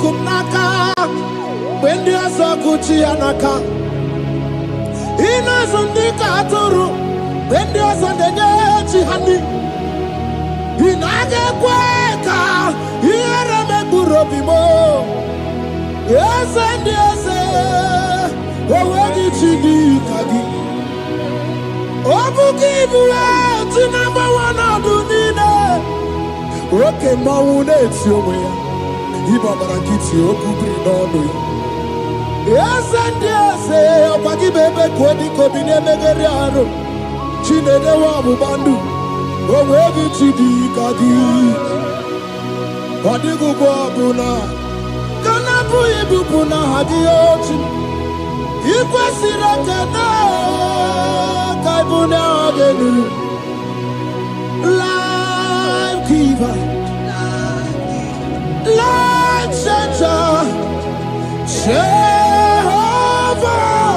kumnaka when the asakuchi anaka inazundika aturu when the asandechi hani inage kweka ireme burobimo yes and yes owedi chidi kagi obukibuwa ti number one adunine oke mawune ti owe ya Ibabara kiti okubri n'ọnụ ya. Eze ndị eze ọkwa gị bụ ebe ka odi ka obi na-emegharị arụ. Chinedewe ọgbụgba ndụ o wee gị chi dị ka gị. Ọ dịghị ugbo ọbụla ka na-apụghị ibupụ n'aha gị ochi. I kwesịrị ekele ka ịbụ n'aha gị elu. Life giver. Light changer, Jehovah,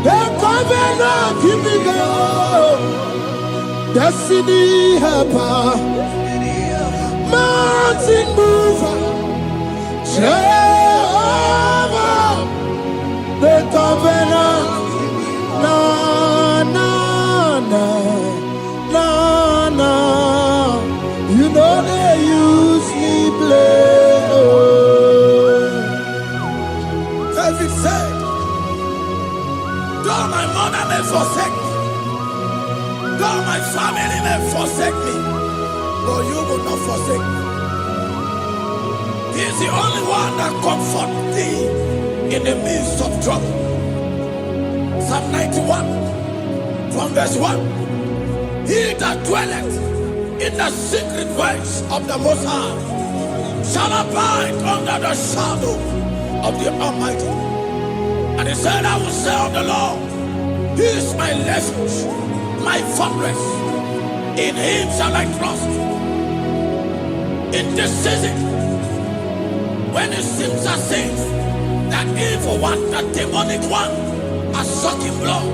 the covenant keeping God, destiny helper, mountain mover, Jehovah, the covenant, na na na na na, you know they use me. David said, though my mother may forsake me, though my family may forsake me, but you will not forsake me. He is the only one that comforts thee in the midst of trouble. Psalm 91 from verse 1. He that dwelleth in the secret place of the Most High shall abide under the shadow of the Almighty. And he said, I will say of the Lord, He is my refuge, my fortress. In Him shall I trust. In this season, when it seems as if that evil one, that demonic one, are sucking blood,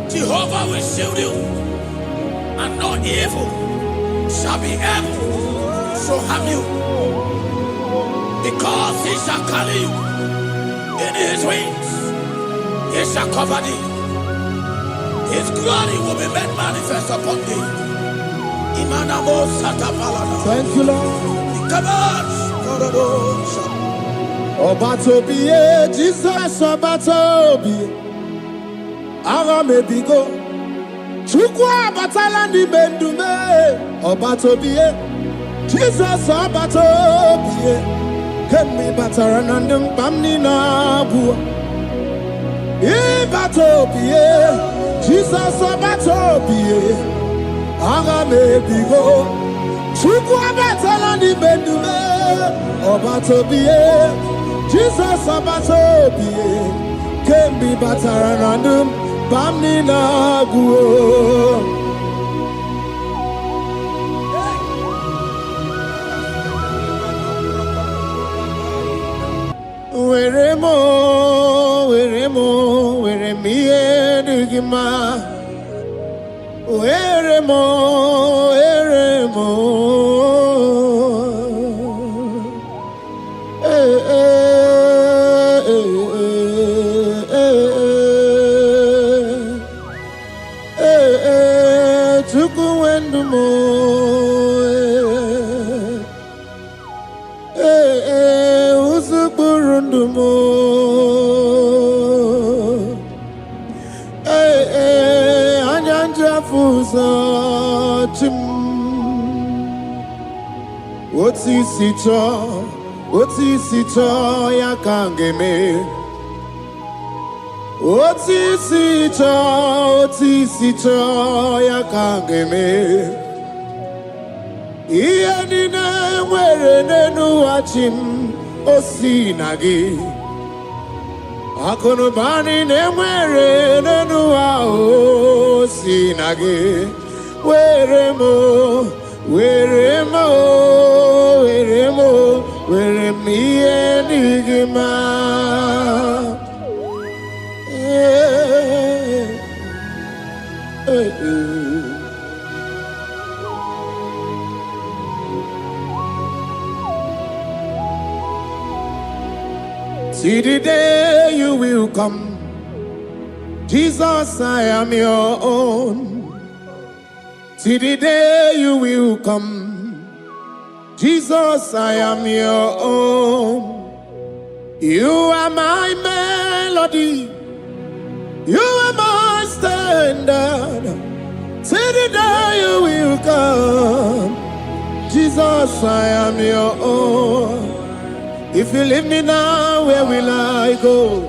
Jehovah will shield you, and no evil shall be able to harm you, because He shall carry you in His wings. He shall cover thee. His glory will be made manifest upon thee. Thank you, Lord. Obatobiye, Jesus Obatobiye. Aramebigo. Chukwa batala ni bendume. Obatobiye. Jesus Obatobiye. Kemi bataranandum bamni na bua. Ibatobiye. Jesus Obatobiye. Aramebigo. Chukwa batala ni bendume. Obatobiye. Jesus Obatobiye. Kemi bataranandum bamni na bua. Weremo, weremiye digima. Weremo. Tukuendumo. Usukurundumo. Anyanja fusa chim. Otisito yakangeme. Otisito yakangeme. Iyanina mwere nenu achim osinagi. Akonubani nemwere nenu osinagi. Weremo, weremiye digima. See the day you will come. Jesus, I am your own. See the day you will come. Jesus, I am your own. You are my melody. You are my standard. See the day you will come. Jesus, I am your own. If you leave me now, where will I go?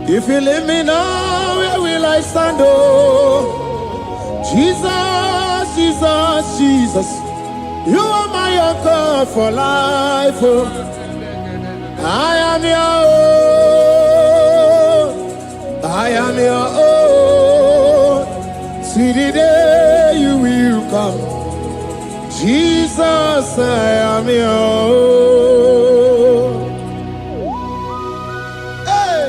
If you leave me now, where will I stand? Oh, Jesus, Jesus, Jesus, you are my anchor for life. Oh, I am your own. I am your own. See the day you will come. Jesus, I am your own. Hey!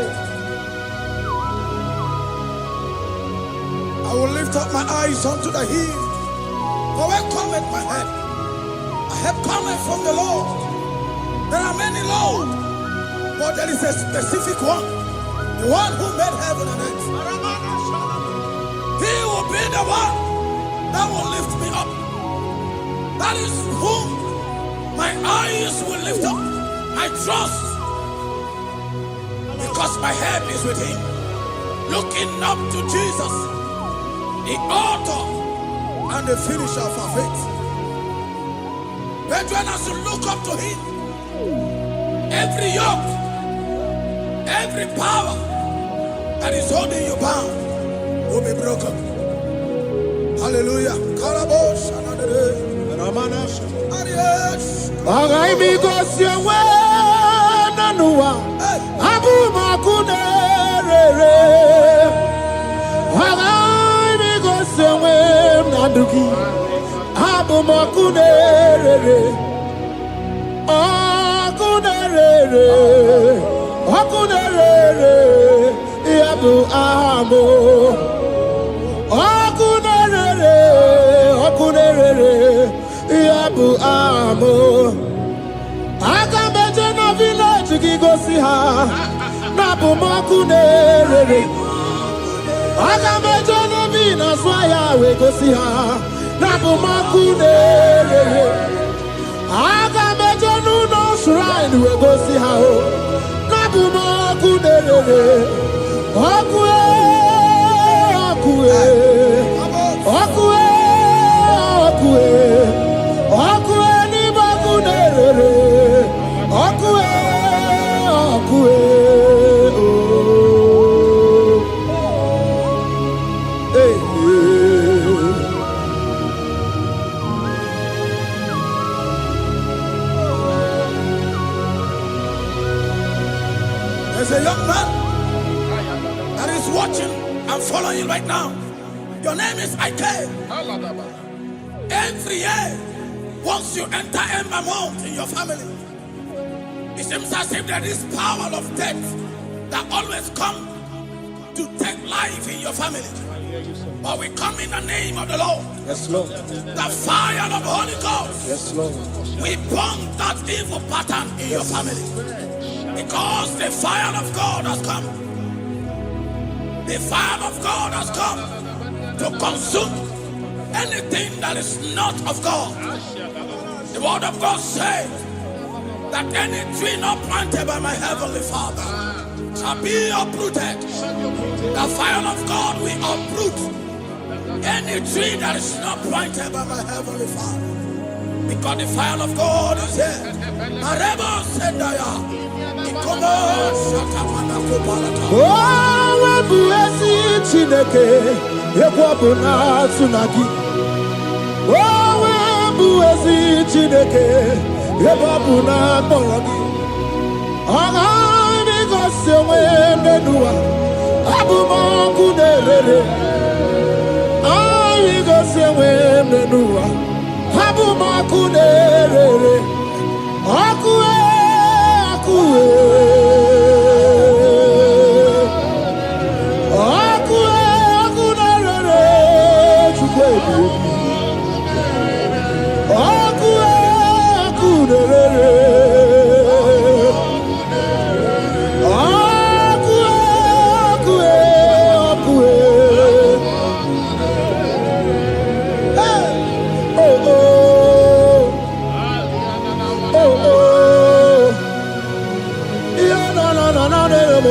I will lift up my eyes unto the hill. For where cometh my help? My help cometh from the Lord. There are many Lord, but there is a specific one. The one who made heaven and earth. He will be the one that will lift me up. That is whom my eyes will lift up. I trust, because my help is with him. Looking up to Jesus, the author and the finisher of our faith. Brethren, as you look up to him, every yoke, every power that is holding you bound will be broken. Hallelujah. There's a young man that is watching and following you right now. Your name is Ike. Every year, once you enter a month in your family, it seems as if there is power of death that always come to take life in your family. But we come in the name of the Lord. Yes, Lord. The fire of the Holy Ghost. Yes, Lord. We burn that evil pattern in your family. Because the fire of God has come. The fire of God has come to consume anything that is not of God. The word of God says that any tree not planted by my heavenly Father shall be uprooted. The fire of God will uproot any tree that is not planted by my heavenly Father. Because the fire of God is here.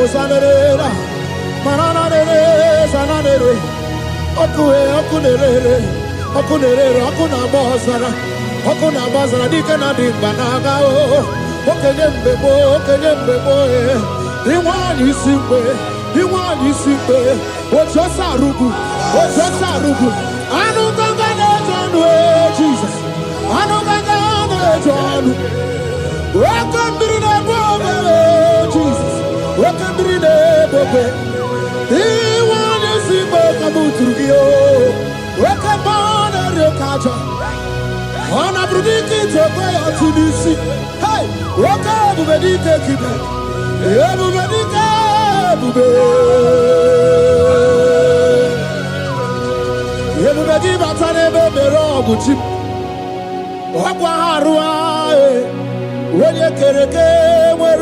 Zanera, Mananere, Zananere, Okunere, Okuna Bazara, Dikana Banaga, Okenyembo, you see, what's your sarugu, I don't know, Jesus, I don't know, welcome to the Bible, Jesus. Welcome to the Bible. He wants to see welcome to you. Welcome on the culture. On a predicted to go to this. Hey, welcome to the Dickie. Everybody come. Everybody but I never be wrong with you. Wakwa harua. When you get where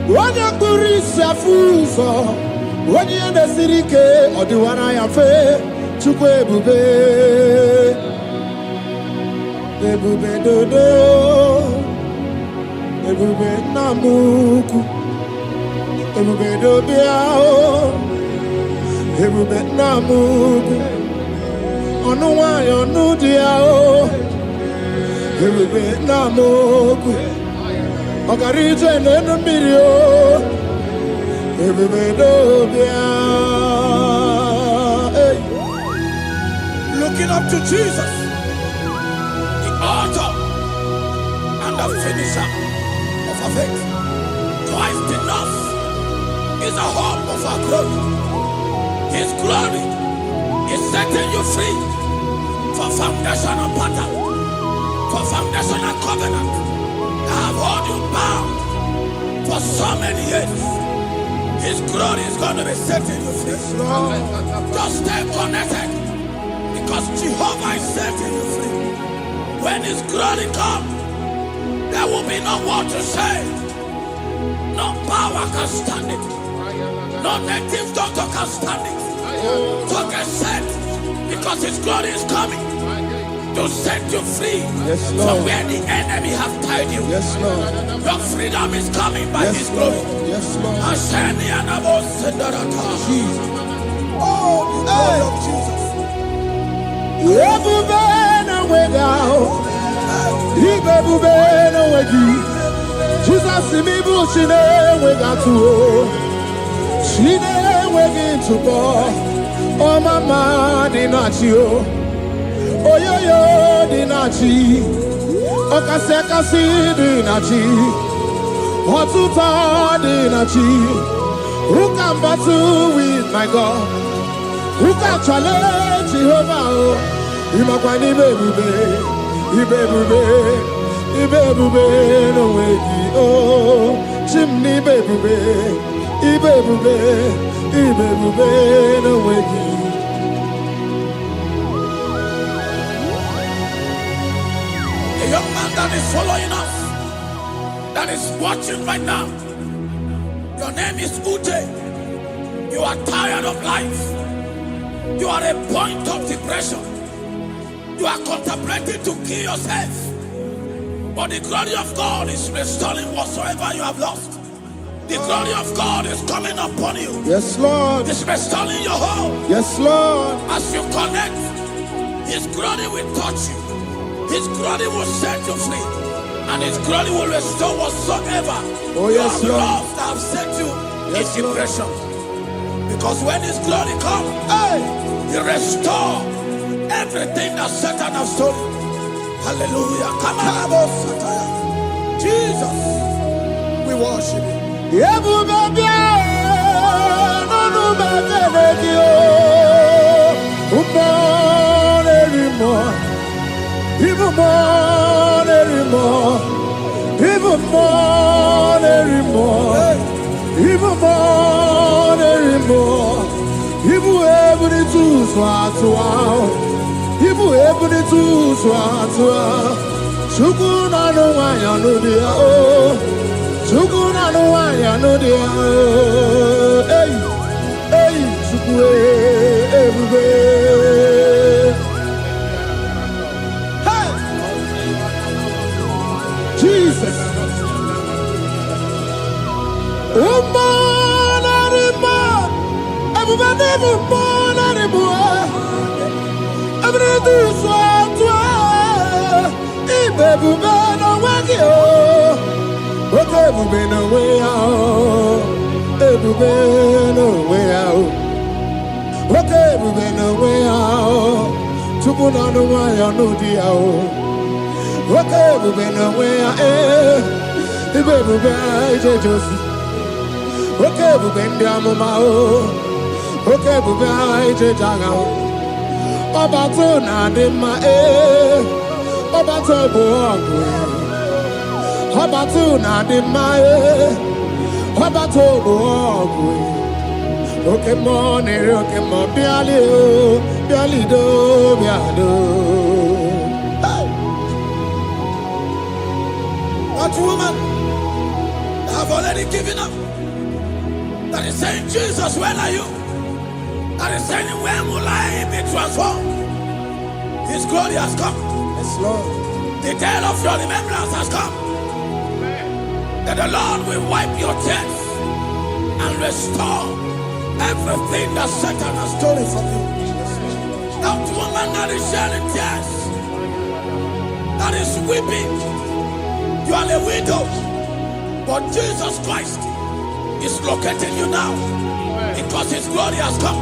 when you police a fool, when you in the city, or the one I am fair to go, Bube dodo, Bube namuku, Bube dobiao, Bube namuku, onu wa onu diao, Bube namuku. Ogarije nenu mirio, looking up to Jesus, the author and the finisher of our faith. Christ in us is the hope of our glory. His glory is setting you free for foundational pattern, for foundational covenant. I have held you bound for so many years. His glory is going to be setting you free. Just stay connected, because Jehovah is setting you free. When His glory comes, there will be no word to say. No power can stand it. No native doctor can stand it. So get set, because His glory is coming to set you free from where the enemy has tied you. Yes, Lord. Your freedom is coming by His glory. Yes, Lord. Jesus. Oh, the glory of Jesus. Jesus, me bushine we got to. She we to go. Oh, mama, dinachio. Oh, yo, dinachi. Oh, kasekasi dinachi. Watuta dinachi. Who can battle with my God? Who can challenge Jehovah? Imakwani bebube, ibebube no wegi oh, chimney bebube, ibebube no wegi. A young man that is following us, that is watching right now. Your name is Ute. You are tired of life. You are a point of depression. You are contemplating to kill yourself. But the glory of God is restoring whatsoever you have lost. The glory of God is coming upon you. Yes, Lord. It's restoring your home. Yes, Lord. As you connect, His glory will touch you. His glory will set you free. And His glory will restore whatsoever you have lost that have set you in depression. Because when His glory comes, He restores everything that Satan has stolen. Hallelujah. Come on, Jesus, we worship You. Even more anymore. Even more anymore. Even more anymore. Even every two swat. Even every two swat. Shukuna no wanya no dia oh. Shukuna no wanya no dia oh. Hey, shukwe everywhere. Jesus. ebube n'onwe ya ebube n'onwe ya nwoke ebube n'onwe ya tupu na anụ nwanyị n'ụdị ya nwoke ebube n'onwe ya ibe ebube ijeje ozi nwoke ebube ndị amụma nwoke ebube ijeje agha ọbata na-adị mma ọbata bụ ọgụ ọbata na-adị mma ọbata bụ ọgụ oke mmụọ na-eri oke mmụọ bịalido bịado. What woman have already given up? That is saying, Jesus, where are you? That is saying, when will I be transformed? His glory has come. Yes, Lord. The day of your remembrance has come. That the Lord will wipe your tears and restore everything that Satan has stolen from you. That woman that is shedding tears, that is weeping, you are a widow, but Jesus Christ is locating you now because His glory has come.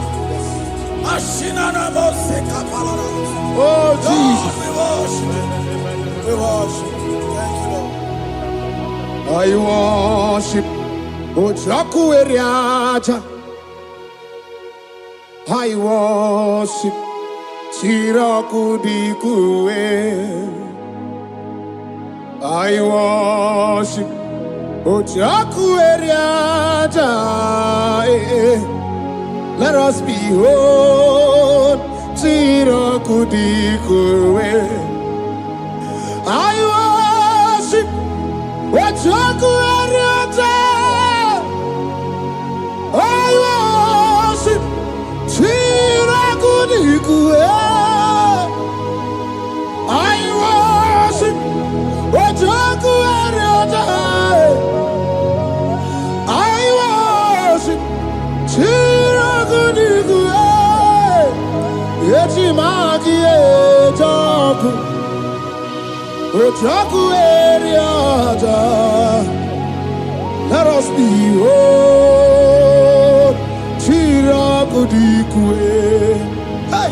Oh, Jesus. Lord, we worship. Thank you, Lord. I worship Ojaku Eriaja. I worship Chiraku Dikue. I worship Ojaku Eriaja. Let us behold Chiraku Dikue. I worship Ojaku Eriaja. I worship Chiraku Dikue. I worship Ojaku Eriaja. I worship Chiraku Dikue. Echimaki Ejaku Ojaku Eriaja. Let us behold Chiraku Dikue. Hey,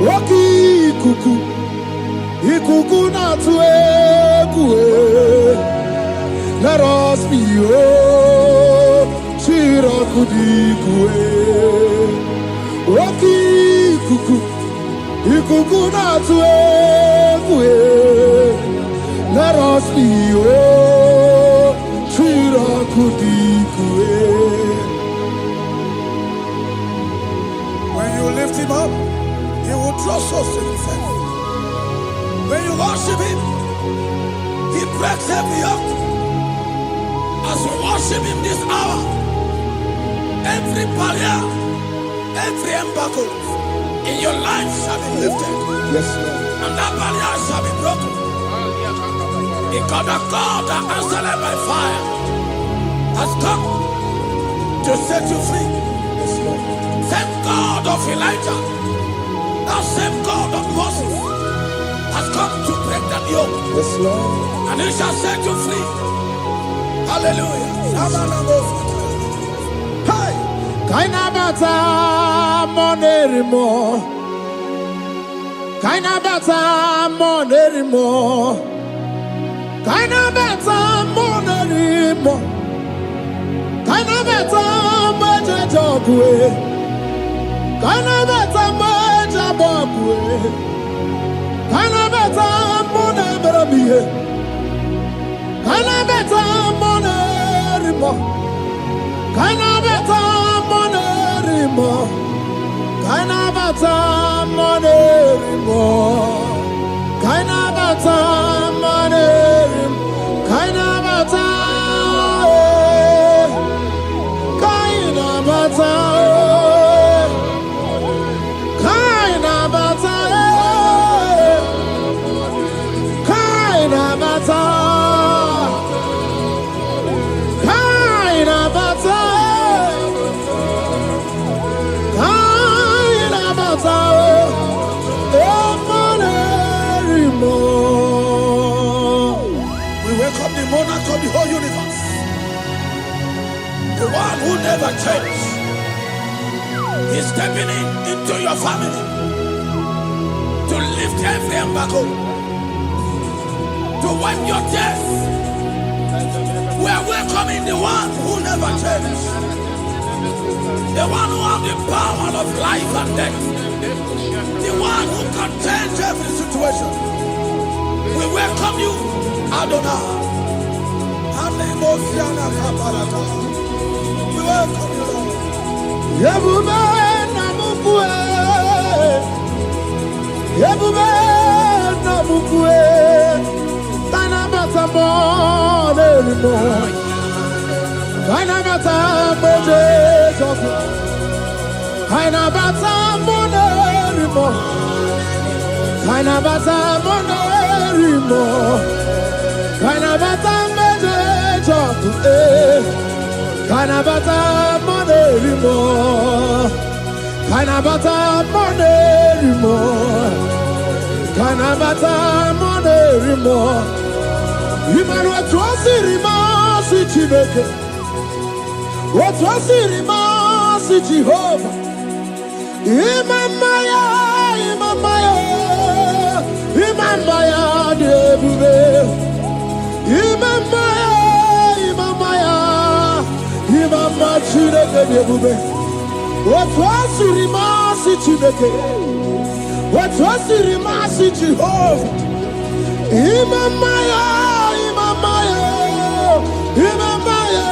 Rocky Kuku, Ikuku Natuekue. Let us behold Chiraku Dikue. Rocky Kuku, Ikuku Natuekue. Let us behold Chiraku Dikue. When you lift Him up, He will draw souls to Himself. When you worship Him, He breaks every yoke. As we worship Him this hour, every barrier, every embargo in your life shall be lifted. Yes, Lord. And that barrier shall be broken. Because the God that answered by fire has come to set you free. Yes, Lord. Same God of Elijah, that same God of Moses has come to break that yoke. Yes, Lord. And He shall set you free. Hallelujah. Hey! Kainabata monerimo. Kainabata monerimo. Kainabata monerimo. Kainabata majajogwe. Kainabata majabogwe. Kainabata monebramiye. Kainabata monerimo. Kainabata monerimo. Kainabata monerimo. Kainabata monerimo. Kainabata. Kainabata. Kainabata. Kainabata. Kainabata. Kainabata. We welcome the monarch of the whole universe. the one who never changed. He's stepping into your family to lift every embargo, to wipe your tears. We are welcoming the one who never changed, the one who has the power of life and death, the one who can change every situation. We welcome you, Adonai. We welcome you, Lord. Yebube namukwe, Yebube namukwe, Kanabata monerimo, Kanabata monerimo, Kanabata monerimo, Kanabata monerimo, Kanabata monerimo. Kanabata monerimo, Kanabata monerimo, Kanabata monerimo. Imanu atwasirima si Chineke, atwasirima si Jehovah. Imamaya, Imamaya, Imamaya debube, Imamaya, Imamaya. Imama Chineke debube, atwasirima si Chineke, atwasirima si Jehovah. Imamaya, Imamaya, Imamaya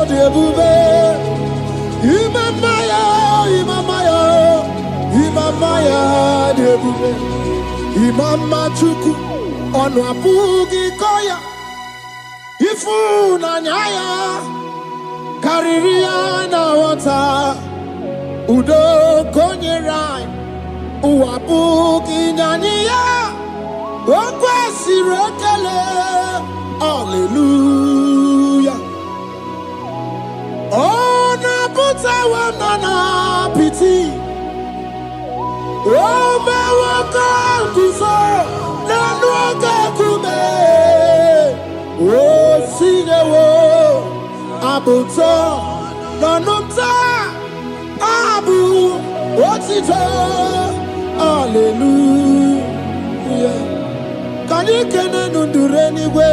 debube, Imamaya, Imamaya, Imamaya debube. Imama Chuku onu abugi koya, ifu na nyaya. Kariria na wata udo konyerai uwabuki nyaniya okwesi rekele. Hallelujah. Ona buta wanana piti ome waka kuso nanu waka kume o sinewo abuto nanumta abu otito. Hallelujah. Kanikene nundureni we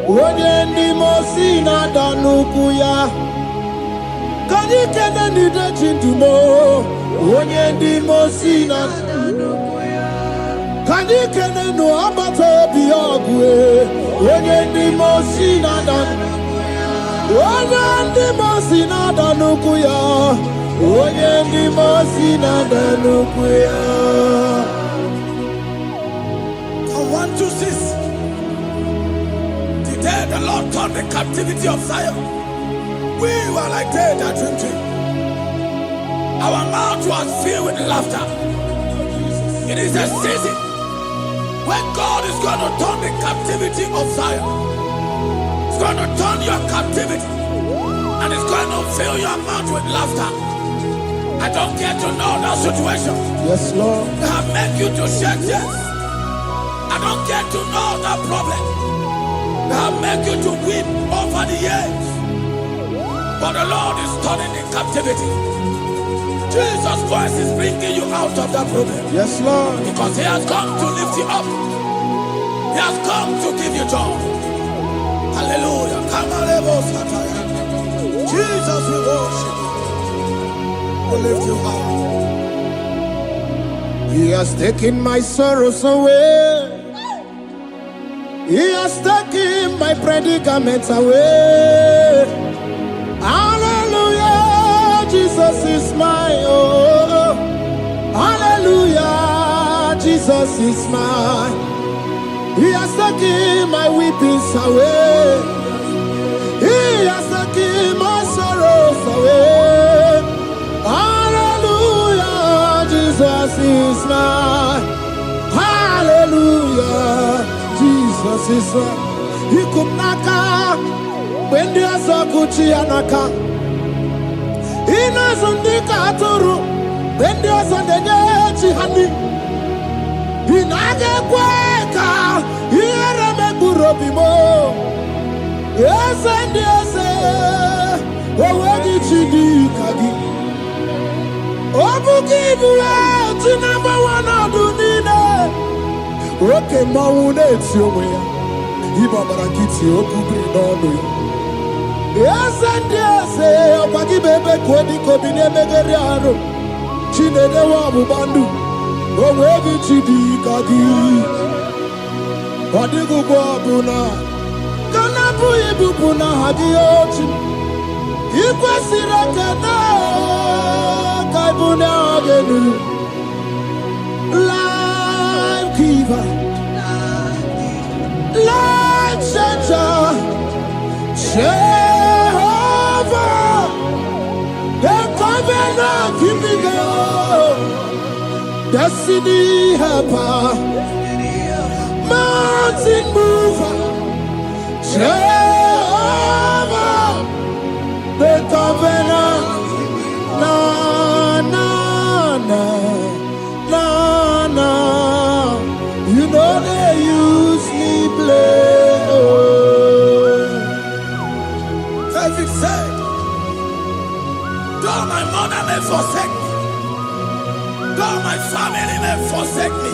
onye ndi mosi na danuku ya. Kanikene nidechindumo onye ndi mosi na danuku ya. Kanikene no abato biogwe onye ndi mosi na danuku. Onye ndị mosi na-ada n'ukwu ya, onye ndị mosi na-ada n'ukwu ya. From 1 to 6, the day the Lord turned the captivity of Zion, we were like they that dream. Our mouth was filled with laughter. It is a season when God is going to turn the captivity of Zion. It's going to turn your captivity, and it's going to fill your mouth with laughter. I don't care to know that situation. Yes, Lord. They have made you to shed tears. I don't care to know that problem. They have made you to weep over the years. But the Lord is turning the captivity. Jesus Christ is bringing you out of that problem. Yes, Lord. Because He has come to lift you up. He has come to give you joy. Hallelujah. Jesus, we worship you. We lift you high. He has taken my sorrows away. He has taken my predicaments away. Hallelujah. Jesus is mine. Oh, hallelujah. Jesus is mine. He has taken my weepings away. He has taken my sorrows away. Hallelujah, Jesus is mine. Hallelujah, Jesus is mine. He could naka when there's a Gucci anaka. He knows on the Katuru when there's a Nechi honey. He naga kweka. Yes, and yes, Owegi chidi kagi. Obuki bua ti number one adunine. Oke mawune ti omoya. Iba barakiti okubri nono. Yes and yes, okwagi bebe kwedi kobine megeri aro. Chinede wa bubandu. Owegi chidi kagi. Wadigu kwa buna. Kana buibu buna hadi ochi. Ikwesira kena kaibuna agenu. Life giver, life changer, Jehovah, the covenant keeping God, destiny helper, mountain mover, Jehovah, the covenant, na na na na na. You know they use me play. Oh. David said, though my mother may forsake me, though my family may forsake me,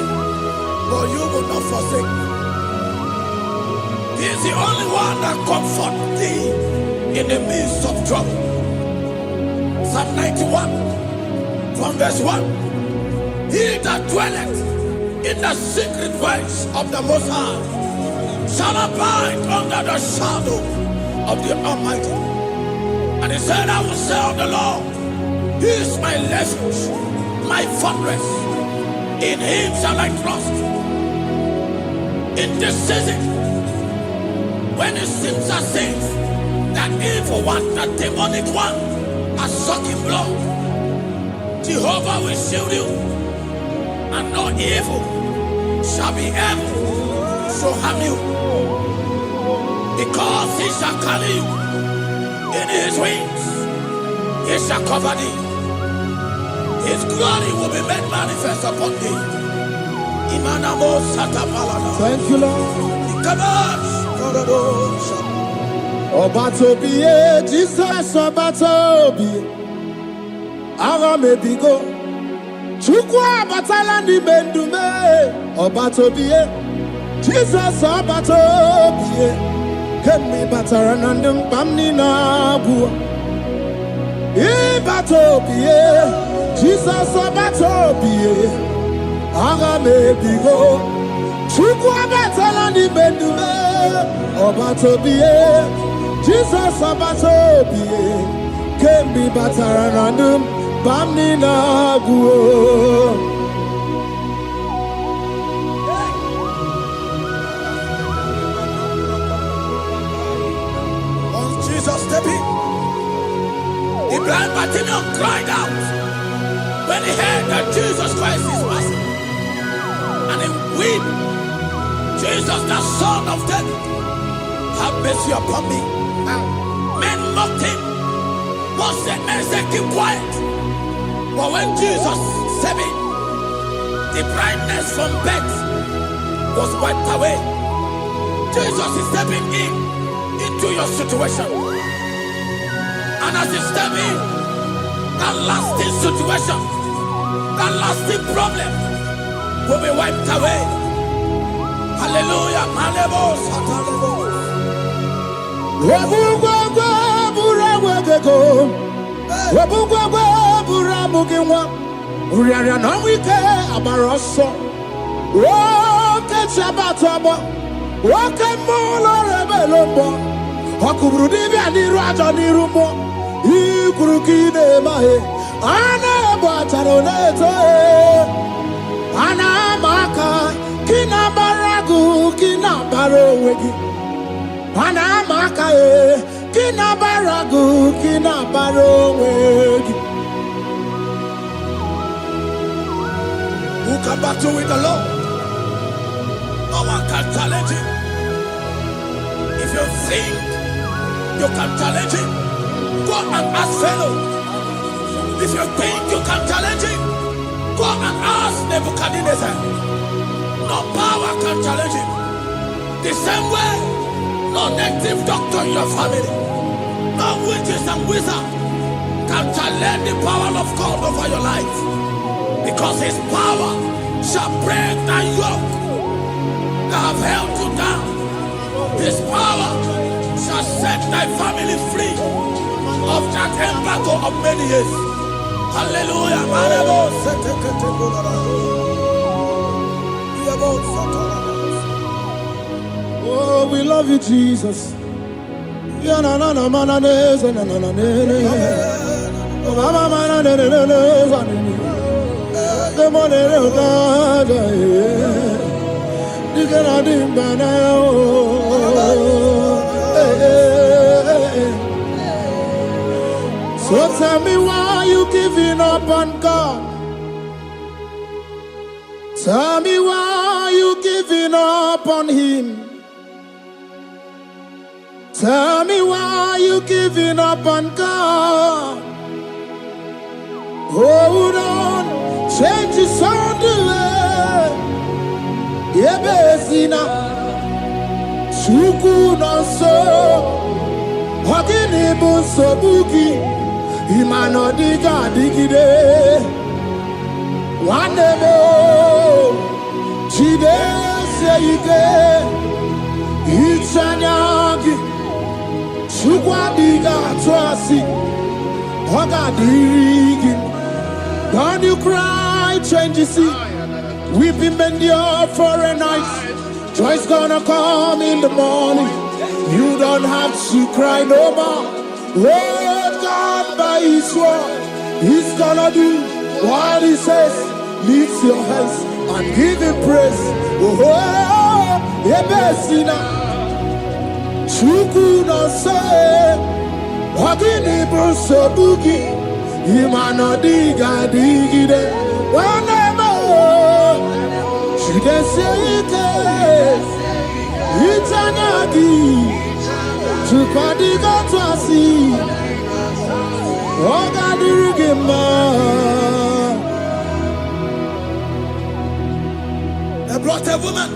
but you will not forsake me. He is the only one that comforts thee in the midst of trouble. Psalm 91, from verse 1. He that dwelleth in the secret place of the Most High shall abide under the shadow of the Almighty. And he said, I will say of the Lord, He is my refuge, my fortress. In Him shall I trust. In this season, when it seems as if that evil one, that demonic one, are sucking blood, Jehovah will shield you, and no evil shall be able to harm you, because He shall carry you in His wings. He shall cover thee. His glory will be made manifest upon thee. Thank you, Lord. Obatobiye, Jesus Obatobiye. Aramebigo. Chukwa batala ni bendume. Obatobiye. Jesus Obatobiye. Kemi bataranandum pamni na bua. Ibatobiye. Jesus Obatobiye. Aramebigo. Chukwa batala ni bendume. Obatobiye. Jesus Obatobiye. Kemi bataranandum pamni na bua. The blind Bartimaeus cried out when he heard that Jesus Christ is passing, and he wept. Jesus, the Son of David, have mercy upon me. Men mocked him. Most said, men said, keep quiet. But when Jesus said it, the brightness from birth was wiped away. Jesus is stepping into your situation. And as he step in, that lasting situation, that lasting problem will be wiped away. Hallelujah. Ikurukine mahe ana bataro neto ana maka kina baragu kina baro wegi ana maka kina baragu kina baro wegi. Who can battle with the Lord? No one can challenge him. If you think you can challenge him, go and ask fellow. If you think you can challenge him, go and ask Nebuchadnezzar. No power can challenge him. The same way, no native doctor in your family, no witches and wizards can challenge the power of God over your life, because his power shall break that yoke that have held you down. His power shall set thy family free of that embargo of many years. Hallelujah. Oh, we love you, Jesus. So tell me, why you giving up on God? Tell me, why you giving up on him? Tell me, why you giving up on God? Hold on, change is on the way. Yebesina, Suku no so, Hogini buso buki, Imano diga digide, Wandemo, Chide seike, Ichanyagi, Sukwa diga twasi, Hoga digi. Don't you cry, change you see. Weeping endure for a night. Joy's gonna come in the morning. You don't have to cry no more. Hold God by his word. He's gonna do what he says. Lift your hands and give him praise. Oh, Ebesina. Chuku no say. Wagini bruso bugi. Imano diga digide. Shide seike. Itanyagi. Chupadiga twasi. Oga dirigima. They brought a woman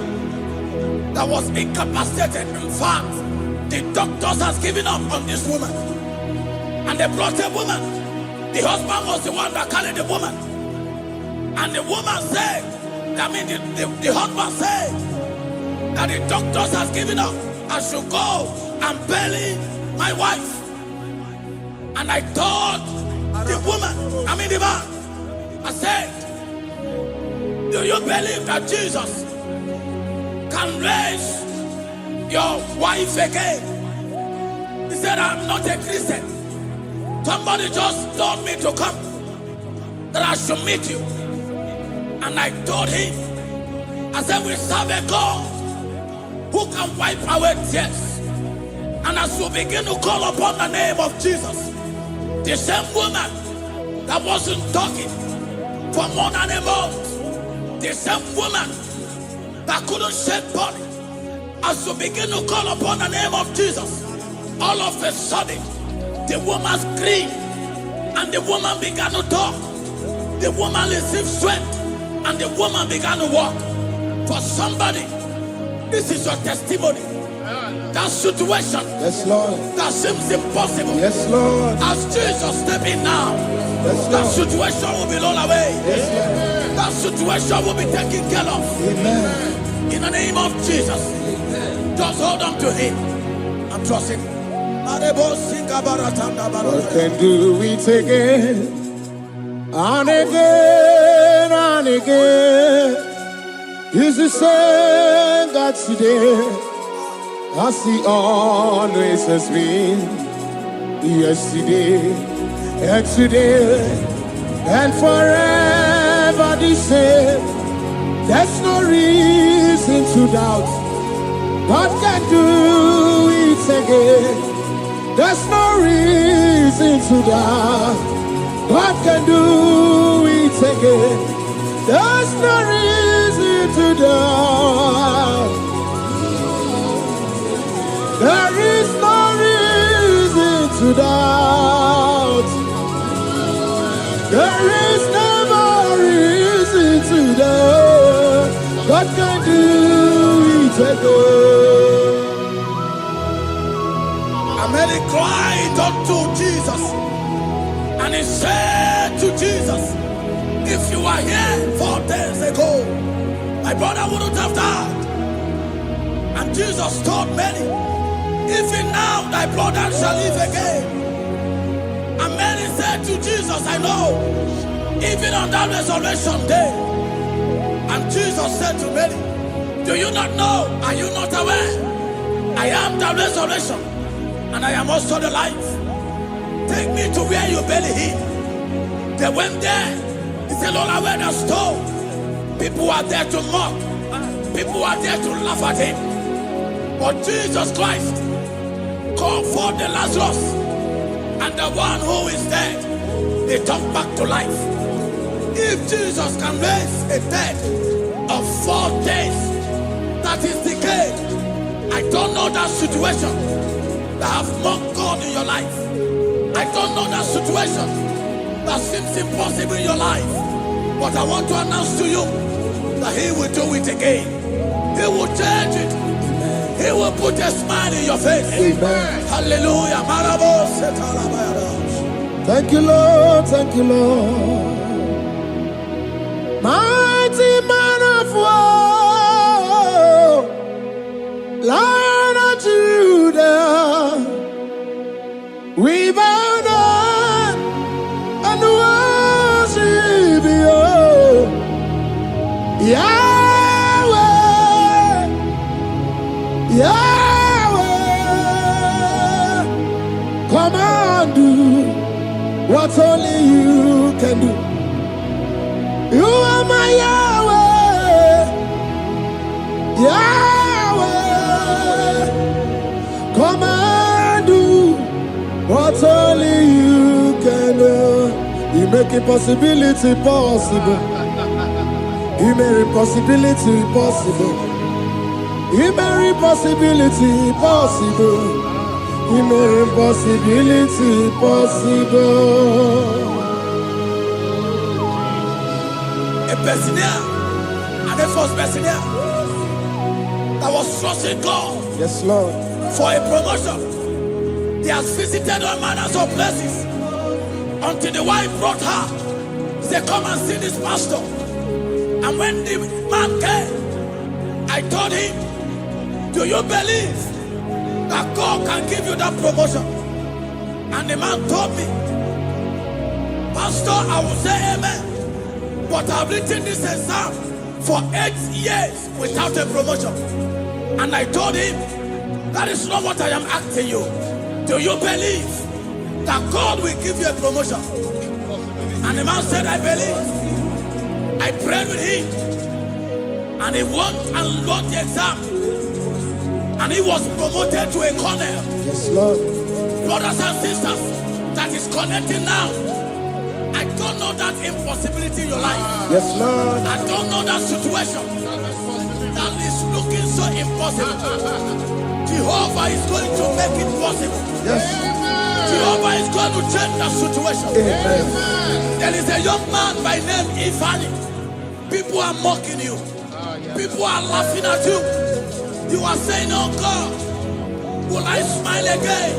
that was incapacitated. In fact, the doctors has given up on this woman. And they brought a woman. The husband was the one that carried the woman. And the woman said, the husband said that the doctors has given up. I should go and bury my wife. And I told the woman, the man, I said, do you believe that Jesus can raise your wife again? He said, I'm not a Christian. Somebody just told me to come, that I should meet you. And I told him, I said, we serve a God who can wipe away tears. And as we begin to call upon the name of Jesus, the same woman that wasn't talking for more than a month, the same woman that couldn't shed blood, as we begin to call upon the name of Jesus, all of a sudden, the woman screamed and the woman began to talk. The woman received strength and the woman began to walk. For somebody, this is your testimony. That situation, yes, Lord, that seems impossible, yes, Lord, as Jesus step in now, yes, that situation will be rolled away. Yes, that situation will be taken care of. Amen. In the name of Jesus. Amen. Just hold on to him and trust him. God can do it again and again and again. He's the same God today as he always has been. Yesterday and today and forever the same. There's no reason to doubt. God can do it again. There's no reason to doubt. God can do it again. There's no reason to doubt. There is no reason to doubt. There is never reason to doubt. God can do it again. And Mary cried unto Jesus, and he said to Jesus, if you were here 4 days ago, my brother wouldn't have died. And Jesus told Mary, even now thy brother shall live again. And Mary said to Jesus, I know, even on that resurrection day. And Jesus said to Mary, do you not know? Are you not aware? I am the resurrection, and I am also the life. Take me to where you bury him. They went there. He said, Lord, I wear the stone. People are there to mock. People are there to laugh at him. But Jesus Christ called forth the Lazarus, and the one who is dead, they turned back to life. If Jesus can raise a dead of 4 days, that is decayed, I don't know that situation that have mocked God in your life. I don't know that situation that seems impossible in your life. But I want to announce to you that he will do it again. He will change it. He will put a smile in your face. Amen. Hallelujah. Thank you, Lord. Thank you, Lord. Mighty man of war, Lion of Judah, we bow down and worship you, Yahweh, Yahweh. Come and do what only you can do. You are my Yahweh, Yahweh. Come and do what only you can do. You make impossibility possible. You make impossibility possible. You make impossibility possible. You make impossibility possible. A Bethlehem, and a first Bethlehem that was trusting God, Yes, Lord. for a promotion. He has visited all manners of places until the wife brought her. He said, come and see this pastor. And when the man came, I told him, do you believe that God can give you that promotion? And the man told me, Pastor, I will say amen, but I've written this exam for 8 years without a promotion. And I told him, that is not what I am asking you. Do you believe that God will give you a promotion? And the man said, I believe. I prayed with him, and he won and wrote the exam, and he was promoted to a colonel. Yes, Lord. Brothers and sisters that is connecting now, I don't know that impossibility in your life. Yes, Lord. I don't know that situation that is looking so impossible. Jehovah is going to make it possible. Yes. Jehovah is going to change the situation. Amen. There is a young man by name Ifani. People are mocking you. People are laughing at you. You are saying, oh God, will I smile again?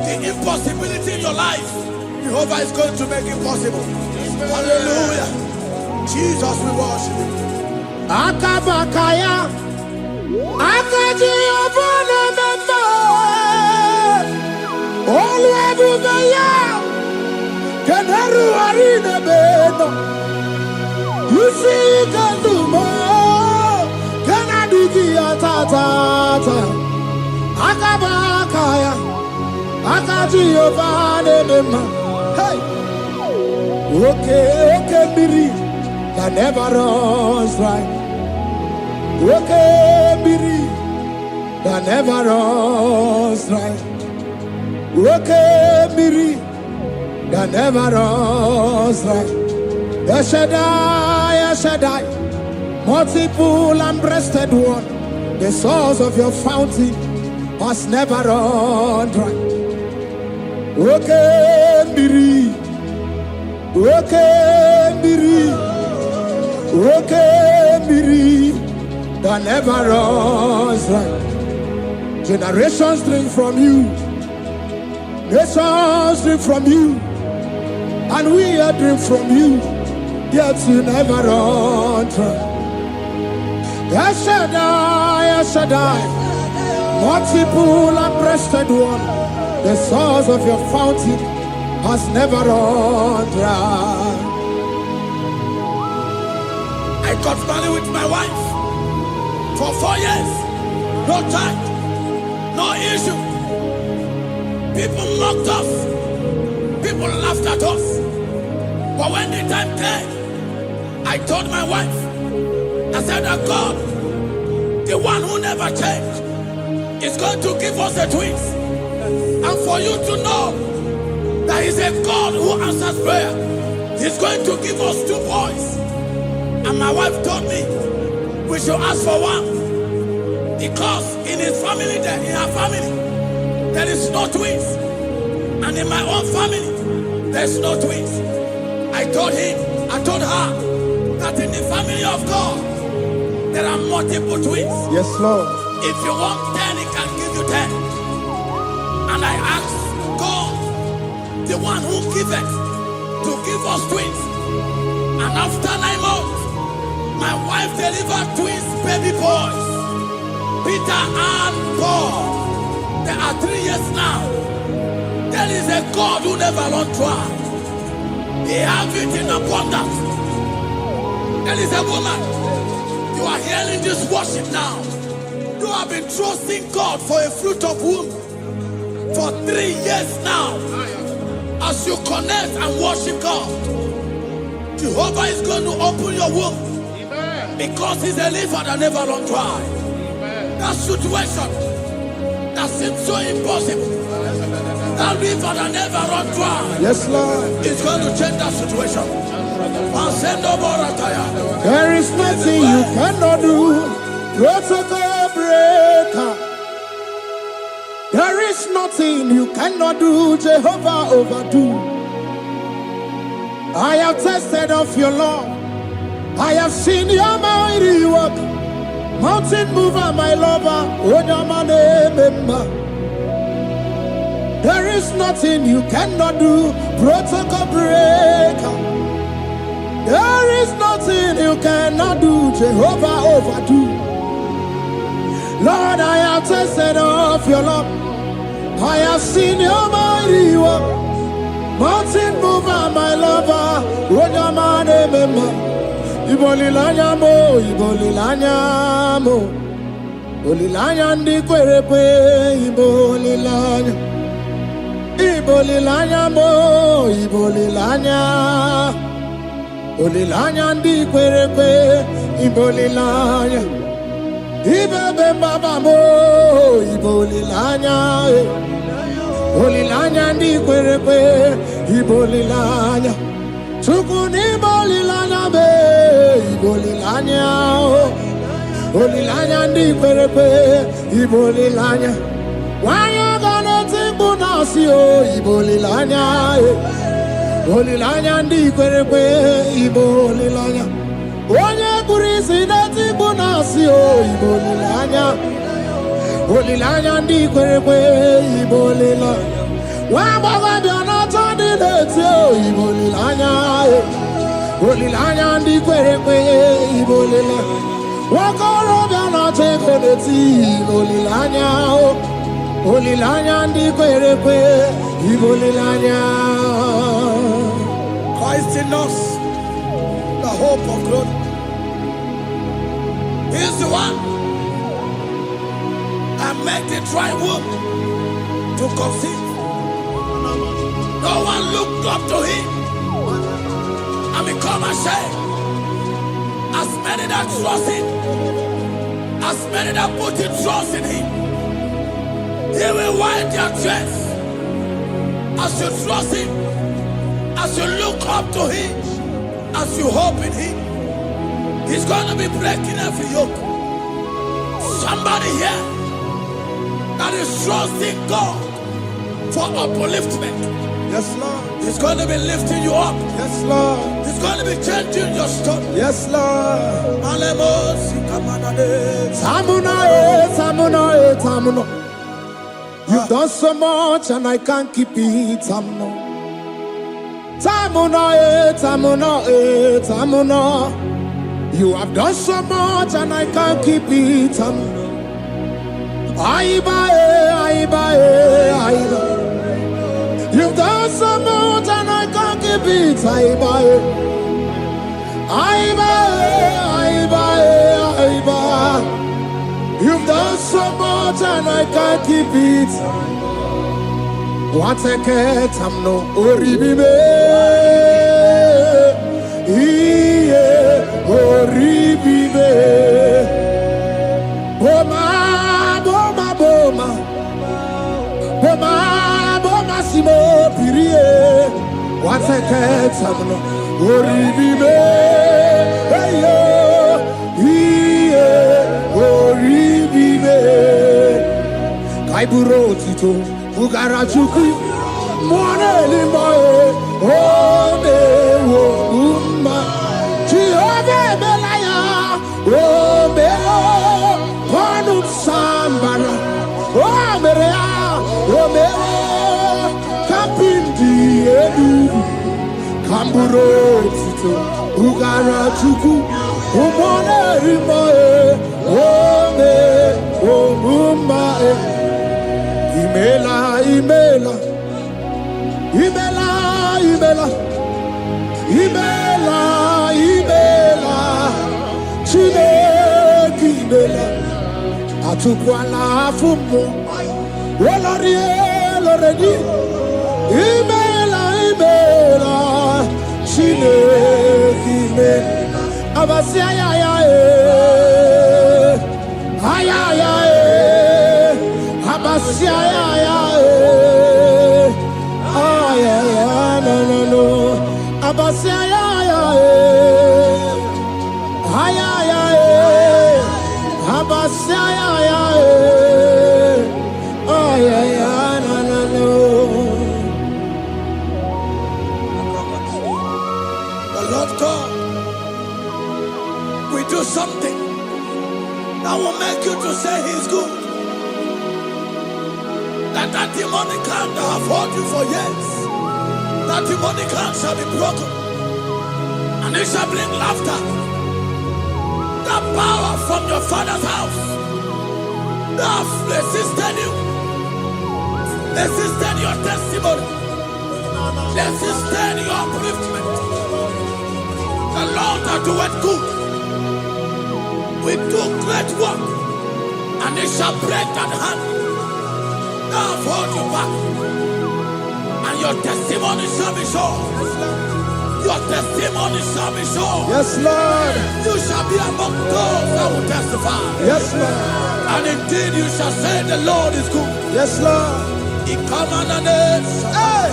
The impossibility in your life, Jehovah is going to make it possible. Hallelujah. Jesus, we worship you. Akabakaya, Akaji Obana Mema, Oluwabubaya, Keneru Arina Beno, you see Kandumo, Kanadiki Atata, Akabakaya, Akaji Obana Mema, hey, okay, Biri, that never runs dry. Okay, Biri, that never runs dry. Okay, Biri, that never runs dry. Shaddai, multiple and breasted one, the source of your fountain has never run dry. Okay, Biri, okay, Biri, okay, Biri, that never runs dry. Generations drink from you. Nations drink from you, and we are drink from you, yet you never run dry. Yes, Shaddai, multiple and breasted one, the source of your fountain has never run dry. I got married with my wife for 4 years. No child, no issue. People mocked us. People laughed at us. But when the time came, I told my wife, I said that God, the one who never changed, is going to give us a twins. And for you to know that He's a God who answers prayer, He's going to give us 2 boys. And my wife told me we should ask for one, because in her family, there is no twins, and in my own family, there's no twins. I told her that in the family of God, there are multiple twins. Yes, Lord. If you want 10, He can give you 10. And I asked God, the one who giveth, to give us twins. And after 9 months, my wife delivered twins, baby boys, Peter and Paul. There are 3 years now. There is a God who never runs dry. He has it in abundance. There is a woman. You are hearing this worship now. You have been trusting God for a fruit of womb for 3 years now. As you connect and worship God, Jehovah is going to open your womb. Because He's a river that never runs dry. That situation that seems so impossible, that river that never runs dry, Yes, Lord. is going to change that situation. There is nothing you cannot do. Protocol breaker. There is nothing you cannot do. Jehovah overdo. I have tasted of your love. I have seen your mighty work. Mountain mover, my lover. There is nothing you cannot do. Protocol breaker. There is nothing you cannot do. Jehovah overdo. Lord, I have tasted of your love. I have seen your mighty work. Mountain mover, my lover. Ibolilanya mo, ibolilanya mo. Bolilanya ndi kwerepe, ibolilanya. Ibolilanya mo, ibolilanya. Bolilanya ndi kwerepe, ibolilanya. Ibebe baba mo, ibolilanya. Bolilanya ndi kwerepe, ibolilanya. Tukuni bolilanya be, ibolilanya. Bolilanya ndi kwerepe, ibolilanya. Wanya gana tibu nasi o, ibolilanya. Bolilanya ndi kwerepe, ibolilanya. Wanya kurisi na tibu nasi o, ibolilanya. Bolilanya ndi kwerepe, ibolilanya. Wabaga biana tadi leti o, ibolilanya. Bolilanya ndi kwerepe, ibolilanya. Wakoro biana teko leti, ibolilanya. Bolilanya ndi kwerepe, ibolilanya. Christ in us, the hope of glory. He is the one that made the dry womb to conceive. No one looked up to Him and become ashamed. As many that trust Him, as many that put in trust in Him, He will wipe their tears. As you trust Him, as you look up to Him, as you hope in Him, He's going to be breaking every yoke. Somebody here that is trusting God for upliftment. Yes, Lord. He's going to be lifting you up. Yes, Lord. He's going to be changing your story. Yes, Lord. Alemos, Ikamanade. Tamuna, tamuna, tamuna. You've done so much and I can't keep it. You have done so much and I can't keep it. You've done so much and I can't keep it. You've done so much and I can't keep it. What a cat, I'm no oribibe. Oribibe. Boma, boma, boma. Boma, boma, simo, pirie. What a cat, I'm no oribibe. Hey, yo. Kaiburo tito ugarachuku mwana limae ome wo umma Jehovah belaya ome panu sambara ome rea ome kapindi edu kamburo tito ugarachuku mwana limae ome wo umma Imela, Imela, Imela, Imela, Imela, Imela, Chineke Imela, Atukwala Fumo, Loredi, Imela, Imela, Chineke Imela, Abasia ya Aya Abasia no Abasia Abasia no The Lord God will do something that will make you to say He's good. That demonic hand that have held you for years, that demonic hand shall be broken, and it shall bring laughter. That power from your father's house that have resisted you, resisted your testimony, resisted your upliftment. The Lord that doeth good will do great work, and it shall break that hand. I've hold you back, and your testimony shall be sure. Your testimony shall be sure. Yes, Lord. You shall be among those that will testify. Yes, Lord. And indeed you shall say the Lord is good. Yes, Lord. He come on and hey.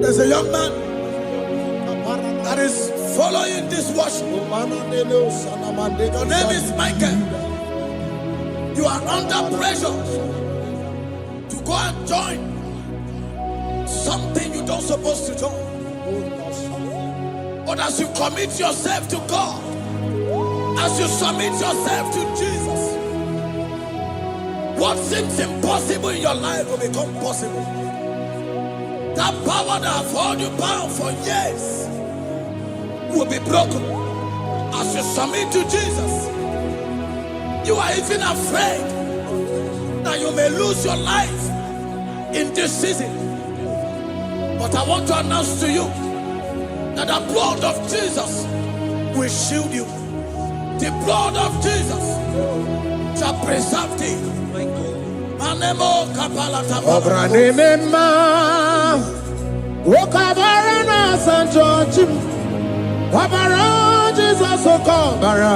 There's a young man that is following this worship. Your name is Michael. You are under pressure to go and join something you don't supposed to join. But as you commit yourself to God, as you submit yourself to Jesus, what seems impossible in your life will become possible. That power that has held you bound for years will be broken as you submit to Jesus. You are even afraid that you may lose your life in this season. But I want to announce to you that the blood of Jesus will shield you. The blood of Jesus shall preserve thee. Anemo kapalata. Obranema. Wokabarana San George. Wabara Jesus Okobara.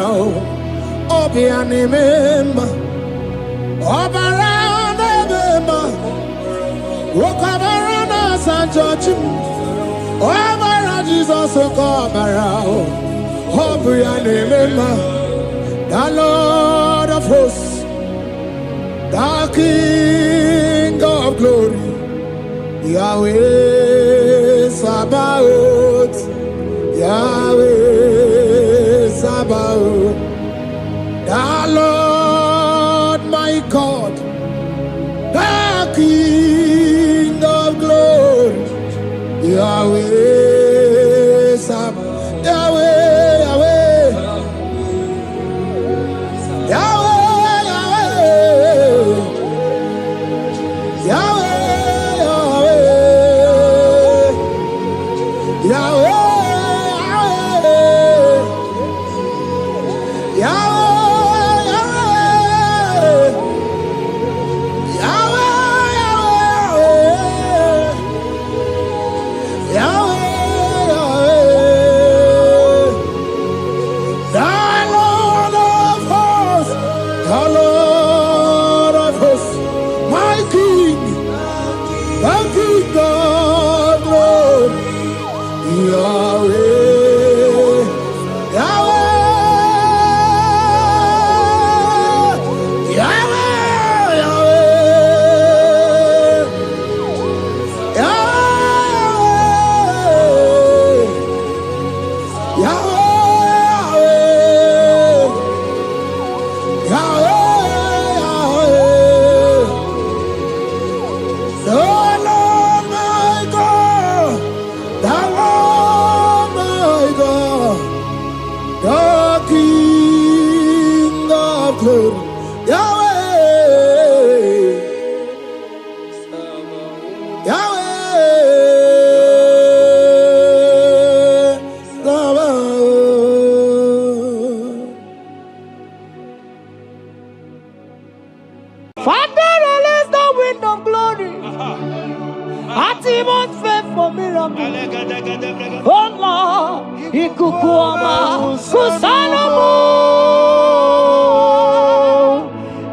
Obianimema. Obara Nebema. Wokabarana San George. Obara Jesus Okobara. Obianimema. The Lord of hosts, the King of glory, Yahweh Sabaoth, Yahweh Sabaoth, the Lord my God, the King of glory, Yahweh Sabaoth, Yahweh.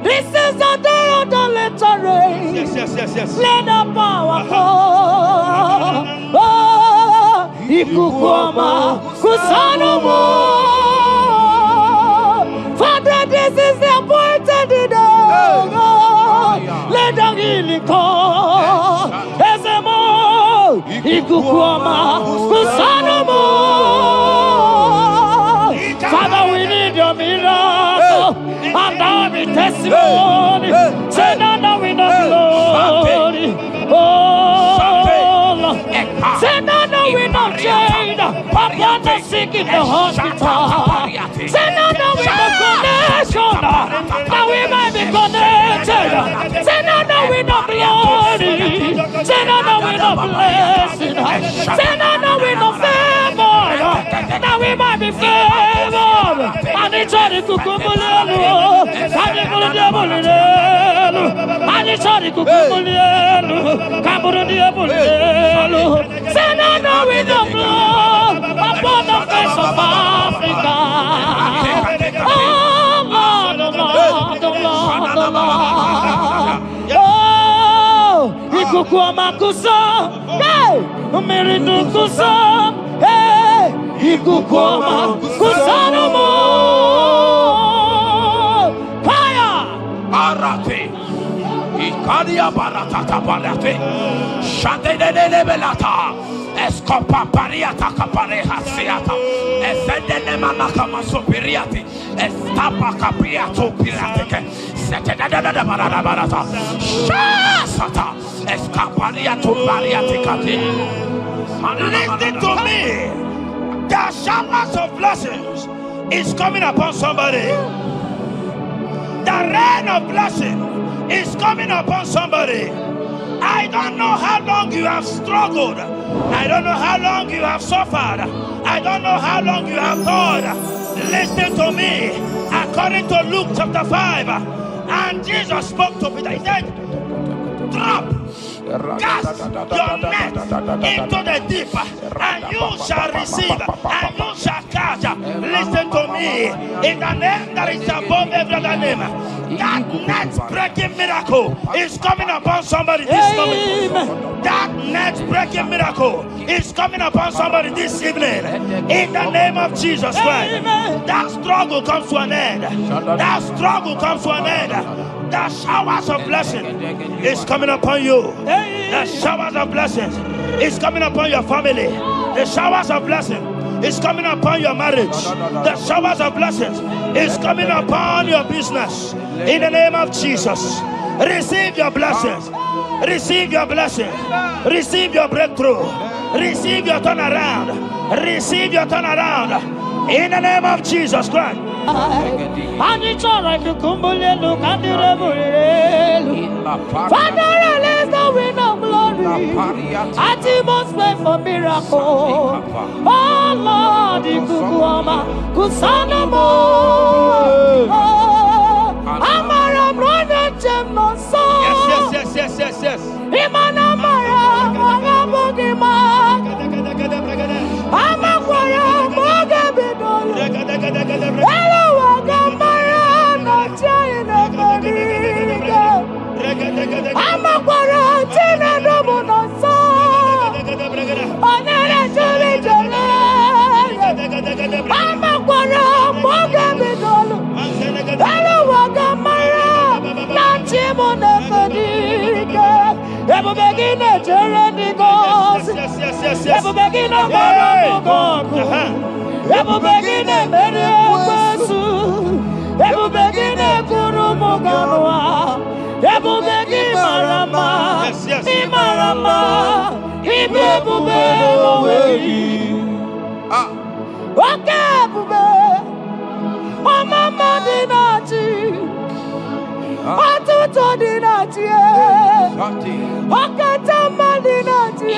This is the day of the little rain. Yes. Let the power fall. Ikukuama kusanomo. Father, this is the appointed day. Let the healing come. Ezemo. Ikukuama kusanomo. Father, we need your miracle. And now we testimony. Say now we know glory. Oh, Lord. Say now we know change. Upon the sick in the hospital. Say now we know connection. Now we might be connected. Say now we know glory. Say now we know blessing. Say now we know favor. Now we might be favored. And it's all the kukumulelu. And it's all the diabolelu. And it's all the kukumulelu. Kaburu diabolelu. Say now we know blood upon the face of Africa. Oh Lord, oh Lord, oh Lord, oh Lord. Oh, Ikukuama kusa. Hey, Umiridu kusa. Hey, Ikukuama kusanomo. Fire! Arate. Ikadia baratata barate. Shadene belata. Escopa pariata capareha seata. Efendene manakama superiati. Estapa capriato pirateke. Setedada barata. Shasata. Escapariato bariaticati. Listen to me. The showers of blessings is coming upon somebody. The rain of blessing is coming upon somebody. I don't know how long you have struggled. I don't know how long you have suffered. I don't know how long you have thought. Listen to me. According to Luke chapter 5, And Jesus spoke to Peter. He said, drop, cast your net into the deep, and you shall receive, and you shall catch. Listen to me. In the name that is above every other name, that net breaking miracle is coming upon somebody this moment. That net breaking miracle is coming upon somebody this evening. In the name of Jesus Christ. That struggle comes to an end. That struggle comes to an end. The showers of blessing is coming upon you. The showers of blessings is coming upon your family. The showers of blessing is coming upon your marriage. The showers of blessings is coming upon your business. In the name of Jesus, receive your blessings. Receive your blessings. Receive your breakthrough. Receive your turnaround. Receive your turnaround. In the name of Jesus Christ. Father, release the wind of glory. Atmosphere for miracle. Oh Lord, Ikukuama, Kusanamo. Amara brother Gemno so. Yes. Imana Mara, Magabogima. Amakwara, Mogabidol. Hello, Wagamara, not China, Amakwara, Tina, Domono so. Onera Jolly Jolly. Amakwara, Mogabidol. Hello, Wagamara, not Chimona Fadiga. Ever begin a journey goes. Ever begin a God. Ever begin a Mediasu. Ever begin a Kurumoganoa. Ever begin Marama. Imarama. Ibebube. Okay, Bube. Mama Dinati. Atuto Dinati. Okatama Dinati.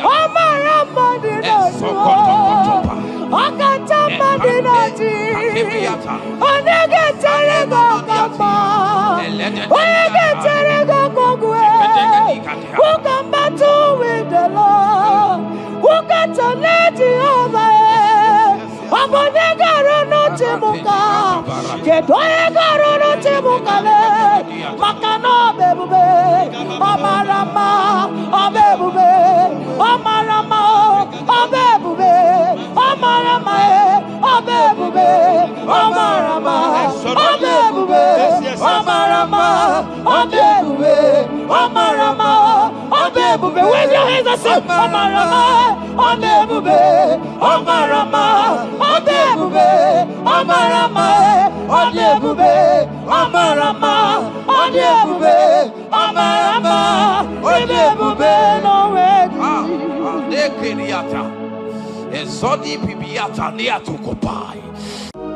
Omarama Dinati. Okatama Dinati. Onegeterego Kama. Onegeterego Kogwe. Who can battle with the Lord? Who can turn Jehovah? Abonegaro no Timuka. Kedoegaro no Timukale. Makano bebube. Omarama. Obebube. Omarama. Obebube. Omarama. Obebube. Omarama. Obebube. Omarama. Obebube. Omarama. Obebube. Wave your hands and say Omarama. Obebube. Omarama. Obebube. Omarama. Obebube. Omarama. Obebube. Omarama. Obebube. No way. Ezodi pibiata niatu kopai.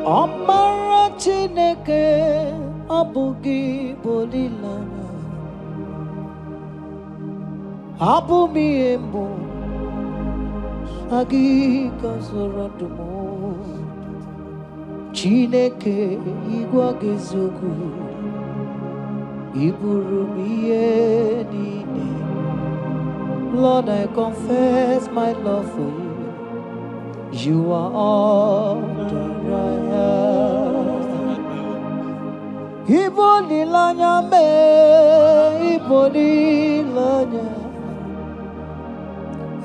Amara Chineke abugi bolilana. Abumi embo agi kasorotumo. Chineke igwa gezoku iburumiye nine. Lord, I confess my love for you. You are all that I have. Iboli lanya me, iboli lanya.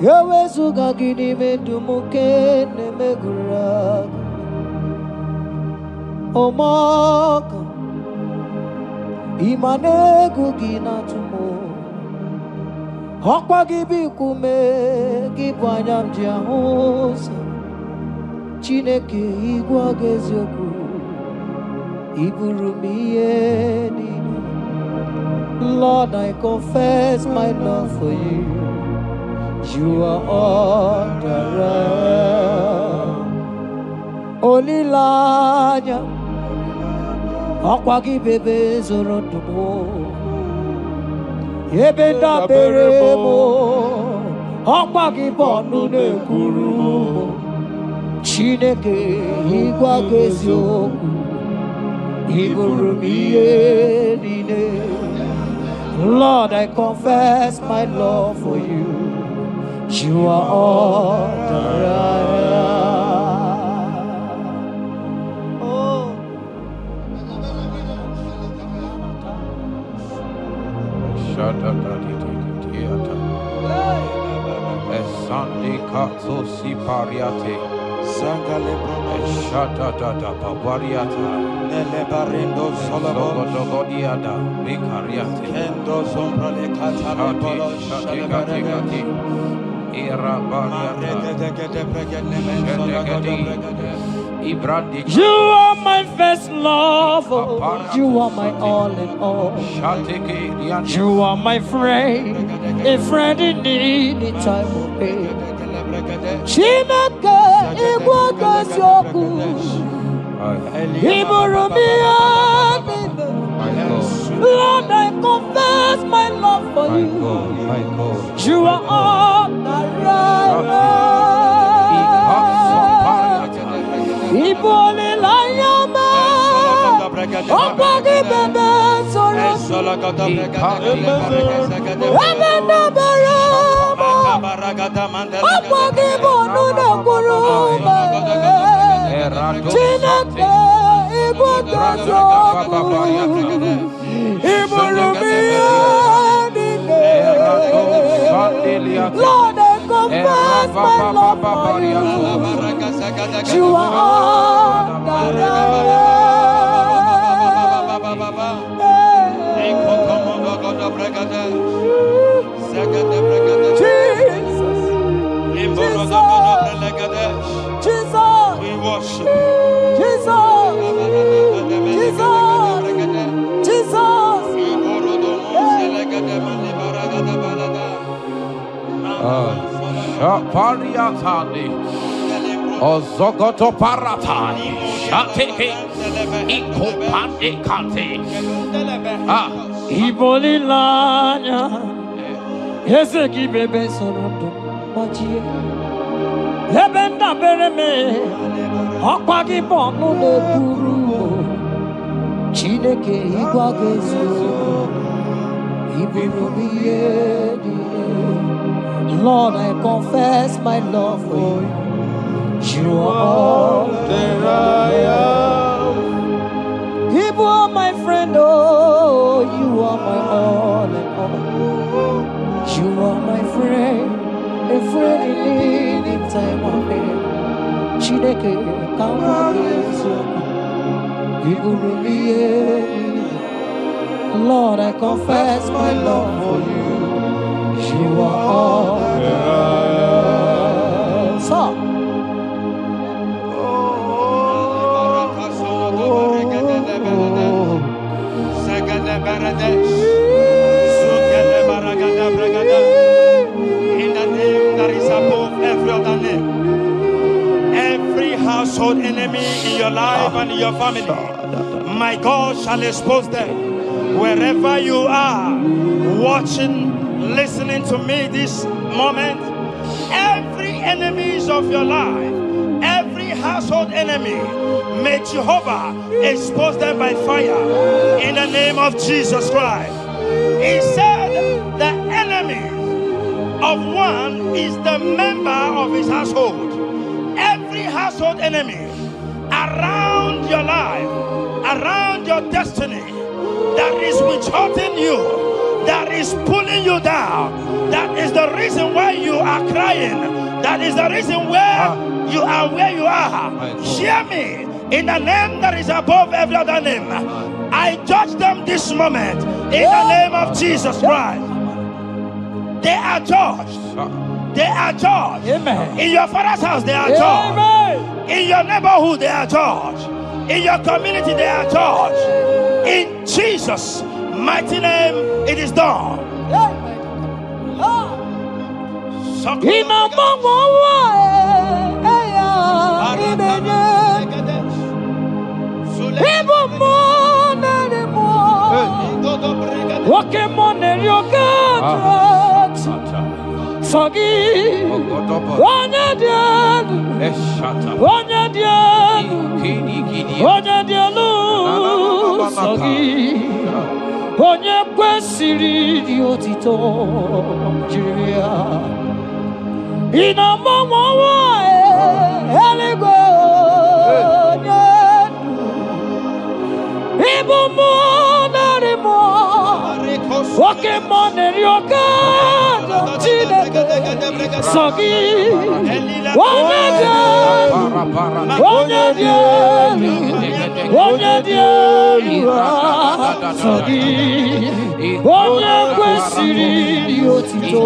Yawe suga gini me dumuke ne me gura. Omaka, imane gugina tumo. Hokwa gibi kume, gibanyam jiahosa. Chineke igwa gezioku iburumiye nini. Lord, I confess my love for you. You are all that I am. Olilanya akwagi bebe zorondumo ebenda beremo akwagi bonu nekuru. Chineke igwa gezioku Lord, I confess my love for you. You are all that I am. Oh. Sandi Katso Sipariate Sangale Shata Papariata Nelebarindo Sologodiada Vicariate Kendo Sombrale Catale Shatigati Era You are my first love, you are my all in all. You are my friend, a friend in need in time of pain. Chineke igbo gosioku Iburumia. Lord, I confess my love for you. You are all that I am. Ibole layama Opagi bebe soro Ebena barama Opagi bonu na kuruma Chineke igbo gosioku Iburumia. Lord, I confess my love for you. You are all that I Jesus, we worship Jesus, Pariatani Ozogoto Paratani Shateke Ikopande Kante Iboli lanya Yeseki bebe sonodo Machie Lebenda bereme Okwagi bonu ne kuru Chineke igwa gezu Iburumiye. Lord, I confess my love for you. You are all that I am. You are my friend, oh, you are my all and all. You are my friend, a friend in need in time of need. Chineke, come on, Lord, I confess my love for you. You are all that I am. So, in the name that is above every other name, every household enemy in your life and in your family, my God shall expose them. Wherever you are, watching, listening to me this moment, every enemies of your life, every household enemy, may Jehovah expose them by fire in the name of Jesus Christ. He said the enemy of one is the member of his household. Every household enemy around your life, around your destiny, that is withholding you, that is pulling you down, that is the reason why you are crying, that is the reason where you are where you are. Hear me, in the name that is above every other name, I judge them this moment in the name of Jesus Christ. They are judged. They are judged. Amen. In your father's house, they are judged. Amen. In your neighborhood, they are judged. In your community, they are judged. In Jesus' mighty name, it is done. sogi onye kwesịrị dị otito jiri ya ina mọmọwa eluigwe onye ibu mụ narị mụ oke mmụọ na-eri oke Chineke sogi onye dị elu onye dị elu onye dị elu sogi onye kwesịrị dị otito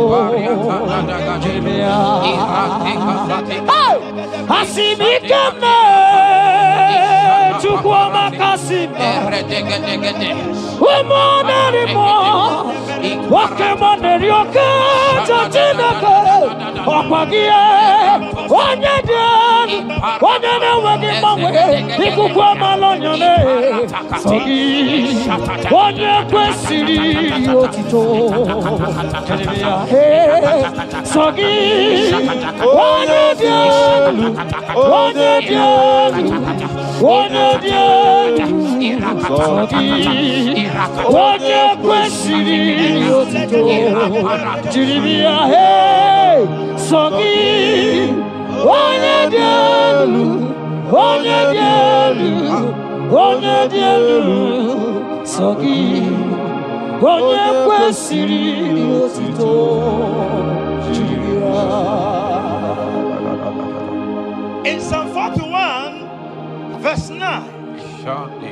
asị m ike mee Chukwu ọmaka sị m ụmụ narị mmụọ nwoke mmụọ na-eri oke Chineke ọkwa gị onye dị elu onye na-enweghị mgbanwe ikuku amala onyone sọ gị onye kwesịrị otito sọ gị onye dị elu onye dị elu onye dị elu sọ gị onye kwesịrị otito jiri ya sọ gị onye dị elu onye dị elu onye dị elu sọ gị onye kwesịrị otito jiri ya. In Psalm 41 verse 9,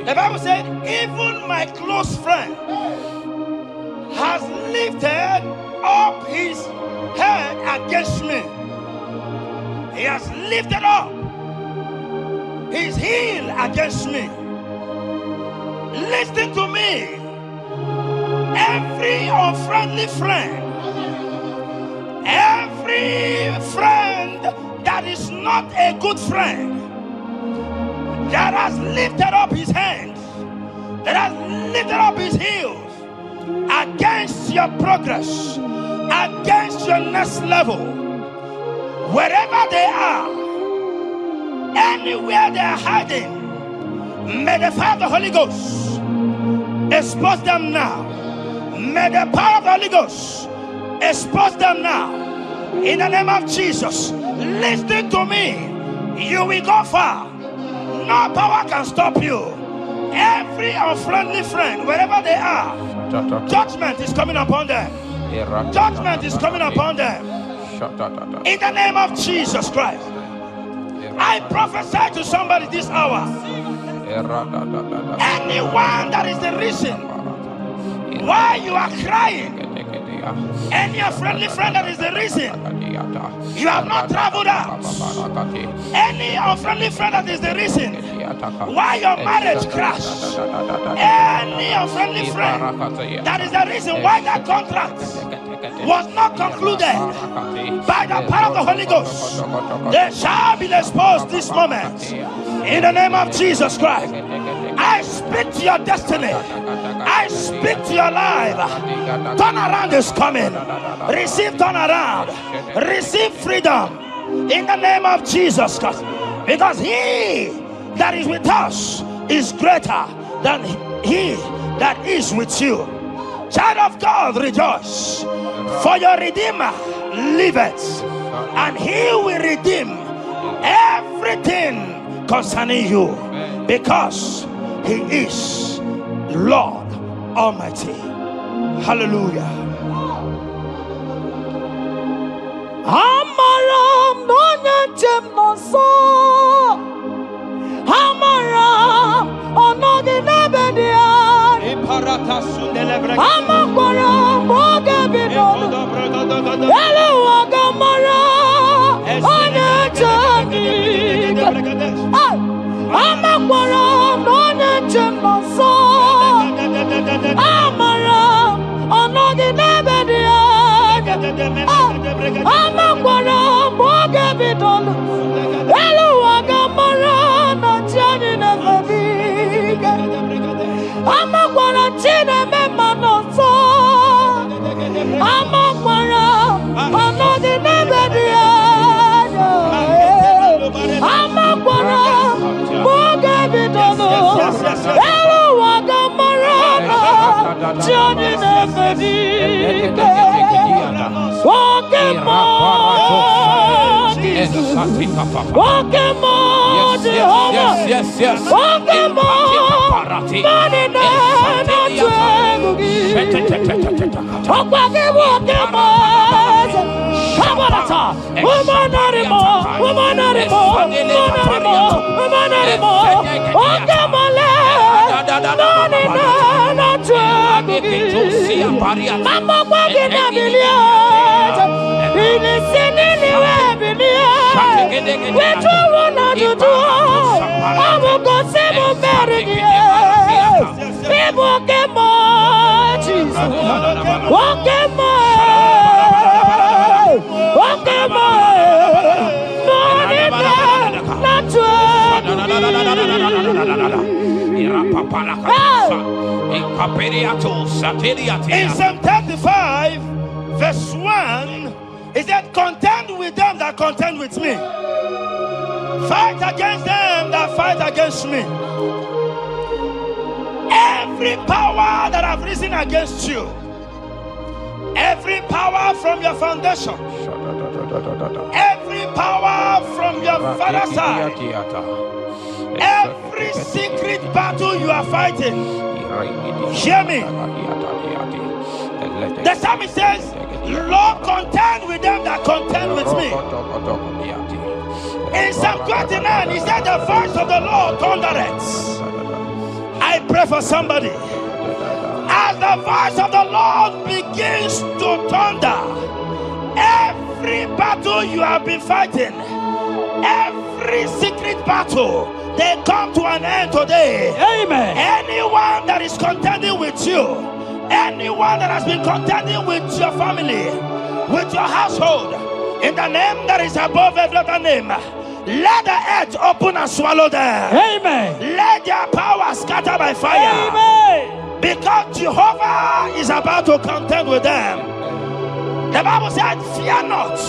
the Bible said, even my close friend has lifted up his head against me. He has lifted up his heel against me. Listen to me. Every unfriendly friend, every friend that is not a good friend, that has lifted up his hands, that has lifted up his heels against your progress, against your next level, wherever they are, anywhere they are hiding, may the fire of the Holy Ghost expose them now. May the power of the Holy Ghost expose them now. In the name of Jesus, listen to me. You will go far. No power can stop you. Every unfriendly friend, wherever they are, judgment is coming upon them. Judgment is coming upon them. In the name of Jesus Christ, I prophesy to somebody this hour. Anyone that is the reason why you are crying, any unfriendly friend that is the reason you have not traveled out, any unfriendly friend that is the reason why your marriage crashed, any unfriendly friend that is the reason why that contract was not concluded, by the power of the Holy Ghost, they shall be exposed this moment. In the name of Jesus Christ, I speak to your destiny. I speak to your life. Turnaround is coming. Receive turnaround. Receive freedom. In the name of Jesus Christ. Because he that is with us is greater than he that is with you. Child of God, rejoice. For your Redeemer liveth, and he will redeem everything concerning you, because he is Lord Almighty. Hallelujah. Amaram no nyanchem no so. Amaram onogi nebedia. Amaram oge bidonu. Elu agamara onyanchem. Amaram no nyanchem no so. Amaram onogi nebedia. Amakwara mboge bidolu elu agamara na tiani nevebiga amakwara chine mema noso amakwara anodi nebedia amakwara mboge bidolu elu Johnny Neferika. Walking more, Jesus. Walking more, Jehovah. Yes. Walking more, money na twegugi. Walking more, Kabarata. Woman anymore, woman anymore, woman anymore. Walking more, money na twegugi. Mama walking na millions. In the city, which one not to do? I will go seven marriages. People get more, Jesus. Walk in more. Walk in more. Money not In Psalm 35, verse 1, it said, contend with them that contend with me. Fight against them that fight against me. Every power that have risen against you, every power from your foundation, every power from your father's side, every secret battle you are fighting, hear me. The psalmist says, Lord, contend with them that contend with me. In Psalm 29, he said, the voice of the Lord thundereth. I pray for somebody. As the voice of the Lord begins to thunder, every battle you have been fighting, every secret battle, they come to an end today. Amen. Anyone that is contending with you, anyone that has been contending with your family, with your household, in the name that is above every other name, let the earth open and swallow them. Amen. Let their power scatter by fire. Amen. Because Jehovah is about to contend with them. The Bible said, fear not.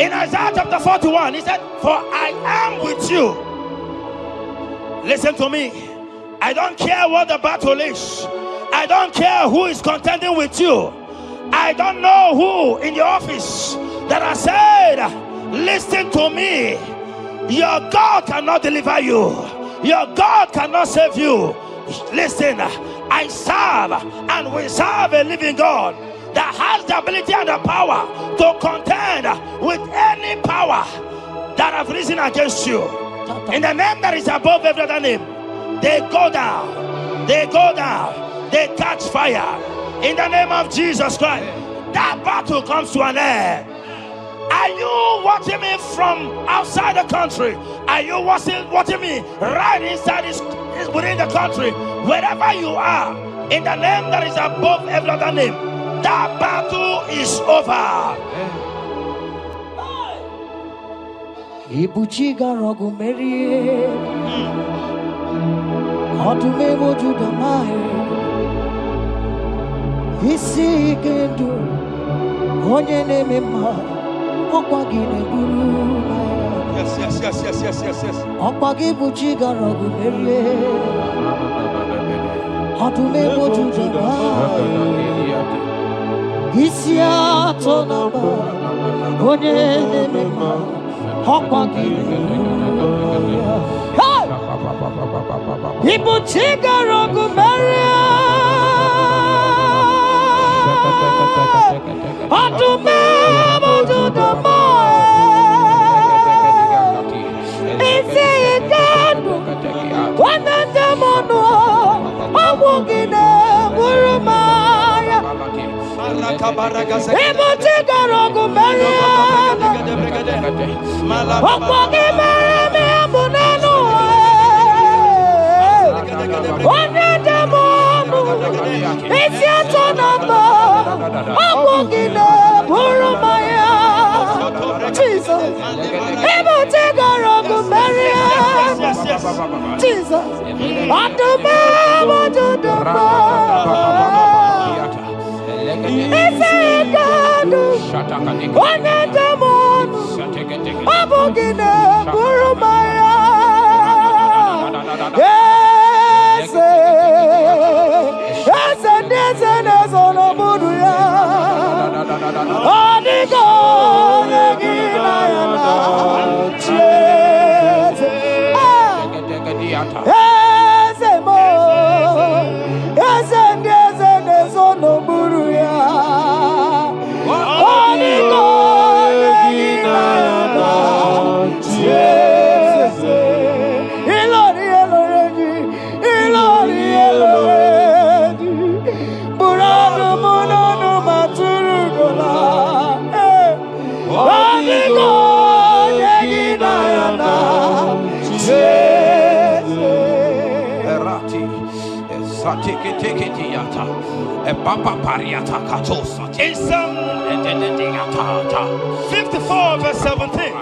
In Isaiah chapter 41, he said, for I am with you. Listen to me. I don't care what the battle is. I don't care who is contending with you. I don't know who in the office that has said, listen to me. Your God cannot deliver you. Your God cannot save you. Listen, I serve and we serve a living God that has the ability and the power to contend with any power that have risen against you. In the name that is above every other name, they go down. They go down. They catch fire. In the name of Jesus Christ, that battle comes to an end. Are you watching me from outside the country? Are you watching me right inside within the country? Wherever you are, in the name that is above every other name, that battle is over. Ibuchiga rogu merie, odume mojuda mae, isi gendu, onye nemema, okwagine guru. Yes. Okwagi buchiga rogu merie, odume mojuda mae, isi atonaba, onye nemema. People take a rogu maria. Atu me abudu dama. Isi ikanu. Wana jamono. Amugine burumaya. People take a rogu maria. Okwagi marami abunanu. Wana jamono. Isi atonamba. Amugine burumaya. Jesus. People take a rogu maria. Jesus. Adume wajuduma. Isi ikanu. Wana jamono. Abogine burumaya. Yes, In Psalm 54 verse 17,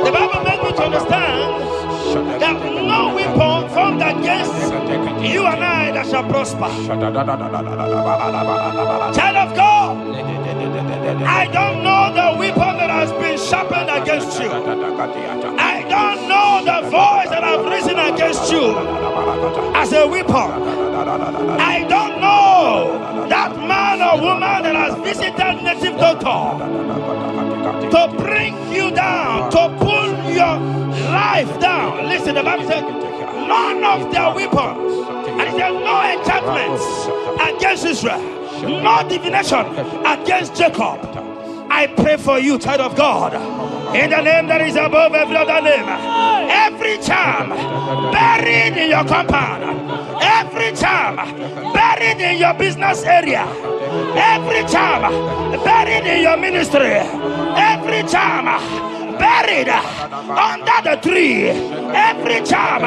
the Bible makes me to understand that no weapon formed against you and I that shall prosper. Child of God, I don't know the weapon that has been sharpened against you. I don't know the voice that has risen against you as a weapon. I don't know that man or woman that has visited native doctor to bring you down, to pull your life down. Listen, the Bible said, none of their weapons, and it says no enchantments against Israel, no divination against Jacob. I pray for you, child of God, in the name that is above every other name. Every charm buried in your compound, every charm buried in your business area, every charm buried in your ministry, every charm buried under the tree, every charm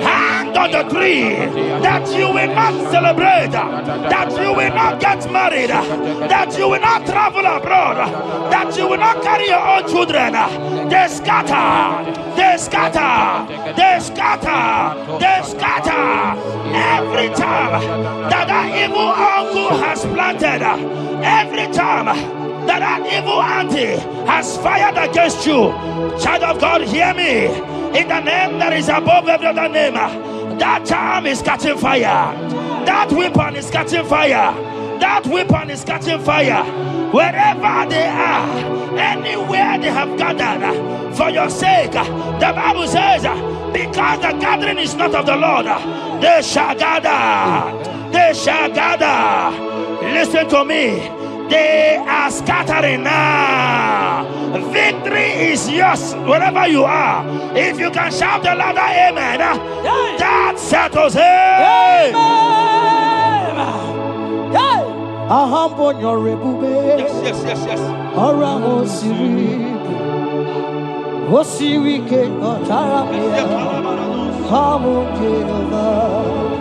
hang on the tree, that you will not celebrate, that you will not get married, that you will not travel abroad, that you will not carry your own children. They scatter, they scatter, they scatter, they scatter. Every time that evil uncle has planted, every time that evil auntie has fired against you, child of God, hear me. In the name that is above every other name, that charm is catching fire. That weapon is catching fire. That weapon is catching fire. Wherever they are, anywhere they have gathered for your sake, the Bible says, because the gathering is not of the Lord, they shall gather. They shall gather. Listen to me. They are scattering now. Victory is yours wherever you are. If you can shout the louder amen, that settles it. Yes. Around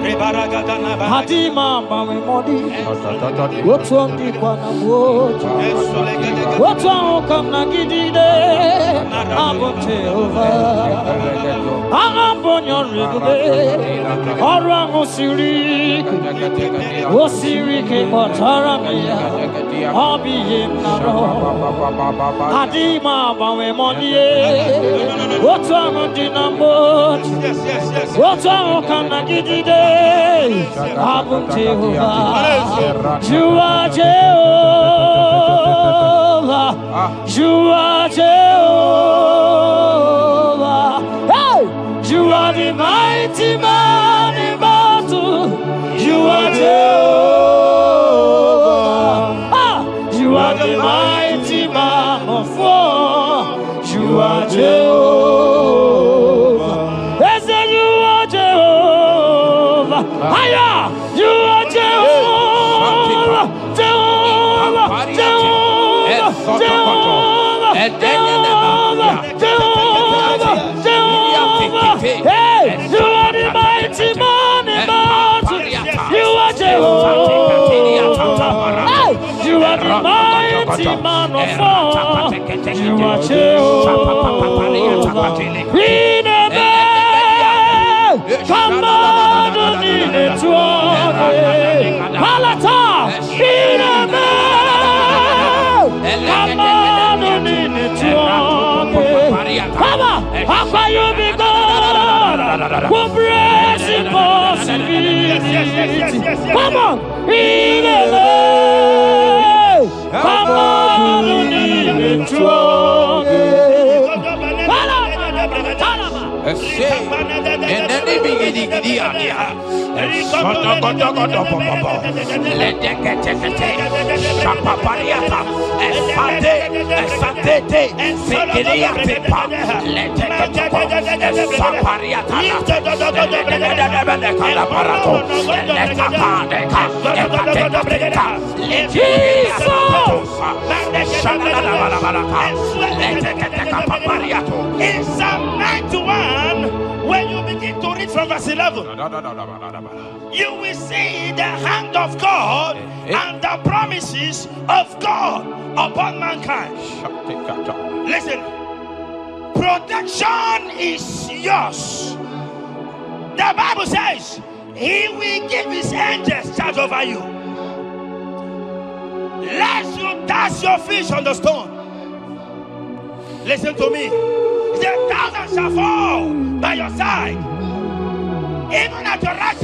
Hadima Mami Modi, what's on the Quanaboji? What's on Kamnagide? Aboteva, Amabonyon Ribe, Orango Sirik, Osirike Motaramia, Obi Naro, Hadima Mami Modi, what's on the Namboji? What's on Kamnagide? Abum Jehovah, you are Jehovah, you are Jehovah. Hey, you are the mighty man in battle. You are Jehovah. You are the mighty man of war. You are Jehovah. Yes, you are Jehovah. Higher! You are Jehovah! Jehovah! Jehovah! Jehovah! Jehovah! Jehovah! Hey! You are the mighty man in battle! You are Jehovah! Hey! You are the mighty man of war! You are Jehovah! We never come on! Malata, Come on, In Psalm 91, when you begin to read from verse 11, you will see the hand of God and the promises of God upon mankind. Listen, protection is yours. The Bible says He will give His angels charge over you, lest you dash your feet on the stone. Listen to me. The thousand shall fall by your side, even at your right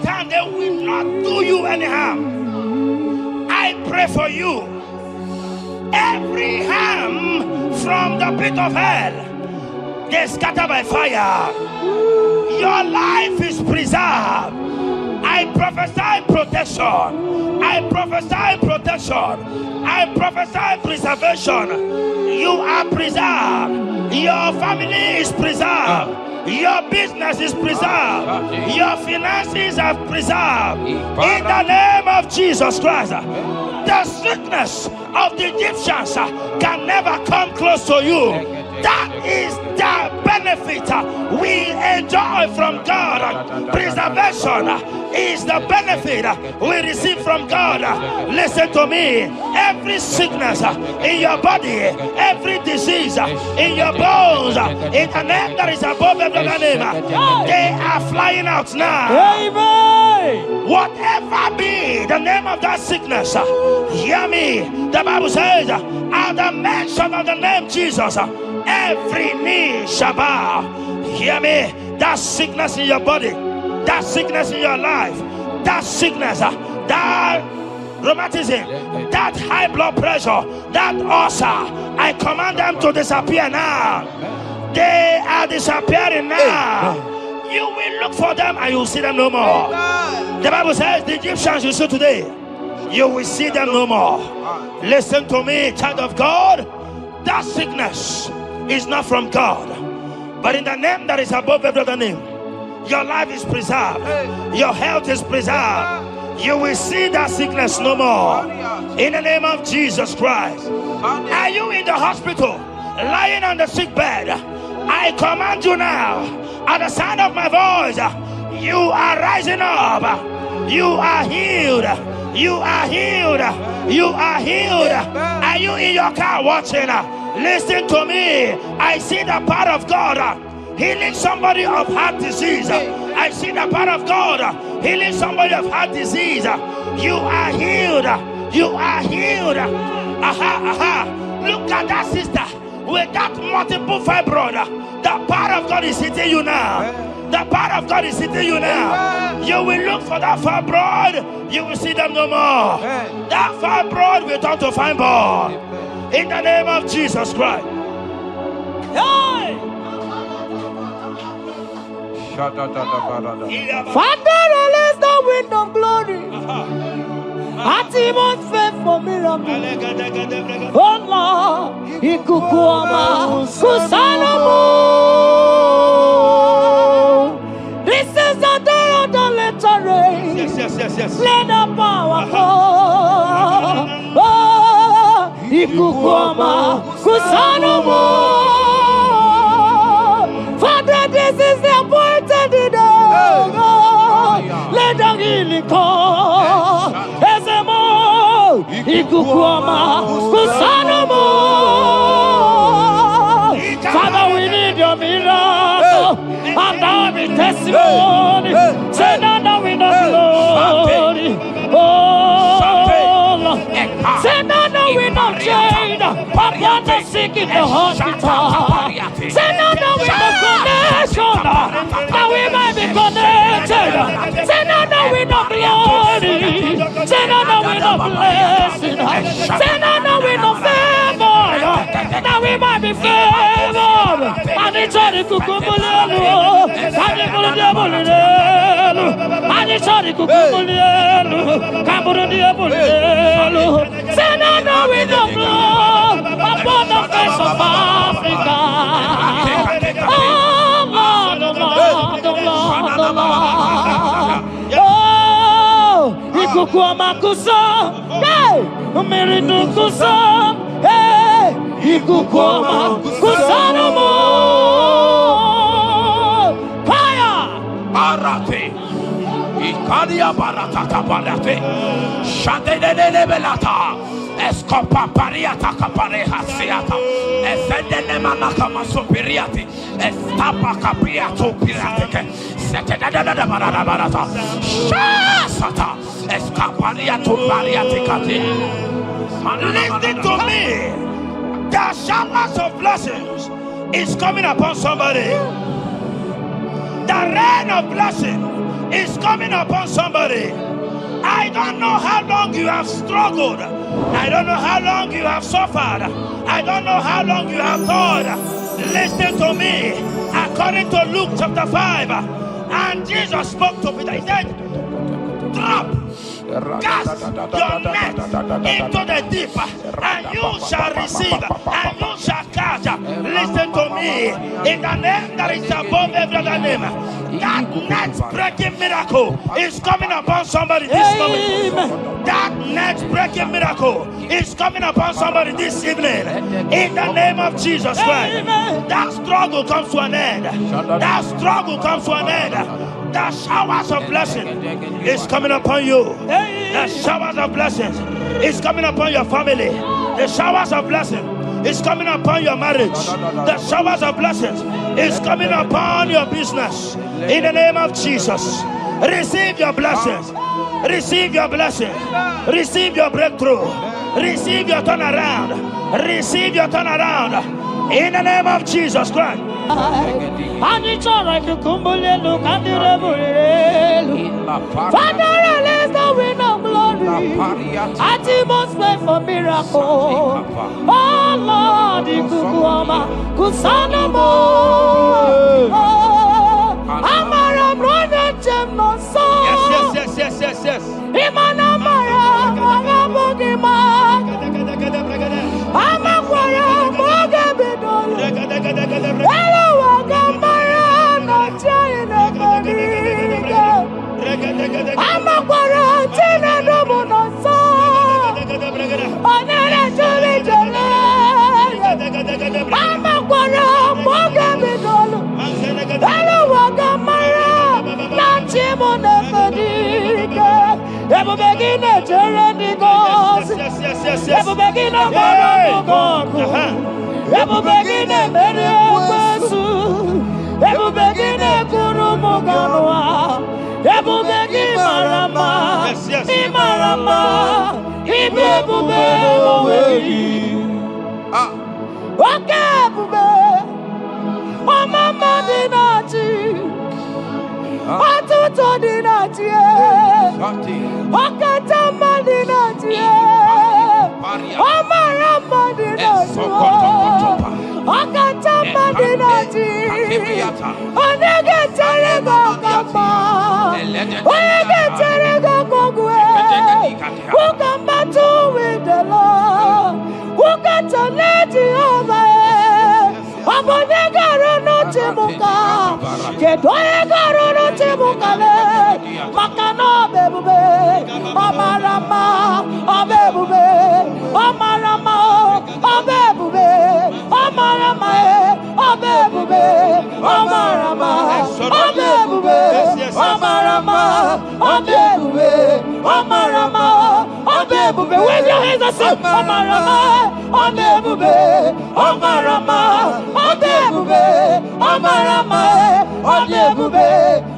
hand, they will not do you any harm. I pray for you. Every harm from the pit of hell, they scatter by fire. Your life is preserved. I prophesy protection. I prophesy protection. I prophesy preservation. You are preserved. Your family is preserved. Your business is preserved. Your finances are preserved. In the name of Jesus Christ. The sickness of the Egyptians can never come close to you. That is the benefit we enjoy from God. Preservation is the benefit we receive from God. Listen to me. Every sickness in your body, every disease in your bones, in the name that is above every other name, they are flying out now. Amen. Whatever be the name of that sickness, hear me. The Bible says, at the mention of the name Jesus, every knee shall bow. Hear me. That sickness in your body, that sickness in your life, that sickness, that rheumatism, that high blood pressure, that ulcer, I command them to disappear now. They are disappearing now. You will look for them and you will see them no more. The Bible says the Egyptians you see today, you will see them no more. Listen to me, child of God. That sickness is not from God, but in the name that is above every other name, your life is preserved. Your health is preserved. You will see that sickness no more. In the name of Jesus Christ. Are you in the hospital, lying on the sick bed? I command you now, at the sound of my voice, you are rising up. You are healed. You are healed. You are healed. Are you in your car watching? Listen to me. I see the power of God healing somebody of heart disease. I see the power of God healing somebody of heart disease. You are healed. You are healed. Look at that sister with that multiple fibroid. The power of God is hitting you now. The power of God is hitting you now. You will look for that fibroid. You will see them no more. That fibroid will turn to fibroid. In the name of Jesus Christ. Hey! Father, release the wind of glory. Atmosphere for miracle. Oh Lord, ikukuama kusanamu. This is the day of the letter rain. Yes. Let the power fall. Oh, ikukuama kusanamu. Father, this is the appointed day. Let the healing come. Ezemo, ikukuama kusanamu. Father, we need your miracle. And now we testimony. Say now we know glory. Oh, Lord. Say now we know chain. Upon the sick in the hospital. Say now we know connection. Now we might be connected. Say now we know glory. Say now we know blessing. Say now we know favor. Now we might be favored. And it's all the cuckoo. And it's all the devil. Sorry, Kukulielu, Cameroonielu. Say no, no, we don't blow upon the face of Africa. Oh, Lord, oh, Lord, oh, Lord, oh, Lord. Oh, Ikukwama kusam, hey, Miridu kusam, hey, Ikukwama kusanumo. Fire! Arate. Ikadia baratata barate. Shadene belata. Escopa pariata capareha siata. Esendene manaka masopiriati. Estapa capriato pirate. Setedada barata. Shasata. Escapariato pariati cati. Listen to me. The showers of blessings is coming upon somebody. The rain of blessing is coming upon somebody. I don't know how long you have struggled. I don't know how long you have suffered. I don't know how long you have thought. Listen to me. According to Luke chapter 5, and Jesus spoke to Peter. He said, drop, cast your net into the deep, and you shall receive, and you shall catch. Listen to me. In the name that is above every other name, that net breaking miracle is coming upon somebody this moment. That net breaking miracle is coming upon somebody this evening. In the name of Jesus Christ, that struggle comes to an end. That struggle comes to an end. The showers of blessing is coming upon you. The showers of blessings is coming upon your family. The showers of blessing is coming upon your marriage. The showers of blessings is coming upon your business. In the name of Jesus, receive your blessings. Receive your blessings. Receive your breakthrough. Receive your turnaround. Receive your turnaround. In the name of Jesus Christ. Father, release the wind of glory. Atmosphere for miracle. Oh Lord, Ikukwama kusanamo. Amara brother Jemno so. Yes. Imana mara magabogima. Amakwara mogabidolo. Hello, wagamara no chayina bariga. Amakwara tina domo no so. Onere jole jole. Amakwara mogabidolo. Hello, wagamara no chimona bariga. Ebu begine jereni gos. Ebu begine moro gogo. Ebu begine mere besu. Ebu begine kuru muganwa. Ebu begi marama. Imarama. Ibebu bebo weyi. Oke bube. Mama dinati. Atuto dinati. Okatama dinati. Omarama dinati. Okatama dinati. Onegetere gokama. Onegetere gokogwe. Who can battle with the Lord? Who can challenge Jehovah? Abonegaro no temuka. Kedoegaro no temuka le. Makano bebube. Omarama. Obebube. Omarama. Obebube. Omarama. Obebube. Omarama. Obebube. Omarama. Obebube. Omarama. Obebube. Wave your hands and say Omarama. Obebube. Omarama. Obebube. Omarama. Obebube.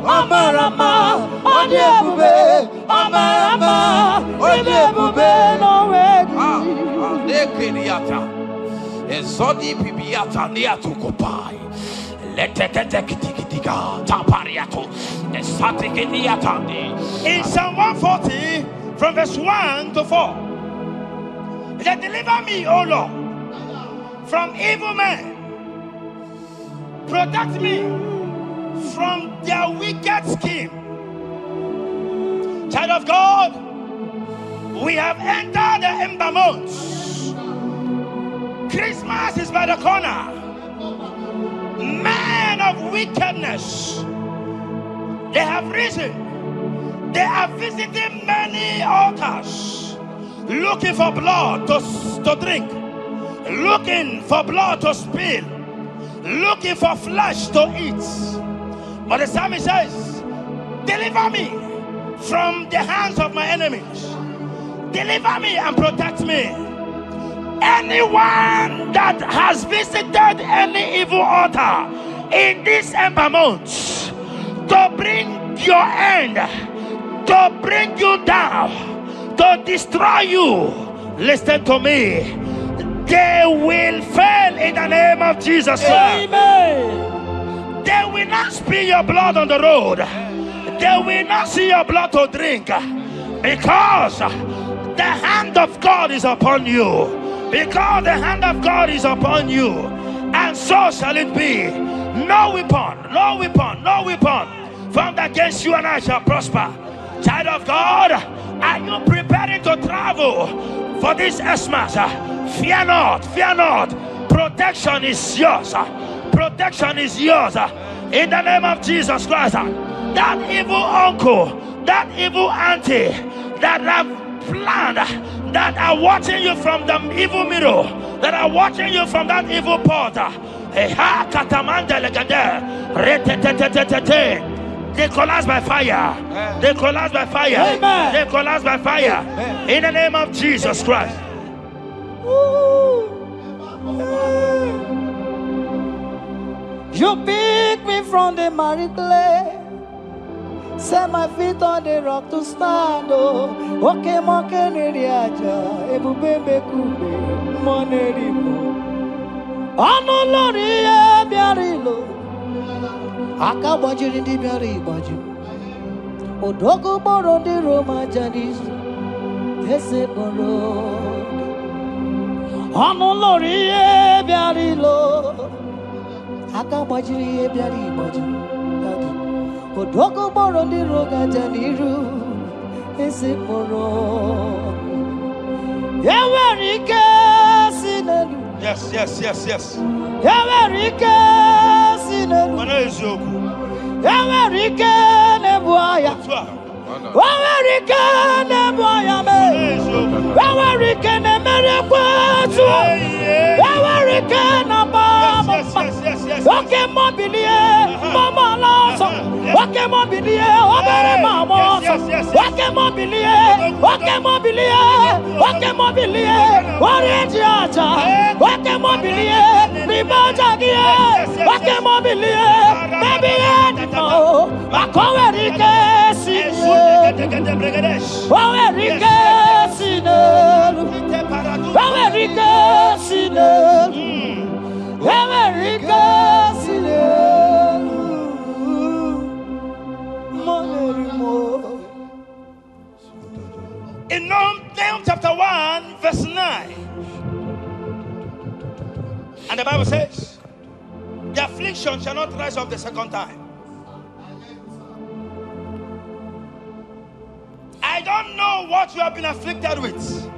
Omarama. Obebube. Omarama. Obebube. No way. Ezodi pibiata niatukupai. Letetetekitikitiga tapariato. Esatikiniatandi. In Psalm 140, from verse 1 to 4, it said, deliver me, O Lord, from evil men. Protect me from their wicked scheme. Child of God, we have entered the ember months. Christmas is by the corner. Men of wickedness, they have risen. They are visiting many altars, looking for blood to drink, looking for blood to spill, looking for flesh to eat. But the psalmist says, deliver me from the hands of my enemies. Deliver me and protect me. Anyone that has visited any evil altar in this ember month to bring your end, to bring you down, to destroy you, listen to me, they will fail in the name of Jesus. Amen. They will not spill your blood on the road. They will not see your blood to drink, because the hand of God is upon you. Because the hand of God is upon you. And so shall it be. No weapon formed against you and I shall prosper. Child of God, are you preparing to travel for this Xmas? Fear not. Protection is yours. Protection is yours. In the name of Jesus Christ. That evil uncle, that evil auntie that have planned, that are watching you from the evil mirror, that are watching you from that evil portal, they collapse by fire. They collapse by fire. Amen. They collapse by fire. In the name of Jesus Christ. You pick me from the miry clay, set my feet on the rock to stand. Oh, okay, monkey neriaja, ebubebe kube, monerimo. Ano lori e biarilo, aka bajiri di biari baju. Odogo boro di Roma janis, ese boro. Ano lori e biarilo, aka bajiri e biari baju. Odogo boro di roga janiru, ese boro. Yawarike sinelu. Yes. Yawarike sinelu. Yawarike nebuaya. Yawarike nebuaya me. Yawarike ne merekwetu. Yawarike na baba. Okay, mobilie, mama laso. Okay, mobilie, obere mama. Okay, mobilie, Orientiacha. Okay, mobilie, ribajagie. Okay, mobilie, baby edito. Makowerike sinu. Owerike sinu. Owerike sinu. In Nahum chapter 1 verse 9, and the Bible says, the affliction shall not rise up the second time. I don't know what you have been afflicted with.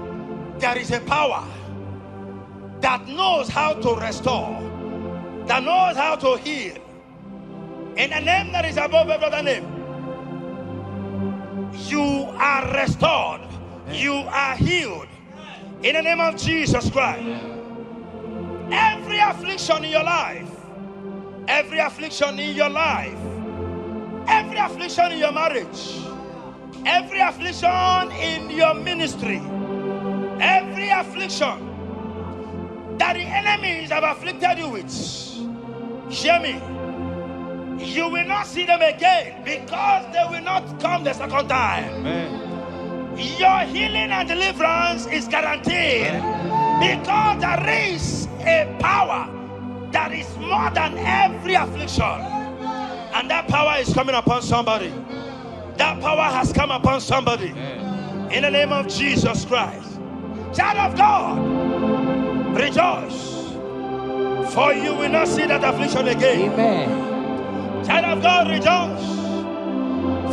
There is a power that knows how to restore, that knows how to heal. In the name that is above every other name, you are restored, you are healed. In the name of Jesus Christ. Every affliction in your life, every affliction in your life, every affliction in your marriage, every affliction in your ministry, every affliction that the enemies have afflicted you with, hear me, you will not see them again, because they will not come the second time. Amen. Your healing and deliverance is guaranteed, because there is a power that is more than every affliction, and that power is coming upon somebody. That power has come upon somebody. In the name of Jesus Christ. Child of God, rejoice, for you will not see that affliction again. Amen. Child of God, rejoice,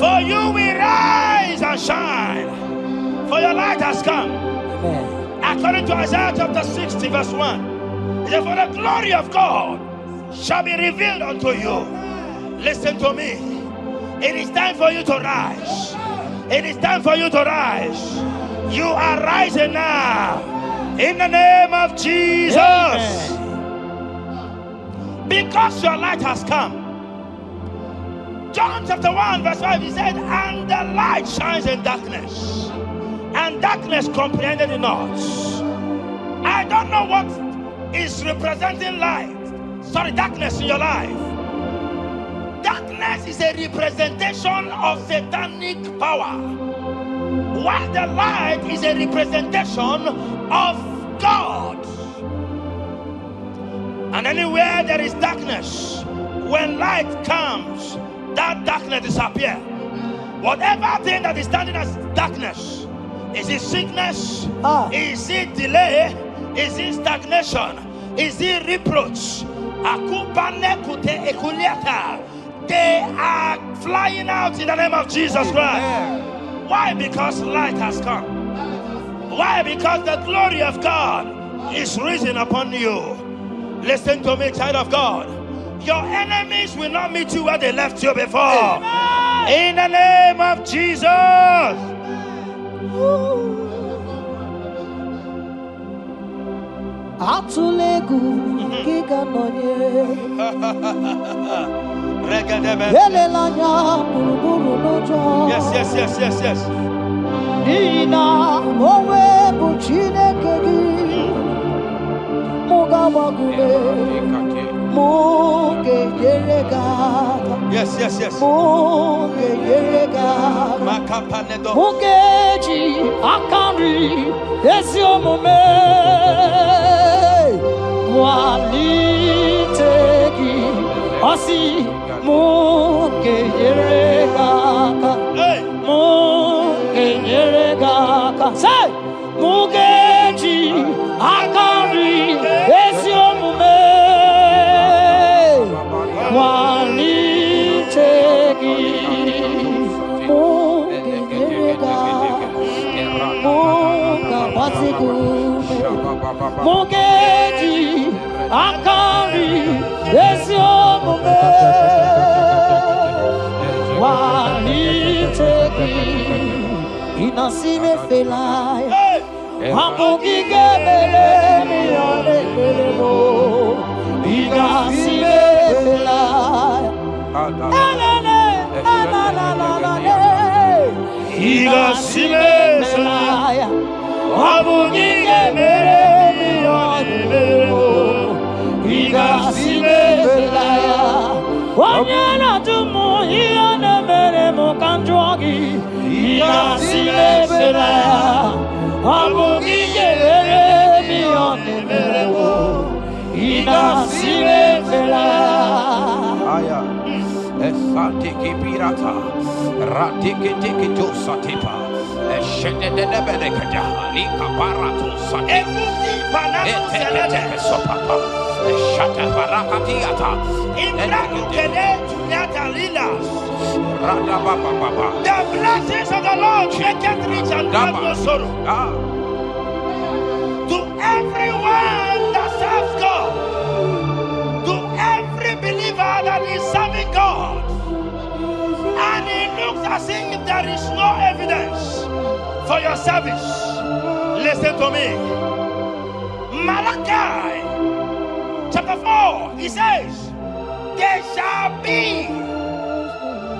for you will rise arise and shine, for your light has come. Amen. According to Isaiah chapter 60, verse 1, it says, for the glory of God shall be revealed unto you. Listen to me. It is time for you to rise. It is time for you to rise. You are rising now. In the name of Jesus. Amen. Because your light has come. John chapter 1 verse 5, he said, and the light shines in darkness, and darkness comprehended it not. I don't know what is representing light. Sorry, darkness in your life. Darkness is a representation of satanic power, while the light is a representation of God. And anywhere there is darkness, when light comes, that darkness disappears. Whatever thing that is standing as darkness, is it sickness? Is it delay? Is it stagnation? Is it reproach? They are flying out in the name of Jesus Christ. Why? Because light has come. Why? Because the glory of God is risen upon you. Listen to me, child of God. Your enemies will not meet you where they left you before. In the name of Jesus. Atulegu kika nonye Yes. Nina owe buchineke gi Mugabagume Muge yeregaka Yes. Muge yeregaka Mugeji akari esiomume Walitegi Osi Muge yeregaka Muge yeregaka Say Mugeji akari esiomume Walitegi Muge yeregaka Muga basigume Mugeji akari esiomume Walitegi inasime felaya Amugige bele miyane belemo inasime felaya inasime felaya Amugige bele miyane belemo inasime felaya Wanyana tumu iyane belemo kanjwagi inasime felaya Amugige bele miyane belemo inasime felaya Esatiki pirata, ratiki tiki to satipa, eshende de nebelekada, lika barato satipa, eteke sopapa, eshata barakatiata, Imbraku kele tunyata lilas. rada baba. The blessings of the Lord make it rich and have no sorrow. To everyone that serves God, to every believer that is serving God, and it looks as if there is no evidence for your service, listen to me. Malachi chapter 4, he says, there shall be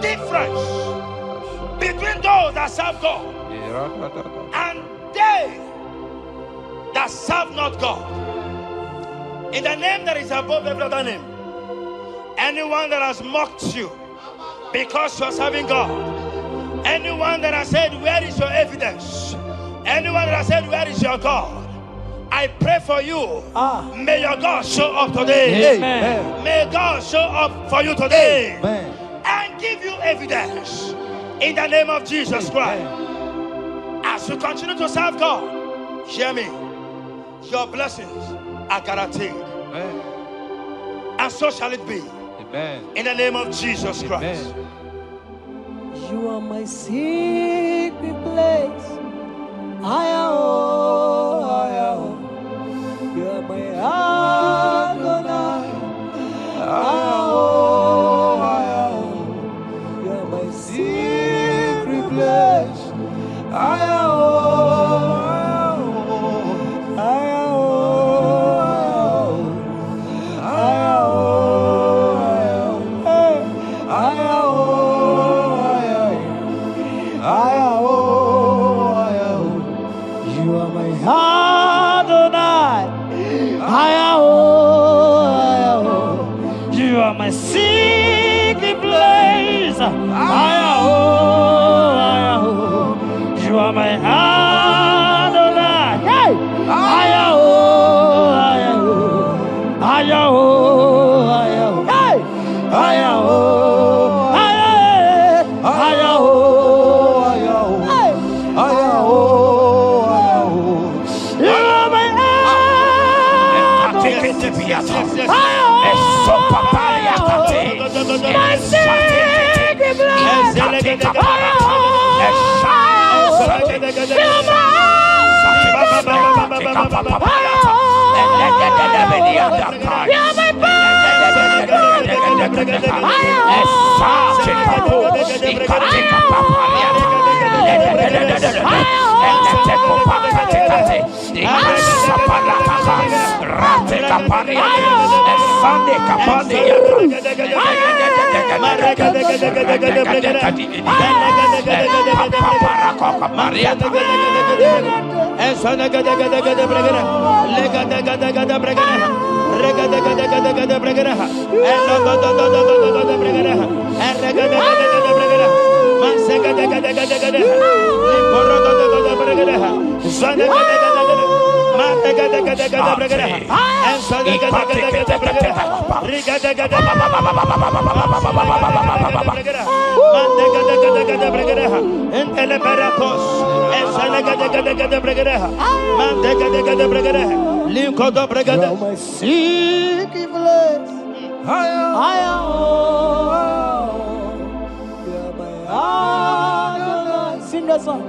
difference between those that serve God and they that serve not God. In the name that is above every other name, anyone that has mocked you because you are serving God, anyone that has said, where is your evidence? Anyone that has said, where is your God? I pray for you. May your God show up today. Amen. May God show up for you today. Amen. And give you evidence in the name of Jesus Christ. As you continue to serve God, hear me, your blessings are guaranteed. And so shall it be. In the name of Jesus Christ. You are my secret place. I am. You are my Adonai. I am. You are my secret place. I am. My secret place, you are my Adonai. Hey, my secret place. Sing that song.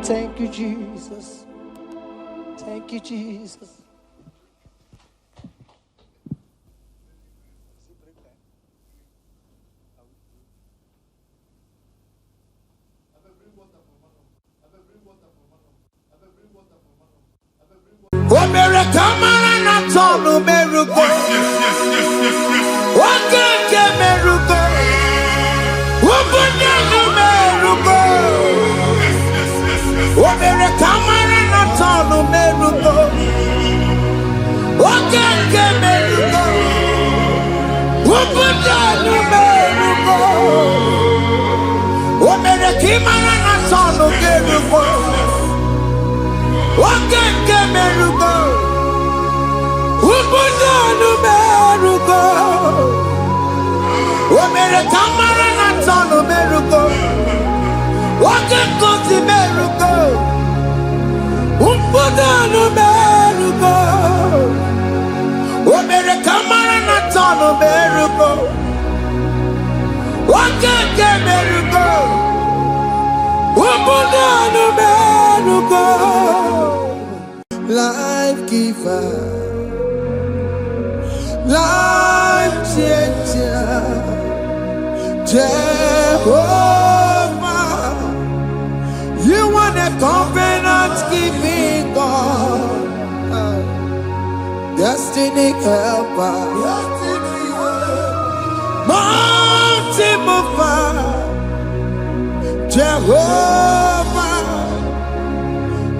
Thank you, Jesus. Thank you, Jesus. Life giver, life changer, Jehovah, you are the covenant keeping God, destiny helper, mountain mover, Jehovah,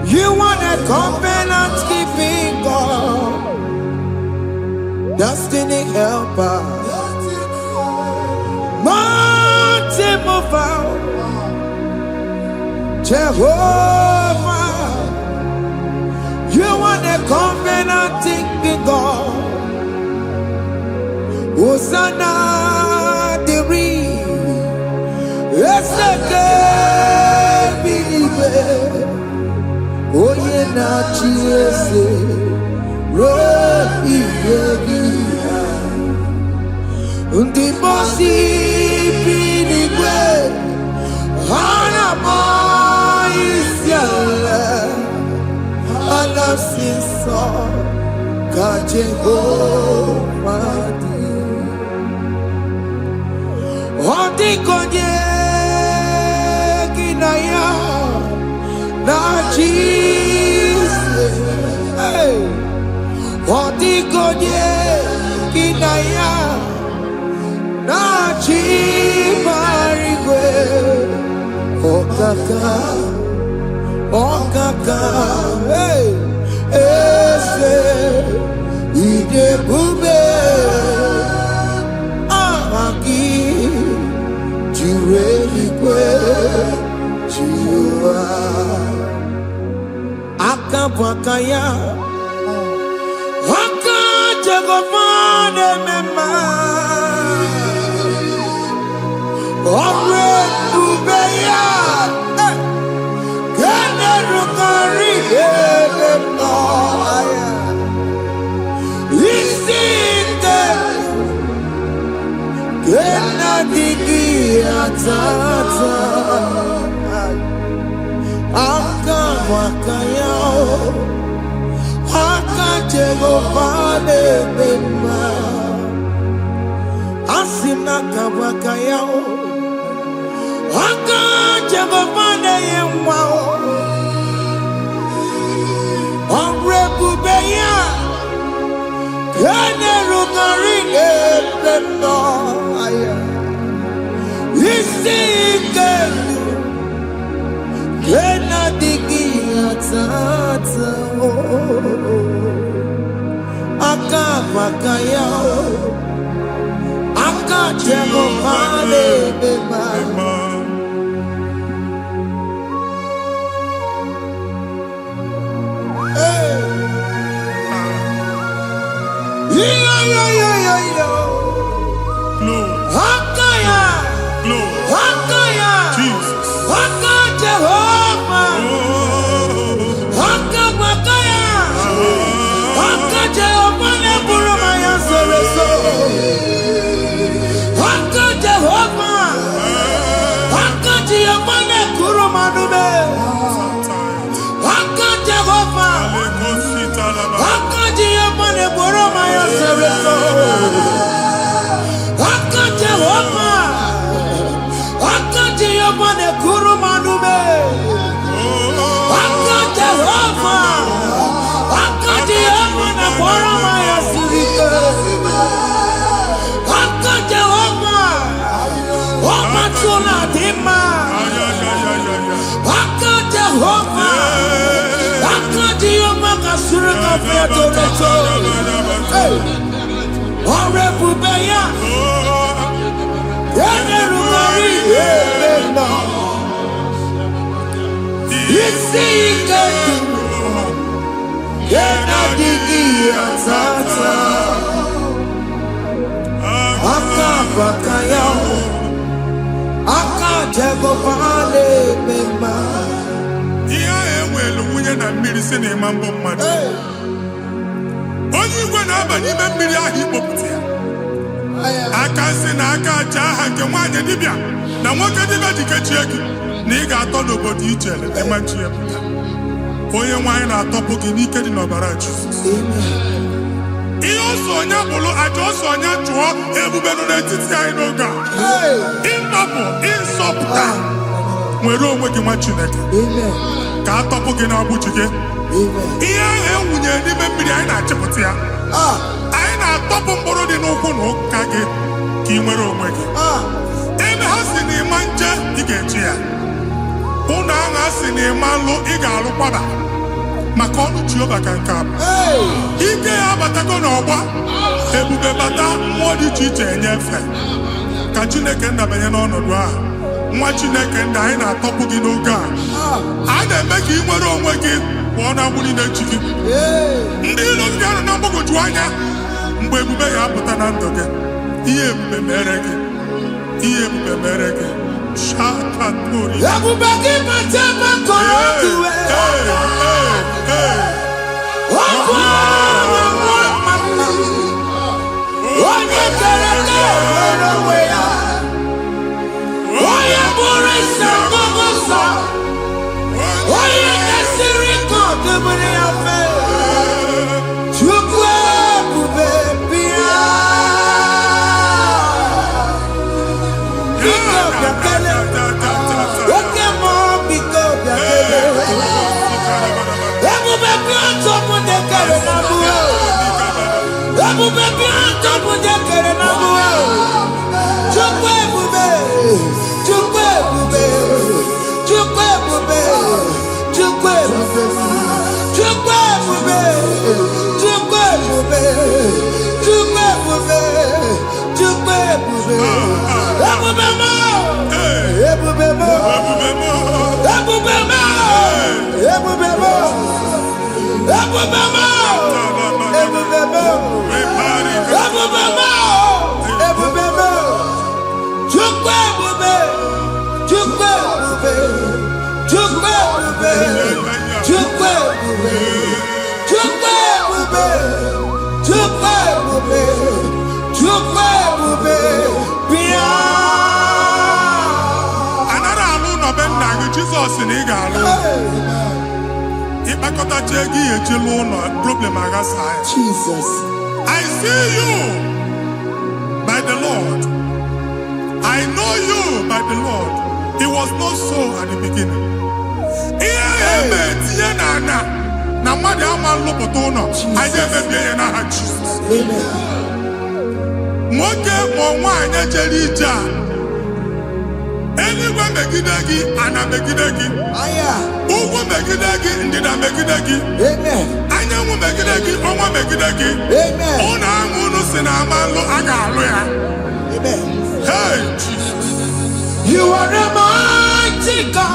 you are the covenant keeping God, destiny helper, mountain mover, Jehovah, you are the covenant God. Hosanna diri eseke bilibe oye na chiese ro iyegi ndi bosi biligwe hana mo isiala ana sinso ka Jehovah di Odi konye kinaya na Jesus. Odi konye kinaya na chibarigwe. Okaka, okaka, ese ide bube amaki. Jiwe jiwa akabakaya akajagomane mema ore ubeya kene rukari ema isinde kena digi atata aka wakayao aka Jehovah bema asina kabakayao aka Jehovah yemwao onrebubeya kene rugari bema aya isike kena digi atata aka bakayao aka Jehovah bema onye igwe na-aba n'ime mmiri ahụ ikpopụta ya aka si na aka aja aha nke nwaanyị dibịa na nwoke dibịa ji kechie gị na ị ga-atọ n'obodo ijele ịmachi ya pụta onye nwaanyị na-atọpụ gị n'ike dị n'ọbara Jizọs ihe ọsọ onye bụrụ aja ọsọ onye chụọ ebube nọ n'etiti anyị n'oge a ịtọpụ ịsọpụta nwere onwe gị nwa Chineke ka atọpụ gị na-agbụchi gị ihe ahụ ewunye n'ime mmiri anyị na-achịpụta ya anyị na-atọpụ mkpụrụ dị n'ụkwụ na ụka gị ka ị nwere onwe gị ebe ha si na ịma nje ị ga-eji ya ụlọ ahụ ha si na ịma nlụ ị ga-alụ kwaba maka ọnụ Jehova ka nke a ike ya abatago n'ọgba ebube bata mmụọ dị iche iche enyefe ka Chineke ndabanye n'ọnọdụ ahụ nwa Chineke ndị anyị na-atọpụ gị n'oge a na-eme ka ị nwere onwe gị Pụọ na mgburi na-echi gị. Ndị ilo ndị ahụ na mgbagwoju anya mgbe ebube ya apụta na ndụ gị. Ihe ebube mere gị. Ihe ebube mere gị. Shakatori. Ebube gị mata maka otu onye kere nwere onwe ya. Onye bụrụ isi ọgụgụ nsọ. Onye kesịrị ka ọ dịbụrụ ya mfe. Chukwu ebube bịa. Biko bịa kele. Oke mmụọ biko bịa kele. Ebube bịa tọpụ ndị kere na mbuo. Ebube bịa tọpụ ndị kere na mbuo. Chukwu ebube. Chukwu ebube. Chukwu ebube. Chukwu ebube. Chukwu ebube. Chukwu ebube. Chukwu ebube. Chukwu ebube. Ebube mo. Ebube mo. Ebube mo. Ebube mo. Ebube mo. Ebube mo. Ebube mo. Ebube mo. Chukwu ebube. Chukwu ebube. Chukwu ebube. Chukwu ebube. Chukwu ebube. Chukwu ebube. Chukwu ebube. Bịa. Anara alụ nọ be nna gị Jizọs na ị ga-alụ. Ịkpakọtacha ego ihe echelu ụlọ problem aghasa ya. Jesus. I see you by the Lord. I know you by the Lord. It was not so at the beginning. Ihe eme tinye na ana na mmadụ ama nlụpụta ụlọ. Anyị emebie ya n'aha Jizọs. Nwoke ma nwaanyị jere ije a. Eluigwe megide gị, ana megide gị. Ugwu megide gị, ndịda megide gị. Anyanwụ megide gị, ọnwa megide gị. Ụlọ ahụ unu si na ama nlụ a ga-alụ ya. Hey, Jesus. You are a mighty God.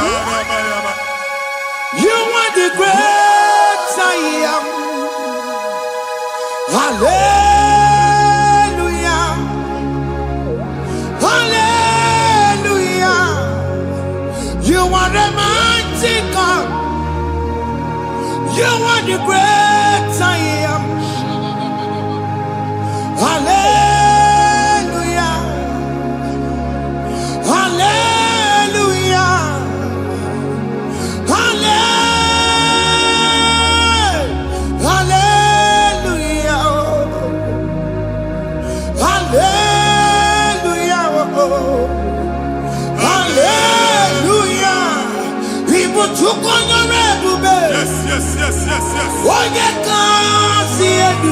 You are the great I am. Hallelujah. Hallelujah. You are a mighty God. You are the great I am. Hallelujah. Hallelujah. Hallelujah. Hallelujah. Hallelujah. People took on your red. Yes, yes, yes, yes, yes. Oh, you can't see it.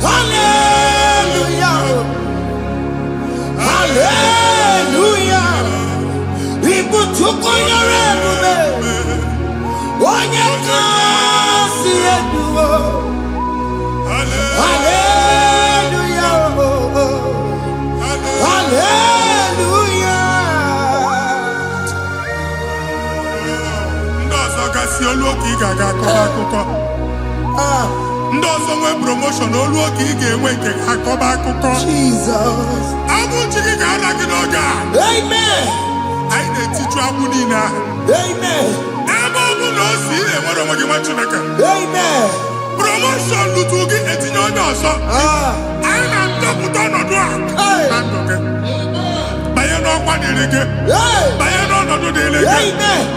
Hallelujah. Hallelujah. People took on your red. Oh, you can't see it. Hallelujah. Hallelujah. Ndị ọzọ gasị olu oke ị ga-aga akọba akụkọ. Ndị ọzọ nwee promotion olu oke ị ga-enwe nke akọba akụkọ. Jesus. Abụ chi gị ga-ala gị n'oge a. Amen. Anyị na-etiju agbụ niile ahụ. Amen. Ebe ọ bụ na o si ị na-enwere onwe gị nwa Chineke. Amen. Promotion lutu gị etinye onye ọzọ. Anyị na-atọpụta ọnọdụ a na ndụ gị. Banye n'ọkwa dịrị gị. Banye n'ọnọdụ dịrị gị.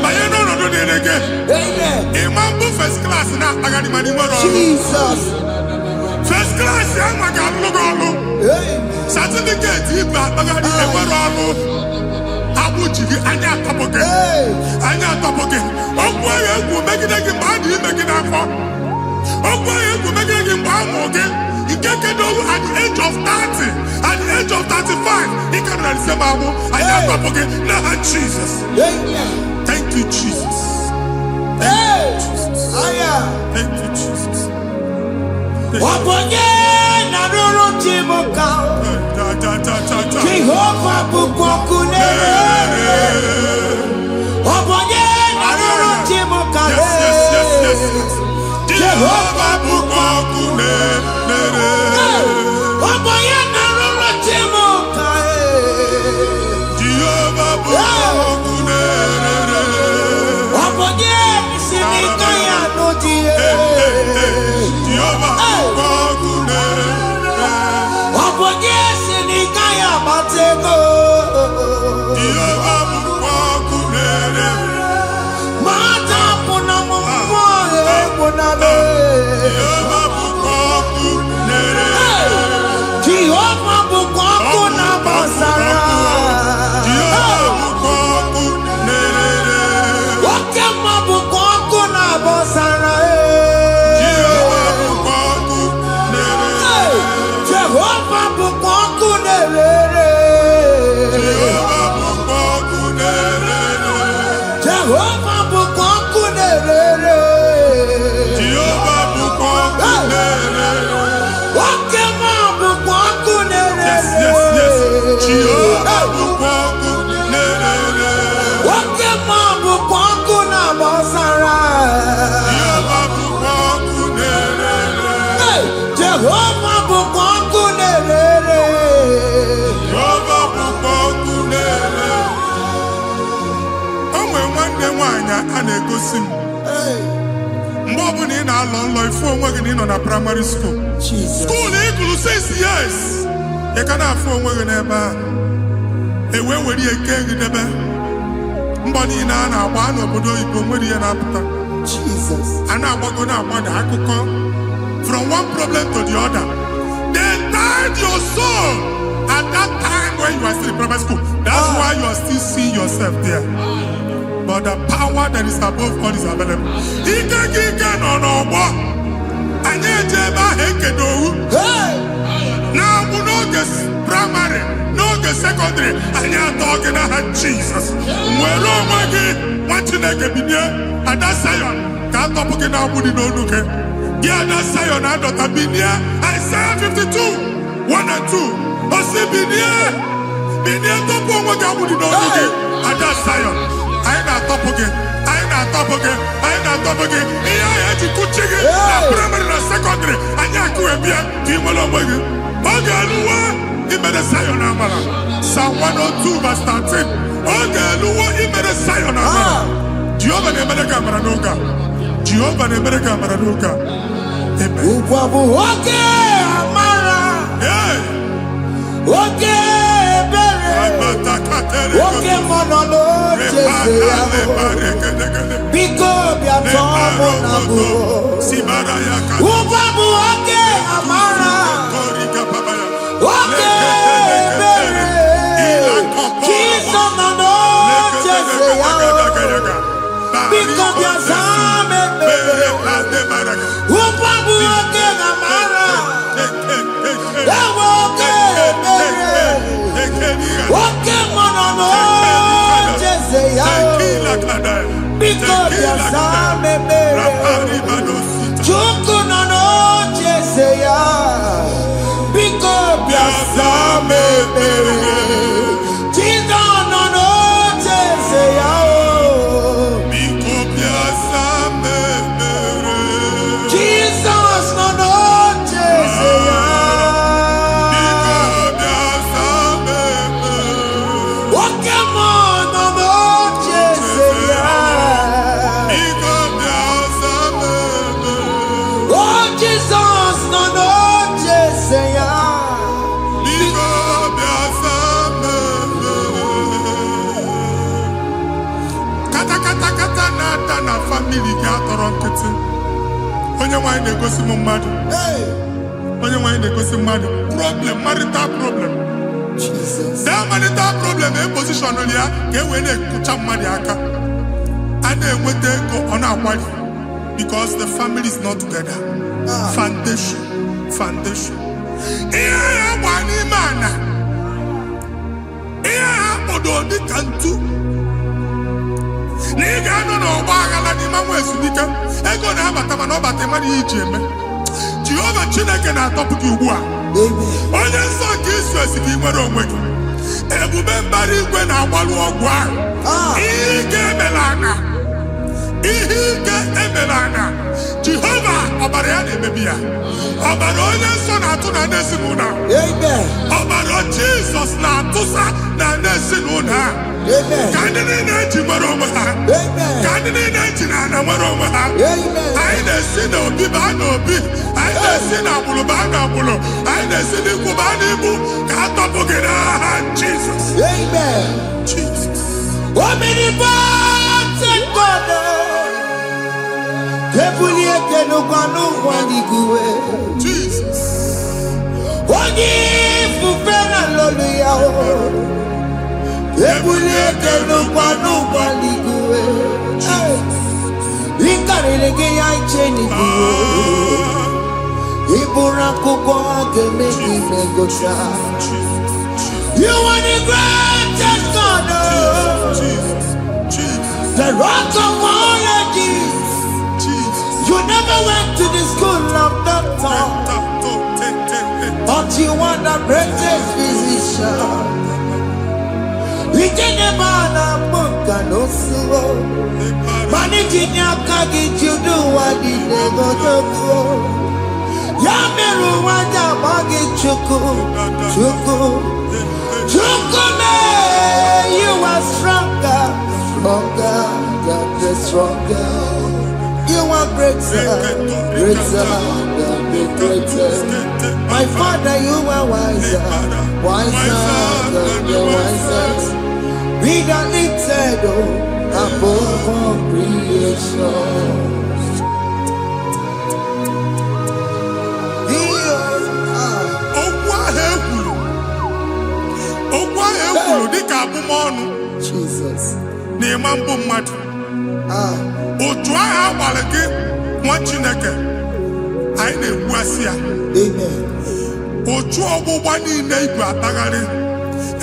Banye n'ọnọdụ dịrị gị. Ịma mbụ first class na-akpagharị ma n'ime ọrụ. Jesus. First class ya nwa ga-alụ gị ọlụ. Certificate ibu akpagharị enwere ọlụ. Agbụ ji gị anya atọpụ gị. Anya atọpụ gị. Okwu ahụ egwu megide gị mgbe a dị ime gị n'afọ. Okwu ahụ egwu megide gị mgbe a mụrụ gị. Nke kedu at the age of 30, at the age of 35, ị ka nọ n'ise ma agbụ. Anya atọpụ gị n'aha Jesus. Thank you, Jesus. Thank you, Jesus. Thank you, Jesus. Wabonye na ruru chimuka. Jehovah bukwakunere. Wabonye na ruru chimuka. Primary school. Jesus. School equal 6 years. You can't afford one never. A way where you can't get them. Mbani na na one obodo ibo nwere ya na apụta. Jesus. And I want to know about the akụkọ from one problem to the other. They tied your soul at that time when you are still in primary school. That's why you are still seeing yourself there. But the power that is above all is available. Ike no what? Anye jeba hekedo. Now we no get primary, no get secondary. Anya talking about Jesus. Mwero mwagi mwachine kebinie. Ada Zion can't talk again now. Budi no look. Yeah, that Zion ada tabinie. Isaiah 52, 1 and 2. Osi binie topo mwagi budi no look. Ada Zion. I ain't top again. I ain't top again. I ain't top again. Yeah, you could check it. Primary and secondary. And you could be a team along with you. Okay, he made a Zion Amala. Psalm 102 verse 13. Okay, he made a Zion Amala. Jehovah the American Maranuka. Jehovah the American Maranuka. Okay, Amara. Yeah. Okay. Okay, monolo, Biko biatomo nabu. Ubabu okay, Amara. Okay, bere. Kiso nano jese yao. Biko biazame bere. Ubabu okay, Amara. Okay, bere. Okay, monolo, jese yao. Because yasame bere. Chuku nono jese yao. Because yasame bere. Chido nono jese yao. Because yasame bere. Jesus nono jese yao. Na family ga atọrọ nkịtị onye nwanyị na-egosi m mmadụ onye nwanyị na-egosi mmadụ problem marital problem that marital problem e position ya ka e wee na-ekụcha mmadụ aka a na-enweta ego ọ na-akwali because the family is not together. Foundation ihe ya gba n'ime ana ihe ha kpọdo dị ka ntu n'iga anọ n'ọgba aghala n'ime nwa ezumike ego na-abata mana ọ bata mmadụ ihe iji eme Jehova Chineke na-atọpụ gị ugbu a onye nsọ nke isu esi gị nwere onwe gị ebube mbara igwe na-agbalụ ọgwụ ahụ ihe ike emela ana Jehova ọbara ọbara na bebia ọbara onye nsọ na atu na nesi n'ụna Amen. ọbara Jesus na atusa na nesi n'ụna Amen. ka ndị niile eji mara onwe ha Amen. ka ndị niile eji na ana mara onwe ha Amen. anyị na-esi na obi baa na obi anyị na-esi na agbụrụ baa na agbụrụ anyị na-esi n'ikwu baa na ikwu ka a tọpụ gị n'aha Jesus. Amen. Jesus. Omnipotent God. Kebulie kenukanu waniguwe. Jesus. Onye fufena lolu ya o. Kebulie kenukanu waniguwe. Inkarele ke ya icheni kuwe. Ibura kuko ageme imegosha. You are the greatest God. Jesus. Jesus. The rock of all ages. You never went to the school of doctor, but you are the greatest physician. We did the man of book and also managing your carriage, you do what you never do. Yamiru wanda magi chuku, you are stronger, stronger. You are greater, greater, greater. My Father, you are wiser, wiser than the wisest. Be the lifted above all creation. Jesus. Otu agha agbara gị nwa Chineke anyị na-egbu asị ya. Amen. Otu ọgbụgba niile igwe atagharị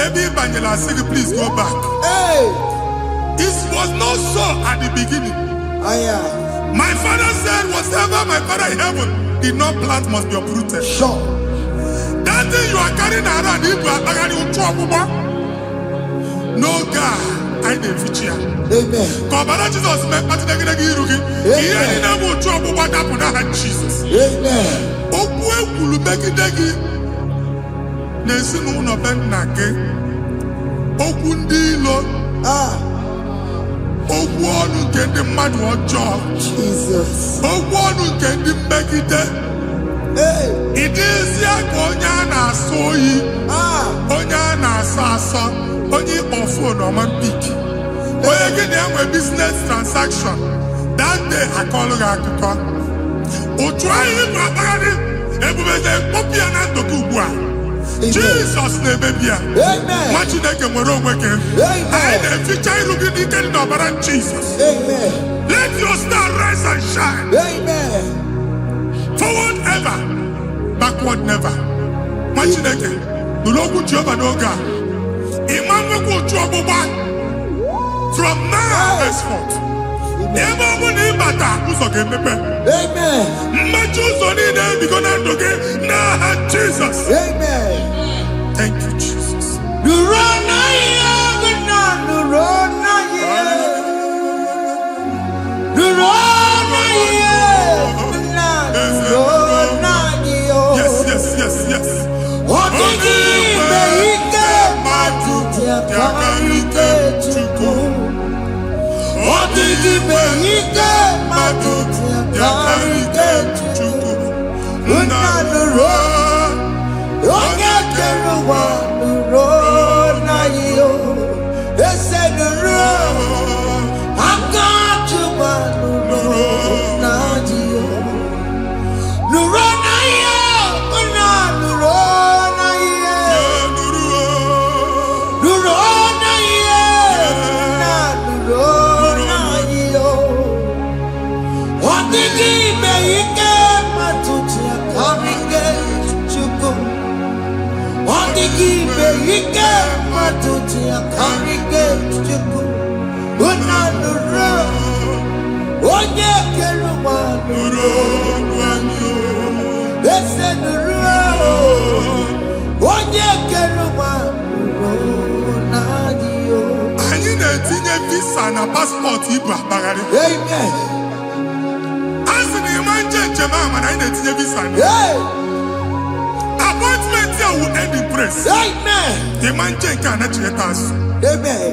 ebe ị banyere asị gị please go back. Hey. It was not so at the beginning. My father said whatever my father in heaven did not plant must be uprooted. Sure. That thing you are carrying around igwe atagharị otu ọgbụgba. No God. I didn't feature. Amen. Kọbara Jesus mee kpatị negidegi iru gị. Ihe niile bụ otu ọgbụgba dapụ n'aha Jesus. Amen. Okwu ekwuru megide gị n'ezinụlọ be nna gị. Okwu ndị ilo. Okwu ọnụ nke ndị mmadụ ọjọọ. Jesus. Okwu ọnụ nke ndị mmegide. Ị dịzie ka onye a na-asọ oyi. Onye a na-asọ asọ. Onye ịkpọ phone ọma mpiki. Onye gị na-enwe business transaction. That day akọlụ gị akụkọ. Otu anyị bụ akpagharị ebubeze mkpọpụ ya na ndụ gị ugbu a. Jesus na-emebi ya. Nwa Chineke nwere onwe gị. Anyị na-eficha iru gị n'ike dị n'ọbara Jesus. Let your star rise and shine. Forward ever, backward never. Nwa Chineke nụrụ okwu Jehova n'oge a. From now henceforth, ebe ọ bụ na ịbata ụzọ ga-emepe. Mmechi ụzọ niile ebigo na ndụ gị n'aha Jesus. Thank you, Jesus. Yes, yes, yes, yes. Yakarike Chukwu. Odigi Behike Maduti Yakarike Chukwu. Unanuro Onye Keruwa Nuro Nayo Ese Nuro Akachuba Nuro Nayo Nuro Nayo Unanuro Ike matuti akarike chuku unanuro onye keruwa nuro wanyo ese nuro onye keruwa nuro nadio. Anyị na-etinye visa na passport ibu akpagharị. Amen. Asị na ịma nche Jemama, I need to be signed. Appointment here will end in praise. Amen. The man can actually pass. Amen.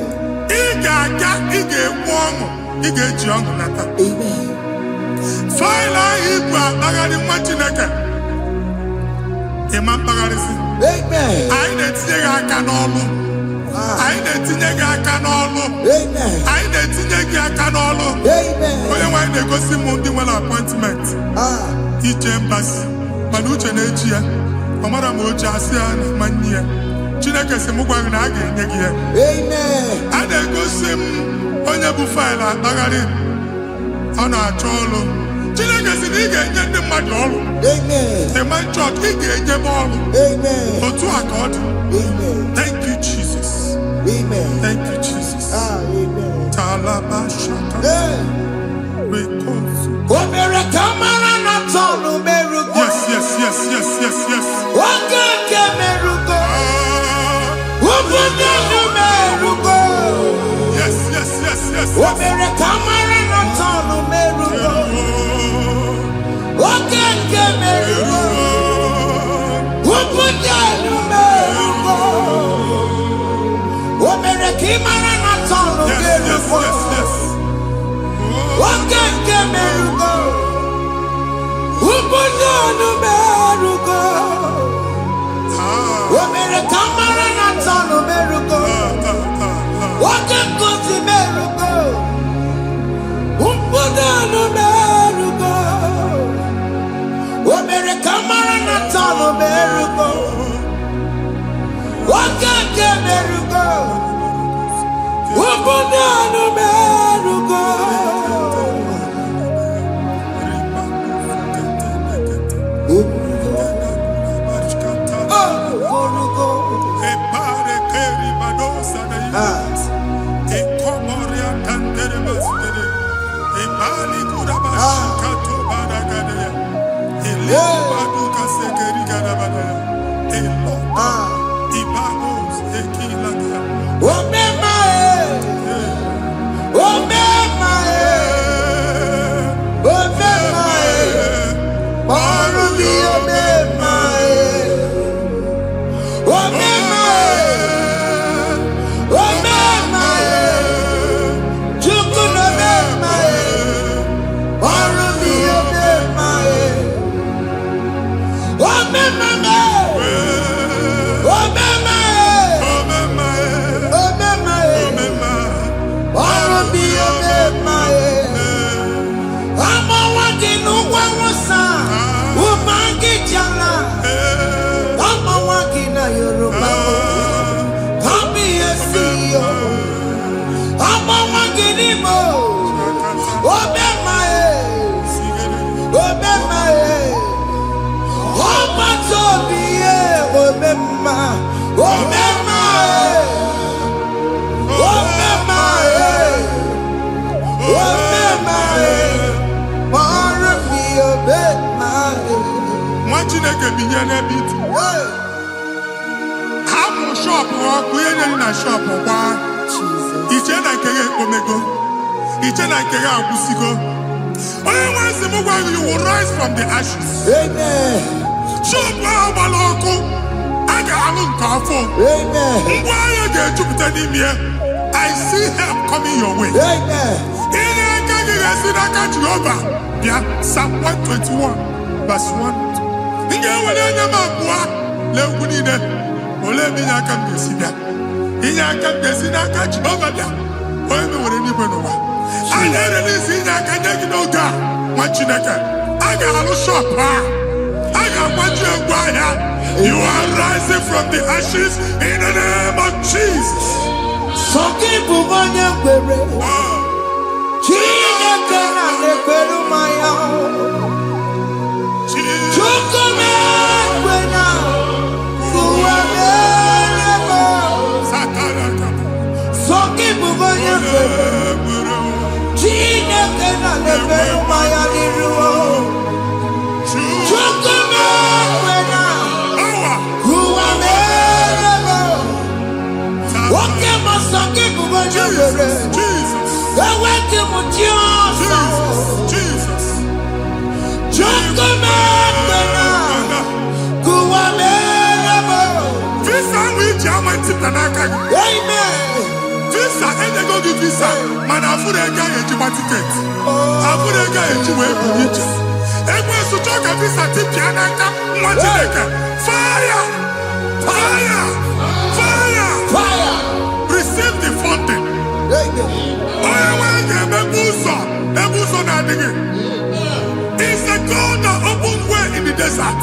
Ige warm, Ige John Nata. Amen. File Ibra, Bagadi Machinaka. Imam Bagadisi. Amen. I need to take a canolo. I need to take a canolo. Amen. I need to take a canolo. Amen. When they go see Mundi appointment. Each embassy. Manuche Nejia. Amara Moja Asiana Mania. Chineke Semugwang Nagi Negia. Amen. And they go see Onyabu File Bagadi. On our cholo. Chineke Siniga and the Madol. Amen. The man church, he gave them all. Amen. But to accord. Amen. Thank you, Jesus. Amen. Thank you, Jesus. Amen. Talabashaka. Reconcile. Yes. You will rise from the ashes. Amen. I see help coming your way. Amen. Psalm 121, verse 1. You are rising from the ashes in the name of Jesus. Jesus. visa n'aka gị. Visa enyego gị visa mana afụrụ ego ahụ ejikwa tiketi. Afụrụ ego ahụ eji wee buru ije. Ekwensu chọọ ka visa tipịa n'aka nwa Chineke. Fire! Fire! Fire! Fire! Receive the funding. Onye nwere ga-emebu ụzọ ebe ụzọ na-adịghị. It's the God that opens way in the desert.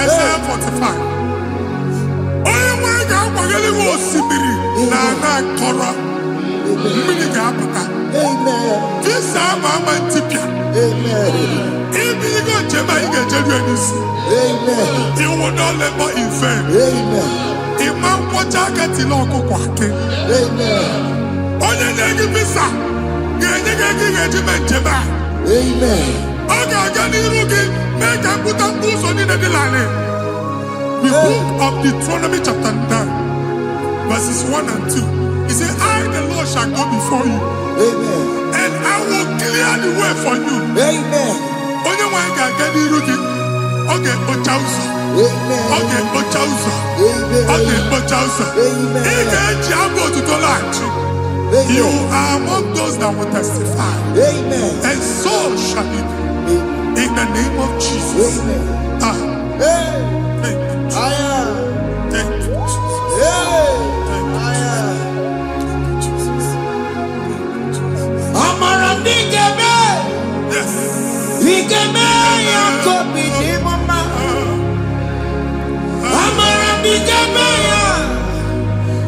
Isaiah 45. Onye nwere ga-akwanyere gị osimiri na ana akọrọ. Mmiri ga-apụta. Visa ama ntipịa. Ibigo njem anyị ga-ejeru ya n'isi. You will not labor in vain. Ịma nkwọcha aka tili ọkụkọ akị. Onye na-egi visa ga-enye gị ego ị ga-eji mee njem a. Ọ ga-aga n'iru gị mee ka mpụta mkpu ụzọ niile dị larịị. The book of Deuteronomy chapter 9 verses 1 and 2. He said, I the Lord shall go before you. And I will clear the way for you. Onye nwanyị ga-aga n'iru gị. Ọ ga-ekpocha ụzọ. Ọ ga-ekpocha ụzọ. Ọ ga-ekpocha ụzọ. Ị ga-eji abụ otuto laghachi. You are among those that will testify. And so shall it be. In the name of Jesus. Thank you, Jesus. Thank you, Jesus. Amara bigeme. Yes. Bigeme ya kobi di mama. Amara bigeme ya.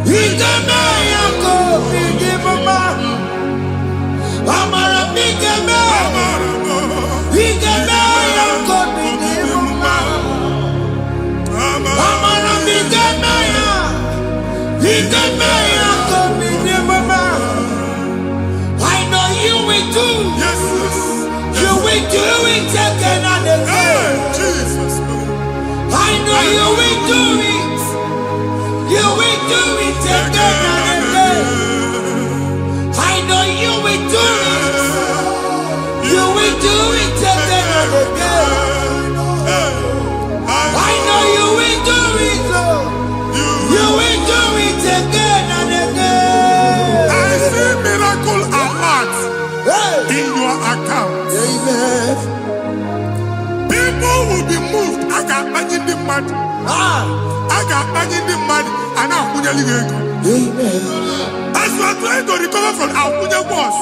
Bigeme ya kobi di mama. Amara bigeme. Bigeme ya kobi di mama. Amara bigeme ya. Bigeme ya kobi di mama. I know you will do. Yes. You will do it again and again. Jesus. I know you will do it. You will do it again and again. I know you will do it. You will do it again and again. I know you will do it, Lord. You will do it again and again. I see miracle alert in your account. Amen. People will be moved. I got imagine the mad. I got imagine the mad. And I'm going to leave. Amen. As you are trying to recover from Abuja Boss,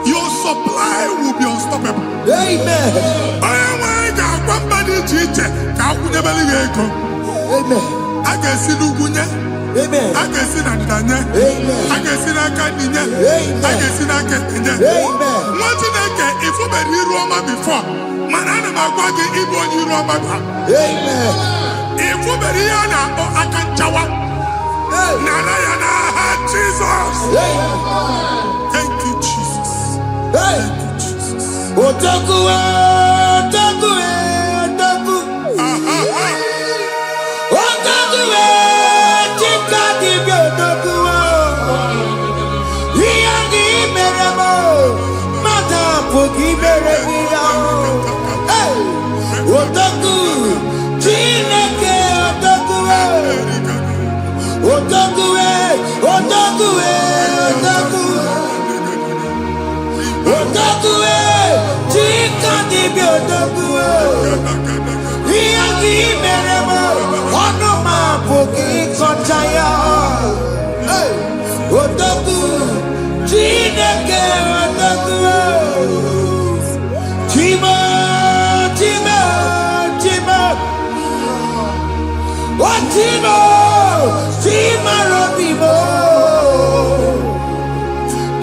your supply will be unstoppable. Amen. I am one body teacher. Amen. I can see Lugunya. Amen. I can see Nadanya. Amen. I can see Nakaninya. Amen. I can see Nakaninya. Amen. What did I get? If you were in Roma before, man, I'm going to give you Roma. Amen. If you were here, I can chawa. Narayana, Jesus. Thank you, Jesus. Thank you, Jesus. Otaku, otaku, otaku. Otaku, chika dibi otaku. Iyangi meremo, mata pogi meremia. Otaku, chineke otaku. Otaku, otaku, otaku. Otaku, chika dibi otaku. Iyangi meremo, onoma pogi kochaya. Otaku, chineke otaku. Chima, chima, chima. Chima, chima robimo.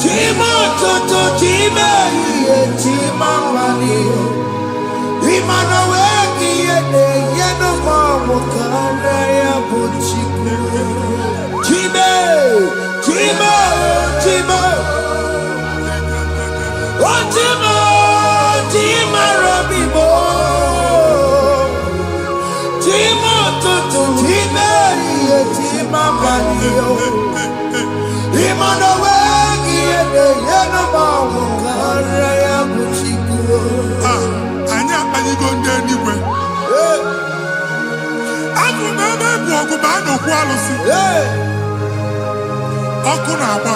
Chima toto, chima iye, chima wali. Imano weki yene, yeno mamu kanda ya buchiku. Chima, chima, chima. Chima, chima robimo. Chima toto, chima iye, chima wali. Imano weki yene, yeno mamu kanda ya buchiku. Anya, are you going there anyway? I'm from a n'okwu alụsị. Ọkụ na-agba.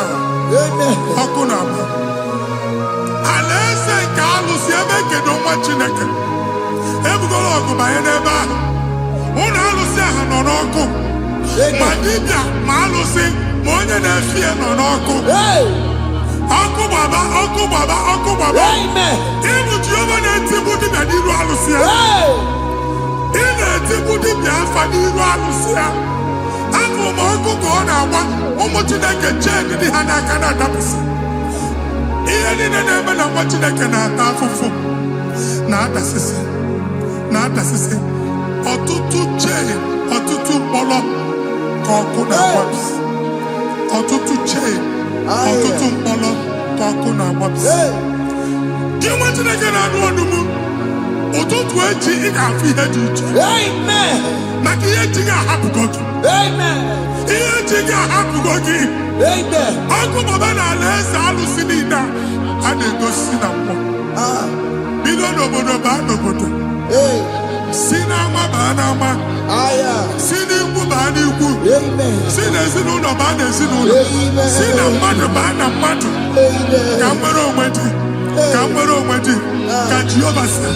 Ọkụ na-agba. Alaeze nke alụsị ebe kedu nwa Chineke. Ebugoro ọgụ banye n'ebe ahụ. Ụlọ alụsị ahụ nọ n'ọkụ. Ma dibịa ma alụsị ma onye na-efi ya nọ n'ọkụ. Ọkụ gbaba, ọkụ gbaba, ọkụ gbaba. Ịbụ Jehova na-etigbu dibịa n'iru alụsị ya. Ị na-etigbu dibịa afa n'iru alụsị ya. Afọ ma ọkụ ka ọ na-agba ụmụ Chineke chee dị ha n'aka na-adapụsị. Ihe niile na-eme na nwa Chineke na-ata afụfụ na-adasịsị na-adasịsị. Ọtụtụ chee, ọtụtụ mkpọrọ ka ọkụ na-agbapụsị. Ọtụtụ chee, ọtụtụ mkpọrọ ka ọkụ na-agbapụsị. Gị nwa Chineke na-anụ ọdụm, ụtụtụ echi ị ga-afụ ihe dị iche. Maka ihe echi ga-ahapụgo gị. Ihe echi ga-ahapụgo gị. Ọkụ baba na alaeze alụsị niile a na-egosi na mmụọ. Bido n'obodo baa n'obodo. Si n'ama baa n'ama. Si n'ikwu baa n'ikwu. Si n'ezinụlọ baa n'ezinụlọ. Si na mmadụ baa na mmadụ. Ka nwere onwe dị. Ka nwere onwe dị. Ka Jehova sị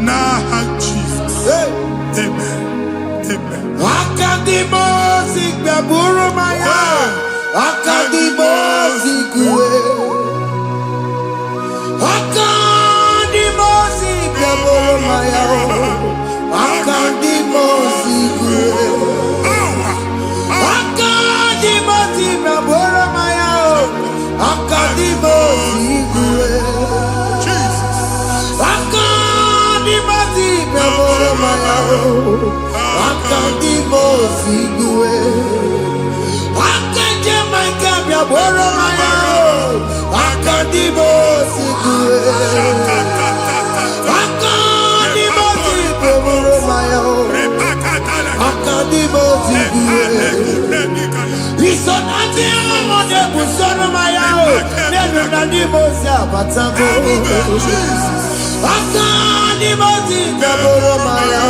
n'aha Jizọs. Amen. Amen. Akadimosi gbaburu maya. Akadimosi kuwe. Akadimosi gbaburu maya. Akadimosi kuwe. Akadimosi gbaburu maya. Akadimosi kuwe. Akadimosi gbaburu maya. Akadimosi kuwe. Akadimosi gbaburu maya. Akadimosi kuwe. Akadimosi gbaburu maya. Akadimosi kuwe. Isonati amode busoro maya. Nenu nadimosi abatago. Akadimosi gbaburu maya.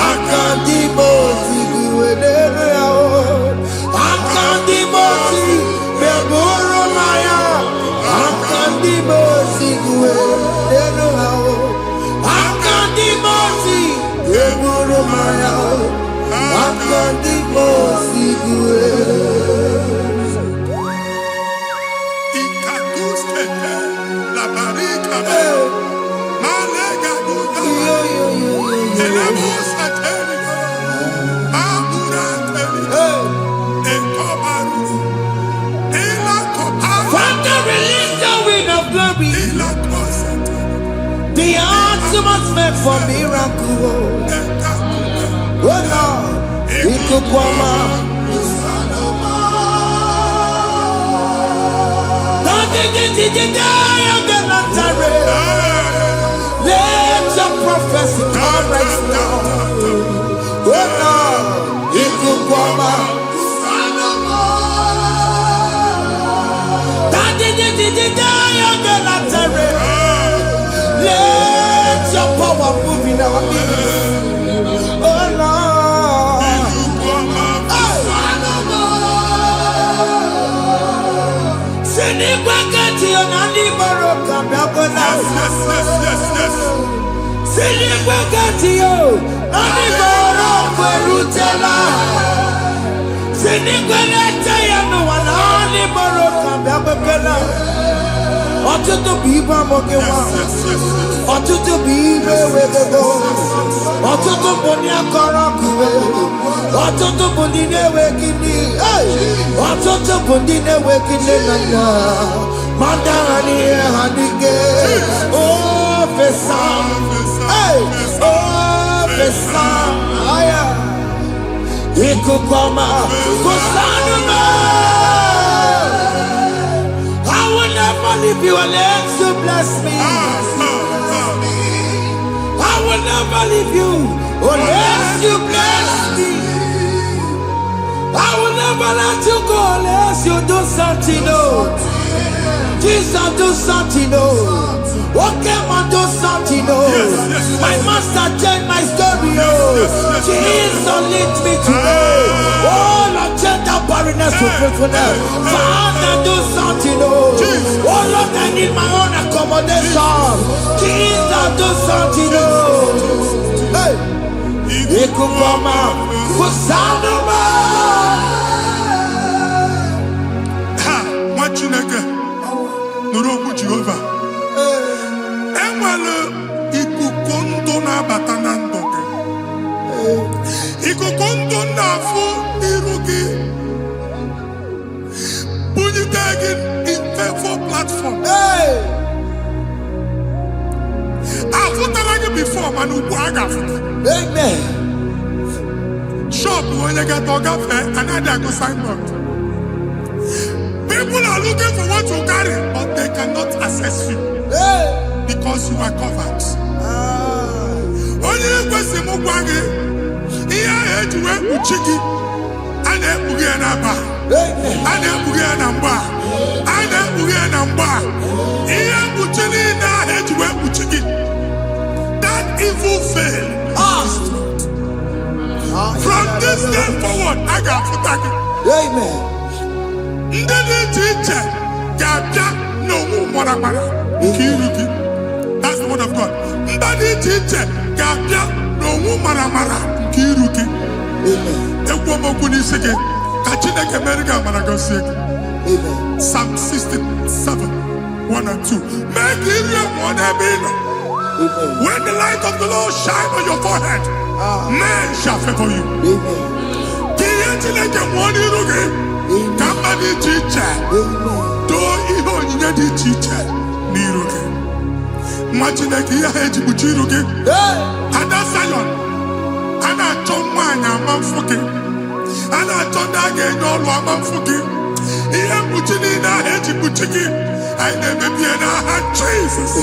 Akadimosi kuwe nenu yao. Akadimosi gbaburu maya. Akadimosi kuwe nenu yao. Akadimosi gbaburu maya. Akadimosi kuwe. Ikakuskete la barika. Malega duga. Elemos ateligo. Amura ateligo. Ekobaru. Ela koparu. Father, release the wind of glory. Ela kosete. The atmosphere for miracle. Oh Lord, Ikukwama. Let your prophecy come right now. Oh Lord, Ikukwama. Let your power move in our midst. Oh Lord. Sinikwakati onani moroka biakola. Sinikwakati yo nani moroka rutela. Sinikwakati ya no wanani moroka biakola. Ọtụtụ bụ ibe amụghị nwa. Ọtụtụ bụ ibe ewegego. Ọtụtụ bụ ndị akọrọ ọkụwe. Ọtụtụ bụ ndị na-enweghị nne. Ọtụtụ bụ ndị na-enweghị nne na nna. Ma ndị agha n'ihe ha n'ike. O fesa. O fesa. Ikuku ọma. Kụsanụ m. I will never leave you unless you bless me. I will never leave you unless you bless me. I will never let you go unless you do something. No. Jesus do something, oh. What came and do something, oh. My master changed my story, oh. Jesus lift me today. Oh, Lord, change that barrenness to fruitfulness. Father, do something, oh. Oh, Lord, I need my own accommodation. Jesus, do something, oh. Hey. Ikukoma, Kusanuma. Ha, Machineke, Nuroku Jehovah. Emalo, Ikukondo na batanandoke. Ikukondo na fu irugi. Bunitagin in favor platform. Hey. I've done before, man. Amen. Shop when you get to cafe, another go sign up. People are looking for what you carry, but they cannot access you because you are covered. Only person who wangi, here to work with chicky, and then we get a bar, and then we get a bar, and then we get a bar. Here we chilling now, here to work with chicky. Evil fail. From this day forward, I got to thank you. Amen. Teacher, no more. That's the word of God. Teacher, no more. Kiruki. Amen. Psalm 67, 1 and 2. Make it one. When the light of the Lord shine on your forehead, men shall favor you. Jesus.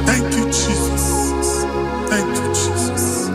Thank you, Jesus. Thank you, Jesus.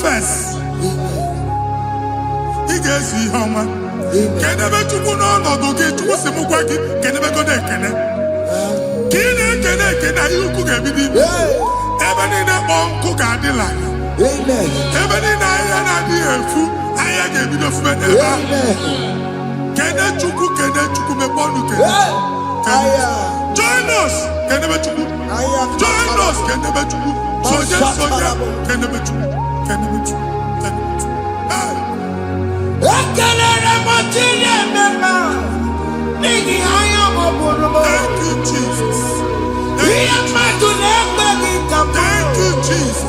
First, he gets you how much. Can never to go on or get to what's the Mugwaki, can never go there. Can you cook everything? Even in a bomb cook at the line. Even in a dear food, I gave you the friend. Can I to cook and then to cook a bond? Join us, can never to cook. Join us, can never to cook. So just so can never to cook. Can never to cook. Thank you, Jesus. Thank you, Jesus.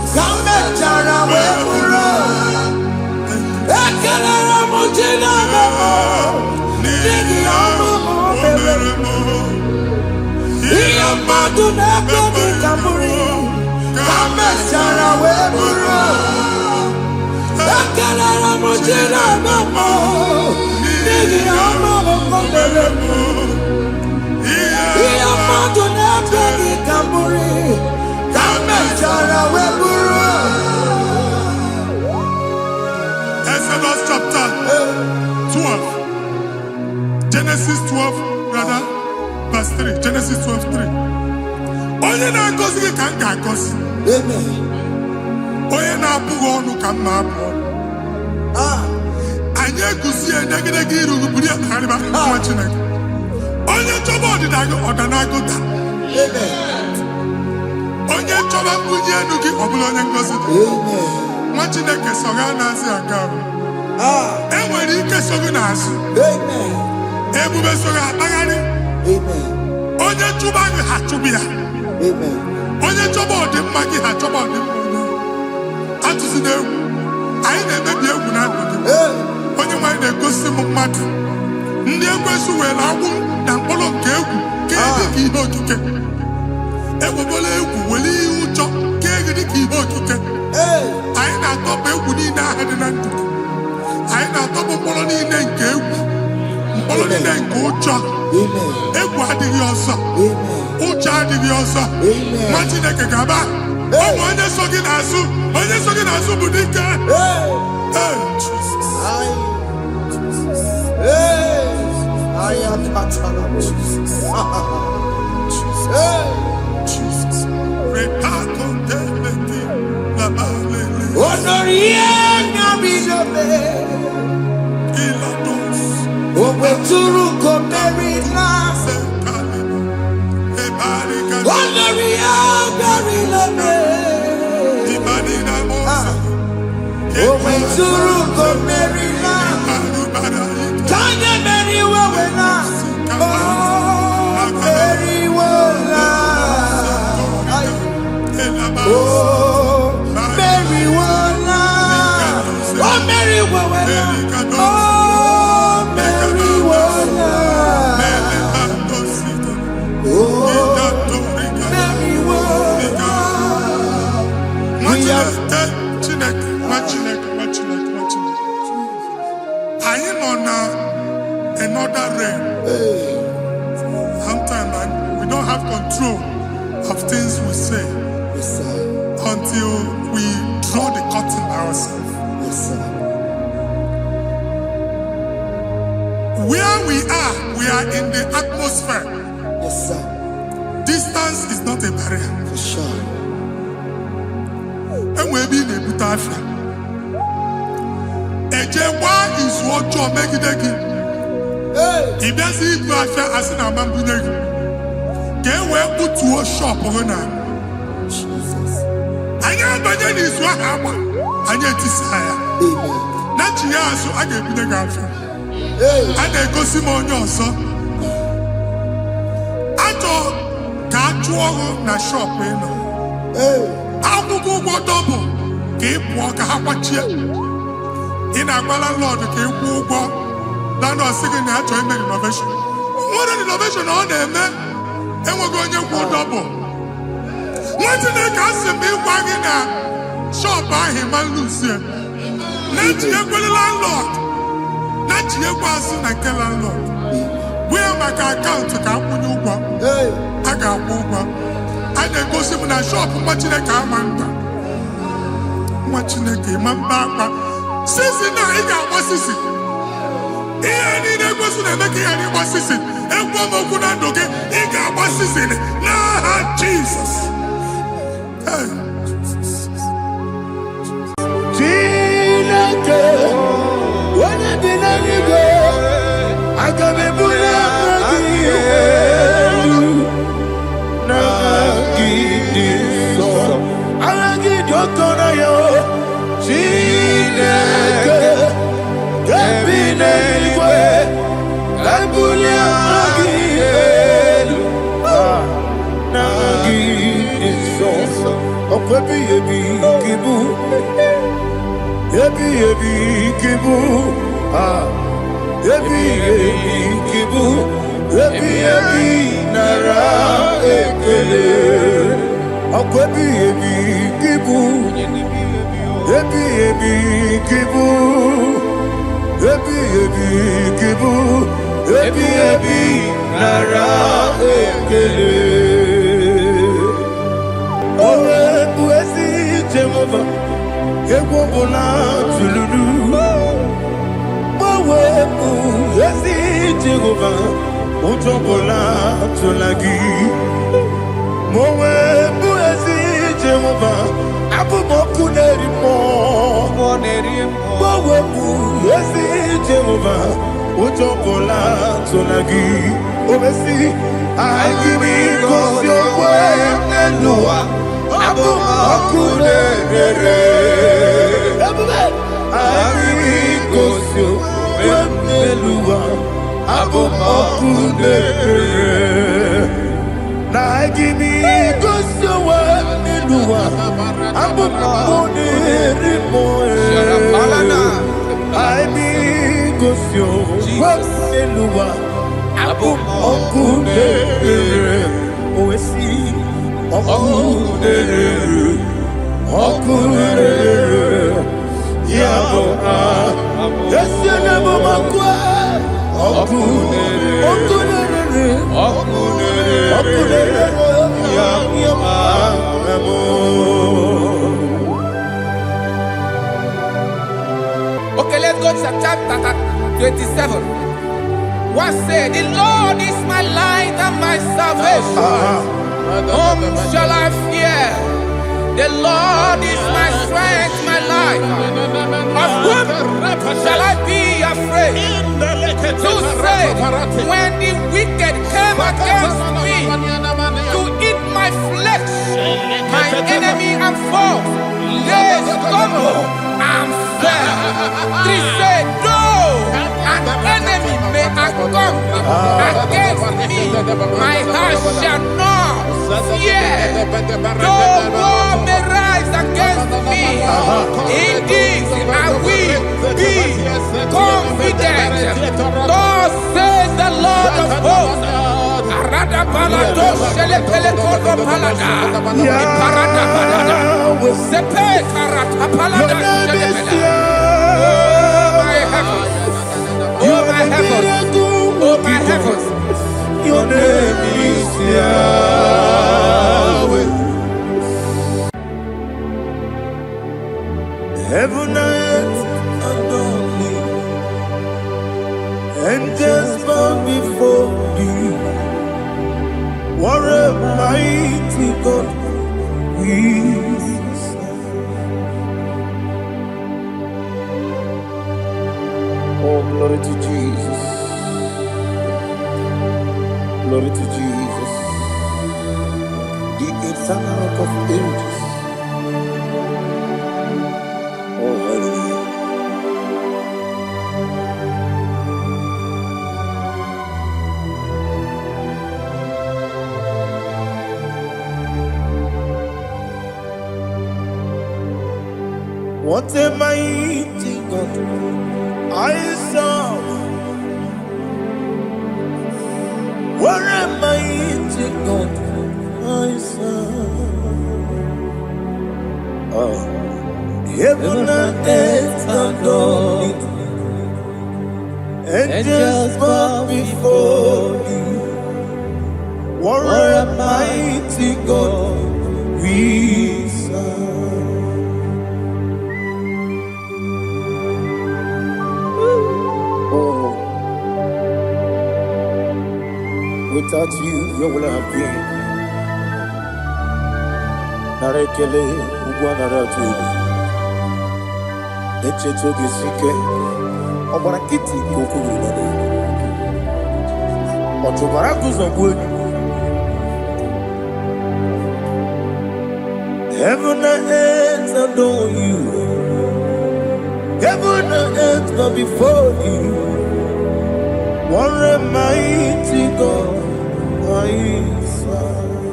Genesis 12, rather, verse 3. Genesis 12:3. Onye na-agọzi gị ka m ga-agọzi. Amen. Onye na-abụghị ọnụ ka m na-abụ ọnụ. Anyị eguzie negedege iru gị buru ya kagharịba nwa Chineke. Onye chọba ọdịda gị ọdanagụda. Amen. Onye chọba mbunye elu gị ọ bụla onye ngọzi dị. Amen. Nwa Chineke so gị anazi aga ahụ. Enwere ike so gị n'azụ. Amen. Ebube so gị akpagharị. Amen. Onye chụba gị ha chụbụ ya. Amen. Onye chọba ọdịmma gị ha chọba ọdịmma onye. Atụzi n'egwu. Anyị na-emebi egwu na ndụ gị. Onye nwaanyị na-egosi m mmadụ. Ndị ekwensu were agwụ na mkpụrụ nke egwu kee gị ka ihe okike. Egbebola egwu were ihe ụjọ kee gị ka ihe okike. Anyị na-atọpụ egwu niile ahụ dị na ndụ gị. Anyị na-atọpụ mkpọrọ niile nke egwu. Mkpọrọ niile nke ụjọ. Egwu adịghị ọzọ. Ụjọ adịghị ọzọ. Nwa Chineke ga-aba. Ụmụ onye so gị n'azụ. Onye so gị n'azụ bụ dike. I am patron of Jesus. Jesus. Another realm. Sometimes we don't have control of things we say until we draw the curtain by ourselves. Where we are in the atmosphere. Distance is not a barrier. For sure. And we'll be in a butafia. Ejewa is what you're making. If there's a butafia as in a man, get where put to a shop or not. I am is what happened. I get desire. Not you, so I get the girlfriend. And they go Simon also. I thought, can't you na shop? I will go double. Keep walk a half in a landlord, keep walk. Land or second natural innovation. What an innovation on them, man. And we're going to go double. What did they cast me wagging at? Shop by him and Lucia. Let you go landlord. Not you was in a landlord. Where my account to come when you go. I got over. And then go see when I shop watching a car man. Watching a game and back. Since now he got what's this? He ain't was to make any what's this? And one more good and okay. He got what's this in it. Nah, Jesus. I got me put Jehovah, Jehovah, utobola tulagi. Mowe buezi Jehovah, abu moku nerimo. Mowe buezi Jehovah, utobola tulagi. Obesi, I give you cause your way nelua. Abu moku nerere. I give you cause your way nelua. Abu moku nerere. Now give me cause your way nelua. Abu moku nerere. I be cause your way nelua. Abu moku nerere. Oesi moku nerere. Moku nerere. Yabo yes you never moku. Moku nerere. Moku nerere. Moku nerere. Moku nerere. Yabo. Okay, let's go to chapter 27. What said, the Lord is my light and my salvation. Whom shall I fear? The Lord is my strength, my life. Of whom shall I be afraid? You said, when the wicked came against me to eat my flesh, my enemy and foe, they stumble and fell. They said, no, an enemy may come against me, my heart shall not fear. No war may rise against me. In this I will be confident. Thus says the Lord of hosts. Oh my heavens, oh my heavens, your name is Yahweh. Heaven and earth adore me, angels bow before thee. What a mighty God we serve. Oh, glory to Jesus. Glory to Jesus. The eternal rock of ages. Oh, hallelujah. What a mighty God I serve. What a mighty God I serve. Oh, heaven and earth adore it. Angels bow before you. What a mighty God we serve. Without you, where will I have been? Narekele, Ugwanaratu. Echetoge Sike, Obarakiti Kokuru. Otobarakus of wood. Heaven and earth adore you. Heaven and earth bow before you. What a mighty God I serve.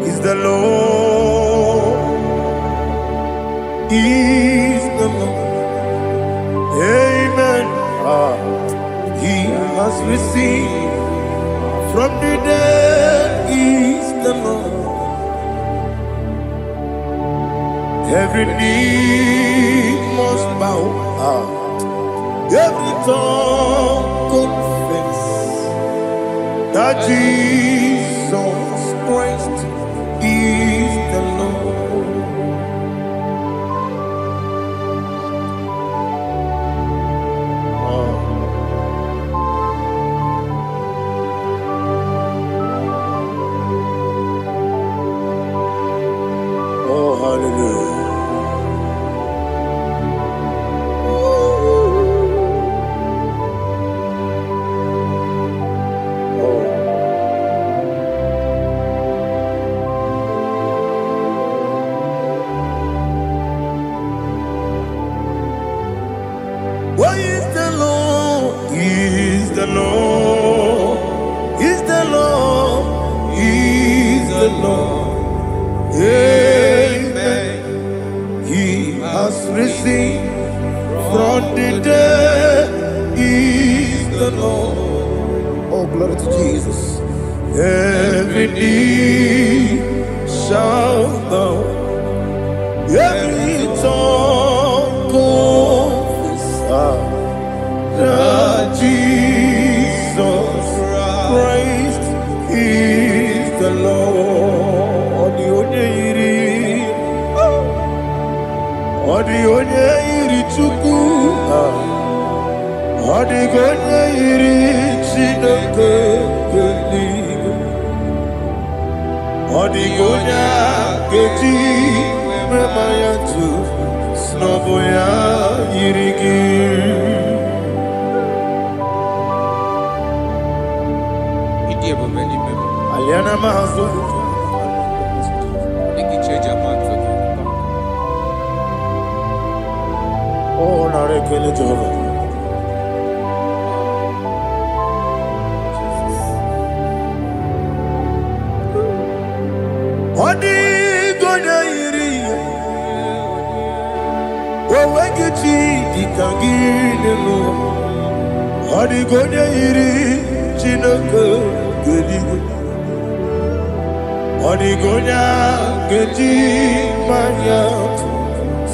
Is the Lord, is the Lord. Amen. He has received from the dead, is the Lord. Every knee must bow. Every tongue confess that Jesus Christ is the Lord. the Lord. He's the Lord. He's the Lord. Amen. He has risen from the dead. He's the Lord. Oh, glory to Jesus. Every knee shall bow, every tongue confess that Jesus Christ is the Lord. Odi onye iri Chukwu, odi onye iri Chineke eluigwe, odi onye keji mema ya tu snobo ya yiri gị. Aliana mahazo. Oh, narekele Jehovah. Odi gonya iri, owegichi dikagilelo. Odi gonya iri, Chineke geligo. Odi gonya geji manya,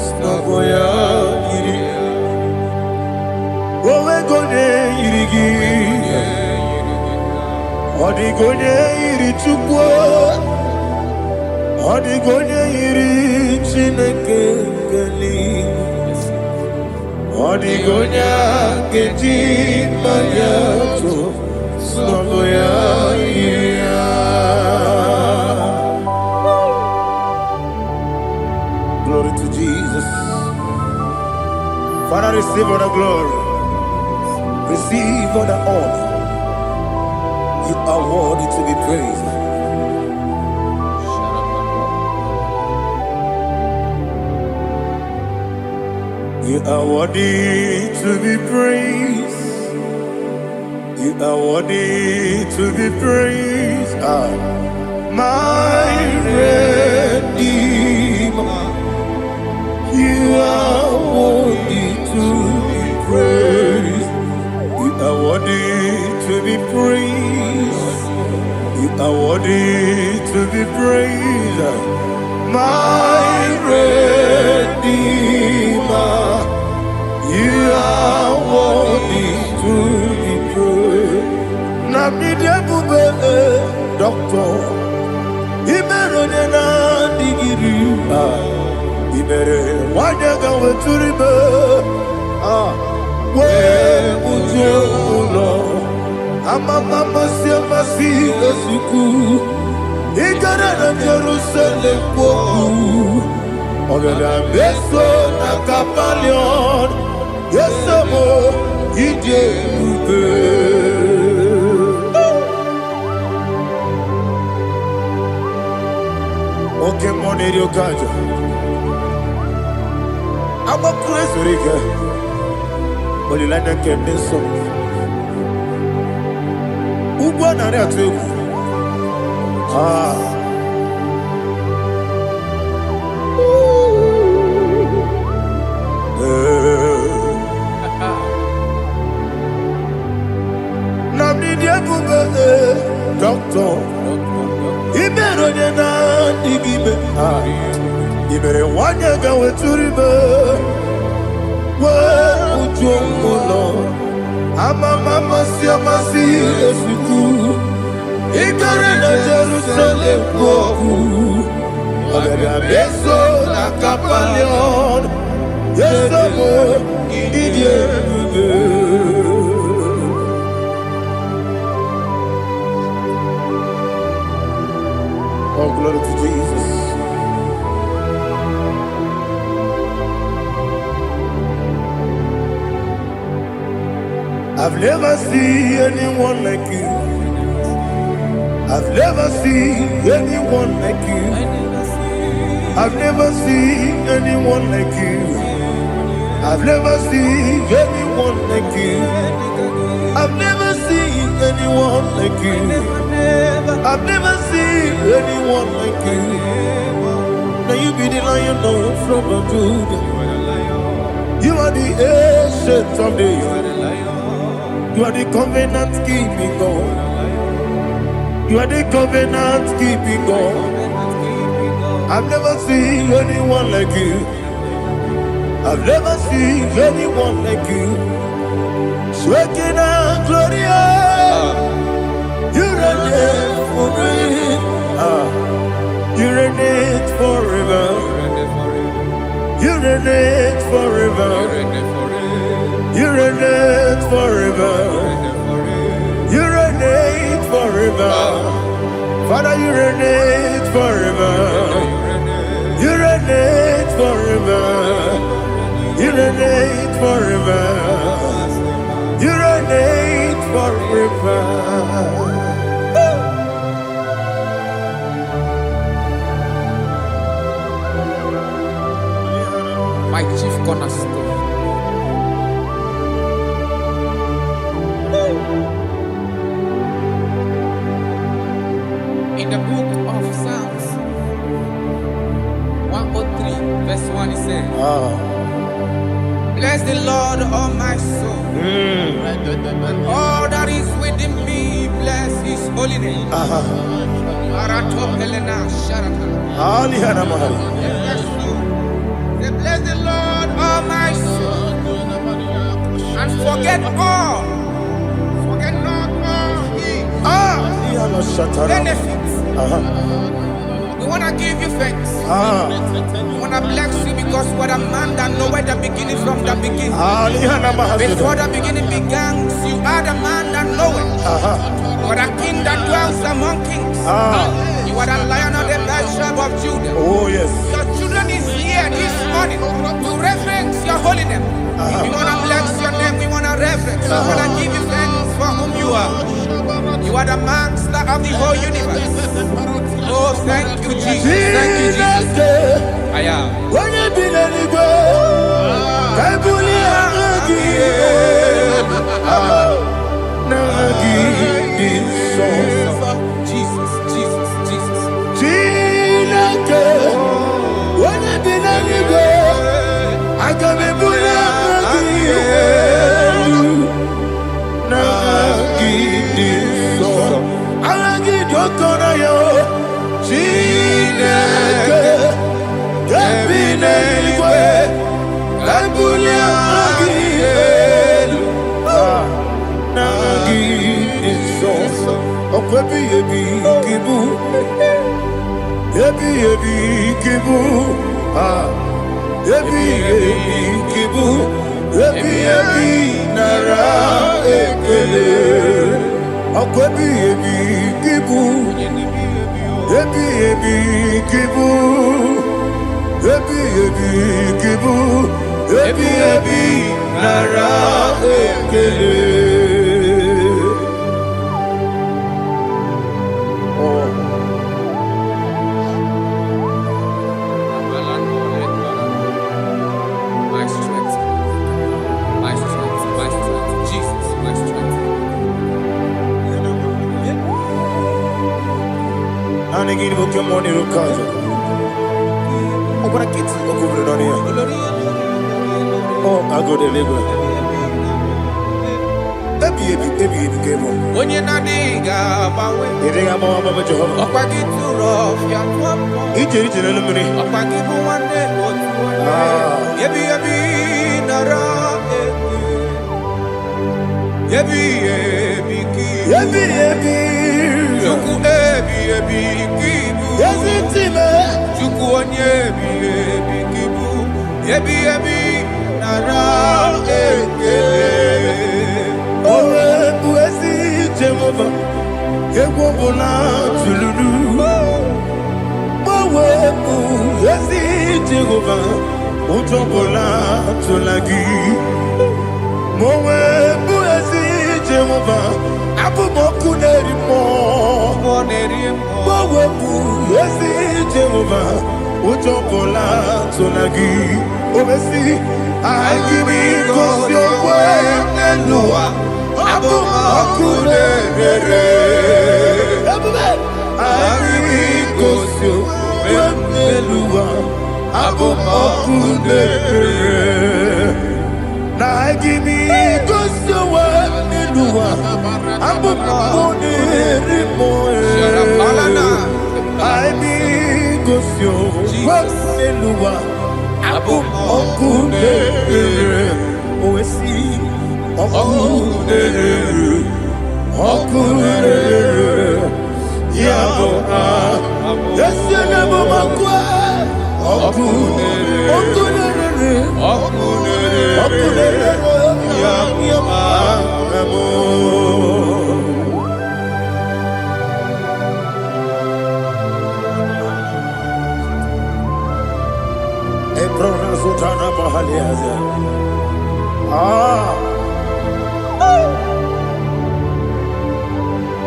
snaboya iri. Owe gonya iri gi, odi gonya iri Chukwu. Odi gonya iri Chineke eluigwe, odi gonya keji manya to snobo ya iri. Glory to Jesus. Father, receive all the glory, receive all the honor. You are worthy to be praised. You are worthy to be praised. You are worthy to be praised. My Redeemer. You are worthy to be praised. You are worthy to be praised. You are worthy to be praised. My Redeemer. You are worthy to be praised. Namidebube doctor, Imerone na digiri, Imere wanyaga weturibe, we ujulo, Amama siamasi esuku, Igara na Jerusalem poku, Ogada beso na kapalion. Yes, amo, ije ube. Okay, money rio kaja. Amo kwezo rike. Olilanya kemeso. Ugwa na rea tuku. Doctor, Iberone na digime, Ibere wanyaga weturibe, we ujomulo, Amama siamasi esuku, Igare na Jerusalem poku, Ogada beso na kapalion, Yesamo idie ube. Oh, glory to Jesus. I've never seen anyone like you. I've never seen anyone like you. I've never seen anyone like you. I've never seen anyone like you. I've never anyone like you. I've never seen anyone like you. Now you be the lion from the Judah. You are the ancient of days. You are the covenant keeping God. You are the covenant keeping God. I've never seen anyone like you. I've never seen anyone like you. Sweating and glorious. You reign for me. You reign forever. You reign forever. You reign forever. You reign forever. Father, you reign forever. You reign forever. You reign forever. You reign forever. My chief cornerstone. In the book of Psalms 103, verse 1, it says, bless the Lord, all my soul, and all that is within me, bless his holy name. Bless the Lord, all my soul, and forget not all his benefits. We want to give you thanks. We want to bless you because what a man that knoweth the beginning from the beginning. Before the beginning began, you are the man that knoweth. What a king that dwells among kings. You are the lion of the tribe of Judah. Oh yes. Your children is here this morning to reverence your holy name. We want to bless your name. We want to reverence. We want to give you thanks for whom you are. You are the master of the whole universe. Oh, thank you, Jesus. Thank you, Jesus. I am. When you be the Jesus, Jesus, Jesus. When you be the I can be When you're not digging, I give you your way and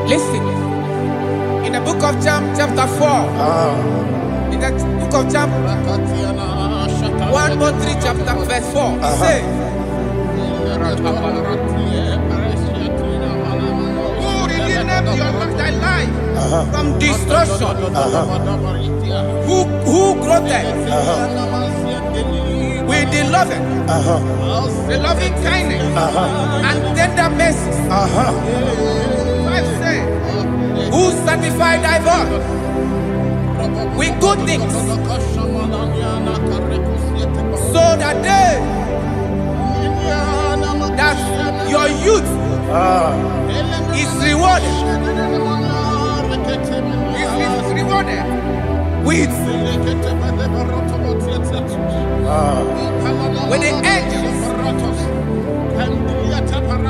Listen, in the book of John, chapter 4, in the book of John 1:3, chapter verse 4, it says, who redeemed thy life from destruction, who groweth with the loving kindness and tender mercy. Who sanctified thy voice with good things, so that your youth is rewarded. Is rewarded with the angels.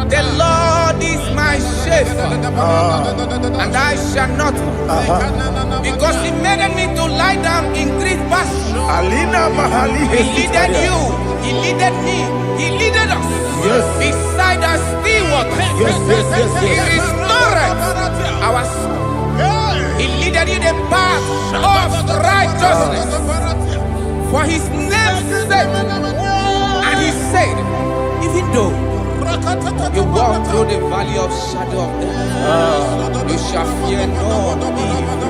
The Lord is my shepherd, and I shall not want, because He made me to lie down in green pastures. He leaded you, He leaded me, He leaded us beside the still waters. He restored our soul. He leaded you the path of righteousness for His name's sake. And He said, even though you walk through the valley of shadow of death, you shall fear no evil,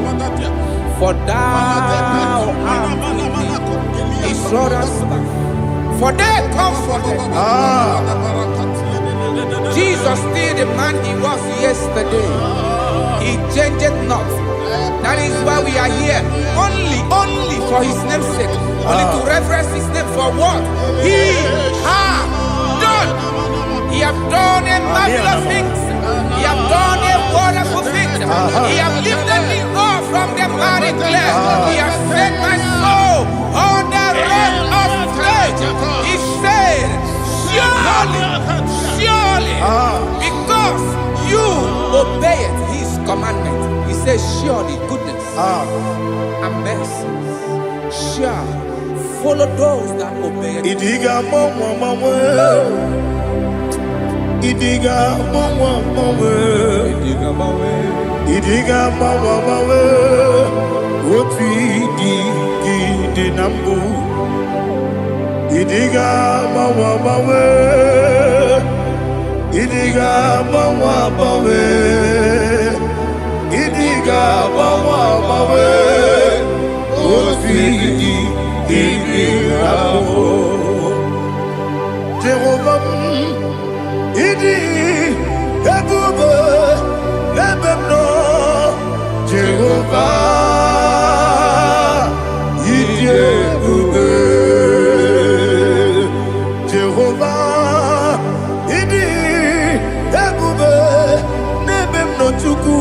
for thou art with me. His rod and staff, for they comforted. Jesus still the man He was yesterday. He changed not. That is why we are here, only for His name's sake, only to reverence His name for what He has done. He has done a marvelous things. He has done a wonderful thing. He has lifted me up from the miry clay. He has set my soul on the rock of faith. He said, surely, because you obeyed His commandment. He says, surely goodness and mercy shall follow those that obey Him. Idiga mawe, oti di nambu. Idiga mawe, idiga mawe, idiga mawe, oti di nambu. Jehovah. Idi ebube ebemno Jehovah. Idi ebube Jehovah. Idi ebube nebemno Chukwu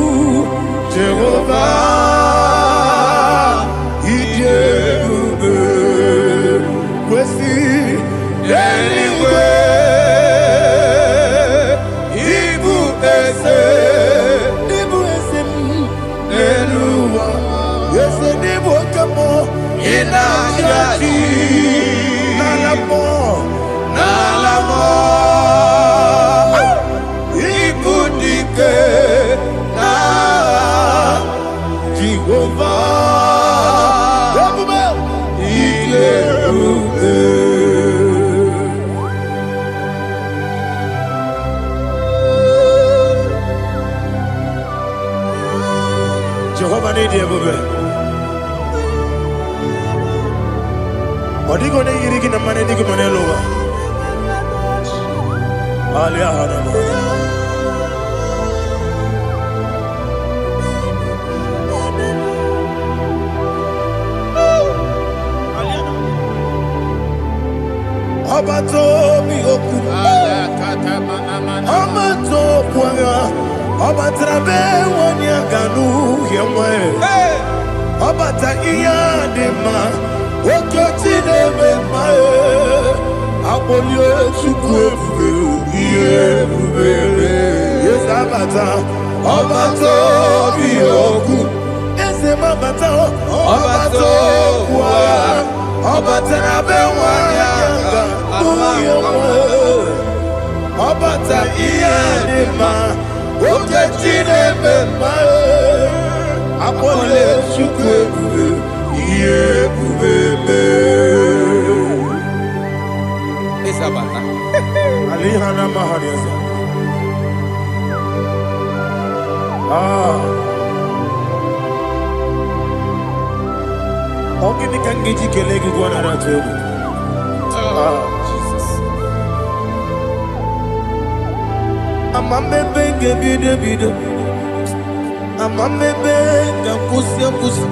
Jehovah. Idi ebube kwesi anyway. Nalamo, ibudike na Jehovah, Jehovah need you, baby. What are you going to get in the money? You can lower. Abato mi oku, Amato kwanga, Abatrabe wanya ganu yemwe, Abata iya dema, Okoti deme mae, Abolio chukwe iye bubebe, Yes Abata, Abato mi oku, Ese mabata, Abato kwanga, Abatrabe wanya Obata iyadima okechine bema apole chukwe iye bubebe Isabata. alihana mahariasa Ogini kangeji kelegi gwana ratu Amamebe gebide bide, amamebe gakusia kusi.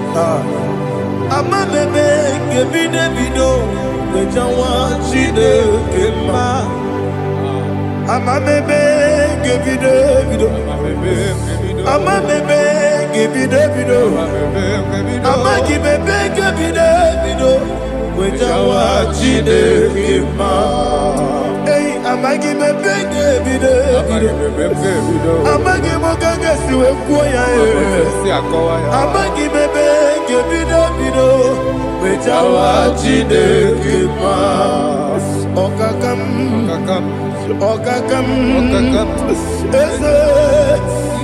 Amamebe gebide bido, bejawa chide kema. Amamebe gebide bido, amamebe gebide bido, amagibebe gebide bido, bejawa chide kema. Amagi bebenge bido, amagi mokanga siwe kuya amagi bebenge bido, bejawa chide kima, okakam, eze,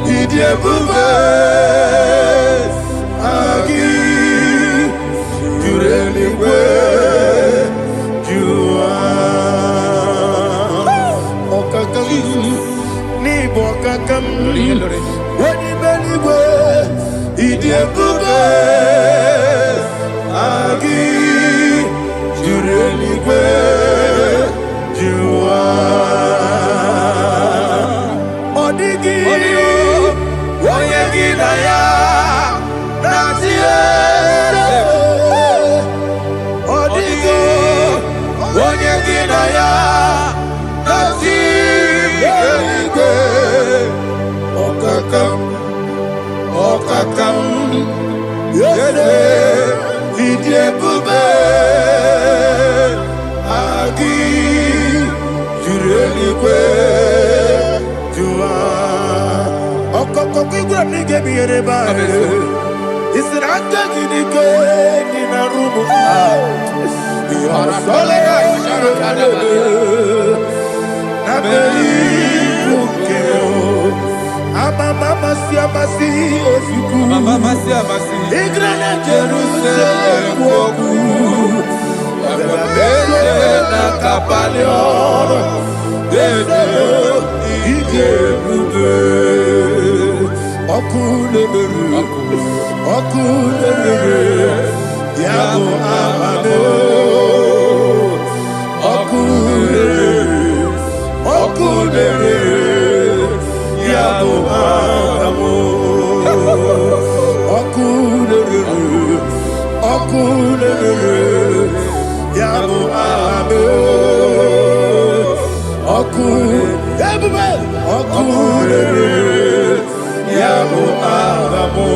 idie bube, agi, jureligwe, ni bokakam wani beligwe idiekube agi jureligwe juwa odigi oyegi na ya natie odigi oyegi na ya Okakam, yede, idie bube, agi, jurelikwe, jua. Okokokigura nige biyereba, isiranga gidike nina rumu. Yarasolega sharakadaba, nabeli bukeo. Mama siamasi ofiku Mama siamasi Igrana Jerusalem woku Abele na kapalion Dede ige bube Okulebere Yabo amame Okulebere Yabo amo, okulere, yabo amo, okulere, yabo amo.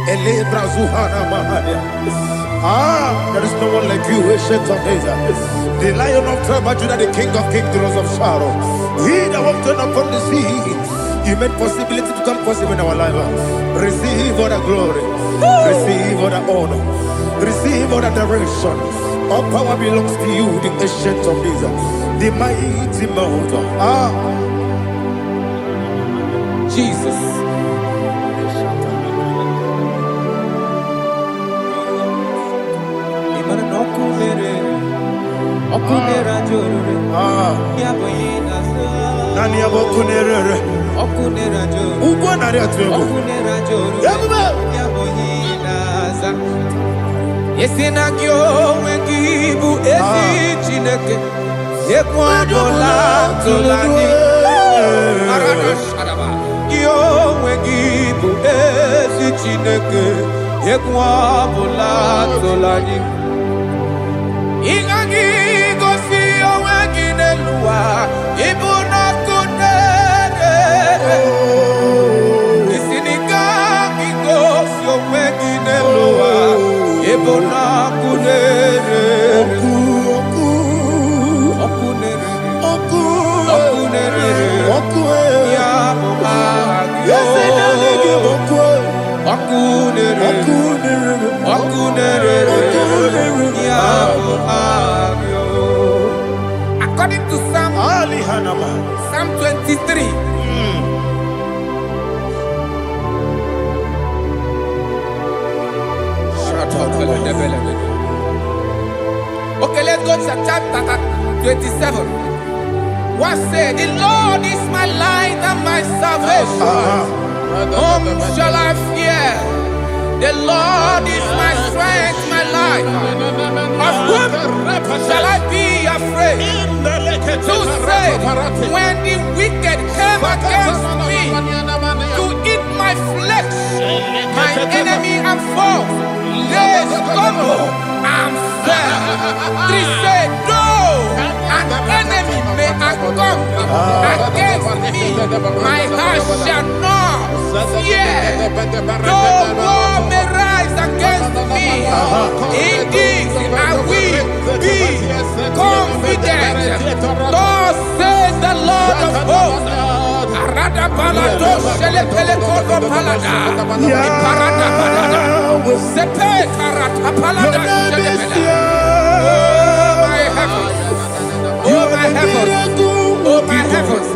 Ele brazuhana mahania. There is no one like you, ancient of days. The Lion of tribe of Judah, the King of kings, the Rose of Sharon. He that walked upon the sea. You made possibility to come possible in our life. Receive all the glory. Receive all the honor. Receive all the direction. All power belongs to you, the ancient of days. The mighty mountain. Jesus. Okumera jorore Nani abokunere. Ugwa nari atwego. Yesina kyo wengibu esi chineke Yekwa bola tolani Arada shadaba Kyo wengibu esi chineke Yekwa bola tolani Ingagi gosi owegine luwa Ibu na kunere Isinika gosi owegine luwa Ebona kunere ya according to Psalm 23. Okay, let's go to chapter 27. What said? The Lord is my light and my salvation. Whom shall I fear? The Lord is my strength, my life. Of whom shall I be afraid? To say, when the wicked came against me to eat my flesh, my enemy and foe, they stumble and fell. They said, no, an enemy may come against me, my heart shall not fear. No war may rise against me. Indeed, I will be confident. Thus says the Lord of hosts. Arada palado shele pele kodo palada. Iparada palada. Sepe karata palada shele pele. Oh my heavens. Oh my heavens. Oh my heavens.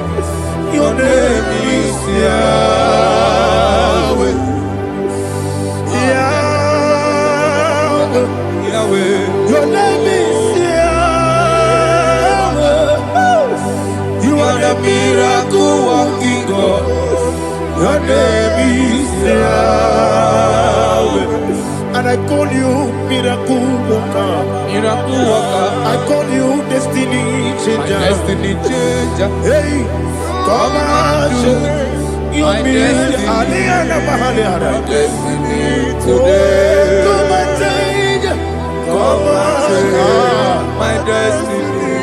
Your name is Yahweh. Yahweh. Your name is Yahweh. You are the miracle working God. Your name is Yahweh. And I call you miracle worker. Miracle worker. I call you destiny changer. Destiny changer. Hey, come on, your destiny. Destiny today. Come and change. Come on, my destiny.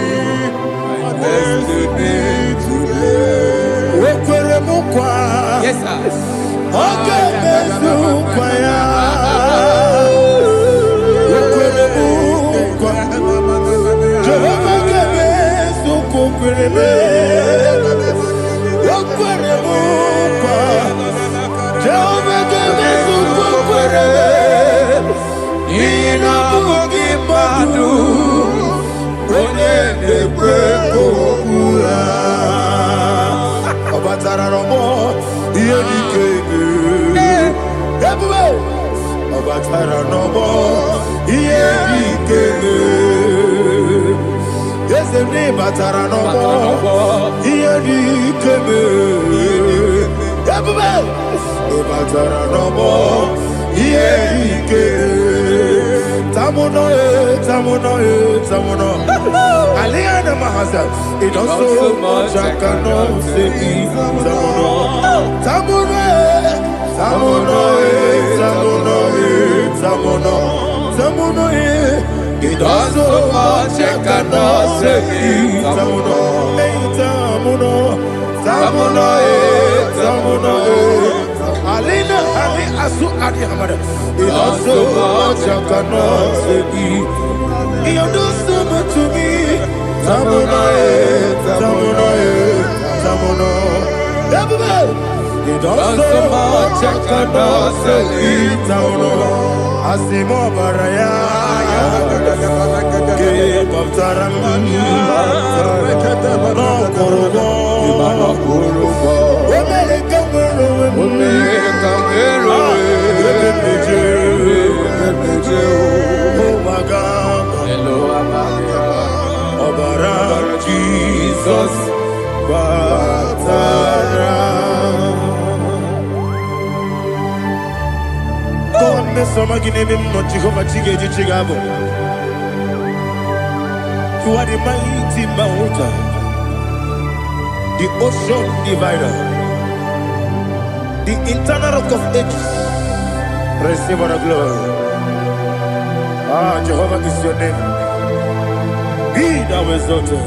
My destiny today. Yes, sir. Batara no more, yes, the name Batara no more, Batara no more, Tamuno, Aliana Mahasa, it also much I cannot say, Tamuno, it does so much I cannot say. Alina, Ali Asu Adi Hamada. It does so much I cannot say. You do so much to me. Tamuno. It does so much I cannot say. Asimo Baraya, Cape of Taram, no Korobo, oh my God, hello, Obara, Jesus batara. God me some agine no Jehovah chige chigabo. You are the mighty mountain, the ocean divider, the internal rock of ages. Receive our glory. Ah, Jehovah is your name. Be thou exalted.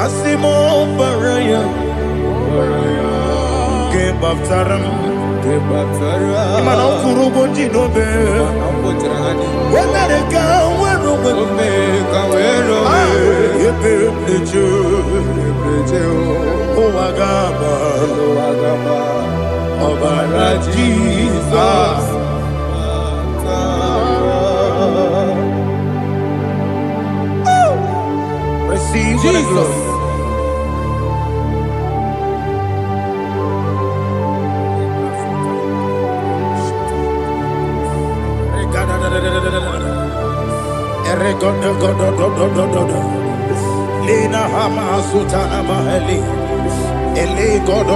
Asimo Baraya, Gebaptaram, Imana Kurubo Jinobe, Wemereka, Oagaba, Obara Jesus. Receive Jesus. Lina Hama Sutana Maheli. Ele God.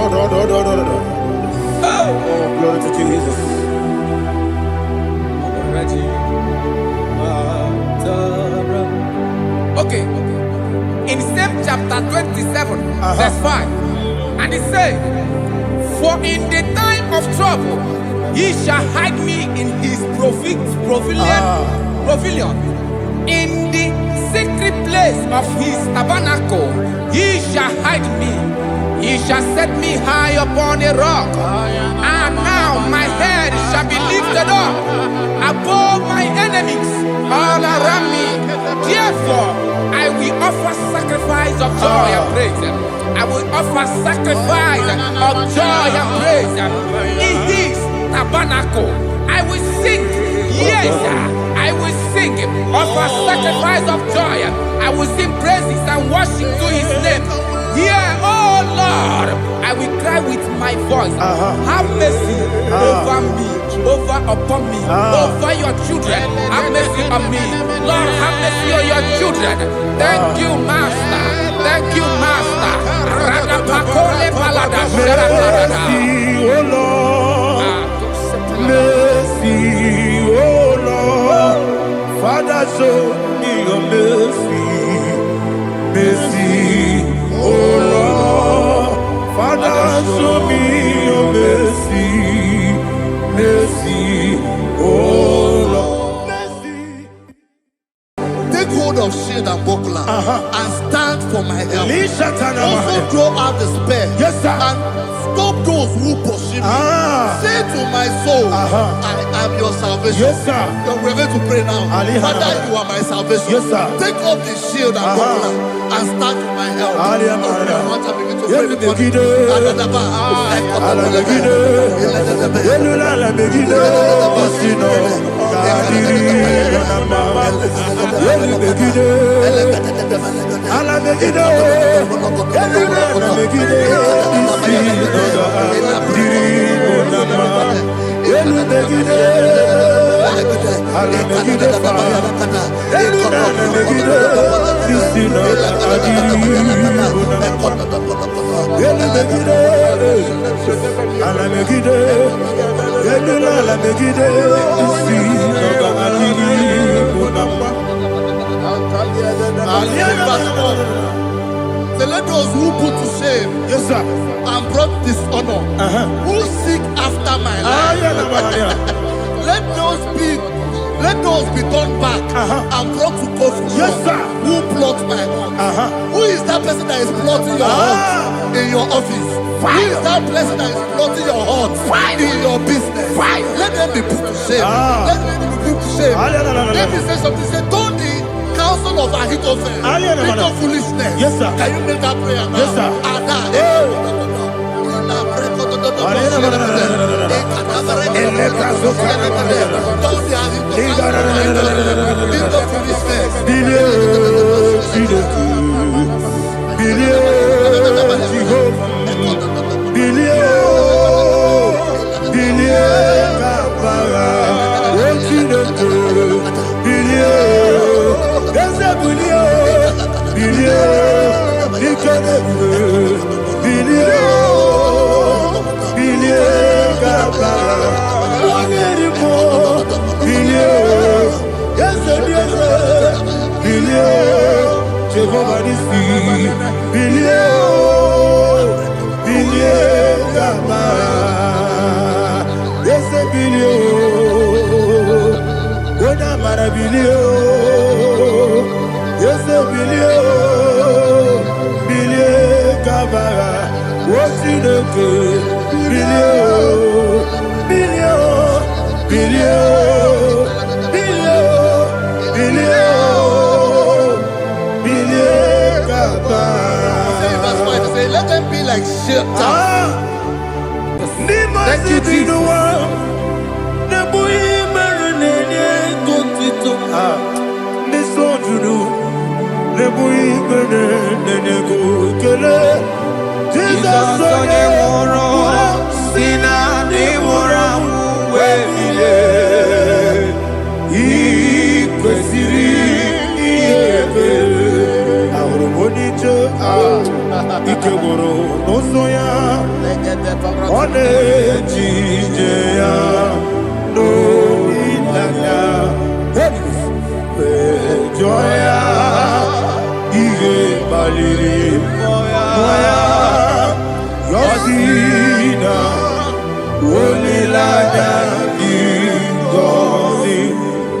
Oh, glory to Jesus. Okay. In same chapter 27, verse 5, and it says, "For in the time of trouble, he shall hide me in his pavilion. In the secret place of his tabernacle, he shall hide me. He shall set me high upon a rock. And now my head shall be lifted up above my enemies all around me. Therefore, I will offer sacrifice of joy and praise. I will offer sacrifice of joy and praise in his tabernacle. I will sing, yes, I will sing, offer sacrifice of joy. I will sing praises and worship to his name. Here, oh Lord, I will cry with my voice. Have mercy over me, upon me, over your children. Have mercy on me. Lord, have mercy on your children. Thank you, Master. Thank you, Master. Mercy, oh Lord. Mercy, oh Lord. Father, show me your mercy. Mercy, oh Lord. Father, show me your mercy. Mercy, oh Lord. Mercy. Take hold of shield and buckler and stand for my help. Also throw out despair. Yes, sir. And stop those who pursue me. Say to my soul, I am your salvation. Yes, sir. We're going to pray now. Father, you are my salvation. Yes, sir. Take off the shield and buckler and stand for my help. Let those who put to shame, Yes, sir. and brought dishonor, who seek after my life, let those be turned back and brought to confusion. Yes, sir. Who plot my heart? Who is that person that is plotting your heart in your office? Who is that person that is plotting your heart in your business? Let them be put to shame. Let them be put to shame. Let me say something. Say, don't the counsel of Ahithophel make of foolishness. Yes, sir. Can you make that prayer now? Yes, sir. bilie, bilie, kabara. Onyenimo, bilie, yes, bilie, Jehovah Nissi, bilie, bilie, kabara. Yes, bilie, Ona maravilio, yes, bilie, bilie, kabara. What's in the good? Bilie, bilie, bilie, bilie, bilie, bilie, kabara. Verse 5 say, let them be like shelter. Thank you, Jesus. Jesus onye nwụrụ si na ndị nwụrụ anwụ wee bilie. I kwesịrị ihe ekele. Ahụrụ m onye ije ike gwụrụ n'ụzọ ya. Ọ na-eji ije ya n'olileanya. Wee jụọ ya ihe kpaliri mmụọ ya. Ya si na olileanya dị ngọzi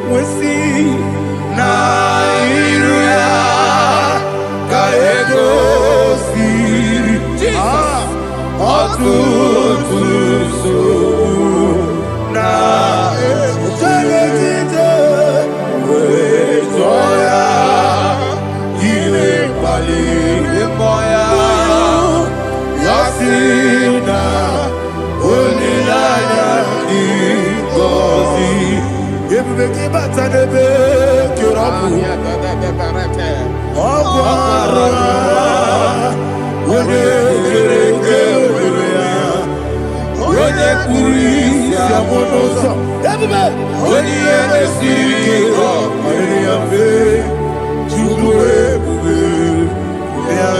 nwesị na iru ya ka egosiri ọtụtụ nsogbu na echere wee jụọ ya ihe kpaliri mmụọ ya. Ya si na olileanya dị ngọzi. Ebube gị bata n'ebe kere ọkụ. Ọkụ arụ onye kere eke were ya. Onye kpụrụ isi amụ n'ụzọ. Ebube onye ihe na-esiri ike ọ kpaliri ya mfe. Chukwu ebube ya.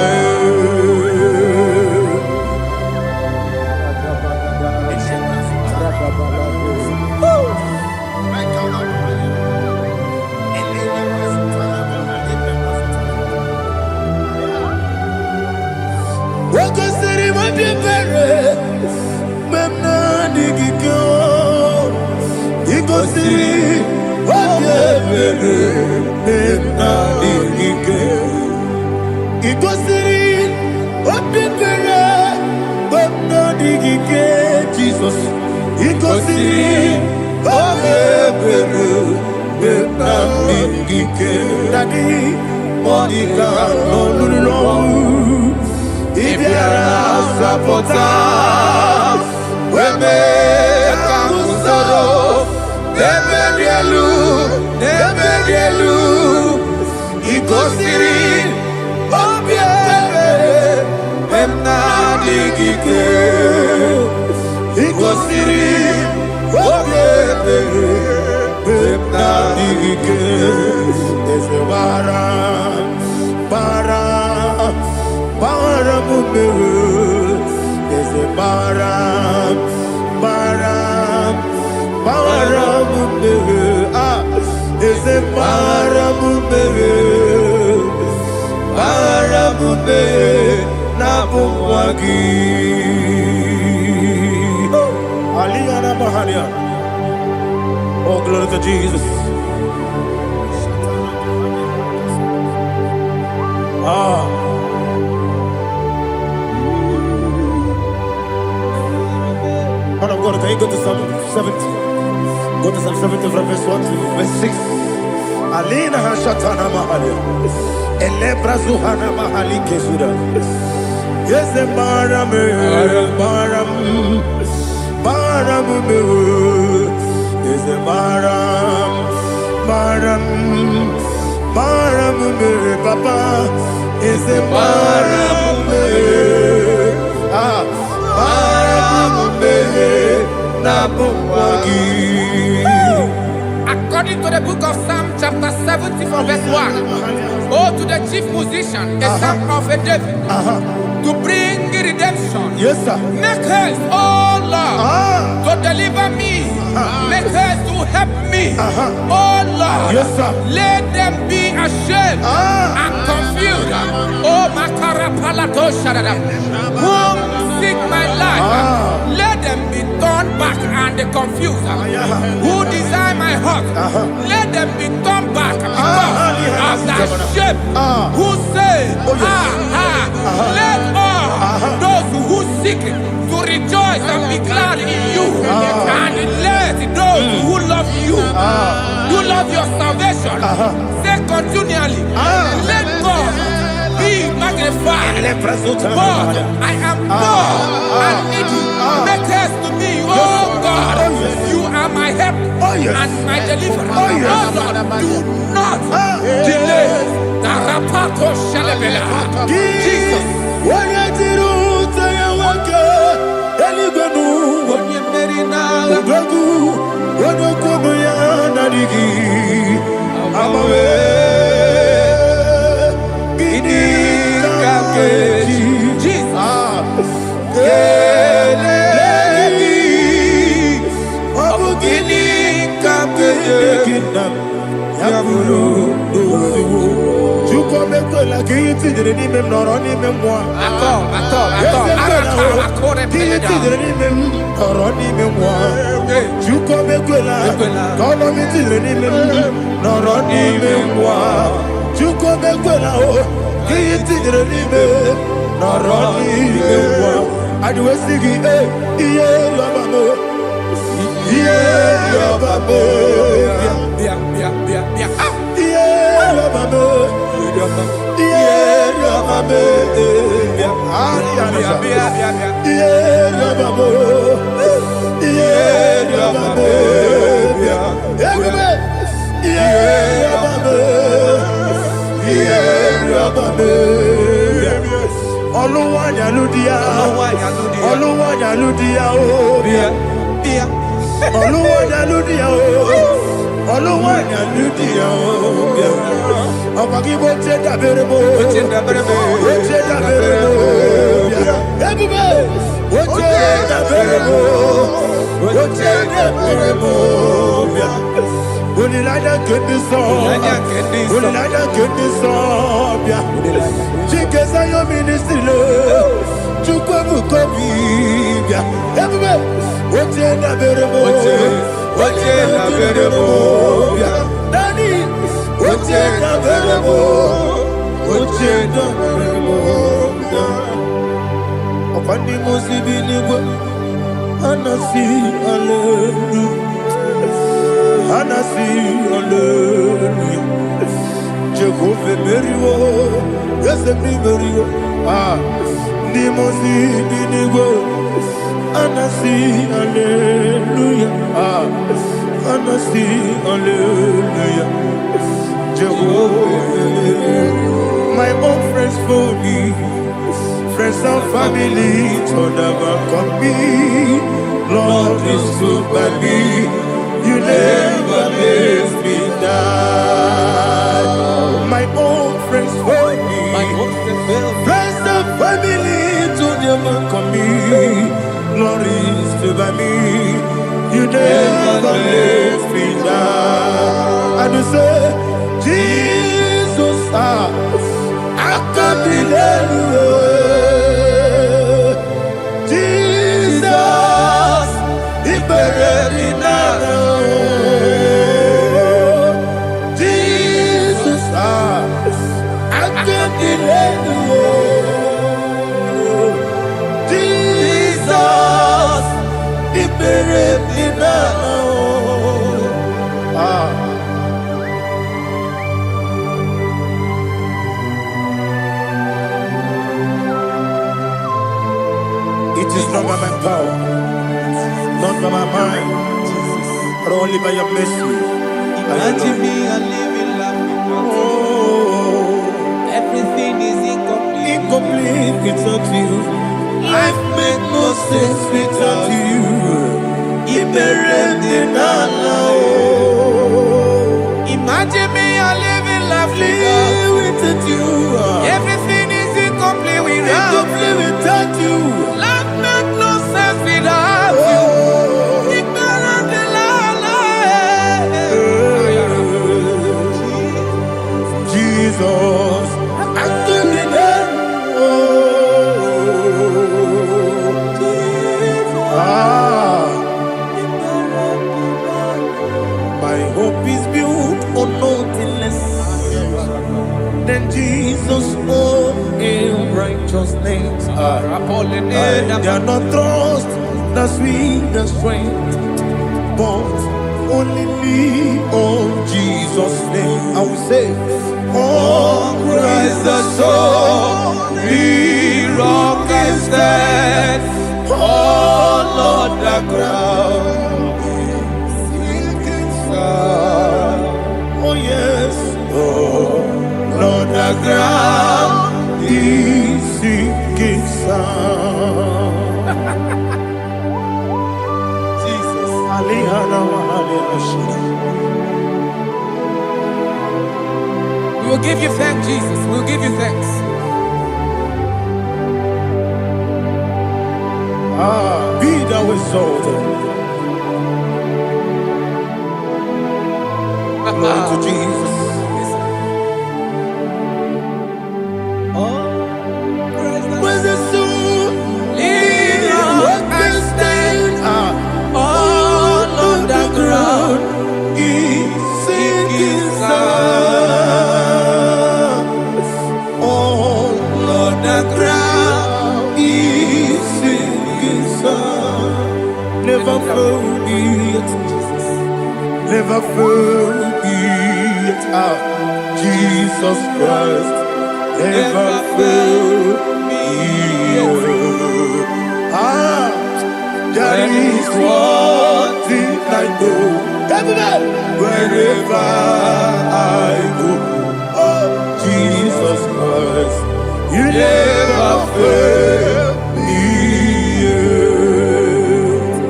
Wakasiri mabibere, memna digiko. Ikosiri mabibere, memna digike. Ikosiri mabibere, memna digike. Jesus. Ikosiri mabibere, memna digike. Daddy, Monica, no. Ibiara sapota, weme kamusoro, nebedielu, ikosiri, obiere, emna digike, ikosiri, obiere, emna digike, ese bara. There's a baram, there's a baramube, Nabumwagi. Aliyana Mahalia. Oh, glory to Jesus. Man of God, can you go to Psalm 70? Go to Psalm 70 from verse 1 to verse 6. Alina Hashatana Mahali. Elebra Zuhana Mahali Kesuda. Yes, the Baram. Yes, the Baram. Papa. Yes, the Baram. According to the book of Psalm chapter 70 from verse 1. Oh, to the chief musician, a son of a David, to bring redemption. Yes, sir. Make haste, oh Lord, to deliver me. Make haste to help me. Oh Lord, Yes, sir. let them be ashamed and confused. Oh, Makara Palato Shadada, who seek my life, let them be turned back and confused. Who desire my heart, let them be turned back because of that shame. Who say, let all those who seek to rejoice and be glad in you, and let those who love you, who love your salvation, say continually, let God be magnified. God, I am poor and needy. Make haste to me, oh God. You are my help and my deliverer. Oh Lord, do not delay. Tarapato Shalabela. Jesus. My own friends for me, friends and family to never come me. Lord is good by me, you never let me die. My own friends for me, friends and family to never come me. Lord is good by me, you never let me die. And you say, Jesus, I can't believe you. Jesus, He buried me now. Jesus, I can't believe you. Jesus, He buried me now. It is not by my power, not by my mind, but only by your mercy. Imagine me a living life. Oh, Everything is incomplete. incomplete without you. Life makes no sense without you. Imagine me a love Limited you. Everything is incomplete without you. Limited you. Life makes no sense without you. Ignorant and Jesus, I'm doing it. My hope is built on nothing less than Jesus' own righteousness. I cannot trust the sweetest strength, but only lean on Jesus' name. I will say, oh, Christ the solid rock and stand. Oh, Lord, the ground is sinking sun. Oh, yes, oh, Lord, the ground is sinking sun. Jesus, we will give you thanks, Jesus. We will give you thanks. Be thou exalted. Glory to Jesus. Where's the soul? What can stand? All on the ground is sinking sun. All on the ground is sinking sun. Never forget, never forget, Jesus Christ. Never forget. That is one thing I know. Wherever I go, oh, Jesus Christ, you never fail me.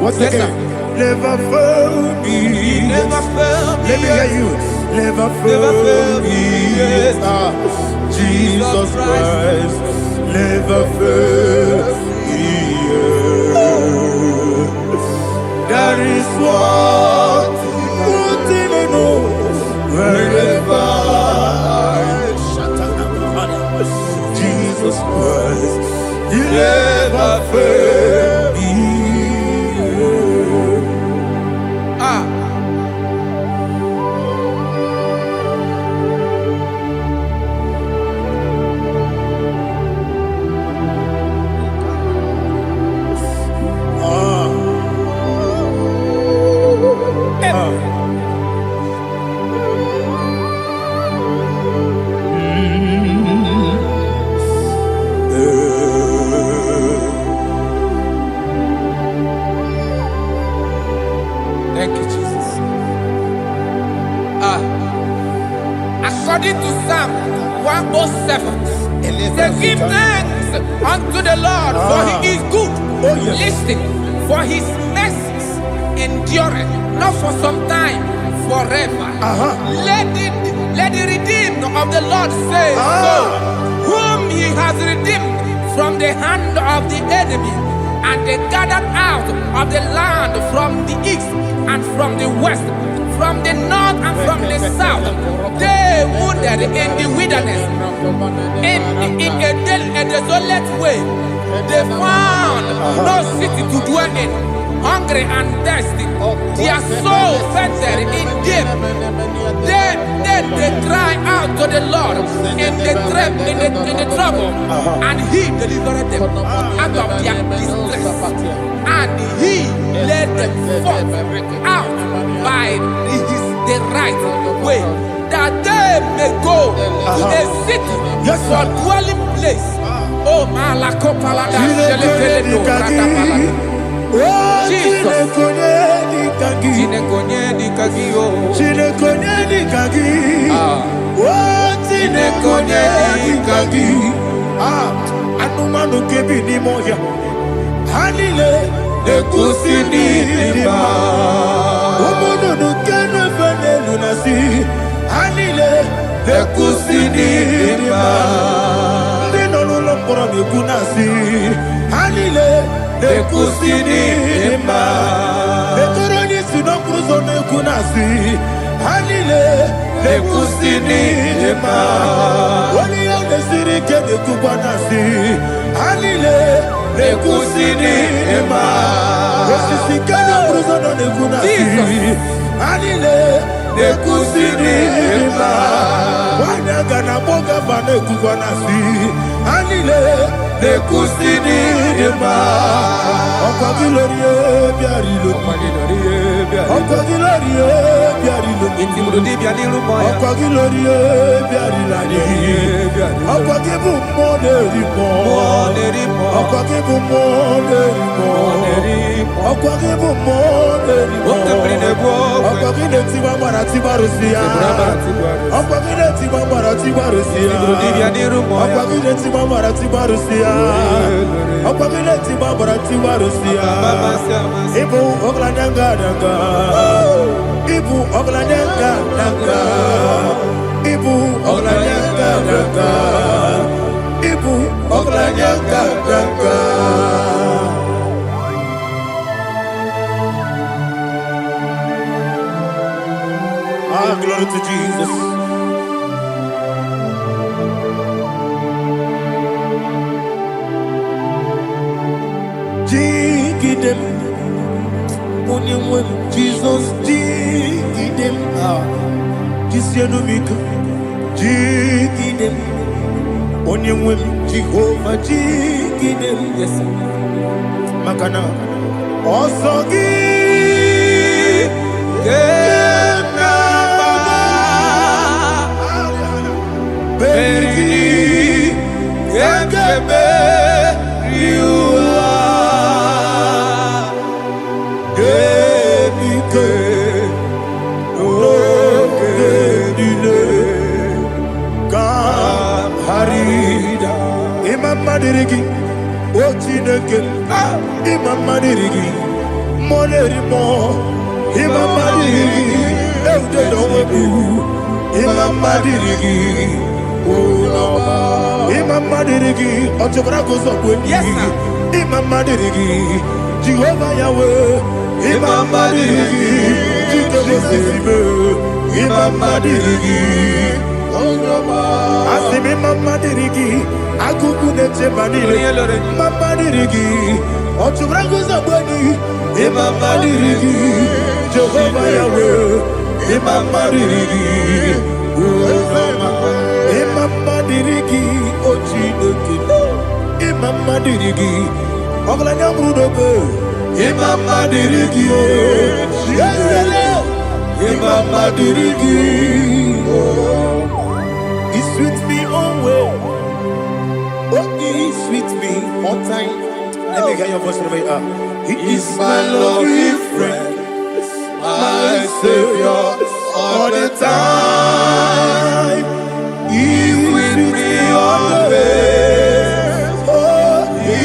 What's the name? Never fail me. Never fail me. Let me hear you. Never fail me. Jesus Christ, never fail me. That is what I know. Wherever Jesus Christ, you never fail me. Thank you, Jesus. According to Psalm 107, they give thanks unto the Lord, for he is good. Listen, for his mercies endureth, not for some time, forever. Let the redeemed of the Lord say so, whom he has redeemed from the hand of the enemy, and they gathered out of the land from the east and from the west, from the north and from the south. They wandered in the wilderness, in a desolate way. They found no city to dwell in, hungry and thirsty. Their soul fainted in deep. They cry out to the Lord in the trouble, and he delivered them out of their distress, and he led them forth out by the right way, that they may go to a city for dwelling place. Oh, Malakopalada, Jesus. Anumanu kebi ni moya Hanile Nekusini nima Umudu nukene fene lunasi Hanile lekusini ma. Ndị nọ n'ụlọ mkpọrọ na-ekwu na-asị ha niile lekusini ma. Etoro onye isi n'okporo ụzọ na-ekwu na-asị ha niile lekusini ma. Onye ya na-esiri ike na-ekwukwa na-asị ha niile lekusini ma. Osisi nke n'okporo ụzọ nọ na-ekwu na-asị ha niile lekusini ma. Nwanyị aga na akpọ gaba na-ekwukwa na-asị ha niile lekusini ma. Ọkwa gị lorie bịara ilo, ọkwa gị lorie bịara ilo, ọkwa gị lorie bịara ilo anyị, ọkwa gị bụ mmụọ na-eri mmụọ, ọkwa gị bụ mmụọ na-eri mmụọ, ọkwa gị bụ mmụọ na-eri mmụọ, ọkwa gị na-etiwa gbara tibarụsi ya, ọkwa gị na-etiwa gbara tibarụsi ya, ọkwa gị na-etiwa gbara tibarụsi ya, ọkwa gị na-etiwa gbara tibarụsi ya. Ibu ọgaranya daga, ibu ọgaranya daga, ibu ọgaranya daga, ibu ọgaranya daga. Ah, glory to Jesus. Jigidem, onye nwe m Jizọs, jigidem, jisienu m ike, jigidem, onye nwe m Jehova, jigidem, maka na ọsọ gị ga-agba meriri ga-emeri ụwa. Dirigi, o Chineke, Imam Dirigi, Monerimo, Imam Dirigi, Eude Dobu, Imam Dirigi, Imam Dirigi, Otobrago Zobuni, Imam Dirigi, Jehovah Yahweh, Imam Dirigi, Jitobosime, Imam Dirigi, Asimi Imam Dirigi. Akuku neche manile, Mama dirigi, Otubrago Zabani, Imama dirigi, Jehovah Yahweh, Imama dirigi, Imama dirigi, Ochinoki, Imama dirigi, Oglanya Brudobe, Imama dirigi, Imama dirigi, He sweet me away. Oh, He sweet me all time. Let me hear your voice from here. He is my lovely friend, my Savior all the time. He with me always. Oh, He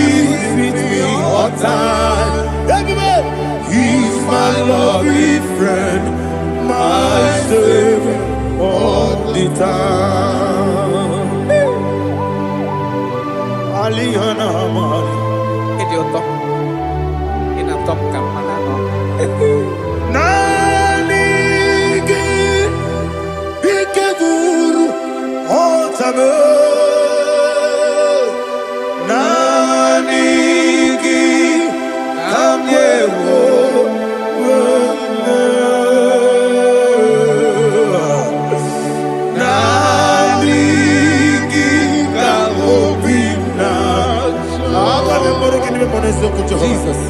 with me all time. He is my lovely friend, my Savior all the time. Aliana Mari. Idiota. Ina top kamana no. Nani ki ike guru otame. Nani ki kamyewo. Nani ki kamobina. Jesus.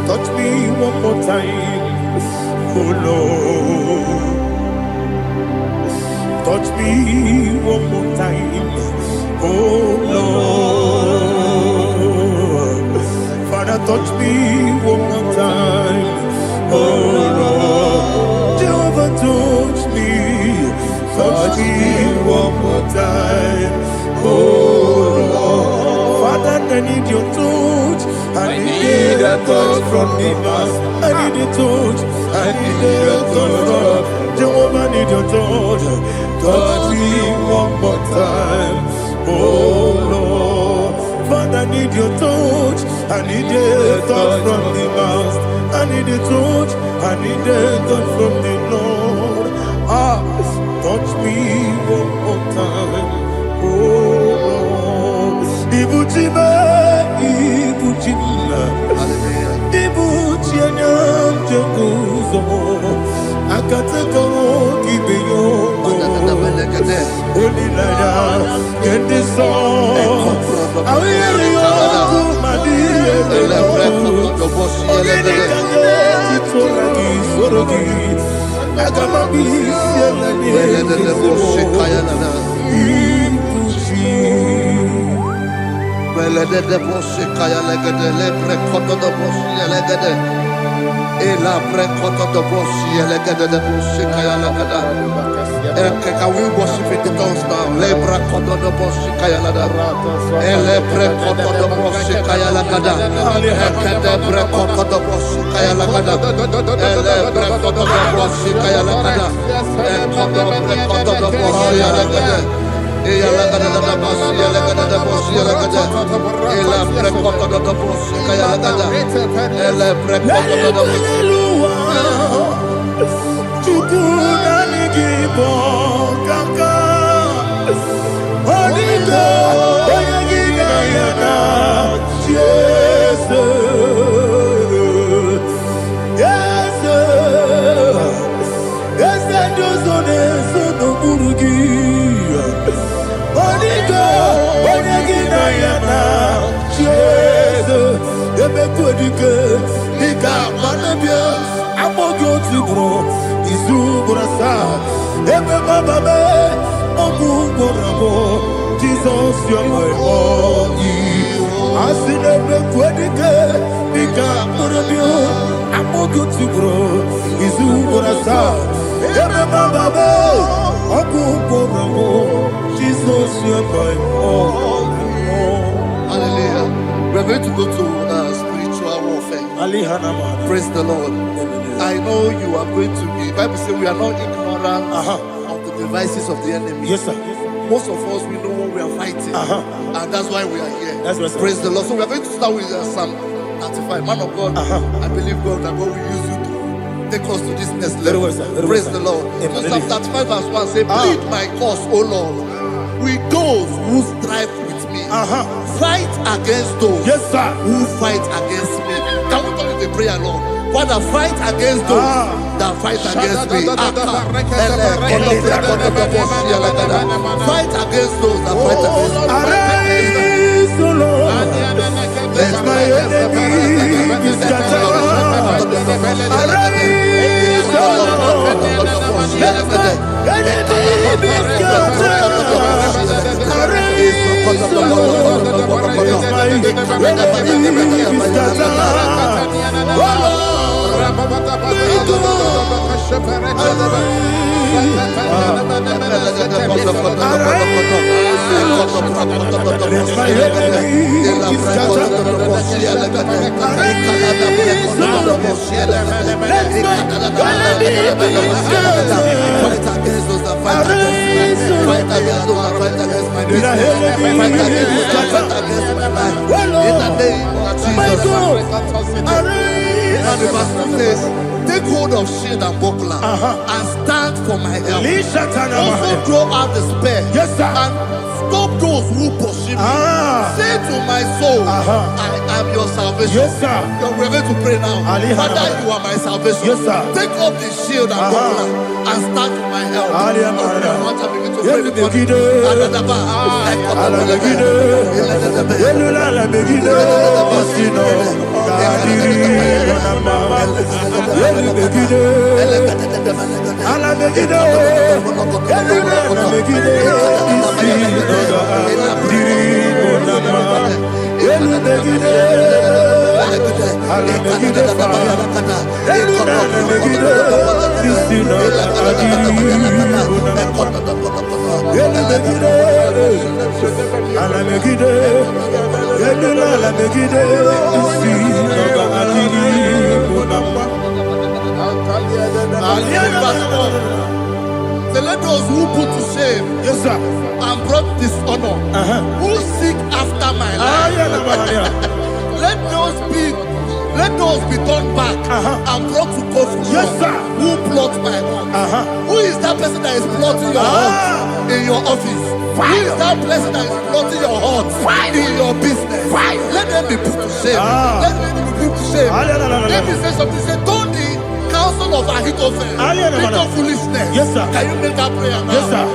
Touch me one more time, oh Lord. Touch me one more time, oh Lord. Father, touch me one more time, oh Lord. Jehovah, touch me one more time, oh Lord. Father, I need your touch, I need a touch from the past. I need a touch. I need a touch. Jehovah, need your touch. Touch me one more time. Oh Lord, Father, I need your touch. I need a touch from the past. I need a touch. I need a touch from the Lord. Touch me one more time. Oh Lord, Ibuchima, Ibuchima, Ibuchianyam Jaguzo, Akatako Kibeyo, Olilaya, get this song. I will hear you, my dear. I got my peace, can we worship in the tongues now? Lebra kodo do boshi kaya lada. Ele bre kodo do boshi kaya lada. Ekede bre kodo do boshi kaya lada. Ele bre kodo do boshi kaya lada. Ekodo bre kodo do boshi lada. Eya lada da boshi lada da boshi lada. Ele bre kodo do boshi kaya lada. Ele bre kodo do boshi. Jesus, you're my all. I see the quadrica, Nika, Morabio, I'm more good to grow. Is who what I saw. Jesus, you're my all. Hallelujah. We're going to go to spiritual warfare. Praise the Lord. I know you are going to be. Bible says we are not ignorant of the devices of the enemy. Yes, sir. Most of us, we know what we are fighting, and that's why we are here. That's right, praise the Lord. So we are going to start with Psalm 35. Man of God, I believe God that God will use you to take us to this next level. Praise the Lord. So Psalm 35 verse 1 say, plead my cause, O Lord, with those who strive with me. Fight against those who fight against me. Can we come with a prayer, Lord? Father, fight against those that fight against me. Fight against those that fight against me. Arise, O Lord, let my enemy be scattered. Arise, O Lord, let my enemy be scattered. Arise, O Lord, let my enemy be scattered. Oh Lord, and the verse says, take hold of shield and buckler and stand for my help. Also draw out the spear and stop those who pursue me. Say to my soul, I am your salvation. We're going to pray now. Father, you are my salvation. Take up the shield and buckler and stand for my help. sir. And brought dishonor. Who seek after my life? Let those be turned back and brought to confusion. Yes, sir. Who plot my heart? Who is that person that is plotting your heart in your office? Who is that person that is plotting your heart in your business? Let them be put to shame. Let them be put to shame. Let me say something. Say, don't the counsel of Ahithophel become foolishness. Yes, sir. Can you make that prayer now? Yes, sir.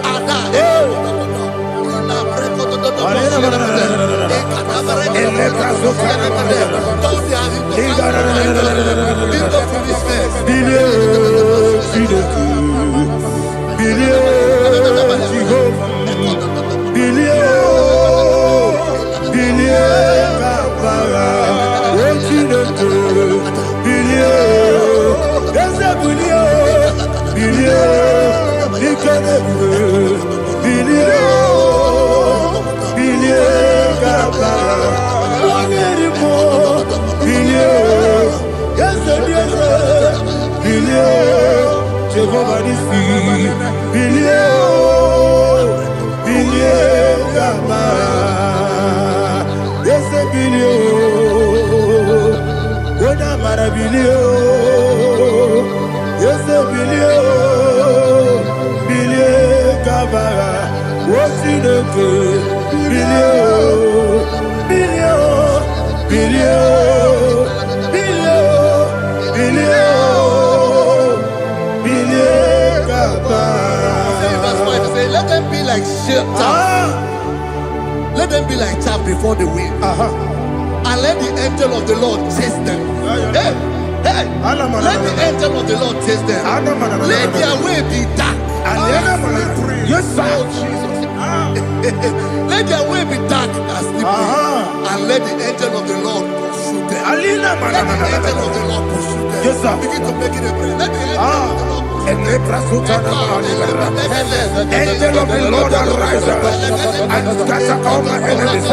Let them be like chaff. Let them be like chaff before the wind. And let the angel of the Lord chase them. Hey, hey. Let the angel of the Lord chase them. Let their way be dark. Yes, sir. Oh, Jesus. Let their way be dark and slippery. And let the angel of the Lord pursue them. Let the angel of the Lord pursue them. Yes, sir. Begin to make it a prayer. Let the angel of the Lord Angel of the Lord arise and scatter all my enemies.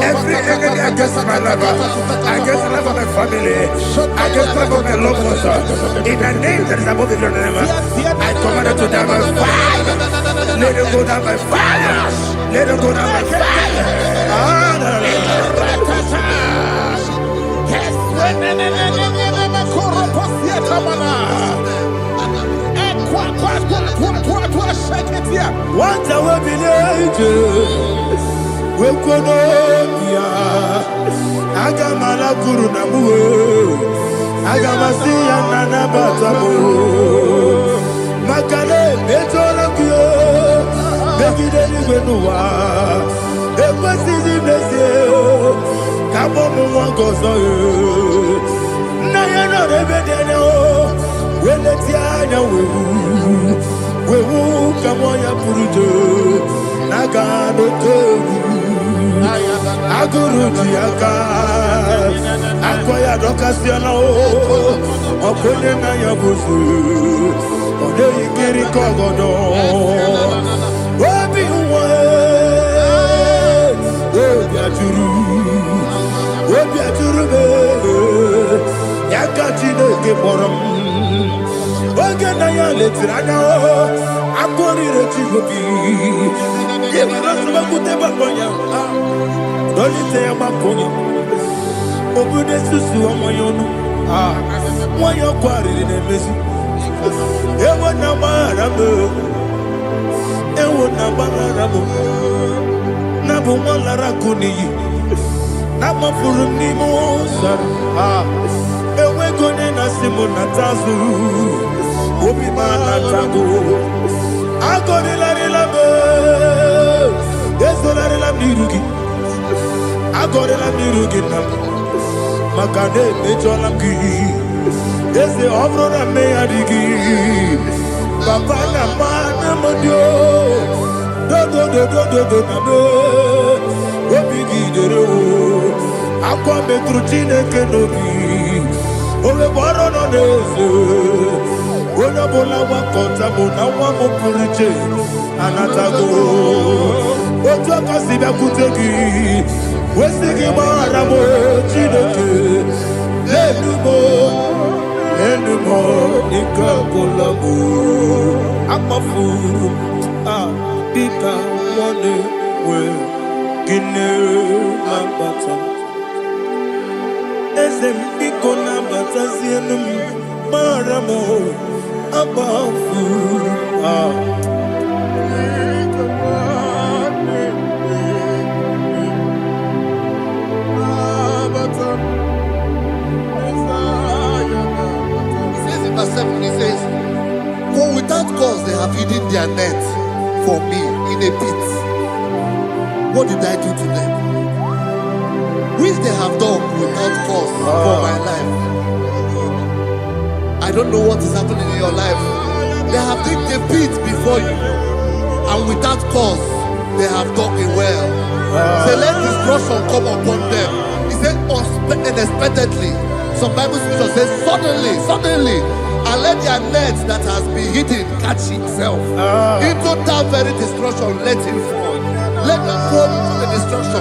Every enemy against my life, against the life of my family, against the life of my loved ones. In the name that is above the name, I command it to die by fire. Let it go down by fire. Let it go down by fire. What a village, we could Agamala Guru Namu, Agamasia Nana Batamu, Makale, Betonakio, Begideni Benua, the West is in the sea, Kabomu Wangozo, Nayana Rebedeno, when the Tiana we will come on your Purujo, Nagano Togu, Aguru Tiaka, Aquaya Docasiano, Oponena Yabusu, Ode Kiri Kogodo, Obi Obiaturu, Yakachino Giborum. Oganaya letrana akori rechigobi yebira suba kuteba konya dolite amakonya obude susu omoyono moyo kwari nemezi ewo na marabo na bu malara kuniyi na mafuru ni mosa ewe gone na simona tazu Obi mana tango, agori la rilabe, yeso la rilam nirugi, agori la nirugi nam, makane mecholam ki, yese obro na me adigi, papa na mana modio, do na me, obi gidero, akwa metrutine kenobi, ole baro no nezo. Bona bola wakota bona wamo puriche anatago ojo kasiba kutegi wesigi maramo chideke enumo nikakolabu amafuru dika wane we gine mabata ezem biko na bata zienum maramo abafu Verse 7, he says, for without cause they have hidden their net for me in a pit. What did I do to them? Which they have done without cause for my life. I don't know what is happening in your life. They have digged a pit before you, and without cause they have dug it well. Say, let destruction come upon them. He said, unexpectedly. Some Bible scripture says, suddenly, and let their net that has been hidden catch itself. Into that very destruction, let it fall. Let them fall into the destruction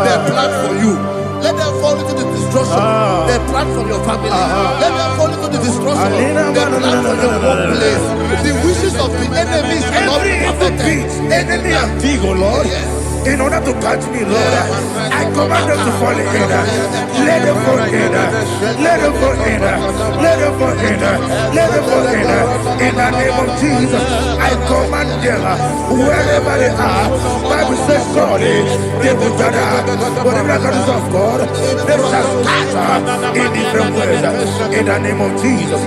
they plan for you. Let them fall into the destruction they plan for your family. Let them fall into the destruction they plan for your workplace. The wishes of the enemies are not perfected. Enemy and big, oh Lord. Yes. In order to catch me, Lord, I command them to fall in. Let them fall in. Let them fall in. Let them fall in. Let them fall in. In the name of Jesus, I command them wherever they are. Bible says, surely they will gather. But the miracles of God, they shall scatter in different ways. In the name of Jesus.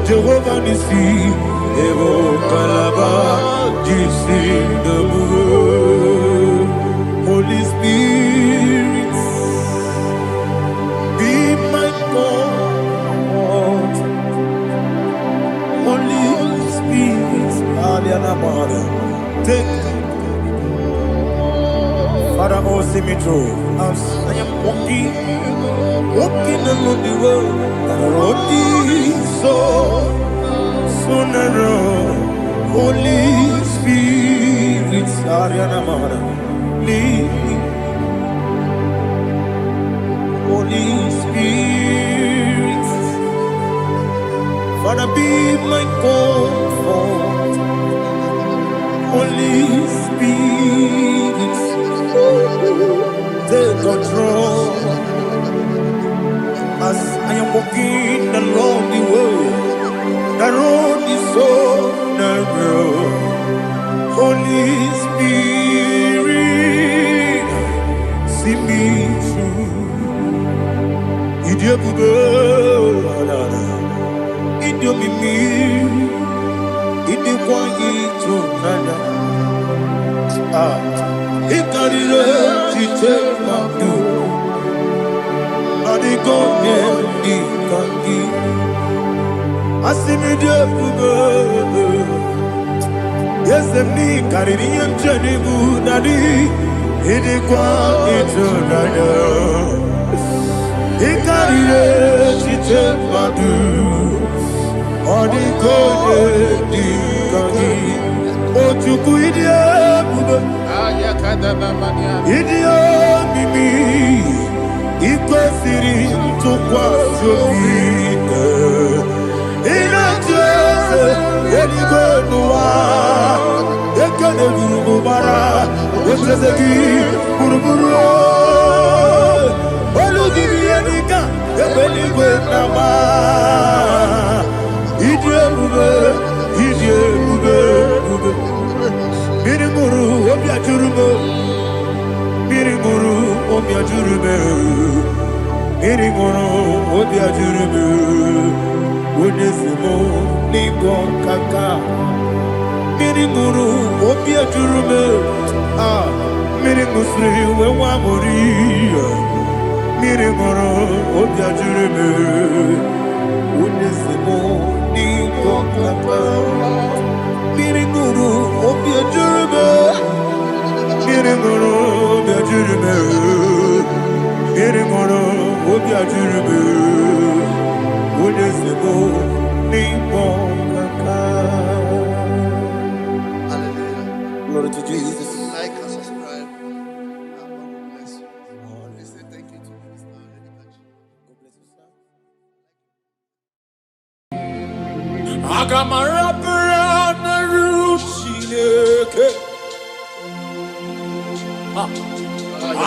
Jehovah Nissi, Evo Kalaba, Jisi Damu, Holy Spirit, be my God. Holy Spirit, Aliana Mara, take Father, oh, see me through. As I am walking along the road, that I wrote so narrow. Holy Spirit, Ariana Mara, lead me. Holy Spirit, Father, be my comfort. Holy Spirit, take control. As I am walking along the road is so narrow. Holy Spirit, see me through. Idiabugo, Idiomimi, Idikwani to Nana. Ikarire, Chichemadu. Yes, me carrying Jenny Budadi. idikwa itunanya ikarire site madu odikode dikagi ojuku idie bube idie mimi ikwesiri ntụkwasị obi ịna-echeze eluigwe n'ụwa ekele gburugburu gbara ocheze gị gburugburu olu gị bụ ihe dịka ebe eluigwe na-agba ịdị ebube ịdị ebube ebube mmiri ṅụrụ obi ajụrụ m mmiri ṅụrụ obi ajụrụ m mmiri ṅụrụ obi ajụrụ m onye si m n'ịgọ kaka mmiri ṅụrụ obi ajụrụ m mmiri ṅụsịrị wee nwa mụrụ mmiri ṅụrụ obi ajụrụ m onye si m n'ịgọ kaka mmiri ṅụrụ obi ajụrụ m mmiri ṅụrụ obi ajụrụ m mmiri ṅụrụ obi ajụrụ m onye si m n'ịgọ kaka. Glory to Jesus. Like and subscribe. God bless you. Let's say thank you to Minister Edikachi. God bless you, sir. Agamarapara na ruchineke.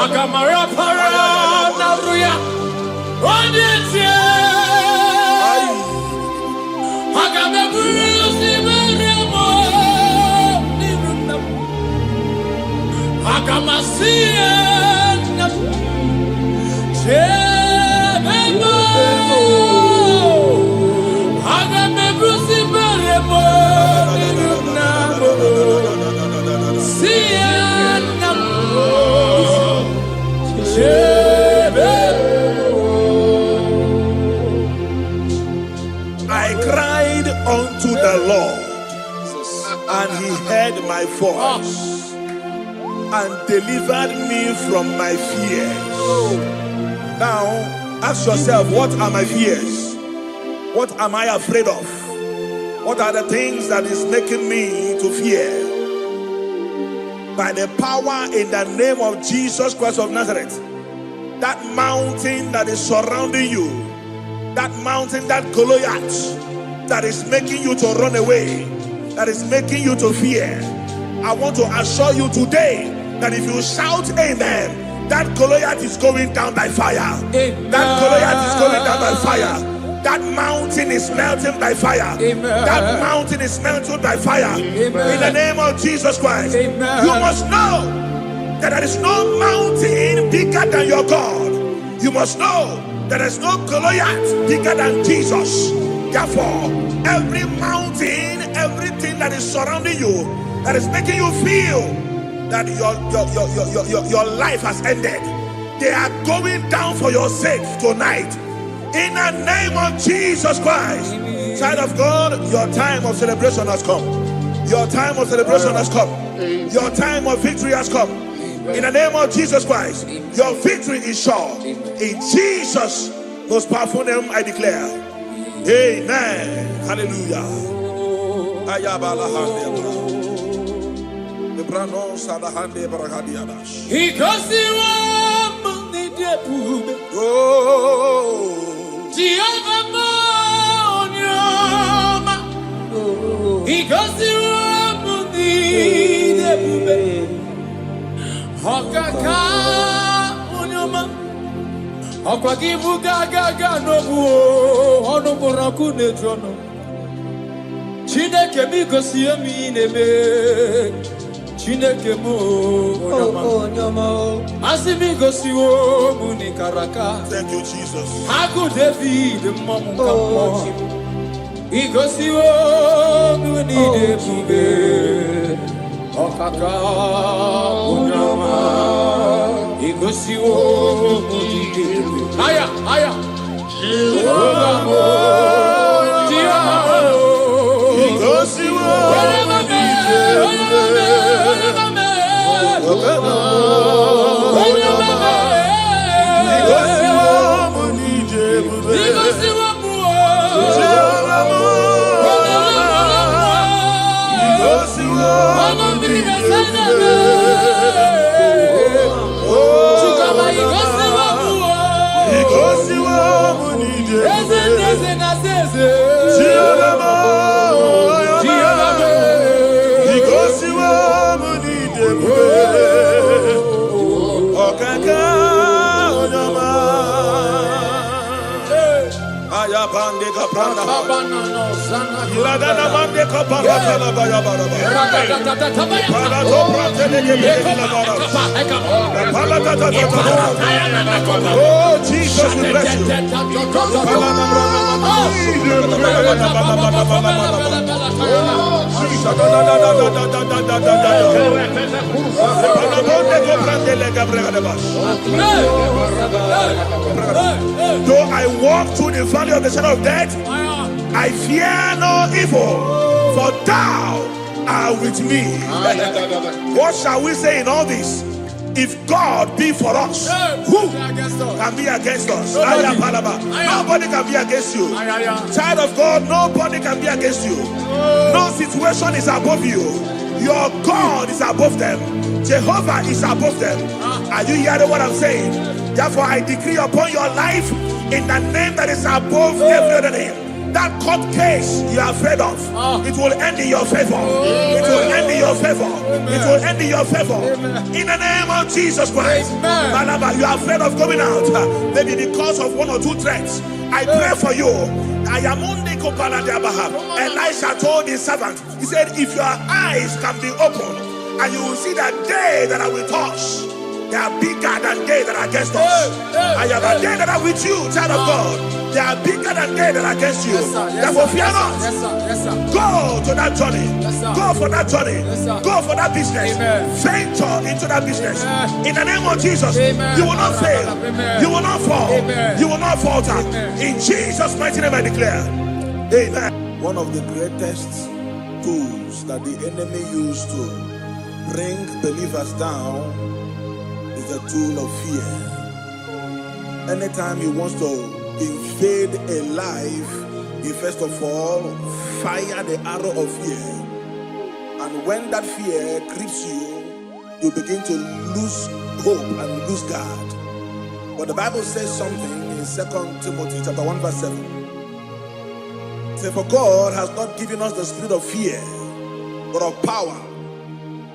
Agamarapara na ruya. Onyetie. Agameburusi meremo. Agamasia na. Chebemo. Agameburusi meremo. Siena. I cried unto the Lord, and he heard my voice and delivered me from my fears. Now, ask yourself, what are my fears? What am I afraid of? What are the things that is making me to fear? By the power in the name of Jesus Christ of Nazareth, that mountain that is surrounding you, that mountain, that Goliath that is making you to run away, that is making you to fear, I want to assure you today that if you shout amen, that Goliath is going down by fire. Amen. That Goliath is going down by fire. That mountain is melting by fire. Amen. That mountain is melted by fire. Amen. In the name of Jesus Christ. Amen. You must know that there is no mountain bigger than your God. You must know that there is no Goliath bigger than Jesus. Therefore, every mountain, everything that is surrounding you, that is making you feel that your life has ended, they are going down for your sake tonight. In the name of Jesus Christ. Child of God, your time of celebration has come. Your time of celebration has come. Your time of victory has come. In the name of Jesus Christ, your victory is sure. In Jesus' most powerful name, I declare. Amen. Hallelujah. Chineke mi gosi emi nebe Chineke mo onyama asi mi gosi wo muni karaka. Thank you, Jesus. Hagu David mamu kamo igosi wo muni debube okaka onyama igosi wo muni debube aya Go, Oh, Jesus, we bless you. Though I walk through the valley of the shadow of death, I fear no evil, for thou art with me. What shall we say in all this? If God be for us, who can be against us? Nobody can be against you. Child of God, nobody can be against you. No situation is above you. Your God is above them. Jehovah is above them. Are you hearing what I'm saying? Therefore, I decree upon your life in the name that is above every other name. That court case you are afraid of, it will end in your favor. It will end in your favor. It will end in your favor. In the name of Jesus Christ. Malaba, you are afraid of going out, maybe because of one or two threats. I pray for you. Elisha told his servant, he said, if your eyes can be opened, and you will see that day that I will touch, they are bigger than they that are against us. I have a day that are with you, child of God. They are bigger than they that are against you. Therefore, fear not. Go to that journey. Go for that journey. Go for that business. Venture into that business. In the name of Jesus, you will not fail. You will not fall. You will not falter. In Jesus' mighty name I declare. Amen. One of the greatest tools that the enemy used to bring believers down is the tool of fear. Anytime he wants to invade a life, he first of all fire the arrow of fear. And when that fear grips you, you begin to lose hope and lose God. But the Bible says something in 2 Timothy chapter 1 verse 7. It says, for God has not given us the spirit of fear, but of power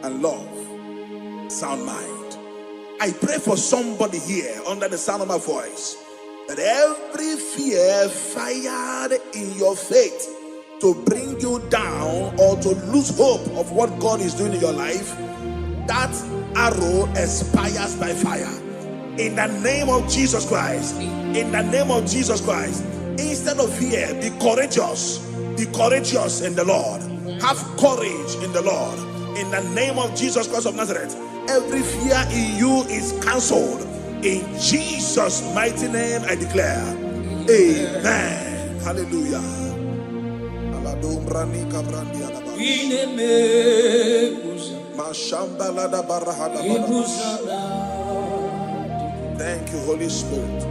and love, sound mind. I pray for somebody here under the sound of my voice, that every fear fired in your faith to bring you down or to lose hope of what God is doing in your life, that arrow expires by fire. In the name of Jesus Christ. In the name of Jesus Christ. Instead of fear, be courageous. Be courageous in the Lord. Have courage in the Lord. In the name of Jesus Christ of Nazareth. Every fear in you is cancelled. In Jesus' mighty name I declare. Amen. Hallelujah. Thank you, Holy Spirit.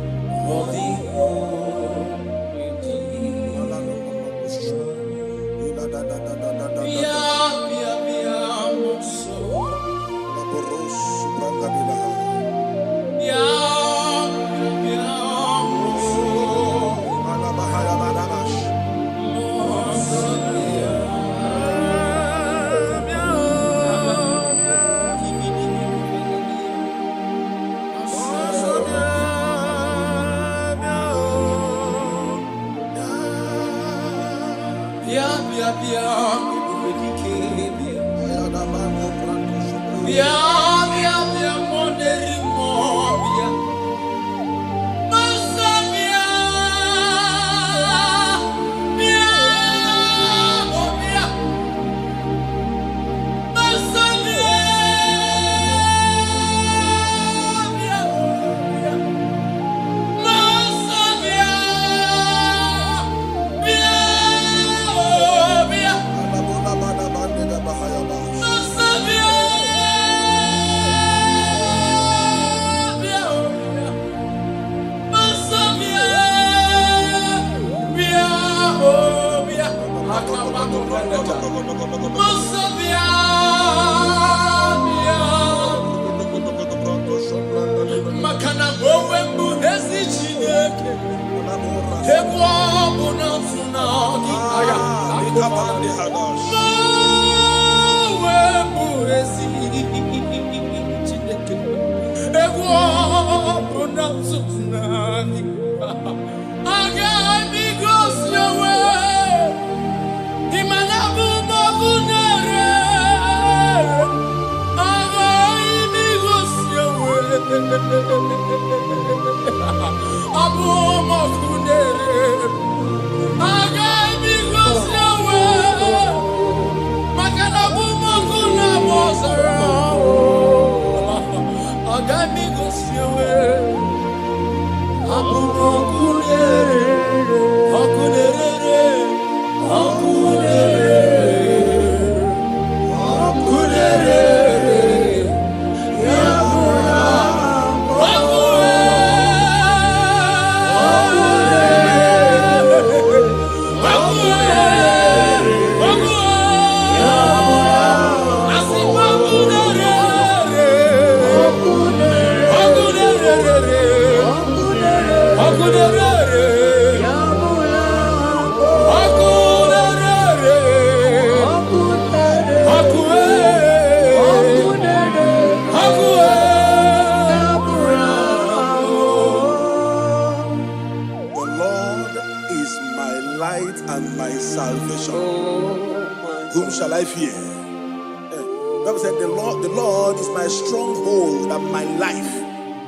Whom shall I fear? The Bible said, the Lord is my stronghold and my life.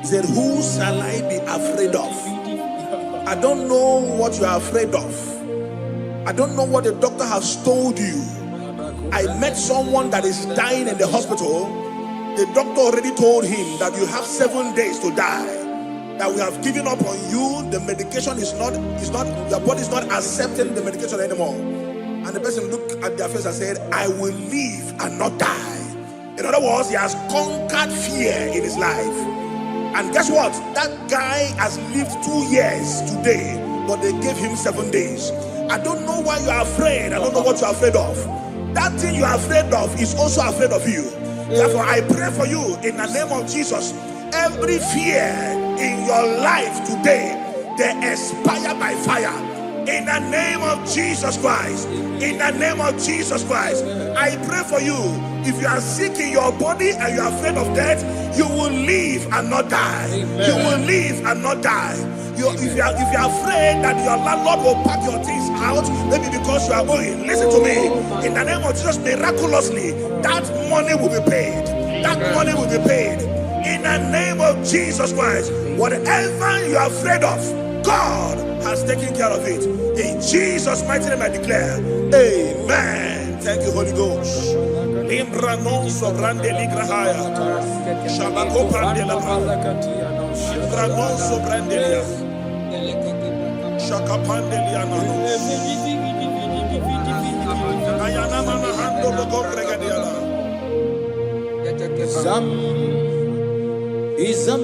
He said, who shall I be afraid of? I don't know what you are afraid of. I don't know what the doctor has told you. I met someone that is dying in the hospital. The doctor already told him that you have 7 days to die. That we have given up on you. The medication is not, your body is not accepting the medication anymore. And the person looked at their face and said, I will live and not die. In other words, he has conquered fear in his life. And guess what? That guy has lived 2 years today, but they gave him 7 days. I don't know why you are afraid. I don't know what you are afraid of. That thing you are afraid of is also afraid of you. Therefore, I pray for you in the name of Jesus. Every fear in your life today, they expire by fire. In the name of Jesus Christ. In the name of Jesus Christ. I pray for you. If you are sick in your body and you are afraid of death, you will live and not die. Amen. You will live and not die. If you are afraid that your landlord will pack your things out, maybe because you are going, listen to me. In the name of Jesus, miraculously, that money will be paid. That money will be paid. In the name of Jesus Christ. Whatever you are afraid of, God has taken care of it. In Jesus' mighty name I declare, amen. Thank you, Holy Ghost. Imbranon sobrande ligrahaya. Shabako prandela. Imbranon sobrande lia. Shakapandeliana. Ayana manahando logo pregadiala. Ism.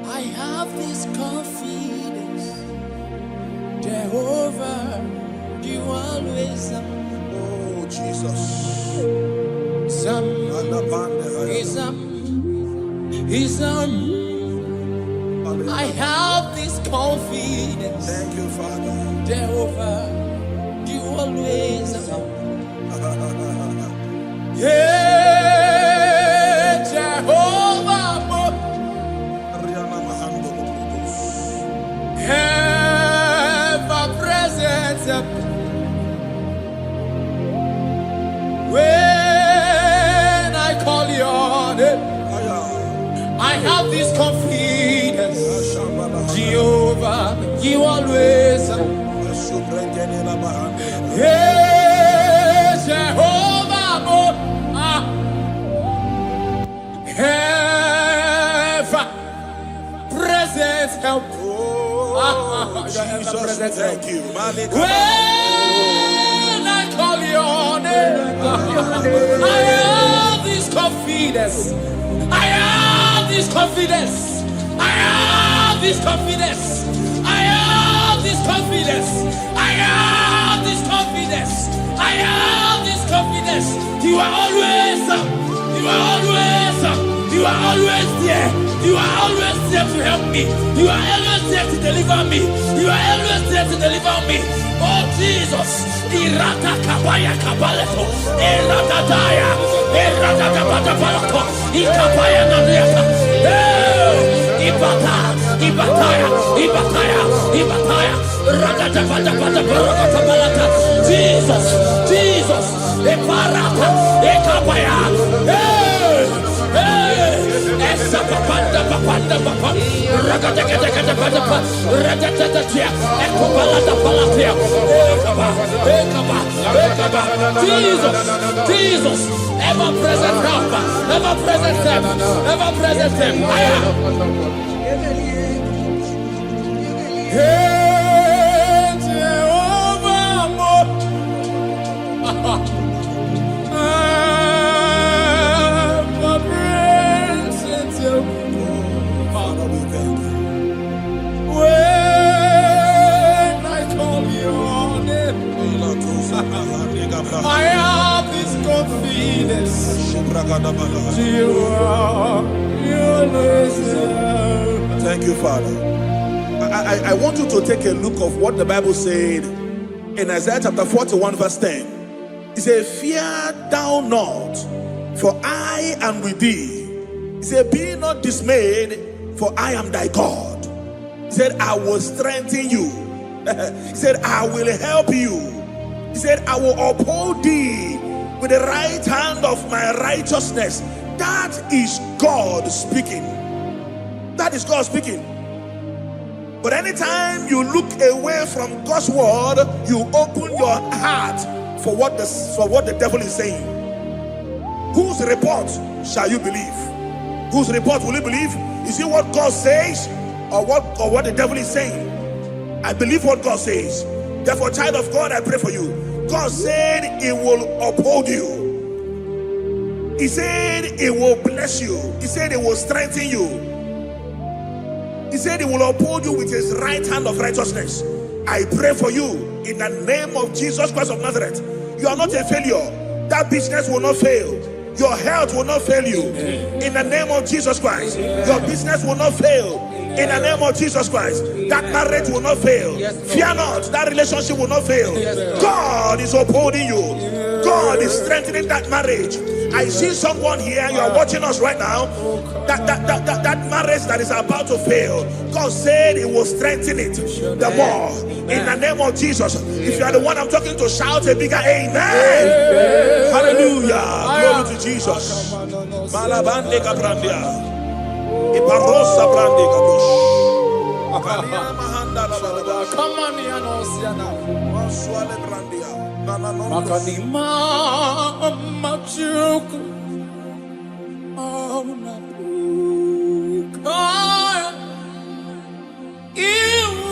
I have this confidence, Jehovah, you always are. Oh Jesus. I have this confidence. Thank you, Father. Jehovah, you always are. Yeah, Jehovah, ever present. When I call you on it, I have this confidence. Jehovah, you always. Yeah, Jehovah, ever present help. Jesus, thank you. When I call you on it, I have this confidence. I have this confidence. I have this confidence. I have this confidence. I have this confidence. I have this confidence. You are always up. You are always up. You are always there. You are always there to help me. You are always there to deliver me. You are always there to deliver me. Oh Jesus. Irata kabaya kabaleto. Irata daya. Irata kabata balato. Ikabaya nadiata. Ibata. Ibataya. Ibataya. Ibataya. Ragata bata bata barakata balata. Jesus. Jesus. Eparata. Ekabaya. Papanda papanda papa ragata kata kata papa ragata tia ekopalata palatia ekaba Jesus, Jesus, ever present help, ever present help, ever present help. Hey, Jehovah, ever present help. Father, we thank you. When I call your name, I have this confidence. You are Thank you, Father. I want you to take a look of what the Bible said in Isaiah chapter 41 verse 10. It said, fear thou not, for I am with thee. He said, be not dismayed, for I am thy God. He said, I will strengthen you. He said, I will help you. He said, I will uphold thee with the right hand of my righteousness. That is God speaking. That is God speaking. But anytime you look away from God's word, you open your heart for what the devil is saying. Whose report shall you believe? Whose report will you believe? Is it what God says or what the devil is saying? I believe what God says. Therefore, child of God, I pray for you. God said He will uphold you. He said He will bless you. He said He will strengthen you. He said He will uphold you with His right hand of righteousness. I pray for you in the name of Jesus Christ of Nazareth. You are not a failure. That business will not fail. Your health will not fail you. In the name of Jesus Christ. Your business will not fail. In the name of Jesus Christ. That marriage will not fail. Fear not. That relationship will not fail. God is upholding you. God is strengthening that marriage. I see someone here, you are watching us right now, that marriage that is about to fail, God said He will strengthen it the more. In the name of Jesus. If you are the one I'm talking to, shout a bigger amen. Hallelujah. Glory to Jesus. Malabande kabrandia. Iparosa brande kabush. Come on, Yanosiana. Maswale brandia. Makanima machuku ona kaya iwu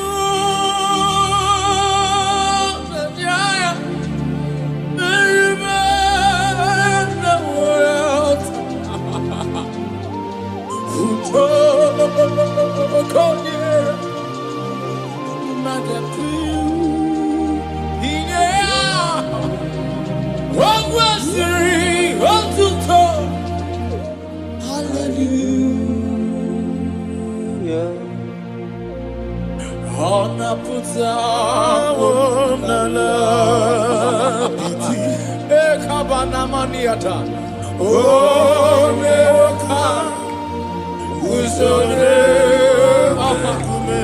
jaya meribana world uto konye magapu. Hallelujah. Ona puta ona la biti ekabana maniata oneka usone akume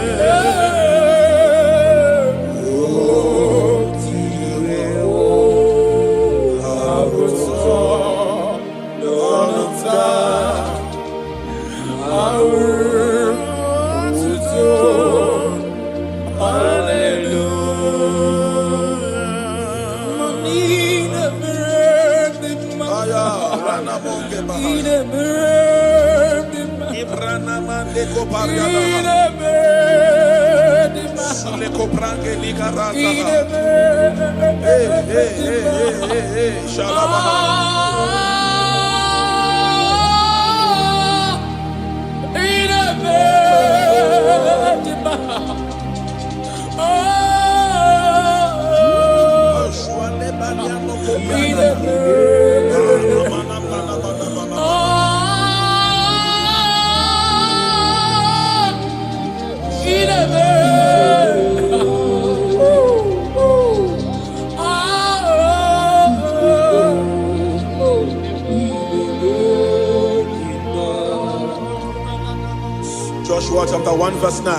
Joshua chapter 1 verse 9.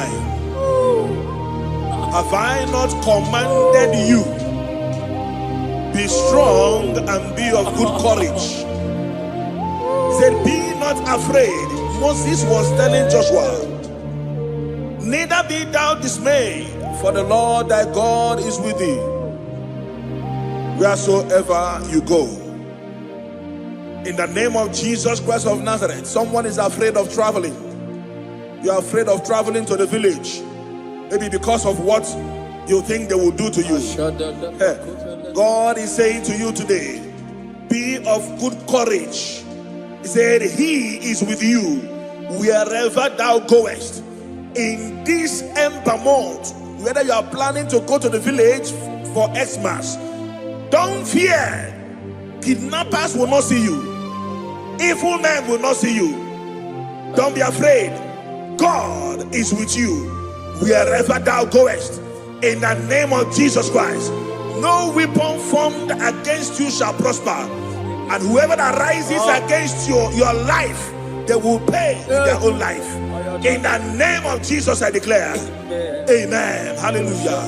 Have I not commanded you? Be strong and be of good courage. He said, be not afraid. Moses was telling Joshua, neither be thou dismayed, for the Lord thy God is with thee. wheresoever you go. In the name of Jesus Christ of Nazareth, someone is afraid of traveling. You are afraid of traveling to the village. Maybe because of what you think they will do to you. God is saying to you today, be of good courage. He said, He is with you wherever thou goest. In this ember month, whether you are planning to go to the village for Xmas, don't fear. Kidnappers will not see you. Evil men will not see you. Don't be afraid. God is with you wherever thou goest. In the name of Jesus Christ, no weapon formed against you shall prosper. And whoever that rises against your life, they will pay in their own life. In the name of Jesus, I declare. Amen. Hallelujah.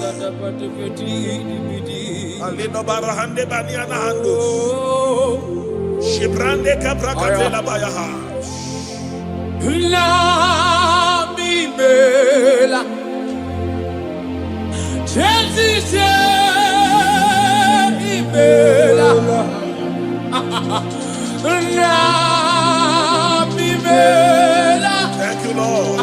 Thank you, Lord.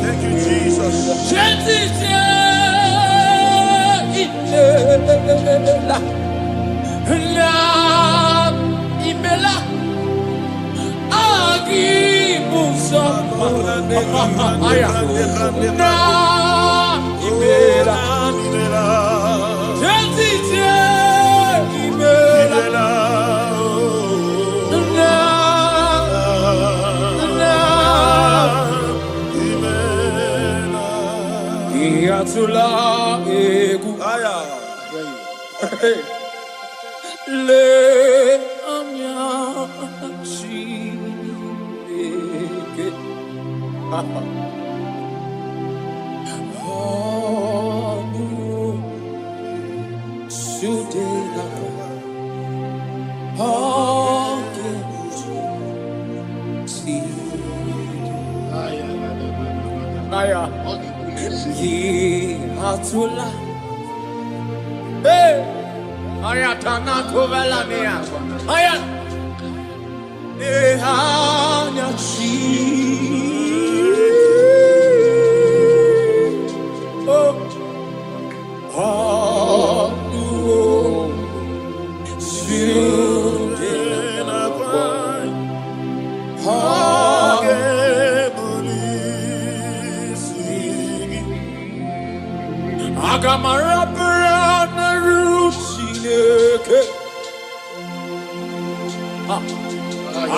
Thank you, Jesus. Le amia Atula. Hey, ayatana kovelania. Ayat. Ehanya chi. Oh. Oh. Sudena kwai. Agamara parana rusineke.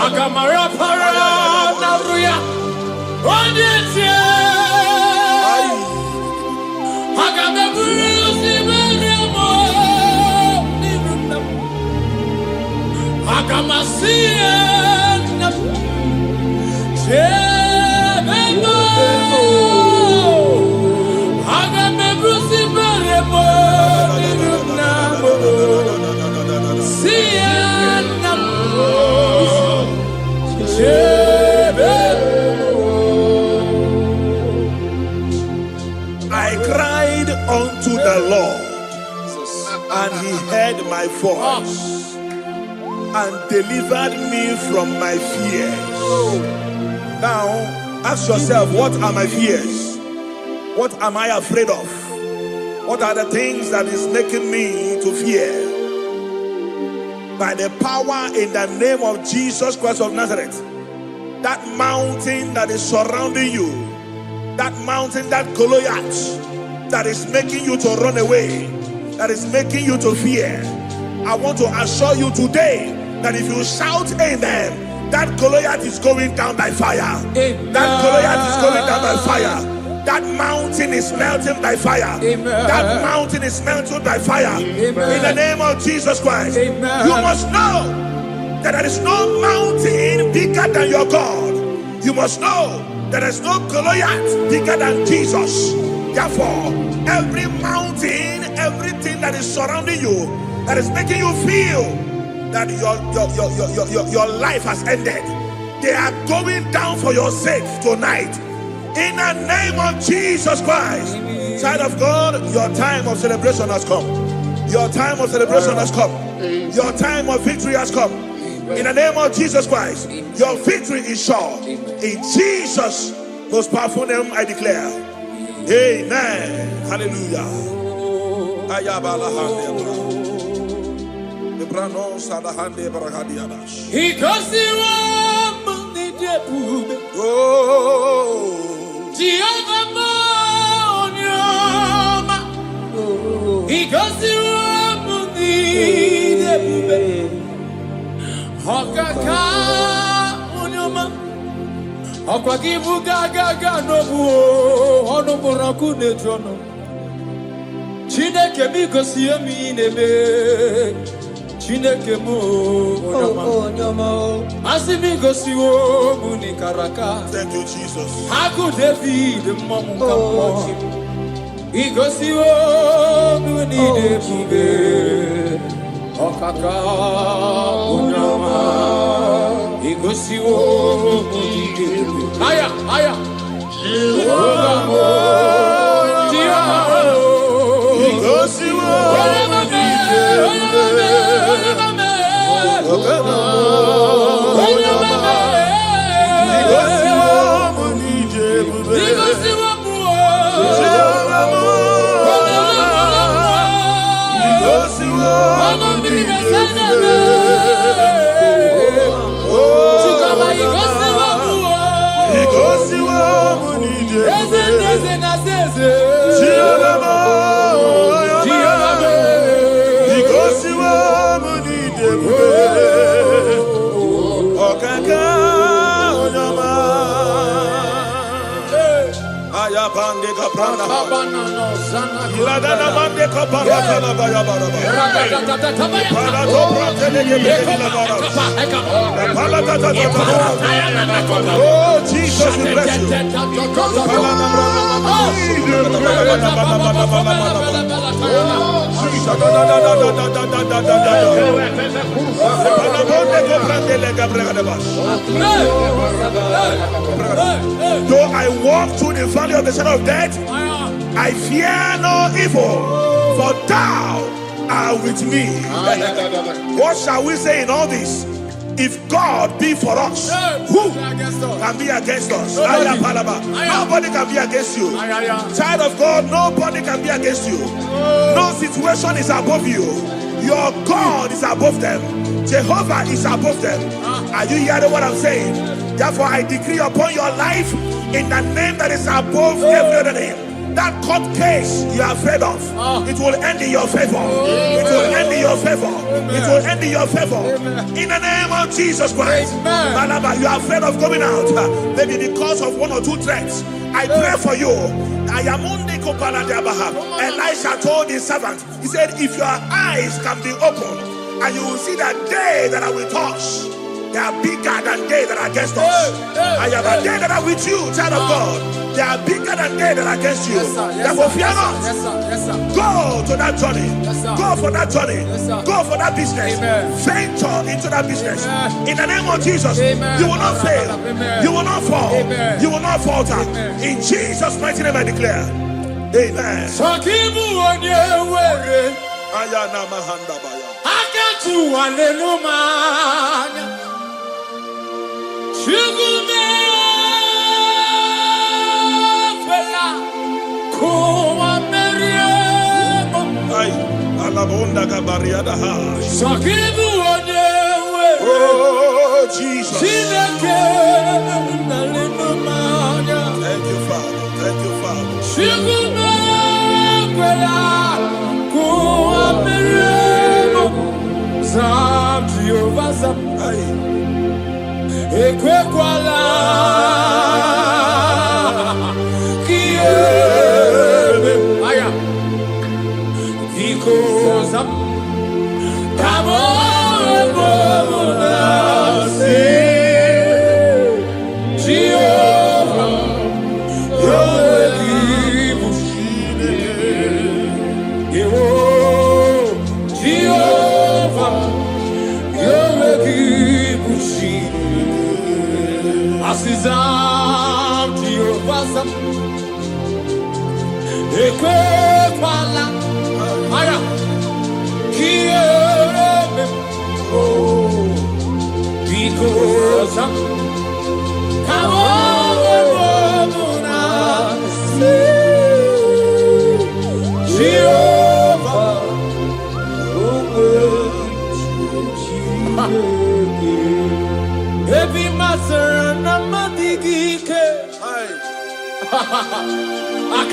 Agamara parana ruya. Onyetie. Agameburu simeremo. Agamasiena. Chebemo. I cried unto the Lord, and He heard my voice and delivered me from my fears. Now, ask yourself, what are my fears? What am I afraid of? What are the things that is making me to fear? By the power in the name of Jesus Christ of Nazareth, that mountain that is surrounding you, that mountain, that Goliath that is making you to run away, that is making you to fear, I want to assure you today that if you shout amen, that Goliath is going down by fire. Amen. That Goliath is going down by fire. That mountain is melting by fire. Amen. That mountain is melting by fire. Amen. In the name of Jesus Christ. Amen. You must know that there is no mountain bigger than your God. You must know that there is no Goliath bigger than Jesus. Therefore, every mountain, everything that is surrounding you, that is making you feel that your life has ended, they are going down for your sake tonight. In the name of Jesus Christ. Child of God, your time of celebration has come. Your time of celebration has come. Your time of victory has come. In the name of Jesus Christ, your victory is sure. In Jesus' most powerful name, I declare. Amen. Hallelujah. Chineke mo asimi gosi wo muni karaka. Thank you, Jesus. Haku David mamunga igosi wo muni debube okaka unyama igosi wo muni debube aya igosi wo Oh, Jesus, we bless you. Though I walk through the valley of the shadow of death, I fear no evil, for thou art with me. What shall we say in all this? If God be for us, who can be against us? Nobody can be against you. Child of God, nobody can be against you. No situation is above you. Your God is above them. Jehovah is above them. Are you hearing what I'm saying? Therefore, I decree upon your life in the name that is above every other name. That court case you are afraid of, it will end in your favor. It will end in your favor. It will end in your favor. In the name of Jesus Christ. Malaba, you are afraid of going out, maybe because of one or two threats. I pray for you. Elisha told his servant, he said, if your eyes can be opened, and you will see that they that are with us, they are bigger than they that are against us. I am a they that are with you, child of God. They are bigger than they that are against you. Therefore, fear not. Go to that journey. Go for that journey. Go for that business. Venture into that business. In the name of Jesus, you will not fail. You will not fall. You will not falter. In Jesus' mighty name, I declare. Amen. Oh, Jesus. Thank you, Father. Thank you, Father.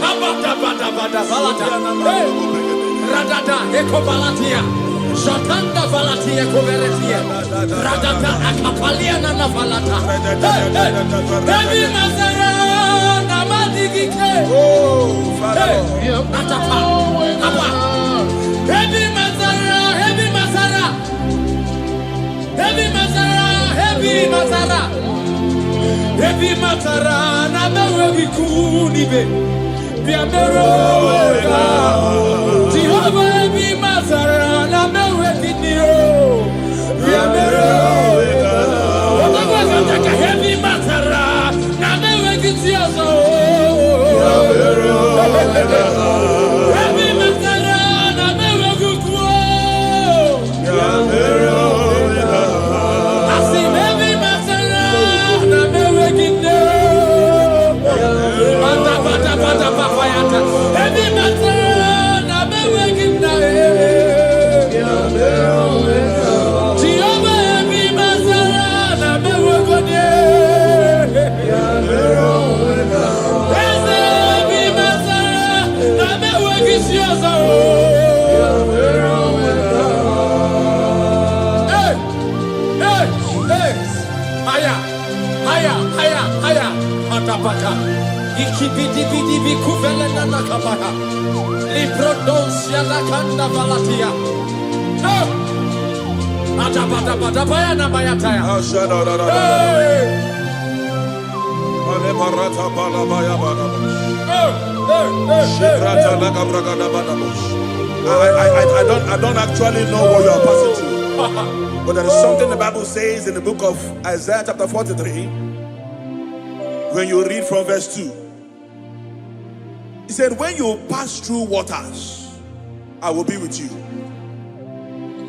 Come on, Radada ekobalatia Shotanda valatia koveretia Radada akapalia na valata Baby Mazara namadigike Oh Father Atapa Apa Baby Mazara Heavy Mazara Heavy Mazara Heavy Mazara Heavy Mazara na mewe vikunibe Jehovah be Mazara na mewe kinio Heavy Mazara na mewe kitioso Heavy Mazara na mewe kukuo Asi Heavy Mazara na mewe kinio Heavy Mazara na mewe kinio Jehovah Heavy Mazara na mewe kone Heavy Mazara na mewe kisioso Haya Matapaka Ikibidi bikuvele na nakabaka Liprodosia na kanda valatia Atapata baya na bayataya I don't actually know what you are passing through. But there is something the Bible says in the book of Isaiah chapter 43. When you read from verse 2, he said, when you pass through waters, I will be with you.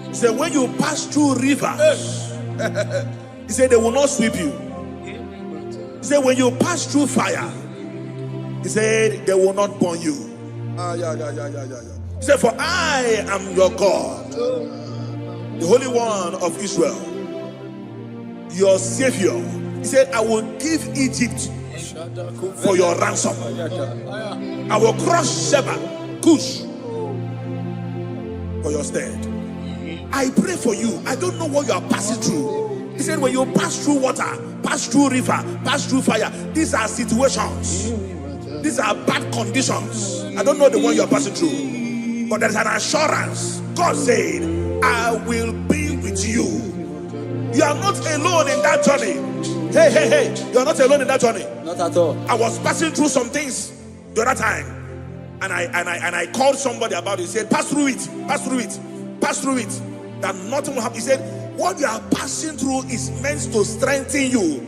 He said, when you pass through rivers, he said, they will not sweep you. He said, when you pass through fire, he said, they will not burn you. He said, for I am your God, the Holy One of Israel, your Savior. He said, I will give Egypt for your ransom. I will crush Sheba, Cush, for your stead. I pray for you. I don't know what you are passing through. He said, when you pass through water, pass through river, pass through fire, these are situations. These are bad conditions. I don't know the one you are passing through. But there's an assurance. God said, I will be with you. You are not alone in that journey. Hey, you are not alone in that journey. Not at all. I was passing through some things the other time, and I called somebody about it. He said, pass through it, pass through it, pass through it. That nothing will happen. He said, what you are passing through is meant to strengthen you.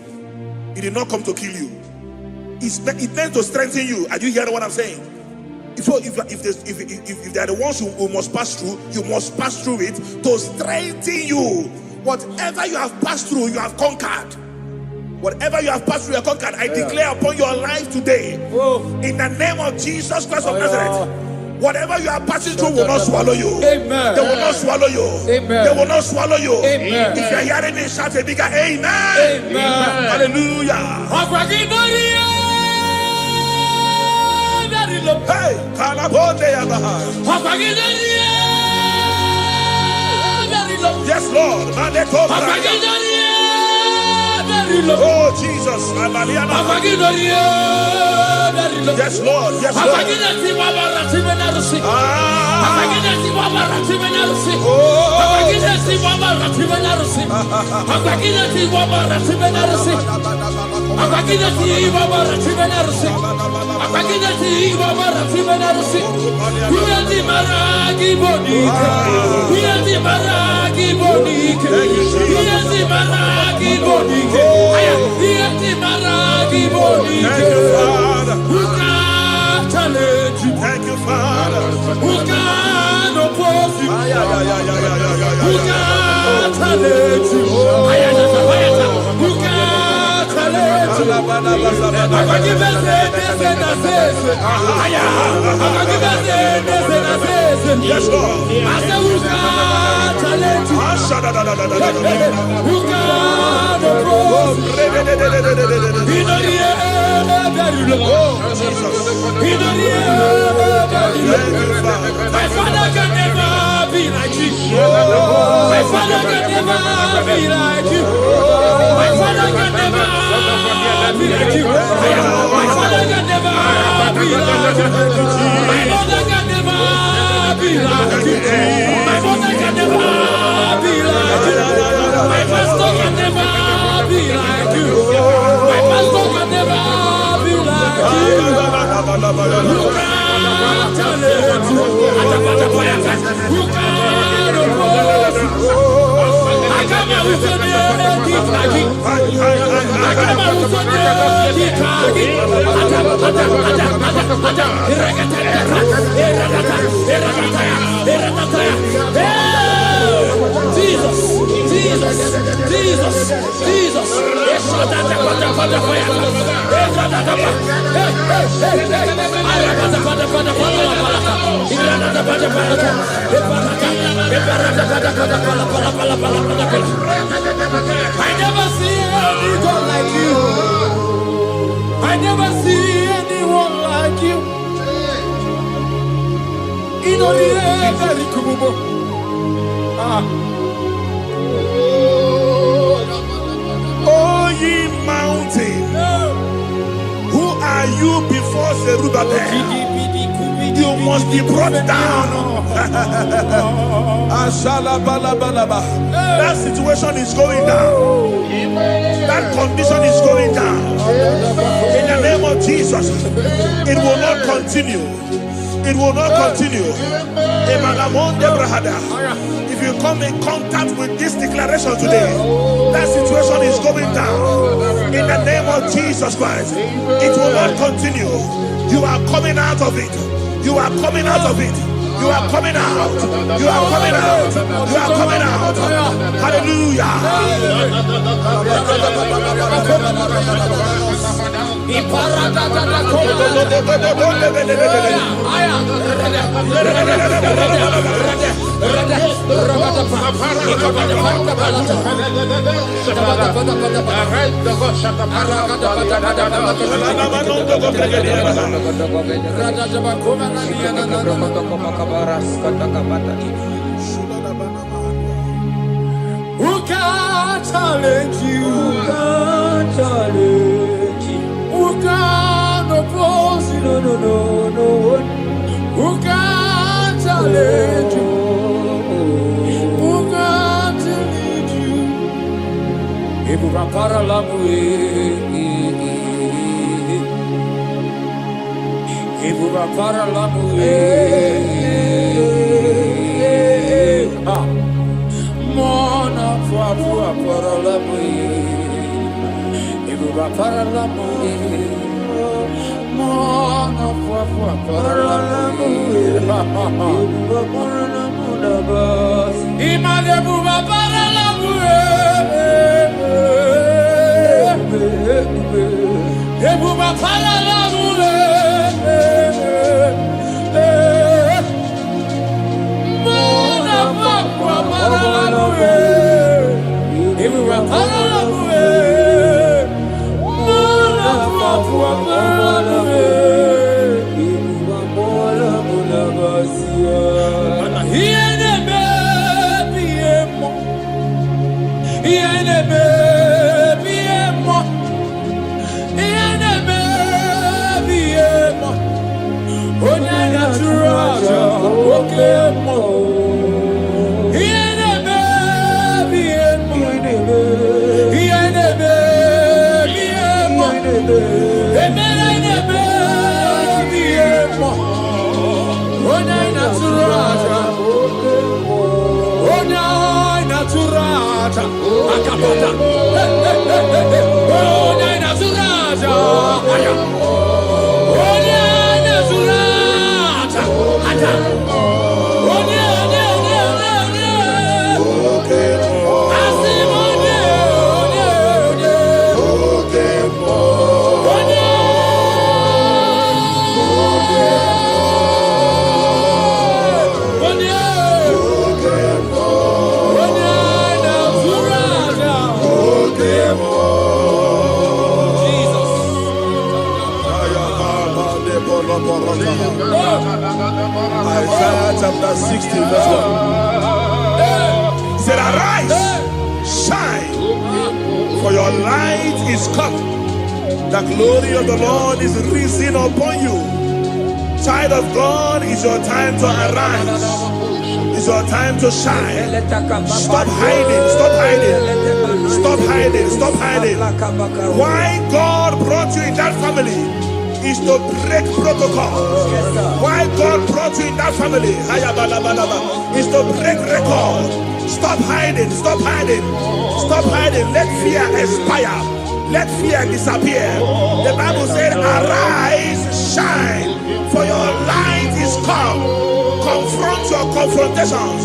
It did not come to kill you. It meant to strengthen you. Are you hearing what I'm saying? If they are the ones who must pass through, you must pass through it to strengthen you. Whatever you have passed through, you have conquered. Whatever you have passed through, you have conquered. I declare upon your life today, in the name of Jesus Christ of Nazareth, Whatever you are passing through will not swallow you. Amen. They will not swallow you. Amen. They will not swallow you. Amen. If you are hearing me, shout a bigger amen. Amen. Hallelujah. Hey, Kalabonde Yabaha. Yes, Lord. Oh, Jesus. Yes, Lord. Yes, Lord. Thank you, Father. Who can oppose you? Who can challenge you? Who can challenge you? Yes, Lord. I said, who can challenge you? Who can oppose you? In the air, very low. In the air, very low. My father can never be like you. My father can never be like you. My father can never be like you. My father can never be like you. My mother can never be like you. My mother can never be like you. My pastor can never be like you. My pastor can never be like you. Who can challenge you? Who can oppose you? I come out with your name, I come out with Jesus, Jesus, Jesus, Jesus. I never see anyone like you. I never see anyone like you. In only very kububo. Oh, ye mountain, who are you before Zerubbabel? You must be brought down. That situation is going down. That condition is going down. In the name of Jesus, it will not continue. It will not continue. If you come in contact with this declaration today, that situation is going down. In the name of Jesus Christ, it will not continue. You are coming out of it. You are coming out of it. You are coming out. You are coming out. You are coming out. Hallelujah. Who can challenge you? Who can challenge you? Who can oppose you? No. Who can challenge you? Who can challenge you? Ibu rapara lamu Ibu rapara lamu Mona fua para lamu Ibu rapara lamu Mona fua para lamu Ibu rapara lamu dabas Imane ibu rapara lamu Ibu rapara lamu Isaiah chapter 60 verse 1. He said, arise, shine, for your light is come. The glory of the Lord is risen upon you. Child of God, it's your time to arise. It's your time to shine. Stop hiding, stop hiding. Stop hiding, stop hiding. Why God brought you in that family is to break protocol. Why God brought you in that family is to break record. Stop hiding, stop hiding, stop hiding. Let fear expire, let fear disappear. The Bible said, arise, shine, for your light is come. Confront your confrontations.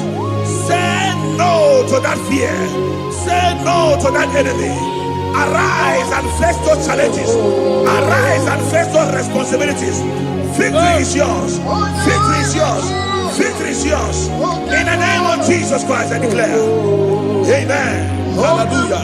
Say no to that fear. Say no to that enemy. Arise and face those challenges. Arise and face those responsibilities. Victory is yours. Victory is yours. Victory is yours. In the name of Jesus Christ, I declare. Amen. Hallelujah.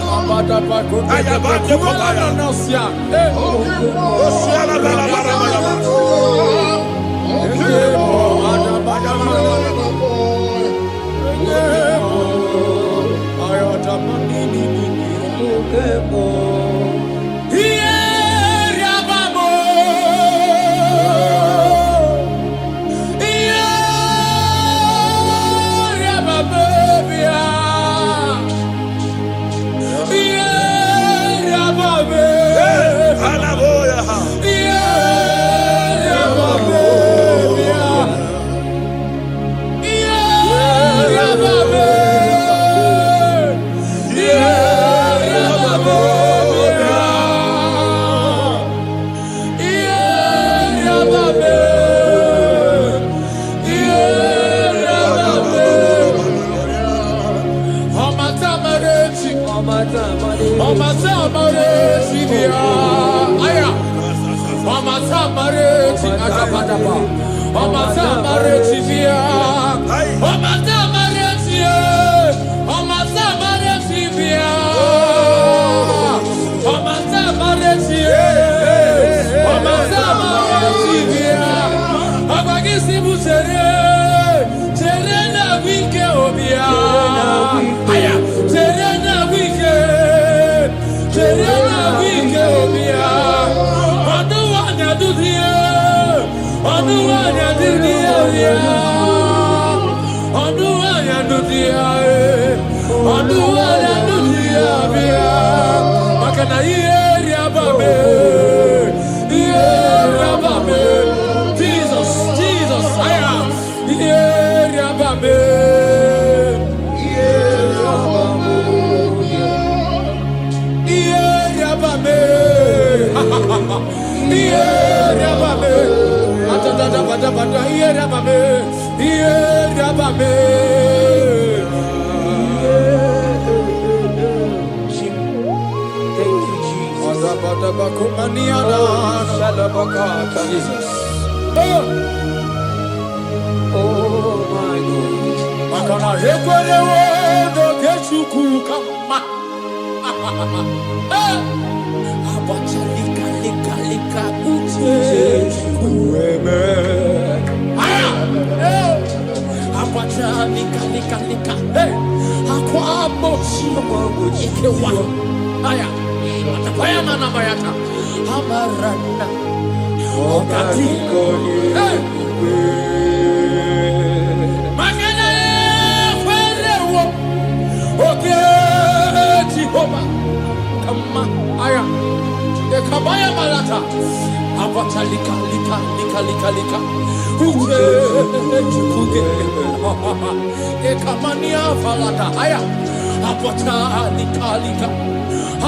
Apota likalika.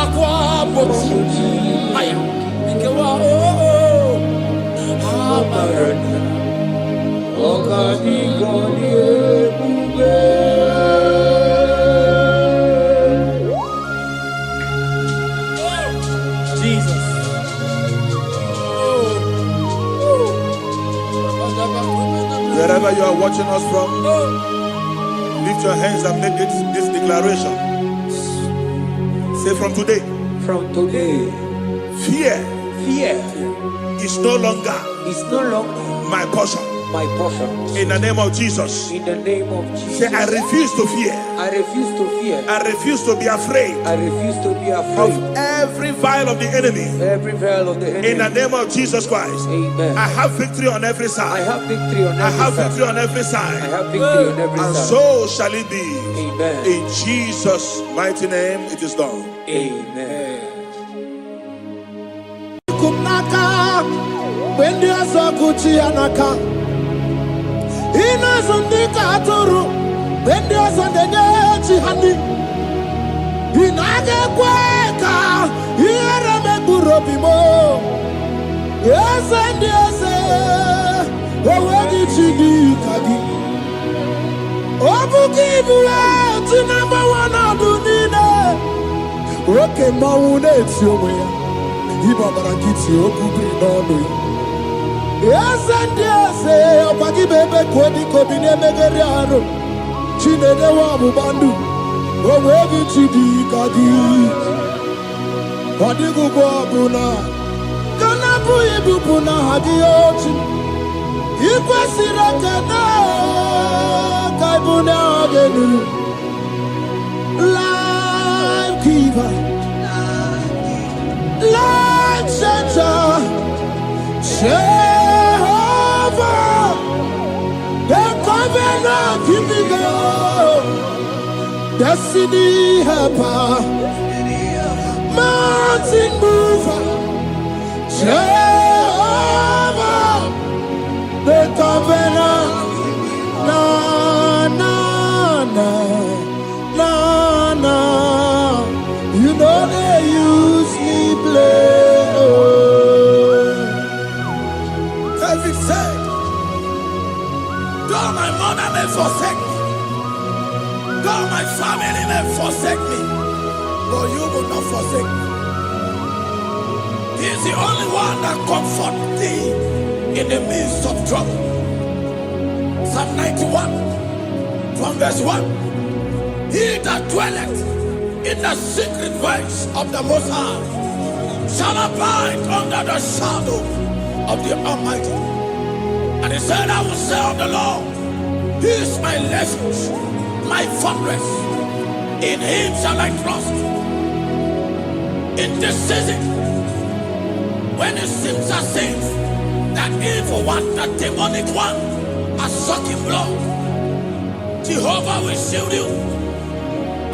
Aqua boxi. Aya. Ikewa oh. Amarana. Ogadi goni ebube. Jesus. Wherever you are watching us from, lift your hands and make this declaration. Say from today. From today, Fear fear is no longer is no longer my portion. my portion. In the name of Jesus. In the name of Jesus. Say, I refuse to fear. I refuse to fear. I refuse to be afraid I refuse to be of afraid. every vial of the enemy. Every veil of the enemy. In the name of Jesus Christ. Amen. I have victory on every I side. have victory on I every have side. victory on every I side. have victory on every And side. so shall it be. Amen. In Jesus' mighty name, it is done. Amen. Kumnaka, when there's a Gucci anaka. Ina zundika aturu, when there's a Nechi honey. Inage kweka, here me burobimo. Yes, and yes, already chidi kagi. Obu give out to number one of Dunina. Okay, Maune, Tiomea. Iba barakiti okubri nono. Yes and yes, opagi bebe kodi kobine megeriano. Chinede wa mubandu, owegi chidi kadi. Odigu kwa buna, kana buibu buna hadi ochi. Ikwe sirakana, kaibuna agenu. Life giver, life changer, Jehovah, the covenant keeper, destiny helper, mountain mover, Jehovah, the covenant, na na na na na, you know they use me play. David said, though my mother may forsake me, though my family may forsake me, but you will not forsake me. He is the only one that comforts thee in the midst of trouble. Psalm 91, from verse 1. He that dwelleth in the secret place of the Most High shall abide under the shadow of the Almighty. And he said, I will say of the Lord, He is my refuge, my fortress. In Him shall I trust. In this season, when it seems as if that evil one, that demonic one, are sucking blood, Jehovah will shield you,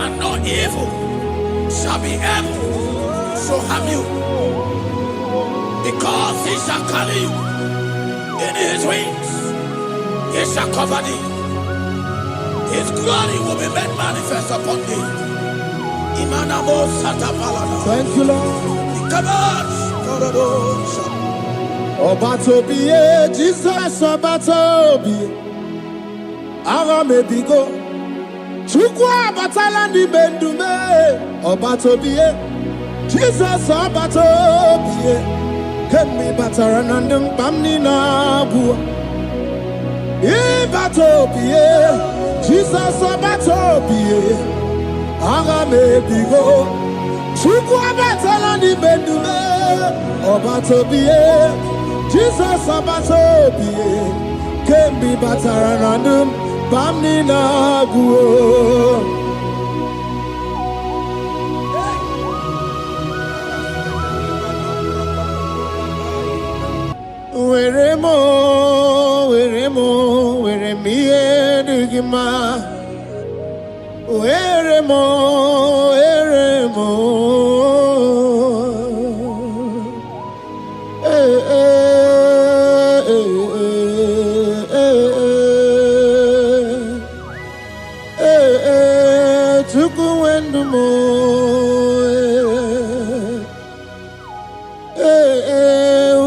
and no evil shall be able to harm you, because He shall carry you in His wings. He shall cover thee. His glory will be made manifest upon thee. Thank you, Lord. Obatobie, Jesus, Obatobie. Ara mebigo. Chukwa batala ni bendume. Obatobie, Jesus, Obatobie. Kemi bataranandum bamni na bua. Ibatobie, Jesus, Obatobie. Ara mebigo. Chukwa batala ni bendume. Obatobie, Jesus Obatobie, Kembi bataranandum bamni na guo. Where me edugima. Where mo. Took away ndumo.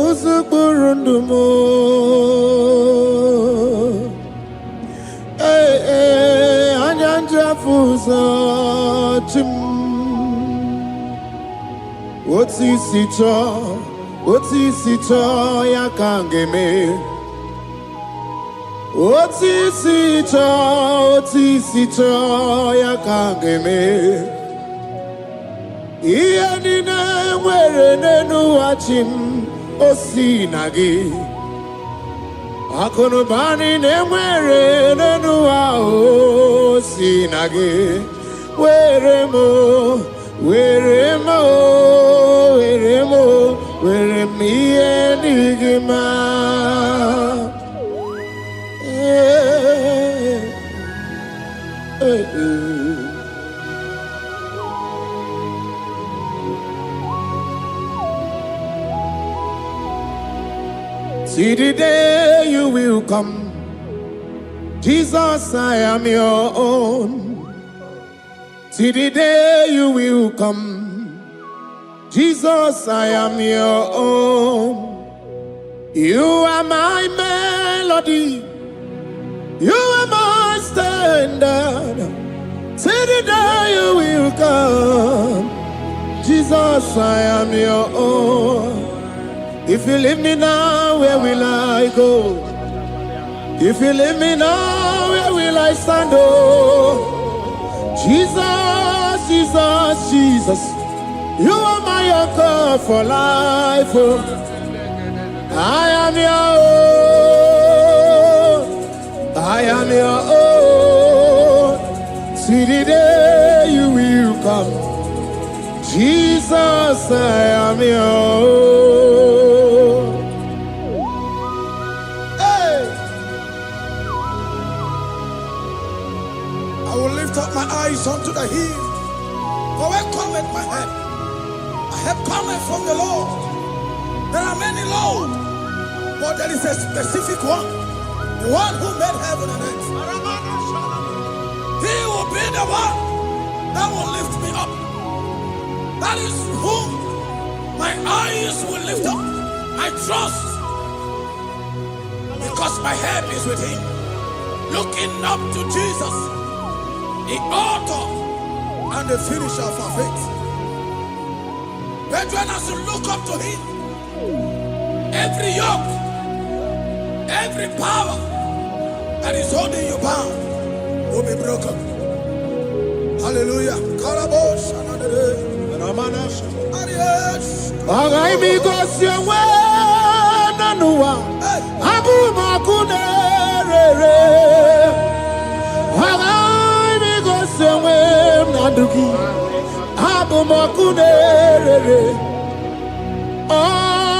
Uzukuru ndumo. Anyanja fuza chim. Otisi cho ya kangeme. Otisi cho ya kangeme. Iye nina were nenu achim osinagi. Akono bani ne were nenu osinagi. Were mo. Where me and Igima. See the day you will come, Jesus, I am your own. See the day you will come, Jesus, I am your own. You are my melody, you are my standard. See the day you will come, Jesus, I am your own. If you leave me now, where will I go? If you leave me now, where will I stand? Oh, Jesus, Jesus, Jesus, you are my anchor for life. Oh. I am your own. I am your own. See the day you will come, Jesus, I am your own. Hey, I will lift up my eyes unto the hill, for where cometh my help? My help cometh from the Lord. There are many Lord, but there is a specific one, the one who made heaven and earth. He will be the one that will lift me up. That is whom my eyes will lift up. I trust, because my help is with him. Looking up to Jesus, the author and the finisher of our faith. Brethren, as you look up to him, every yoke, every power that is holding you bound will be broken. Hallelujah. Karabosh, I because your way, Nanua, Abu Makunere. I because your way, Naduki, Abu Makunere.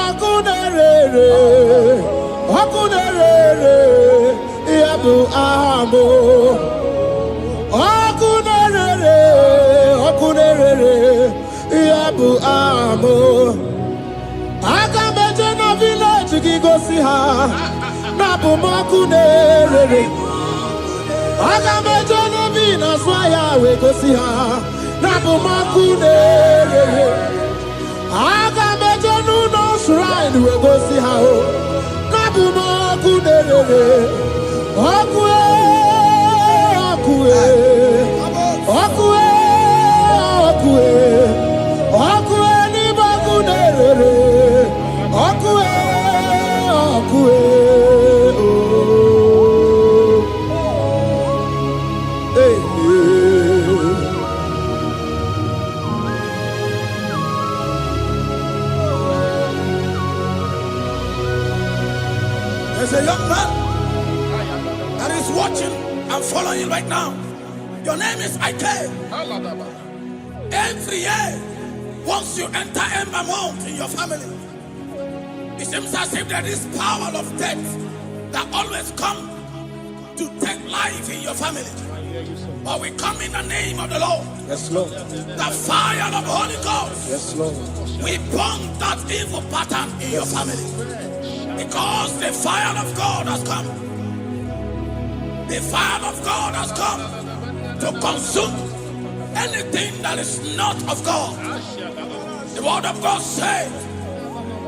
Akunere, Abu Amo. Akunere, Yabu Amo. Akameje na village kigosi ha. Nabu makunere. Akameje na vina swaya we gosi ha. Nabu makunere. Akameje no shrine we gosi ha. Nabu makunere. Akue. Ni bakunere, akue. Hey, there's a young man that is watching and following you right now. Your name is Ike. Every year, once you enter Ember Mount in your family, it seems as if there is power of death that always come to take life in your family. But we come in the name of the Lord. yes, Lord. The fire of the Holy Ghost. Yes, Lord. We burn that evil pattern in your family. Because the fire of God has come. The fire of God has come to consume anything that is not of God. The word of God says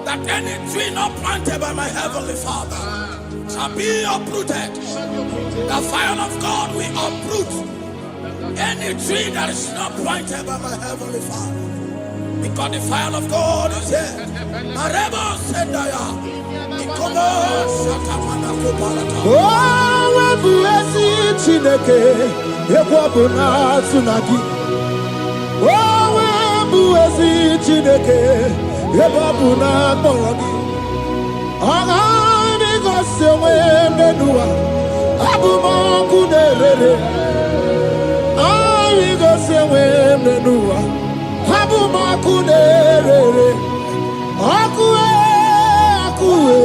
that any tree not planted by my heavenly Father shall be uprooted. The fire of God will uproot any tree that is not planted by my heavenly Father. Because the fire of God is here. Marebo Sendaya. Oh, blessed Chineke, Ekwabuna Tsunagi. Oh, blessed Chineke, Ekwabuna Tsunagi. Agami Gosewe Menua, Abuma Kunerere. Agami Gosewe Menua, Abuma Kunerere. Akue, Akue.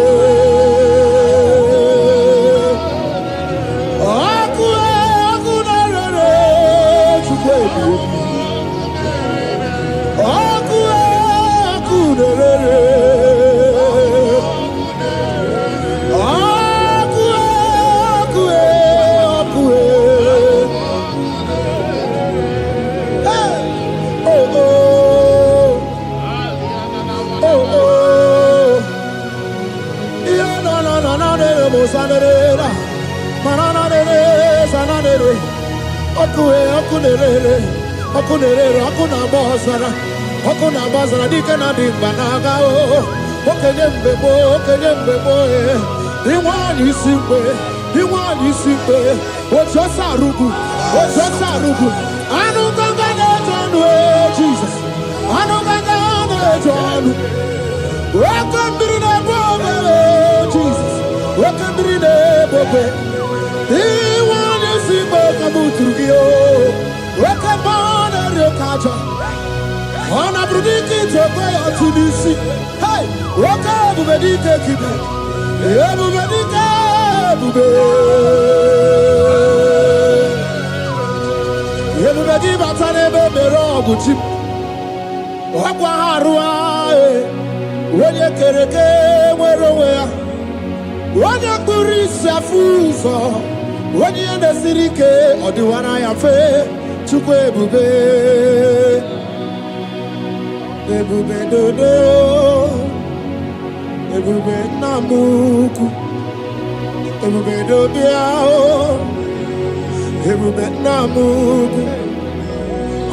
Okuna bazara dikena dimbanaga o okenye mbebo iwani simpe ochosa rugu anu ganga na tonu Jesus anu ganga na tonu wakambiri na bobe Jesus wakambiri na bobe iwani simpe kabuturugio wakabana rekaja Ona brudiki tokoya tunisi. Hey, waka bubedike kibe. Bubedike bube. Bubedi batane bebero buchim. Wakwa harua. Wenye kereke mwerowea. Wenye kurisi afuzo. Wenye nesirike odiwana yafe. Chukwe bube. Ebube dodo, ebube namuku, ebube dobiao, ebube namuku,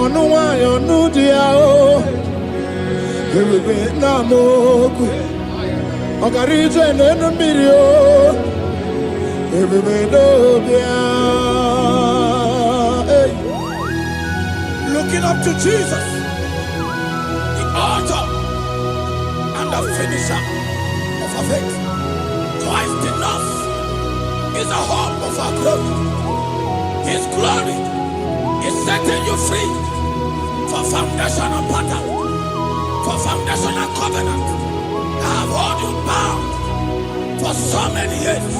onuwayo nudiao, ebube namuku, ogarije nenu mirio, ebube dobiao. Looking up to Jesus, author and the finisher of our faith. Christ in us is the hope of our glory. His glory is setting you free for foundational pattern, for foundational covenant. I have held you bound for so many years.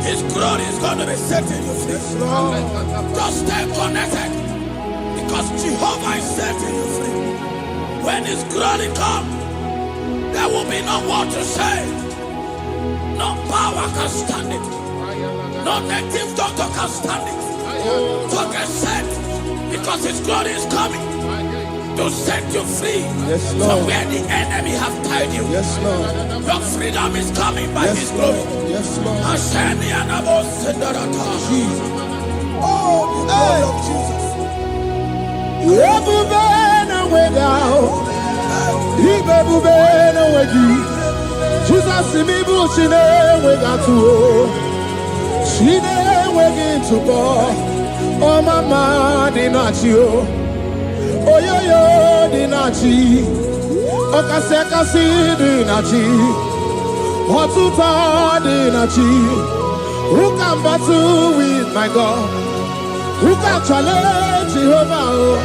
His glory is going to be setting you free. Just stay connected, because Jehovah is setting you free. When His glory comes, there will be no more to say. No power can stand it. No native doctor can stand it. So get set, because His glory is coming to set you free from where the enemy have tied you. Yes, Lord. Your freedom is coming by His glory. Yes, Lord. Jesus. Oh, the glory of Jesus. Jesus imibu chine wegatu chine wegitu ko o mama dinachi o oyoyo dinachi okase dinachi otuta dinachi who can battle with my God, who can challenge Jehovah.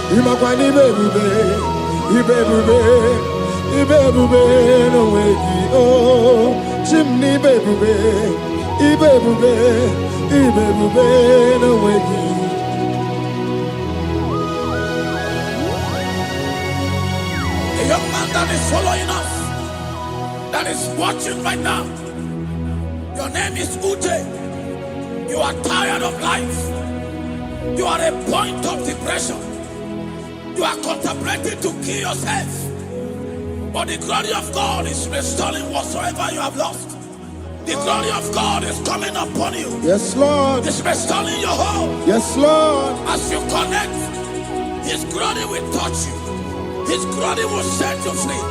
Imakwani bebube, ibebube no wegi oh, chimney bebube, ibebube no wegi. A young man that is following us, that is watching right now. Your name is Ute. You are tired of life. You are a point of depression. You are contemplating to kill yourself. But the glory of God is restoring whatsoever you have lost. The glory of God is coming upon you. Yes, Lord. It's restoring your home. Yes, Lord. As you connect, His glory will touch you. His glory will set you free.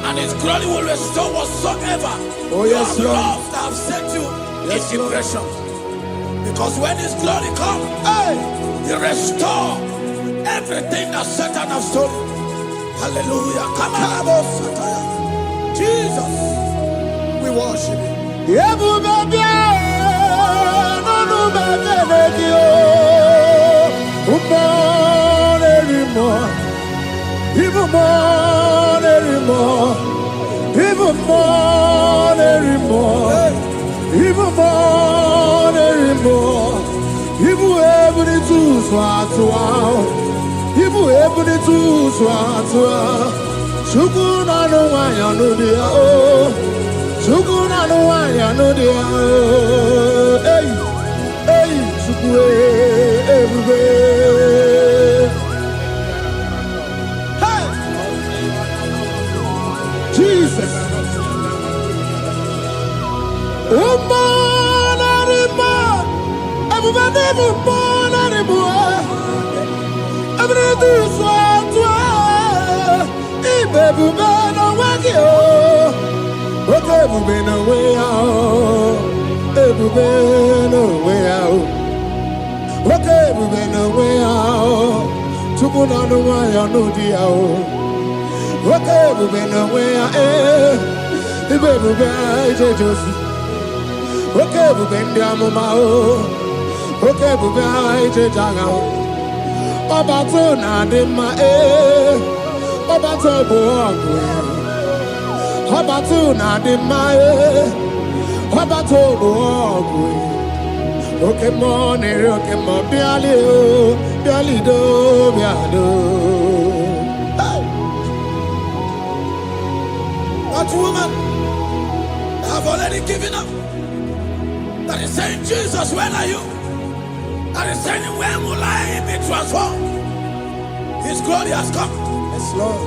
And His glory will restore whatsoever Oh, you yes, have Lord. lost that have set you Yes, in Lord. depression. Because when His glory comes, He restore everything that Satan has stolen. Hallelujah. Come on, Jesus, we worship you. Ebu baby, no baby, more anymore, even more anymore, even more anymore, even more anymore. Even able to swat, even able to swat. Shukuna no one, you know the Shukuna no one, you know the hey, hey, Shukwe, everywhere. Hey, Jesus. Oh, man, everybody, born anymore. Everything is what you are. Baby, man, I'm working. Okay, we've been away out. We've been away out. Okay, we've been away out. Took on the way, I know the out. Okay, we've been away out. The baby, baby, Josie. Okay, we've been down my mouth. Okay, we've been down out. About to not in my air. About to walk away. Habatu na di mae, habatu boagwe. Okay morning, okay mo biali o, biali do, biado. That woman have already given up. That is saying, Jesus, where are you? That is saying, when will I be transformed? His glory has come. Yes, Lord.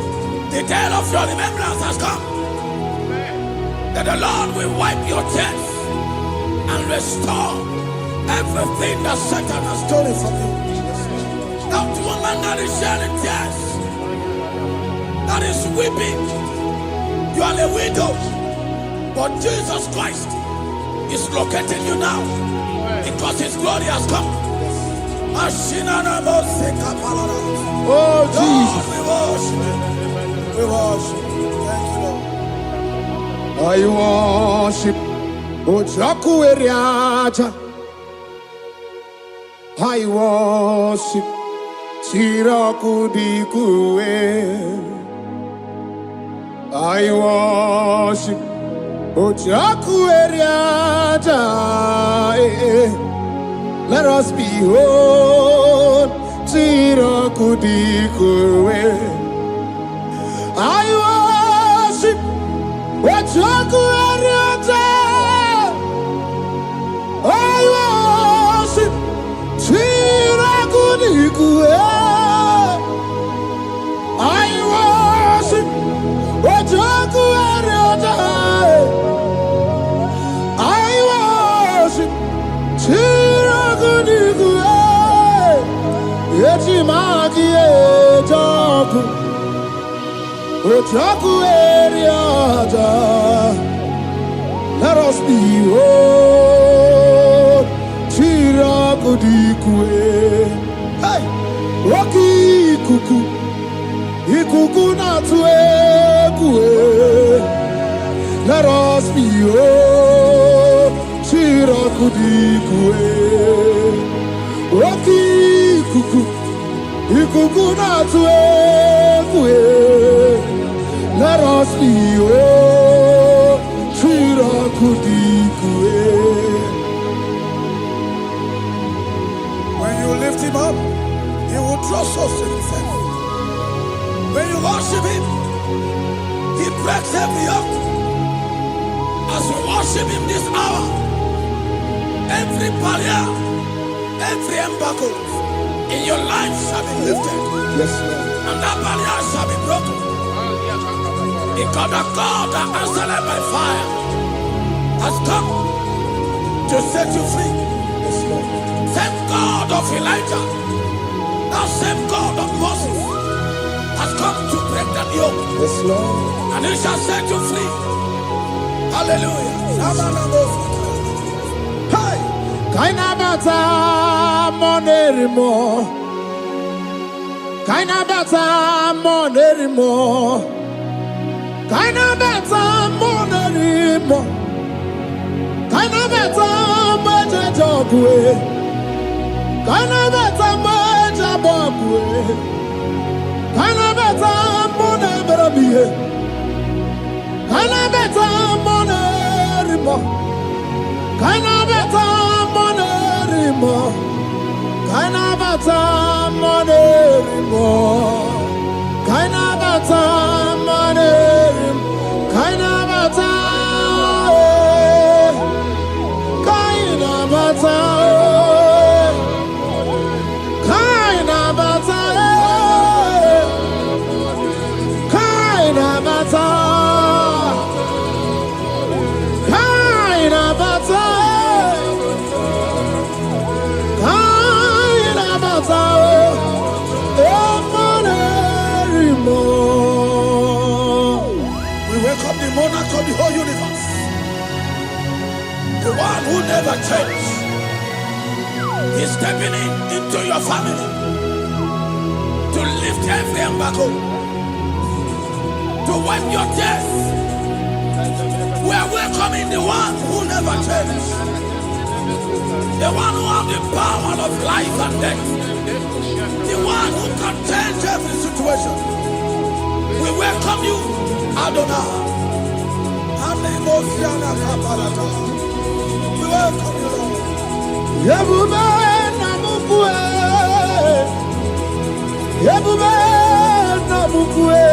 The day of your remembrance has come. That the Lord will wipe your tears and restore everything that Satan has stolen from you. That woman that is shedding tears, that is weeping, you are a widow, but Jesus Christ is locating you now because His glory has come. Oh, Jesus. We worship. Thank you, Lord. I worship Ojaku Eriaja. I worship Chiraku Dikue. I worship Ojaku Eriaja. Let us behold Chiraku Dikue. I worship Ojaku Eriaja. I worship Chiraku Dikue. I worship Ojaku Eriaja. I worship Chiraku Dikue. Yechimaki Ejaku Ojaku Eriaja. Let us behold Chiraku Dikue. Hey, Rocky Kuku, Ikuku Natue Kue. Let us behold Chiraku Dikue. Rocky Kuku, Ikuku Natue Kue. Let us behold Chiraku Dikue. When you lift Him up, He will draw souls to Himself. When you worship Him, He breaks every yoke. As we worship Him this hour, every barrier, every embargo in your life shall be lifted. Yes, Lord. And that barrier shall be broken. Because the God that answered by fire has come to set you free. Yes, Lord. Same God of Elijah, that same God of Moses, has come to break that yoke. Yes, Lord. And he shall set you free. Hallelujah. Hey! Kainabata monerimo. Kainabata monerimo. Kainabata monerimo. Kainabata majajogwe. Kainabata majabogwe. Kainabata moneberabie. Kainabata monerimo. Kainabata monerimo. Kainabata monerimo. Kainabata monerimo. Kainabata. Kainabata. Kainabata. Kainabata. Kainabata. Kainabata. We welcome the monarch of the whole universe, the one who never changed. He's stepping into your family to lift every embargo, to wipe your tears. We are welcoming the one who never changed, the one who has the power of life and death, the one who can change every situation. We welcome you, Adonai. We welcome you, Lord. Yebube namukwe. Yebube namukwe.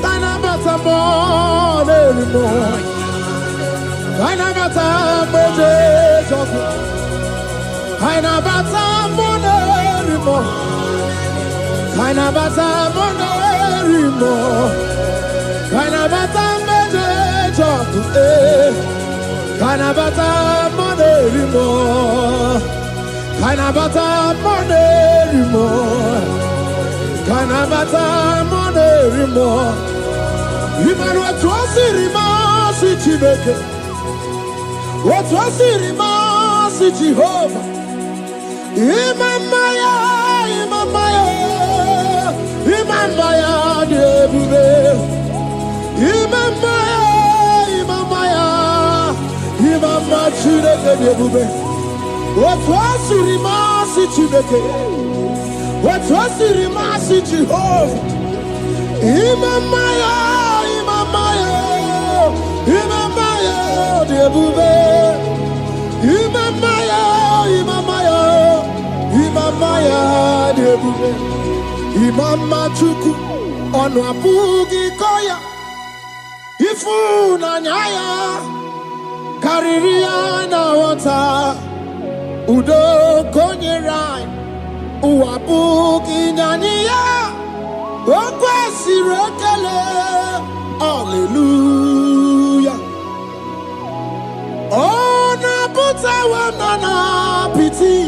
Kainabata monerimo. Kainabata monerimo. Kainabata monerimo. Kainabata monerimo. Kainabata monerimo. Kainabata monerimo. Kainabata monerimo. Kainabata monerimo. Imanu atwasirima si Chineke. Atwasirima si Jehovah. Imamaya, imamaya, imamaya debube. Imamaya, imamaya, imamaya Chineke debube. Atwasirima si Chineke. Atwasirima si Jehovah. Imamaya, imamaya, imamaya debube. Imamaya, imamaya, imamaya debube. Imama chuku onu abugi koya. Ifu na nyaya kariria na wata. Udo konye rai uabugi nyaniya. Okwesirekele, hallelujah. Ona puta wanana piti.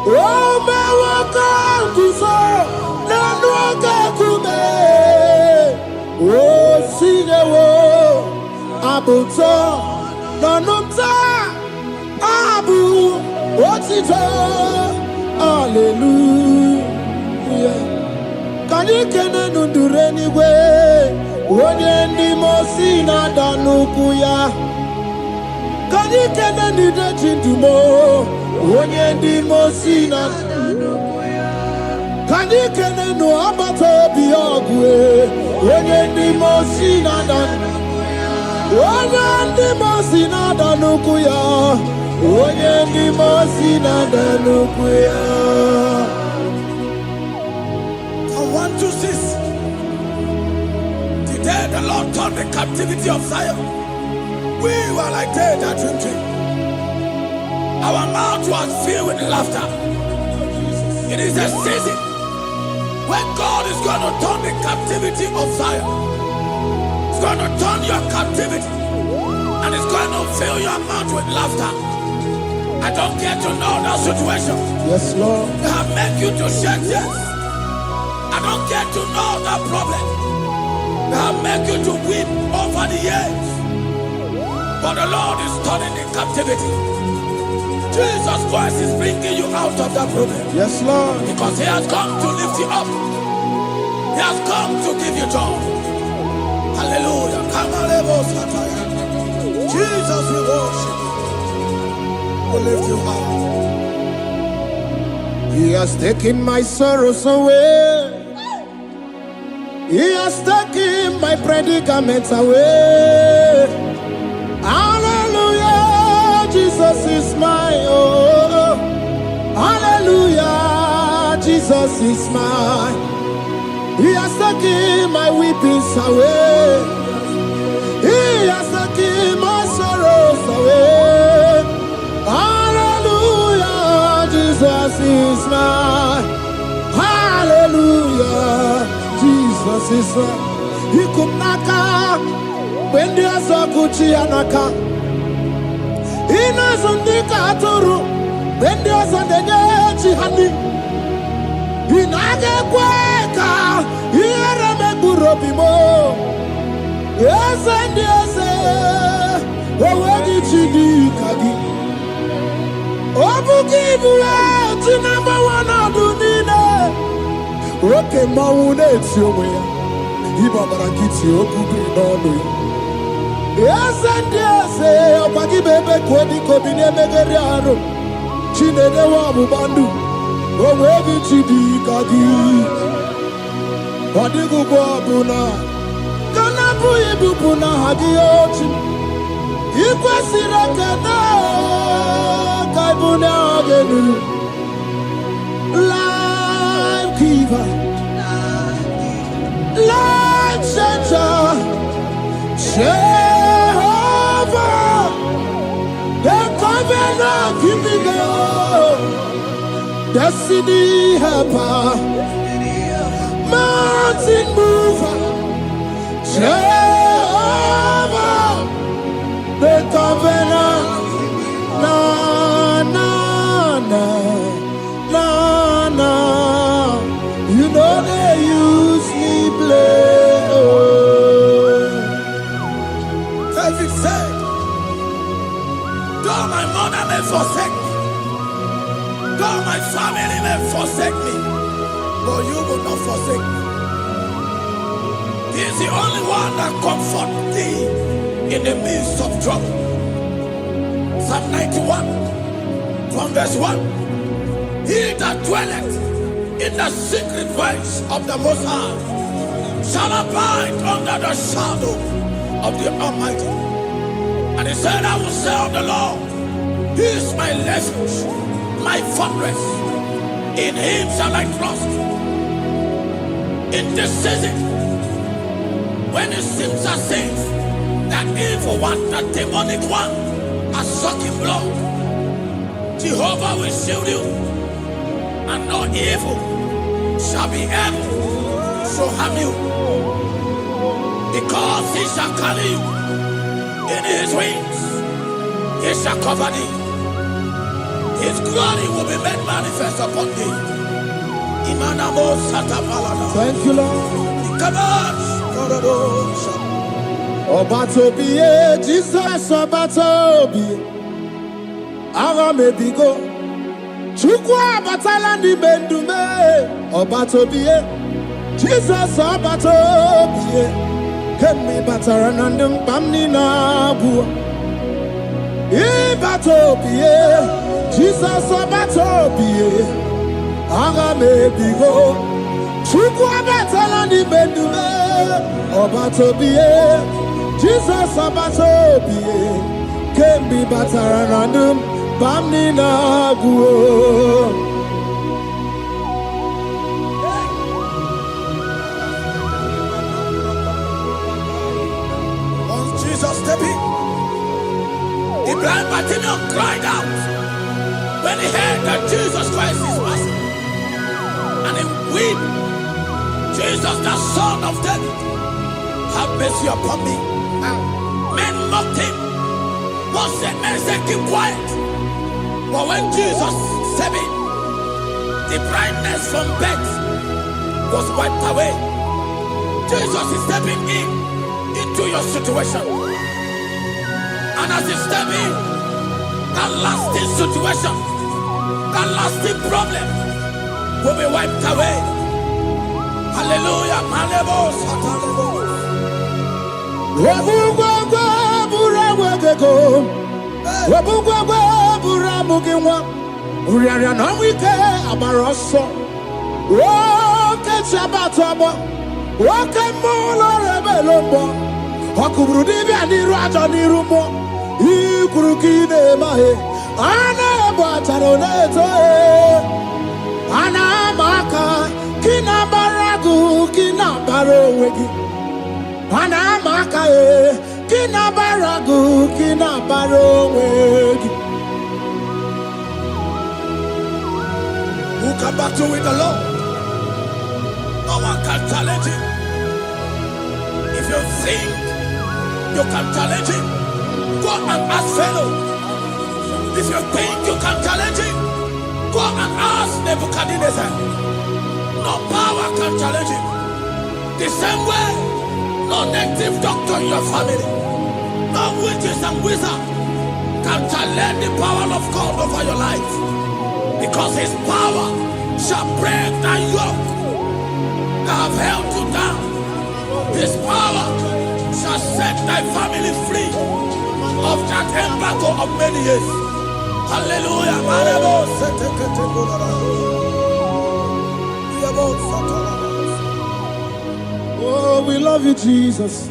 Ome waka kuso nanu waka kume. O sinewo abuto nanumta abu otito, hallelujah. Kanikene nundureni we onye ndi mosi na danuku ya. Kanikene nide chindumo onye ndi mosi na danuku ya. Kanikene no abato biogwe onye ndi mosi na danuku ya. Onye ndi mosi na danuku ya. Onye ndi mosi na danuku ya. 1, 2, 6. The day the Lord turned the captivity of Zion, we were like they that dream. Our mouth was filled with laughter. It is a season when God is going to turn the captivity of Zion. It's going to turn your captivity, and it's going to fill your mouth with laughter. I don't get to know that situation. Yes, Lord. That make you to shed tears. I don't get to know that problem. That make you to weep over the years. But the Lord is turning the captivity. Jesus Christ is bringing you out of that problem. Yes, Lord. Because He has come to lift you up. He has come to give you joy. Hallelujah. Jesus, we worship you. We lift you high. He has taken my sorrows away. He has taken my predicaments away. Hallelujah, Jesus is mine. Oh, hallelujah, Jesus is mine. He has taken my weepings away. He has taken my sorrows away. Hallelujah, Jesus is mine. Hallelujah, Jesus is mine. He could knock out when there's a Gucci anaka. He knows on the Katuru when there's a Neji honey. He naga kweka. He rame burobimo. Yes and yes. Where did you do Kagi? Obu give way to number one Adunina. Okay, Maune, it's your way. Ibabarakiti, Okubi, Nono. Yes, and yes, Opaki Bebe, Kwadi, Kobine, Megariano. Chine, the Wabu Bandu. Where did you do Kagi? Wadigu Buna. Kanabu Ibuna, Hadiochi. Ikwasirakana Kaibuna Genu Life Giver Life Changer Jehovah The Covenant Keeping God Destiny Helper Mountain Mover Jehovah The covenant, na na na na na. You know they use me play. David said, though my mother may forsake me, though my family may forsake me, but you will not forsake me. He is the only one that comforts thee in the midst of trouble. Psalm 91, from verse 1. He that dwelleth in the secret place of the Most High shall abide under the shadow of the Almighty. And he said, I will say of the Lord, He is my refuge, my fortress. In Him shall I trust. In this season, when it seems as if that evil one, that demonic one, are sucking blood, Jehovah will shield you, and no evil shall be able to harm you, because He shall carry you in His wings. He shall cover thee. His glory will be made manifest upon thee. Thank you, Lord. Obatobie, Jesus Obatobie. Ara mebigo. Chukwa batala ni bendume. Obatobie, Jesus Obatobie. Kemi bataranandum bamni nabu. Ibatobie, Jesus Obatobie. Ara mebigo. Chukwa batala ni bendume. Obatobie. Jesus Obatobie, can be Bataranandum, Bamnina Guo. Once Jesus stepped in, the blind Bartimaeus cried out when he heard that Jesus Christ is passing. and he weep. Jesus, the son of David, have mercy upon me. Men mocked him. One said, men said, keep quiet. But when Jesus said it, the brightness from birth was wiped away. Jesus is stepping into your situation. And as he steps in, that lasting situation, that lasting problem will be wiped away. Hallelujah. Who can battle with the Lord? No one can challenge him. If you think you can challenge him, go and ask fellow. If you think you can challenge him, go and ask Nebuchadnezzar. No power can challenge him. The same way, no native doctor in your family, no witches and wizards can challenge the power of God over your life. Because his power shall break the yoke that have held you down. His power shall set thy family free of that embargo of many years. Hallelujah. Oh, we love you, Jesus.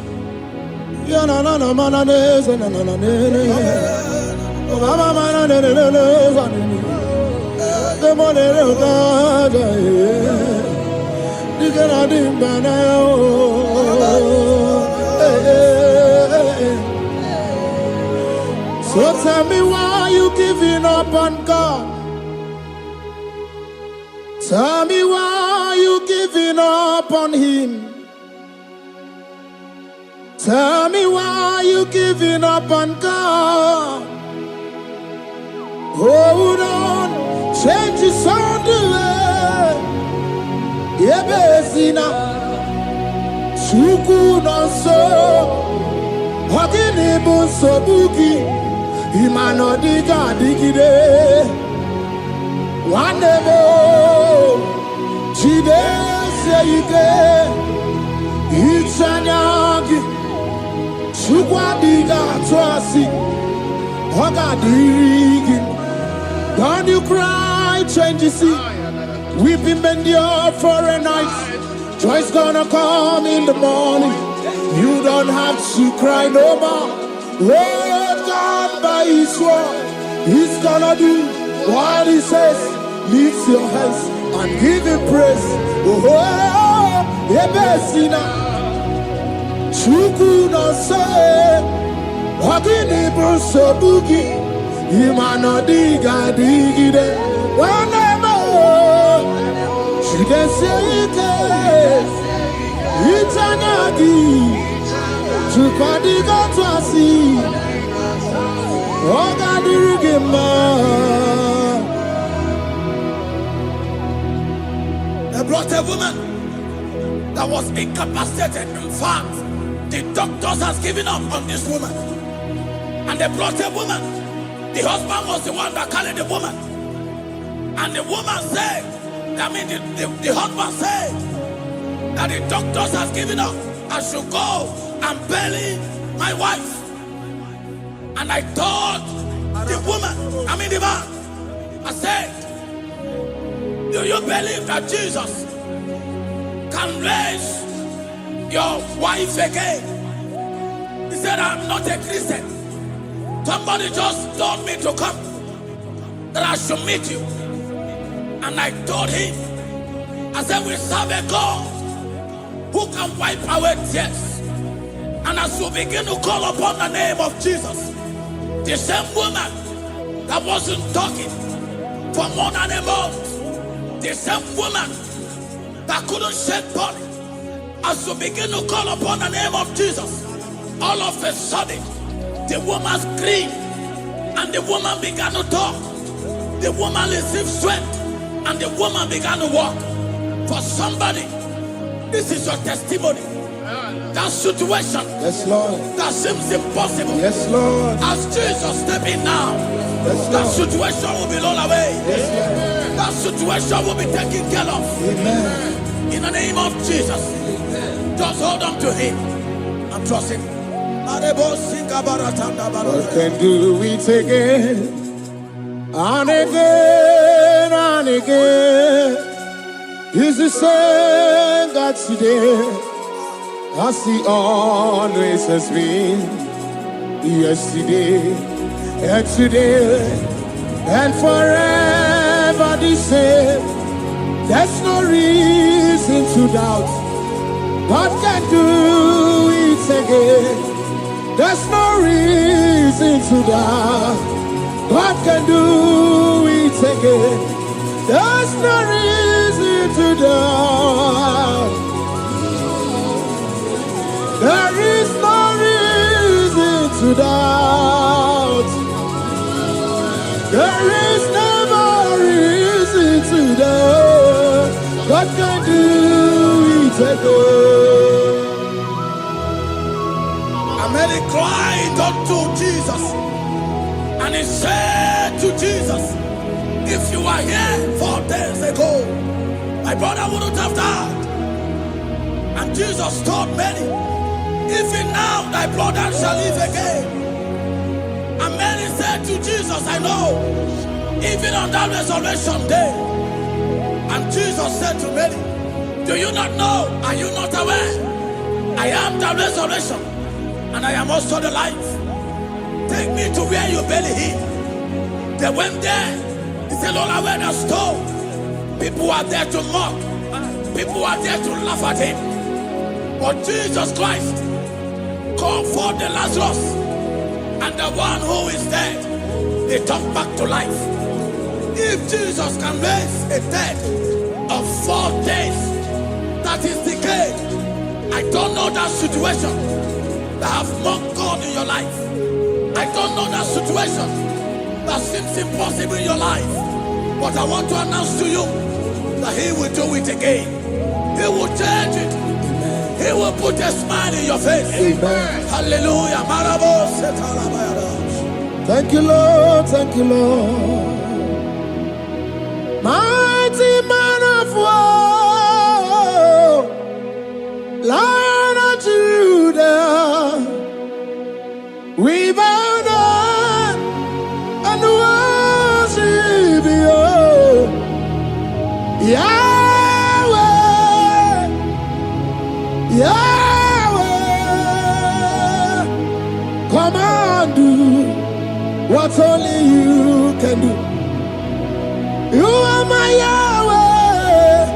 So tell me why you giving up on God. Tell me why you giving up on him. Tell me why you giving up on God. Hold on, change is on the way. Yebesina, Suku no so, Hogini bunso buki, Imano diga digide, Wanebo, Chide seike, Ichanyagi, Sukwa diga twasi, Hoga digi. Don't you cry, change you see. Weeping endure for a night. Joy's gonna come in the morning. You don't have to cry no more. Lord God by his word, he's gonna do what he says. Lift your hands and give him praise. Oh, Ebesina, Chuku no say, Hogini Bruso Bugi. Imano diga digide, wanemo. She can say it, Itanyagi, Chukadiga twasi, Oga dirigema. They brought a woman that was incapacitated. In fact, the doctors has given up on this woman, and they brought a woman. The husband was the one that carried the woman. And the woman said, the husband said that the doctors has given up. I should go and bury my wife. And I told the woman, the man, I said, do you believe that Jesus can raise your wife again? He said, I'm not a Christian. Somebody just told me to come, that I should meet you. And I told him, I said, we serve a God who can wipe away tears. And as we begin to call upon the name of Jesus, the same woman that wasn't talking for more than a month, the same woman that couldn't shake body. As you begin to call upon the name of Jesus, all of a sudden, the woman screamed and the woman began to talk. The woman received strength and the woman began to walk. For somebody, this is your testimony. That situation, Yes, Lord. that seems impossible, Yes, Lord. as Jesus step in now, Yes, that Lord. situation will be rolled away. Yes, Lord. That situation will be taken care of. Amen. In the name of Jesus, just hold on to him and trust him. God can do it again and again and again. He's the same God today as he always has been. Yesterday and today and forever the same. There's no reason to doubt. God can do it again. There's no reason to doubt. God can do it again. There's no reason to doubt. There is no reason to doubt. There is never reason to doubt. God can do it again. And Mary cried unto Jesus, and he said to Jesus, if you were here 4 days ago, my brother wouldn't have died. And Jesus told Mary, even now thy brother shall live again. And Mary said to Jesus, I know, even on that resurrection day. And Jesus said to Mary, do you not know? Are you not aware? I am the resurrection, and I am also the life. Take me to where you bury him. They went there. He said, Lord, I went a stone. People are there to mock. People are there to laugh at him. But Jesus Christ called forth the Lazarus, and the one who is dead, they come back to life. If Jesus can raise a dead of 4 days that is decayed, I don't know that situation that have mocked God in your life. I don't know that situation that seems impossible in your life. But I want to announce to you that he will do it again. He will change it. He will put a smile in your face. Amen. Hallelujah. Thank you, Lord. Thank you, Lord. Mighty man of war, Lion of Judah, we bow down and worship you, Yahweh, Yahweh. Come and do what only you can do. You are my Yahweh,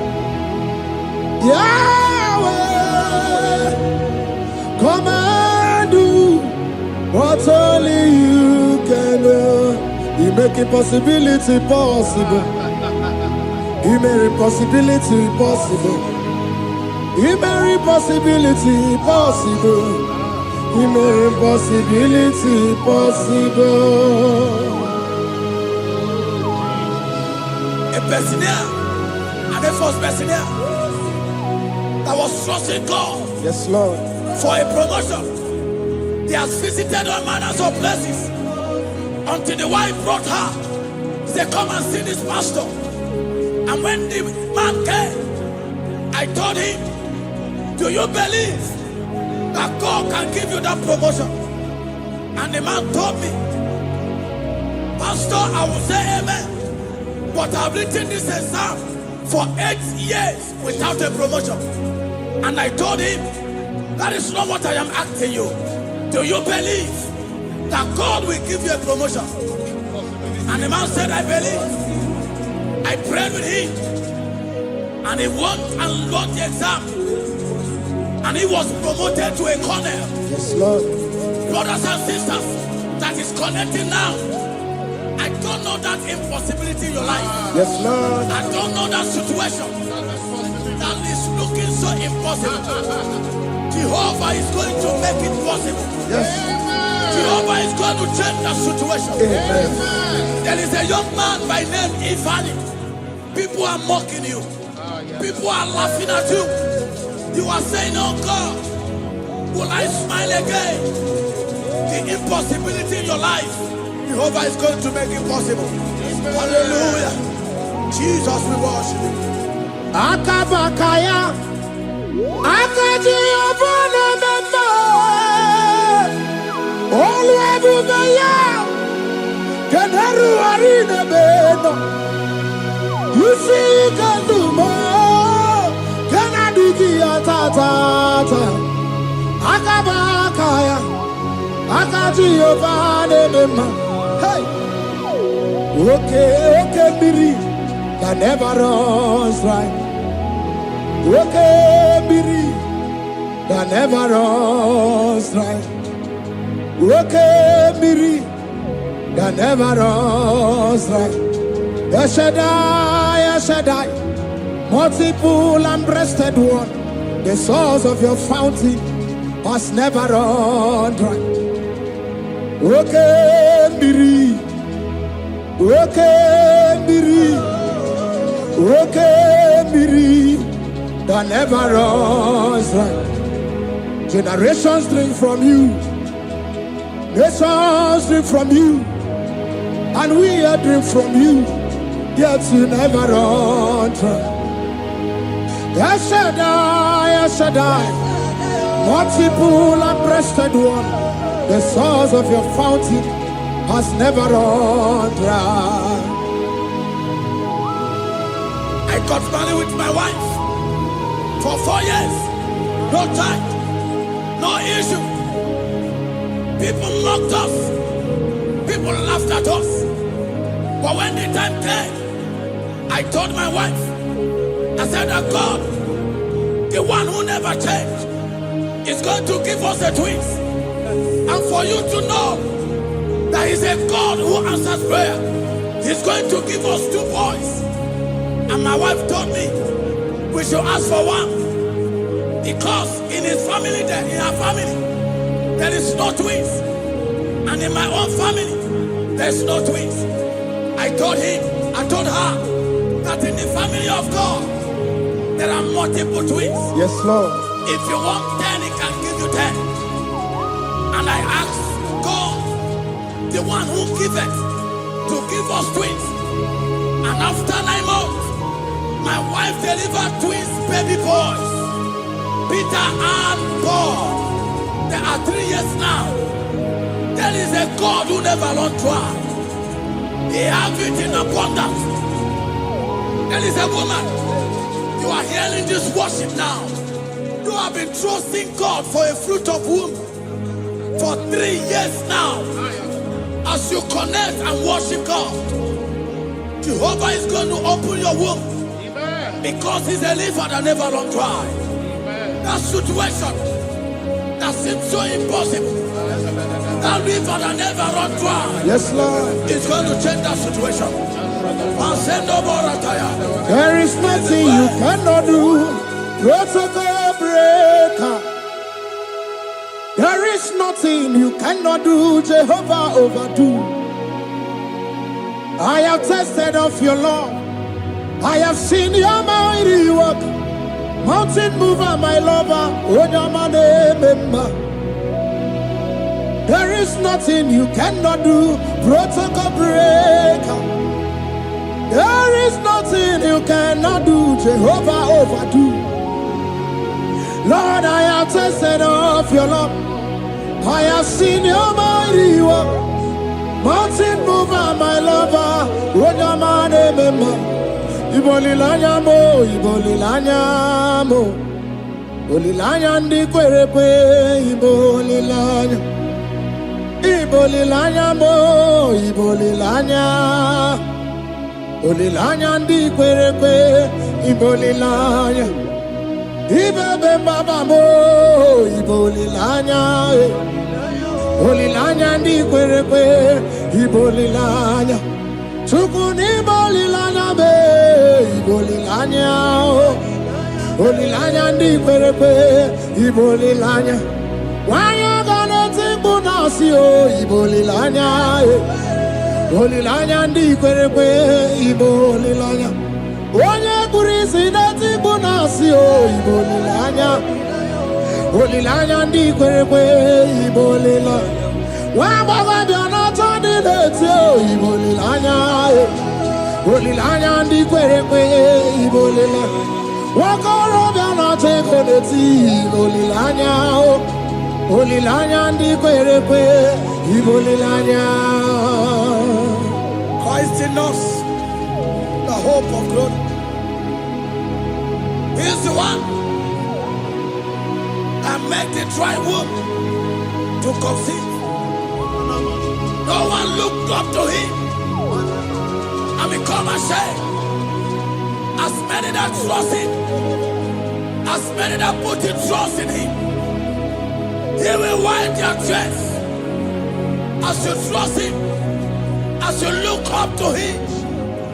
Yahweh. Come and do what only you can do. You make impossibility possible. You make impossibility possible. You make impossibility possible. You make impossibility possible. A Bessenia, and the first Bessenia that was trusting God Yes, Lord. for a promotion. He has visited all manners of places until the wife brought her. He said, come and see this pastor. And when the man came, I told him, do you believe that God can give you that promotion? And the man told me, Pastor, I will say amen. But I've written this exam for 8 years without a promotion. And I told him, that is not what I am asking you. Do you believe that God will give you a promotion? And the man said, I believe. I prayed with him. And he won and wrote the exam. And he was promoted to a colonel. Yes, Lord. Brothers and sisters, that is connecting now. I don't know that impossibility in your life. Yes, Lord. I don't know that situation that is looking so impossible, Jehovah is going to make it possible. Yes. Jehovah is going to change the situation. Amen. There is a young man by name Ivani. People are mocking you. People are laughing at you. You are saying, oh God, will I smile again? The impossibility in your life, Jehovah is going to make it possible. Hallelujah. Jesus, we worship you. Akabakaya, Akaji Obana Mama, Oluwabubaya, Kanaru Arina Beno, you see you can do more, Kanadiki Atata, Akabakaya, Akaji Obana Mama, hey, okay, Biri. That never runs dry. Okay, Biri, that never runs dry. Okay, Biri, that never runs dry. Shaddai, multiple and breasted one, the source of your fountain has never run dry. Okay, Biri, okay, Biri. Okay, Miri, that never runs dry. Generations drink from you, nations drink from you, and we are drink from you, yet you never run dry. Shaddai, multiple and breasted one, the source of your fountain has never run dry. I got married with my wife for 4 years. No time, no issue. People mocked us. People laughed at us. But when the time came, I told my wife, I said that God, the one who never changed, is going to give us a twins. And for you to know that He's a God who answers prayer, He's going to give us 2 boys. And my wife told me we should ask for one, because in her family, there is no twins, and in my own family, there's no twins. I told her that in the family of God, there are multiple twins. Yes, Lord. If you want 10, He can give you 10. And I asked God, the one who giveth, to give us twins. And after 9 months, my wife delivered twins, baby boys, Peter and Paul. They are 3 years now. There is a God who never runs dry. He has it in abundance. There is a woman. You are hearing this worship now. You have been trusting God for a fruit of womb for 3 years now. As you connect and worship God, Jehovah is going to open your womb. Because He's a river that never runs dry. That situation that seems so impossible, that river that never runs dry, Yes, Lord. is going to change that situation. And send no more attire. There is nothing you cannot do. Protocol breaker. There is nothing you cannot do. Jehovah overdo. I have tasted of your love. I have seen your mighty work. Mountain mover, my lover. Remember. There is nothing you cannot do. Protocol breaker. There is nothing you cannot do. Jehovah overdo. Lord, I have tasted of your love. I have seen your mighty work. Mountain mover, my lover. Remember. Ibolilanya mo, ibolilanya mo. Ibolilanya ndi kwerepe, ibolilanya. Ibolilanya mo, ibolilanya. Ibolilanya ndi kwerepe, ibolilanya. Ibebe baba mo, ibolilanya. Ibolilanya ndi kwerepe, ibolilanya. Tukuni bolilanya be, ibolilanya. Olilanya ndi kwerekwe, Ibo olilanya. Wanya gana timbu nasi o, Ibo olilanya. Olilanya ndi kwerekwe, Ibo olilanya. Onye kurisi na timbu nasi o, Ibo olilanya. Olilanya ndi kwerekwe, Ibo olilanya. Wamba biana tandi leti o, Ibo olilanya. Olilanya ndi kwerekwe, Ibo olilanya. Wakoro biana teko leti, Ibo olilanya. Olilanya ndi kwerekwe, Ibo olilanya. Christ in us, the hope of glory. He is the one that made the dry womb to conceive. No one looked up to him and become ashamed. As many that trust him, as many that put in trust in him, he will wipe their tears. As you trust him, as you look up to him,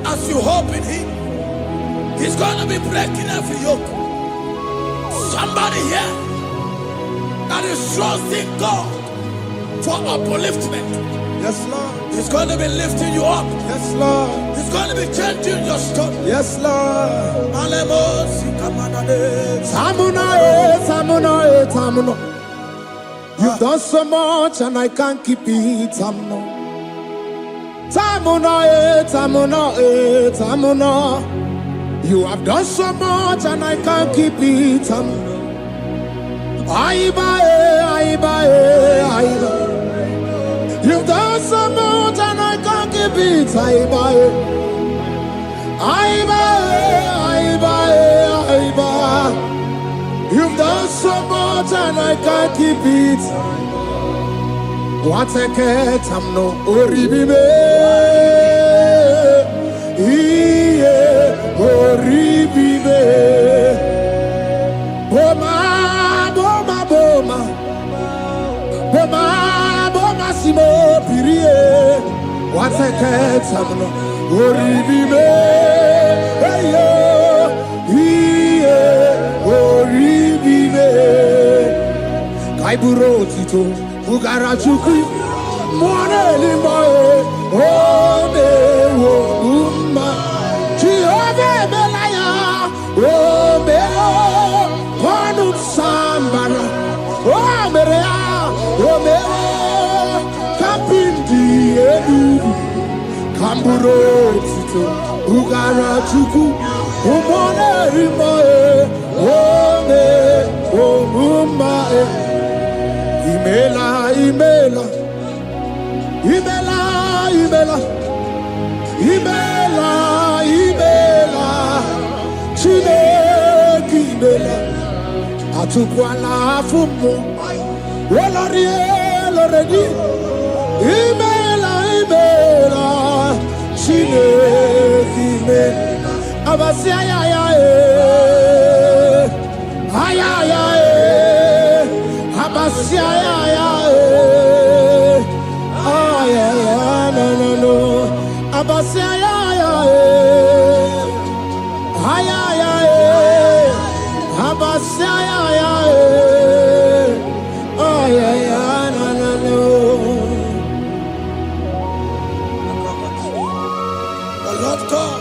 as you hope in him, he's going to be breaking every yoke. Somebody here that is trusting God for upliftment. Yes, Lord. He's going to be lifting you up. Yes, Lord. He's going to be changing your story. Yes, Lord. Tamuna. You've done so much and I can't keep it. Tamuna. You have done so much and I can't keep it. Aiba. You've done so much and I can't keep it. Aiba. You've done so much and I can't keep it. What a cat, I'm no oribibe. Oribibe. Boma, simo pirie. What a cat, I'm no oribibe. Oribibe. Kaiburo tito, ugara chukui. Mwane limae, ome wo umma. Chiove belaya, ome o. Ponu sambara, ome rea, ome o. Kapindi edu. Kamburo tito, ugara chuku. Umone limae, ome o umma. Imela. Chineke imela. Atukwala fumo. Loredi. Imela. Chineke imela. Abasia ya. Abasia ya. No. Abasia ya. Abasia ya. No. The Lord God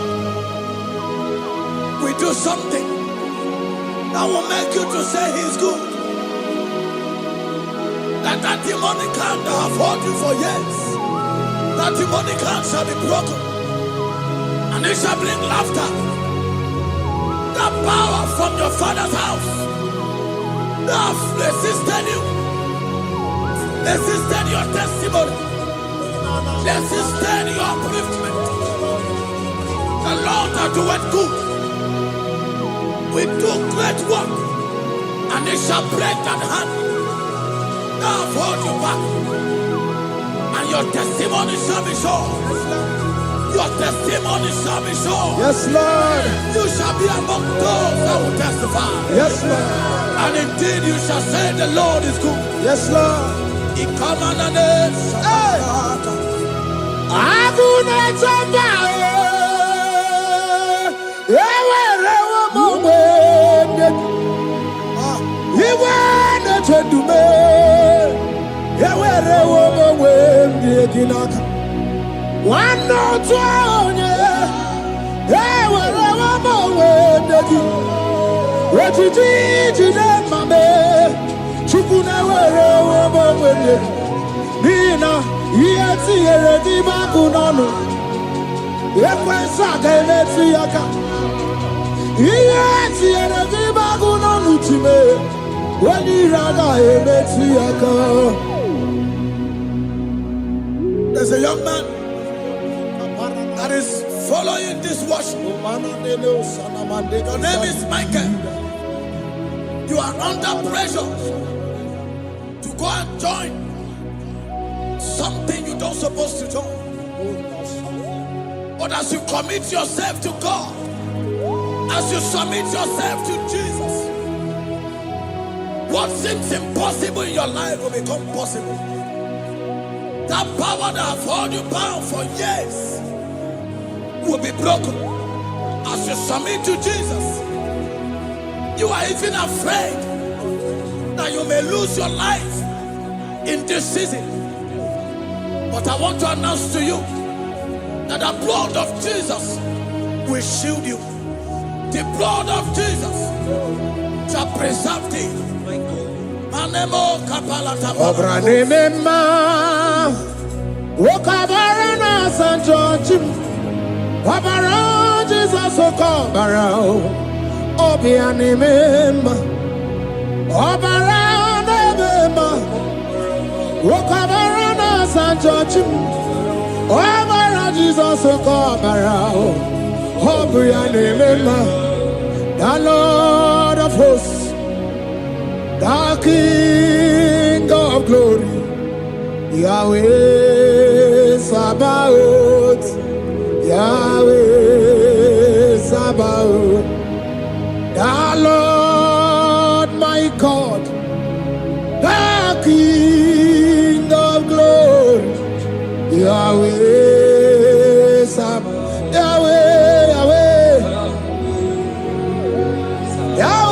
will do something that will make you to say he's good. That demonic hand that have held you for years, that demonic hand shall be broken, and it shall bring laughter. The power from your father's house that have resisted you, resisted your testimony, resisted your upliftment. The Lord that doeth good will do great work, and it shall break that hand. I've hold you back, and your testimony shall be sure. Your testimony shall be sure. Yes, Lord. You shall be among those that will testify. Yes, Lord. And indeed you shall say the Lord is good. Yes, Lord. He come on the name. one no twenty. Hey, wherever my way, what you did, you did, my man. Chukuna, wherever my way. Nina, yes, you're a dibagunano. Yes, I can see your car. Yes, you're a dibagunano to me. When you rather, see your car. There's a young man that is following this worship. Your name is Michael. You are under pressure to go and join something you don't supposed to join. But as you commit yourself to God, as you submit yourself to Jesus, what seems impossible in your life will become possible. That power that have held you bound for years will be broken as you submit to Jesus. You are even afraid that you may lose your life in this season. But I want to announce to you that the blood of Jesus will shield you. The blood of Jesus shall preserve thee. Manemo kapalata. Obranema, Wokabarana Sanchochim, Obara Jesus Okobara, Obianimema, Obara Nebema, Wokabarana Sanchochim, Obara Jesus Okobara, Obianimema, the Lord of hosts, the King of glory, Yahweh Sabaoth, Yahweh Sabaoth, the Lord my God, the King of glory, Yahweh Sabaoth, Yahweh, Yahweh, Yahweh.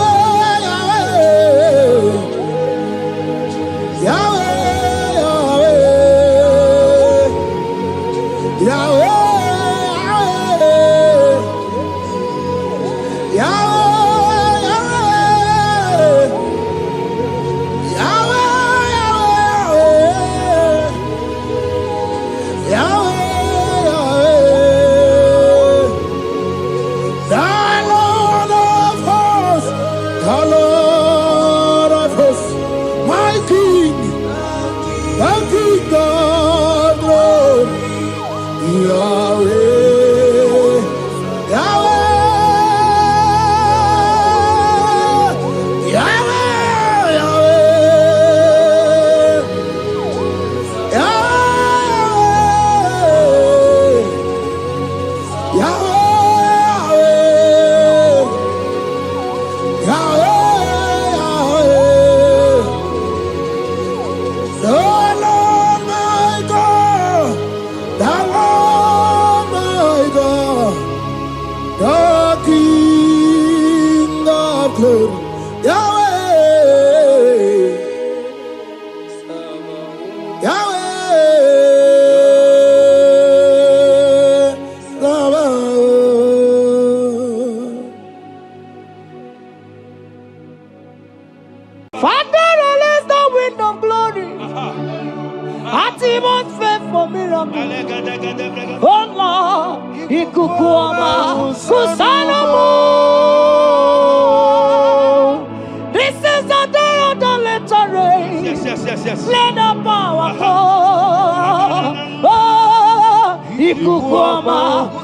This is the day of the letter rain. Yes. Let the power come. Oh, Ikukuama,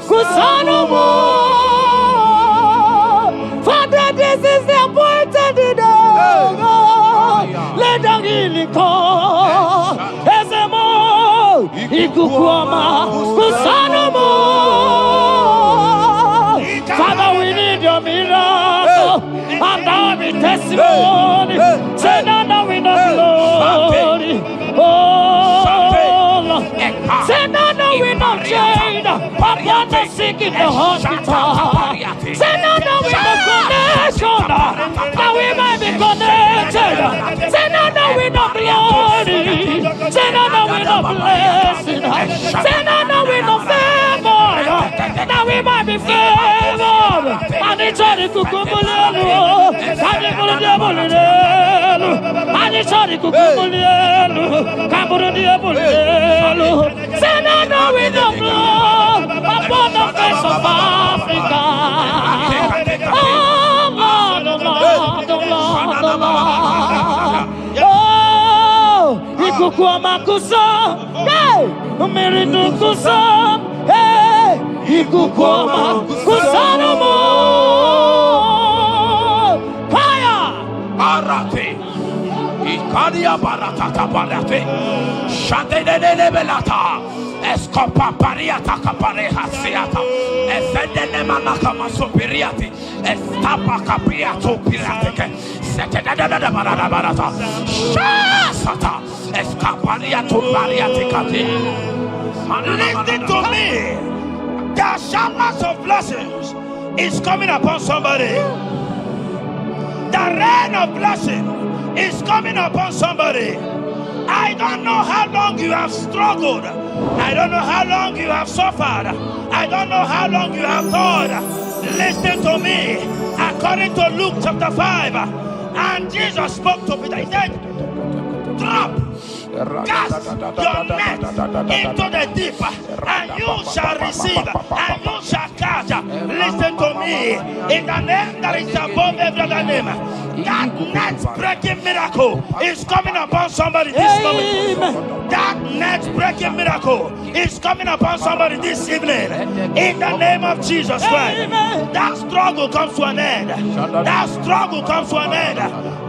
Kusanomo. Father, this is the appointed day. Let the healing come. Ezemo, Ikukuama, Kusanomo. Father, we need your miracle. And now we testimony. Say now we know glory. Oh, say now we know chain. Upon the sick in the hospital. Say now we know connection. Now we might be connected. Say now we know glory. Say no, no, we no blessing. Say no, no, we no favor. Now we might be favored. And it's all the cucumbolelo. And the bullet. And it's all the cucumbolelo. Caburu diabolelo. Say no, no, we no blow upon the face of Africa. Oh, Lord, oh, Lord, oh, Lord, oh, Lord. Oh, Ikukuma Kusa, hey, Miridu Kusa, hey, Ikukuma Kusa no more. Fire! Arate. Ikadia baratata barate. Shadene belata. Escopa pariata capareja siata. Efendene manaka masopiriati. Estapa capriato pirateke. Setedada barata. Shasata. Escapariato bariaticati. Listen to me. The showers of blessings is coming upon somebody. The rain of blessing is coming upon somebody. I don't know how long you have struggled. I don't know how long you have suffered. I don't know how long you have thought. Listen to me. According to Luke chapter 5, and Jesus spoke to Peter. He said, drop, cast your net into the deep, and you shall receive, and you shall catch. Listen to me. In the name that is above every other name, that net breaking miracle is coming upon somebody this moment. That net breaking miracle is coming upon somebody this evening. In the name of Jesus Christ. That struggle comes to an end. That struggle comes to an end.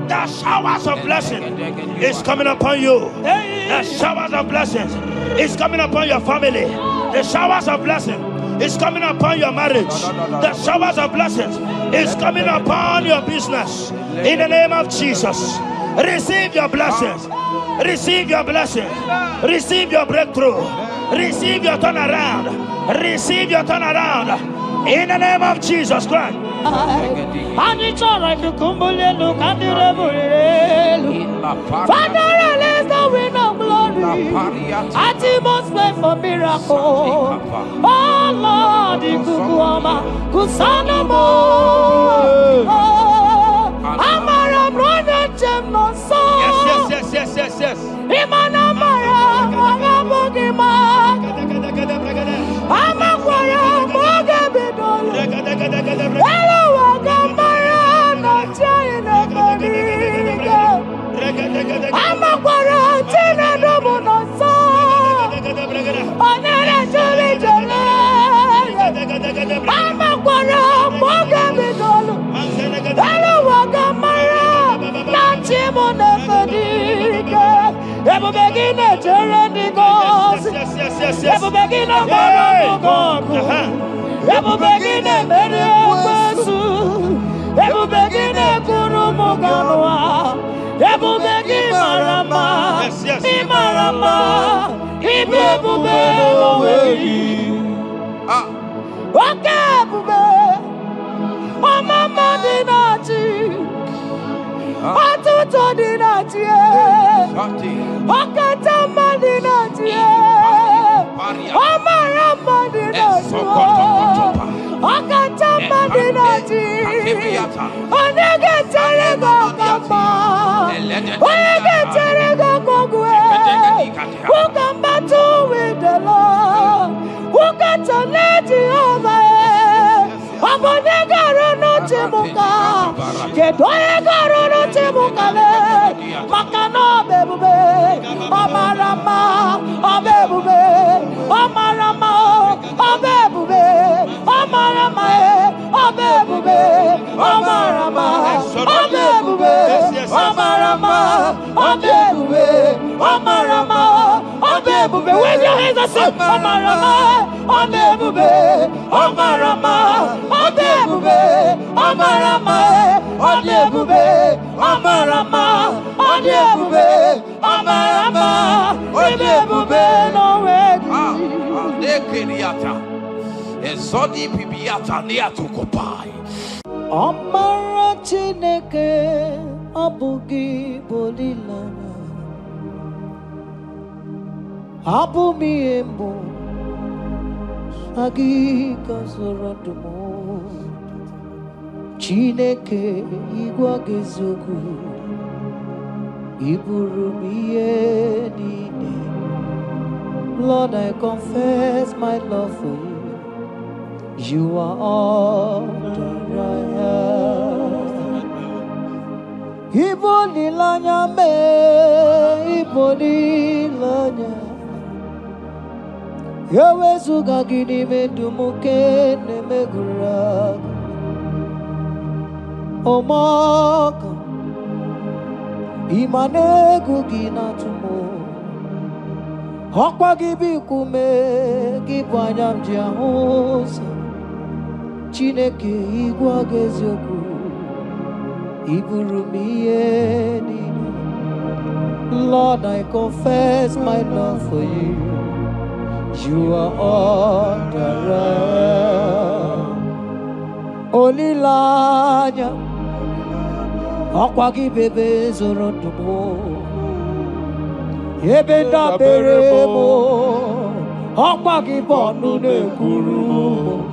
The showers of blessing is coming upon you. The showers of blessings is coming upon your family. The showers of blessing is coming upon your marriage. The showers of blessings is coming upon your business. In the name of Jesus, receive your blessings. Receive your blessings. Receive your breakthrough. Receive your turnaround. Receive your turnaround. In the name of Jesus Christ. And it's all right to come look at the revolution. Father, release the wind of glory. At the most pray for miracle. Oh Lord, the Kukuama, Kusanamo. Amara, brother, Jem, no so. Yes. Imanamara, Magabogima. Amakwara, Mogabidol. Hello, Gamara, not China, Bodiga. Amakwara, Tina, Domo, no so. Onera, Jolly, Jolly. Amakwara, Mogabidol. Hello, Gamara, not Chimona, Bodiga. Ever begin a journey goes. Ever begin a go. Ever begin a Medu. Ever begin a Kurumoganoa. Ever begin Marama. Imarama. Ibebu away. Okay, Bube. Oh, Mama Dinati. Atuto Dinati. Okatama Dinati. Omarama Dinati. Okatama Dinati. Onegetere Gokama. Onegetere Gokogwe. Who come battle with the Lord? Who can turn Jehovah? Abonegaro no Timuka. Kedoegaro no Timukale. Makano bebube. Omarama. Obebube. Omarama. Obebube. Omarama. Obebube. Omarama. Obebube. Omarama. Obebube. Omarama. Obebube. Wave your hands and say Omarama. Obebube. Omarama. Obebube. Omarama. Obebube. Omarama. Obebube. Omarama. Obebube. No way. Nekiriata. Ezodi pibiata niatukopai. Amara Chineke abugi bolilana. Abumiembo Agika Zoradumo Chineke Igwa Gezoku Iburumiye Nine. Lord, I confess my love for you. You are all that I have. Iboli lanya me, iboli lanya. Yawe suga gini me dumuke ne megura. Omaka, imane gugina tumo. Hokwa gibi kume, gibanyam jiahosa. Chineke igwa gezioku. Lord, I confess my love for you. You are all that I am. Olilanya, akwagi bebe zorotumo. Ebenda beremo, akwagi bonu ne guru.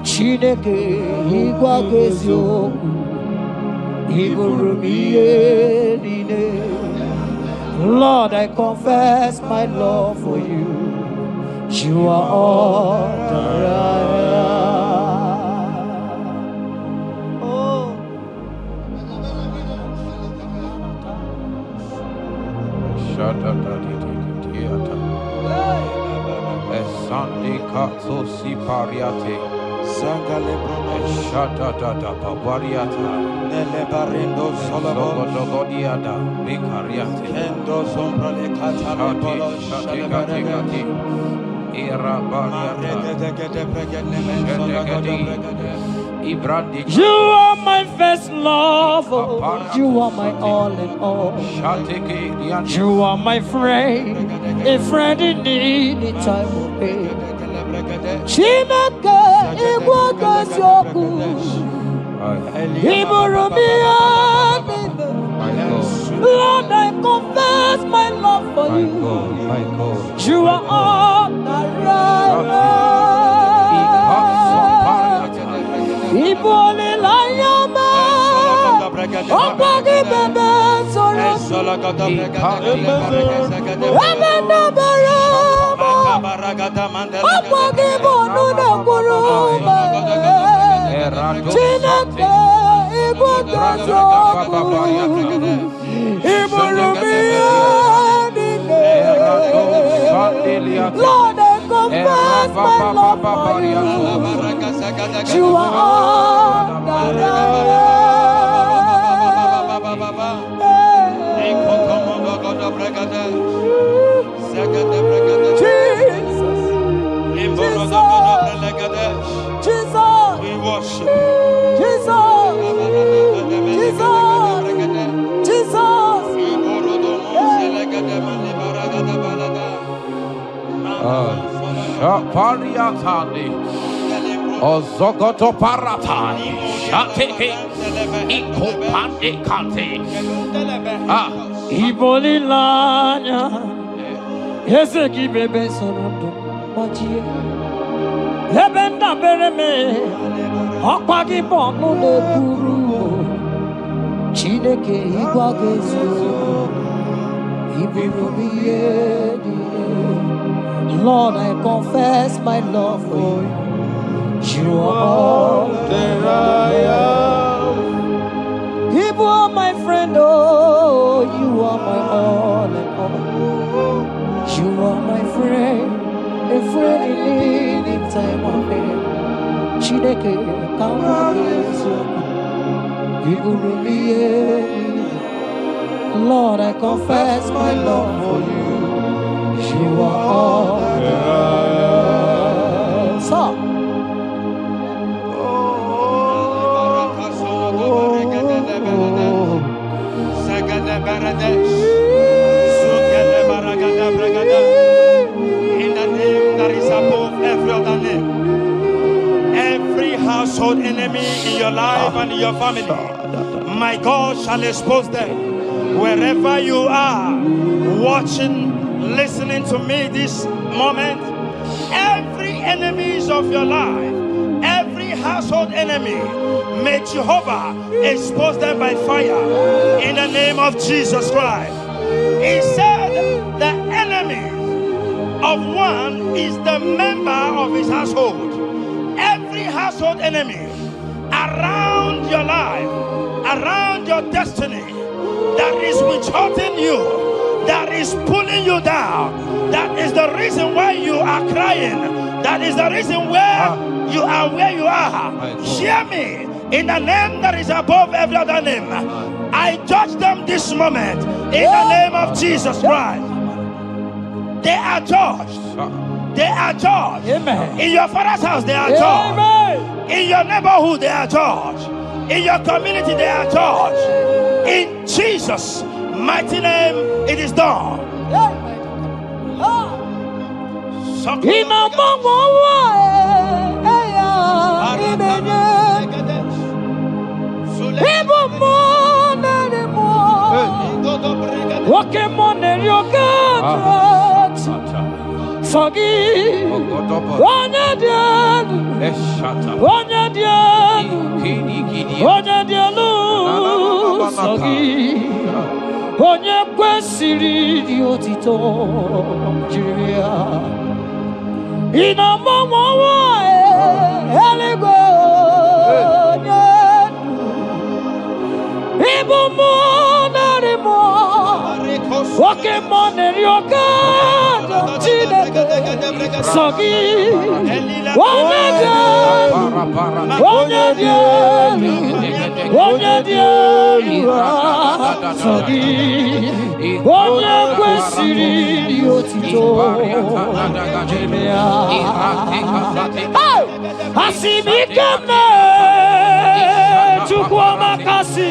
Chineke igwa gezioku. Lord, I confess my love for you. You are all that I am. Oh. Zangale brono shata da babariata nele barindo solobo logodiada bikariate endo sombra le katale bolo shalabarati era bariata You are my first love, you are my all in all. You are my friend, a friend in need in time of pain. Chineke igwa gazoku Iburumia. Lord, I confess my love for you. You are all that I am. Ibole layama Okwagi bebe soro Ebena barama Okwagi bonu ne kurume Chineke igwa gazoku Iburumia nine. Lord, I confess my love for you. You are all that I Jesus, we worship Jesus, Jesus, Pariatani Ozogoto Paratai Shateke Ikopande Kante Iboli lanya Yeseki bebe sorondo Majie Ebenda bereme Okwagi bonu ne kuru Chineke igwa gezo Iburumiye. Lord, I confess my love for you. You are all that I am. You are my friend, oh, you are my all in all. You are my friend, a friend in need in time of need. Chineke kamagezo, Iburumiye. Lord, I confess my love for you. You are all that I am. So, in the name that is above every other name, every household enemy in your life and in your family, my God shall expose them. Wherever you are watching listening to me this moment, every enemies of your life, every household enemy, may Jehovah expose them by fire in the name of Jesus Christ. He said the enemy of one is the member of his household. Every household enemy around your life, around your destiny, that is withholding you, that is pulling you down, that is the reason why you are crying, that is the reason where you are where you are. Hear me, in the name that is above every other name, I judge them this moment in the name of Jesus Christ. They are judged. They are judged. Amen. In your father's house, they are judged. Amen. In your neighborhood, they are judged. In your community, they are judged. In Jesus' mighty name, it is done. Onye kwesịrị dị otito jiri ya ịnọmọmọwa eluigwe onye ịbụ mmụọ narị mmụọ nwoke mmụọ na-eri oke Chineke sọ gị onye dị elu onye dị elu onye dị elu sọ gị onye kwesịrị dị otito jiri ya asị m ike Chukwu makasị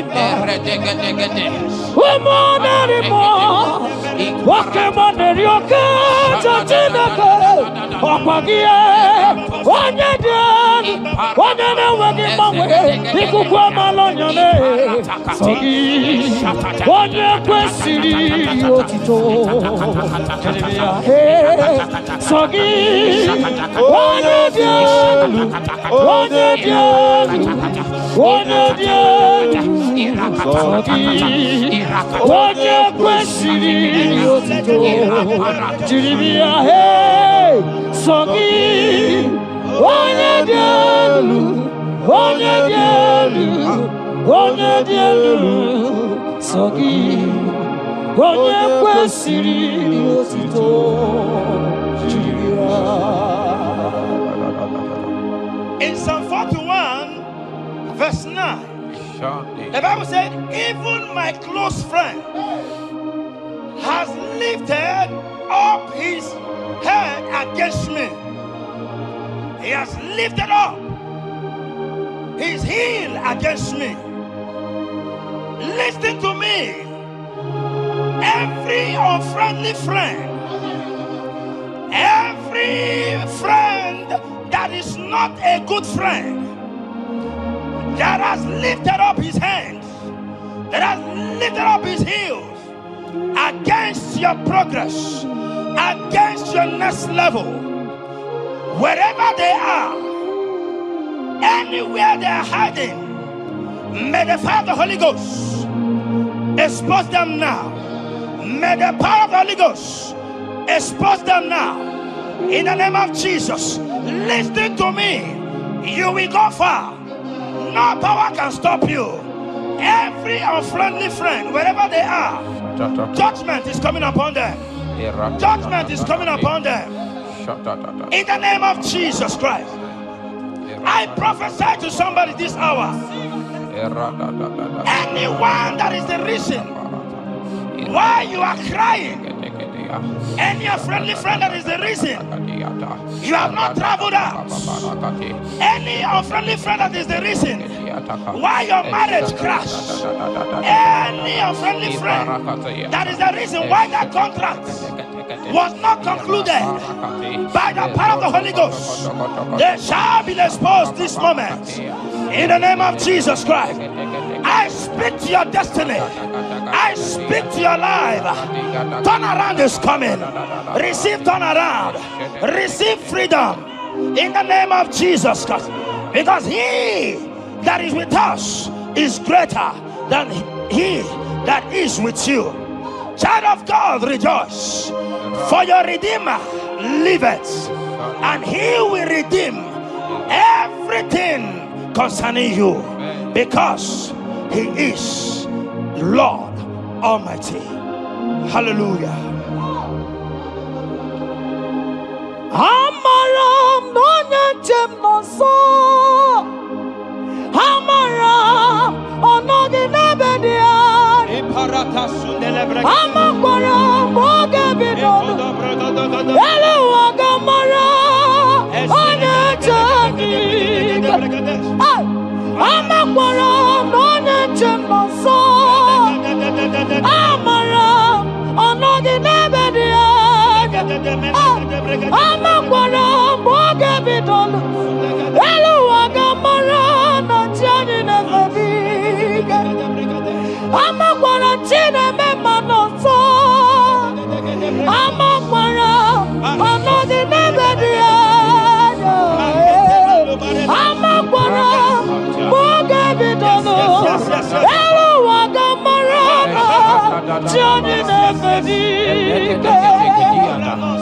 ụmụ narị mmụọ nwoke mmụọ na-eri oke Chineke ọkwa gị onye dị elu onye na-enweghị mgbanwe ikuku amala onyone sọ gị onye kwesịrị otito sọ gị onye dị elu onye dị elu onye dị elu sọ gị onye kwesịrị otito jiri bịa sọ gị onye dị elu onye dị elu onye dị elu sọ gị onye kwesịrị otito jiri ya. In Psalm 41 verse 9, the Bible said, even my close friend has lifted up his head against me. He has lifted up his heel against me. Listen to me. Every unfriendly friend, every friend that is not a good friend, that has lifted up his hands, that has lifted up his heels against your progress, against your next level, wherever they are, anywhere they are hiding, may the fire of the Holy Ghost expose them now. May the power of the Holy Ghost expose them now. In the name of Jesus, listen to me. You will go far. No power can stop you. Every unfriendly friend, wherever they are, judgment is coming upon them. Judgment is coming upon them. In the name of Jesus Christ, I prophesy to somebody this hour. Anyone that is the reason why you are crying, any unfriendly friend that is the reason you have not traveled out, any unfriendly friend that is the reason why your marriage crashed, any unfriendly friend that is the reason why that contract was not concluded, by the power of the Holy Ghost, they shall be exposed this moment. In the name of Jesus Christ, I speak to your destiny. I speak to your life. Turn around is coming. Receive turn around. Receive freedom in the name of Jesus Christ. Because he that is with us is greater than he that is with you. Child of God, rejoice, for your Redeemer liveth, and he will redeem everything concerning you, because he is Lord Almighty. Hallelujah. Amaram nonyenchem nonso, Amaram onoginebedia, Amaram ogebidono, Eluwagamara onyechemika, Amaram nonyenchem nonso, Amaram onoginebedia, Amaram ogebidono, Eluwagamara onyechemika, Amakwara Chineme Manoso, Amakwara Anodi Nebedia, Amakwara Mogabidono, Eluwagamara Johnny Nebedia,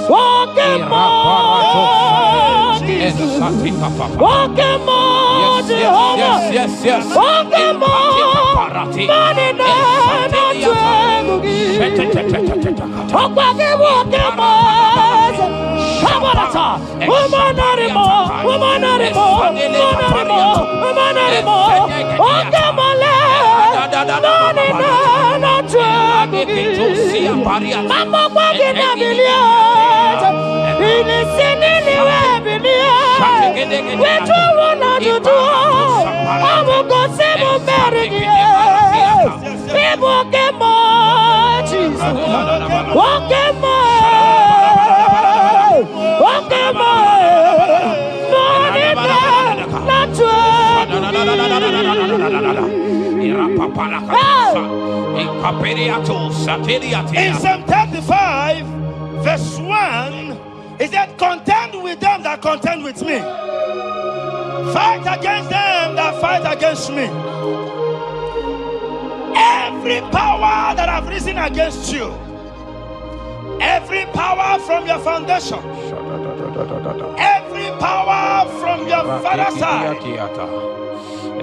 Walk in Psalm 35, verse 1, it said, contend with them that contend with me. Fight against them that fight against me. Every power that have risen against you, every power from your foundation, every power from your father's side,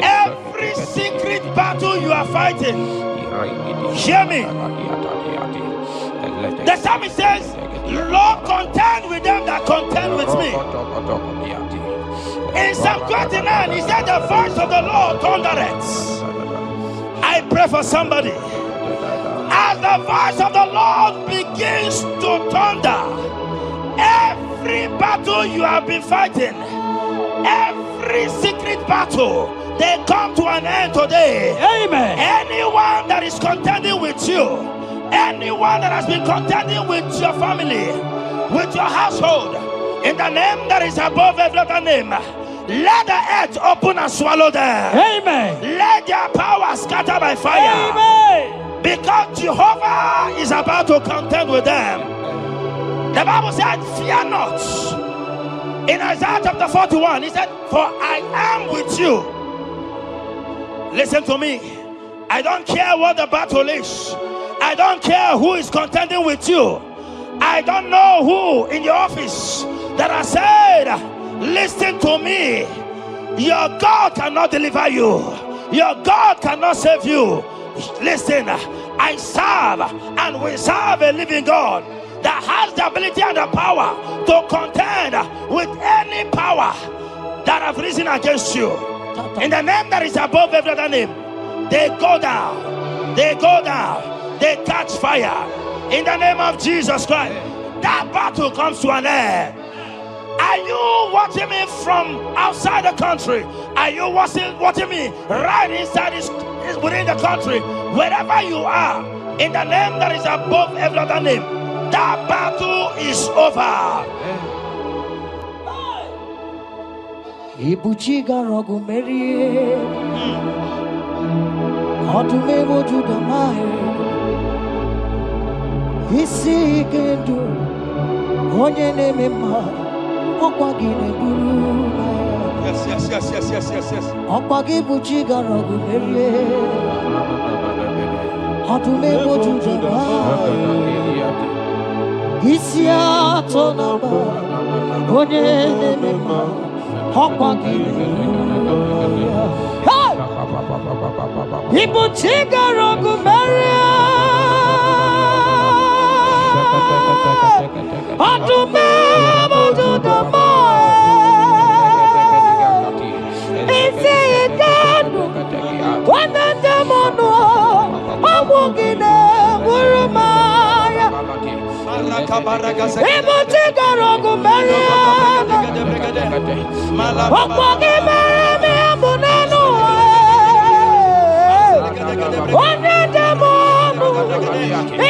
every secret battle you are fighting, hear me. The psalmist says, Lord, contend with them that contend with me. In Psalm 29, he said, the voice of the Lord thundereth. I pray for somebody. As the voice of the Lord begins to thunder, every battle you have been fighting, every secret battle, they come to an end today. Amen. Anyone that is contending with you, anyone that has been contending with your family, with your household, in the name that is above every other name, let the earth open and swallow them. Amen. Let their power scatter by fire. Amen. Because Jehovah is about to contend with them. The Bible said, fear not. In Isaiah chapter 41, he said, for I am with you. Listen to me. I don't care what the battle is. I don't care who is contending with you. I don't know who in your office that has said, listen to me. Your God cannot deliver you. Your God cannot save you. Listen, I serve and we serve a living God that has the ability and the power to contend with any power that have risen against you. In the name that is above every other name, they go down. They go down. They catch fire. In the name of Jesus Christ, that battle comes to an end. Are you watching me from outside the country? Are you watching me right inside within the country? Wherever you are, in the name that is above every other name, that battle is over. Ibuchiga rogu merie, odumevo judamae, isi kendu onye neme ma okwa gi ne buru Yes. okwa gi buchi garagu merie hatume moju da isi ato na ba onye neme ma okwa gi ne buru ibuchi garagu merie hatume moju da ba isi ikanu wananda mono amugine burumaya ibuchi garagu merie okwa gi merie amunanu wananda mono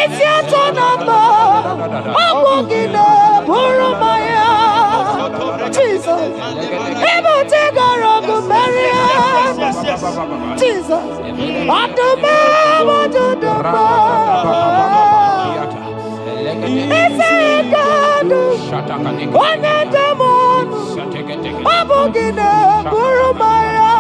isi atonamba amugine burumaya Jesus ibuchi garagu merie Jesus Aduma Waduduma Isekadu Wanadamon Abugine Burumaya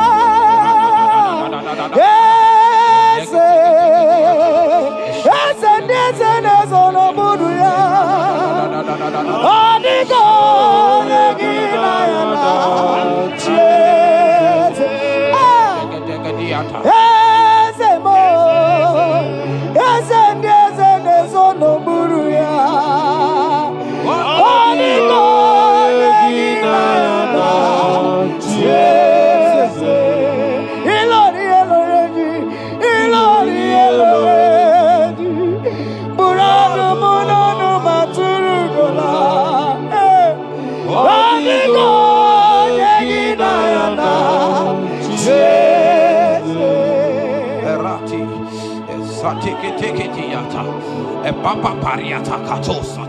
Nezono Buduya Adigo Neginayana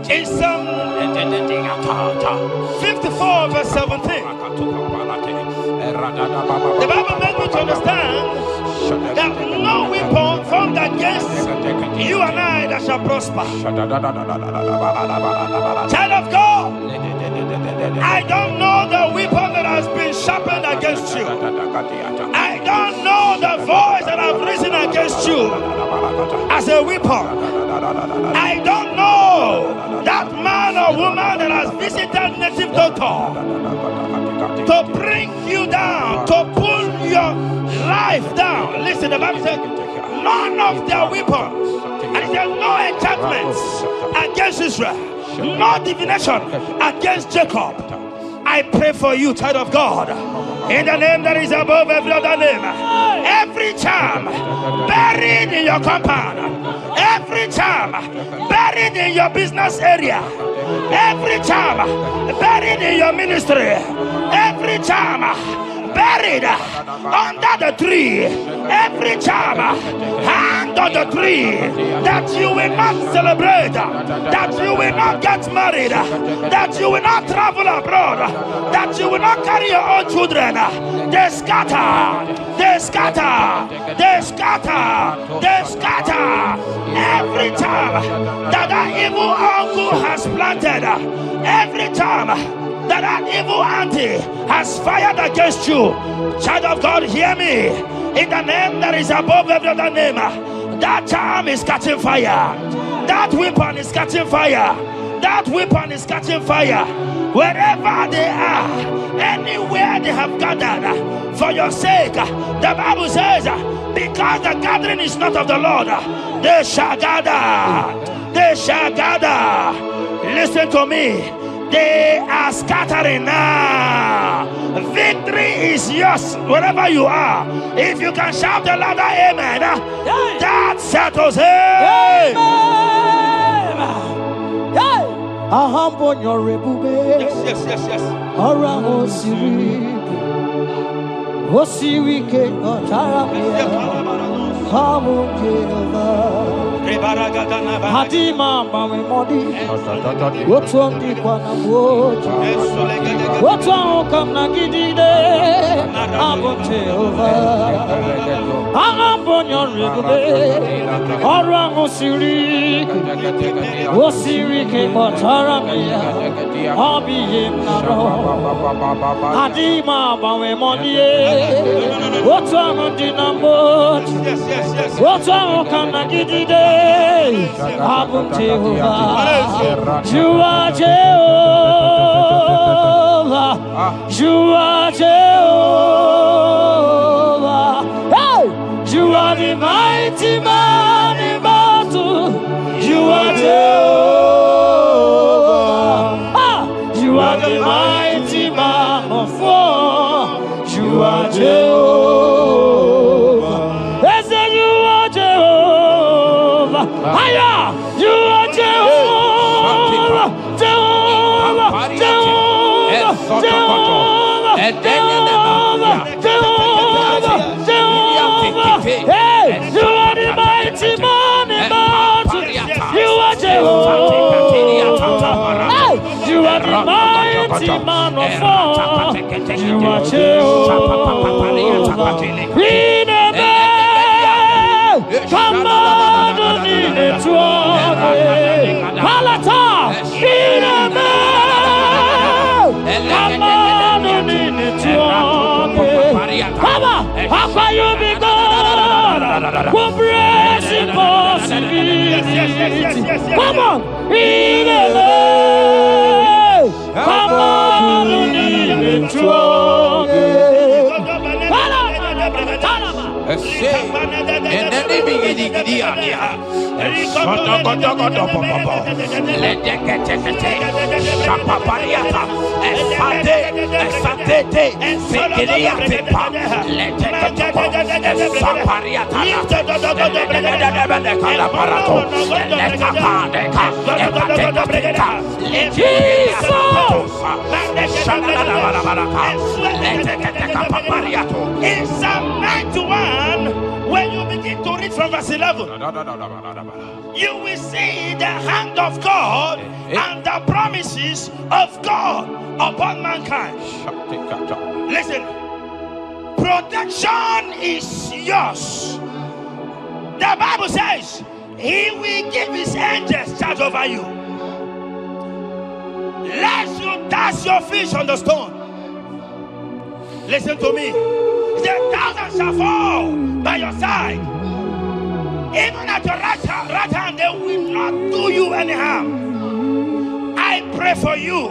In Psalm 54 verse 17, the Bible makes me to understand that no weapon formed against you and I that shall prosper. Child of God, I don't know the weapon that has been sharpened against you. I don't know the voice that has risen against you as a weapon. I don't know that man or woman that has visited native doctor to bring you down, to pull your life down. Listen, the Bible said, none of their weapons, and it said no enchantments against Israel, no divination against Jacob. I pray for you, child of God, in the name that is above every other name. Every charm buried in your compound, every charm buried in your business area, every charm buried in your ministry, every charm buried under the tree, every charm hanged on the tree, that you will not celebrate, that you will not get married, that you will not travel abroad, that you will not carry your own children. They scatter, they scatter, they scatter, they scatter. Every time that evil uncle has planted, every time that evil auntie has fired against you, child of God, hear me. In the name that is above every other name, that charm is catching fire. That weapon is catching fire. That weapon is catching fire. Wherever they are, anywhere they have gathered for your sake, the Bible says, because the gathering is not of the Lord, they shall gather. They shall gather. Listen to me. They are scattering now. Victory is yours wherever you are. If you can shout the louder amen, that settles it. Yes. Hadima mami modi, wotuangi kwa na moja, wotuangi kamna gidide, abo Jehovah, abo nyori Orang Osirik, Osirik, Motaramia, Hobby Naro, Adima Bawe Monie, what's on the number? What's on Kanagidi Day? Abu Jehovah, you are Jehovah, you are Jehovah, hey, you are the mighty man in battle, you are Jehovah, you are the mighty man of war, you are Jehovah, I said you are Jehovah, Aya, you are Jehovah, Jehovah, Jehovah, Jehovah, Jehovah, Jehovah, hey, you are the mighty man in battle, you are Jehovah, hey, you are the mighty man of war, you are Jehovah, in a man, come on, in a twelve, Palata, in a man, come on, in a twelve, Papa, Papa, you be God, who brings impossibility, come on, in a man, come on, in a twelve, in Psalm 91, when you begin to read from verse 11, you will see the hand of God and the promises of God upon mankind. Listen, protection is yours. The Bible says He will give His angels charge over you, lest you dash your fish on the stone. Listen to me. The thousands shall fall by your side, even at your right hand, they will not do you any harm. I pray for you.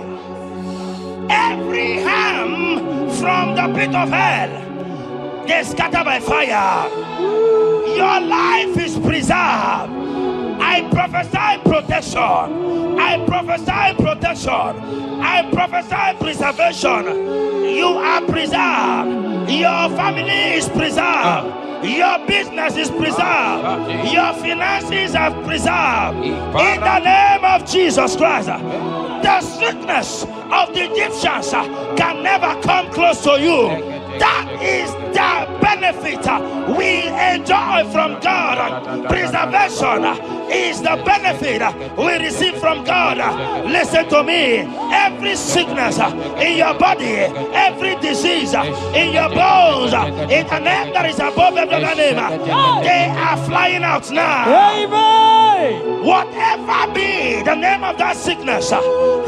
Every harm from the pit of hell, they scatter by fire. Your life is preserved. I prophesy protection. I prophesy protection. I prophesy preservation. You are preserved. Your family is preserved. Your business is preserved. Your finances are preserved. In the name of Jesus Christ. The sickness of the Egyptians can never come close to you. That is the benefit we enjoy from God. Preservation is the benefit we receive from God. Listen to me. Every sickness in your body, every disease in your bones, in the name that is above every other name, they are flying out now. Amen. Whatever be the name of that sickness,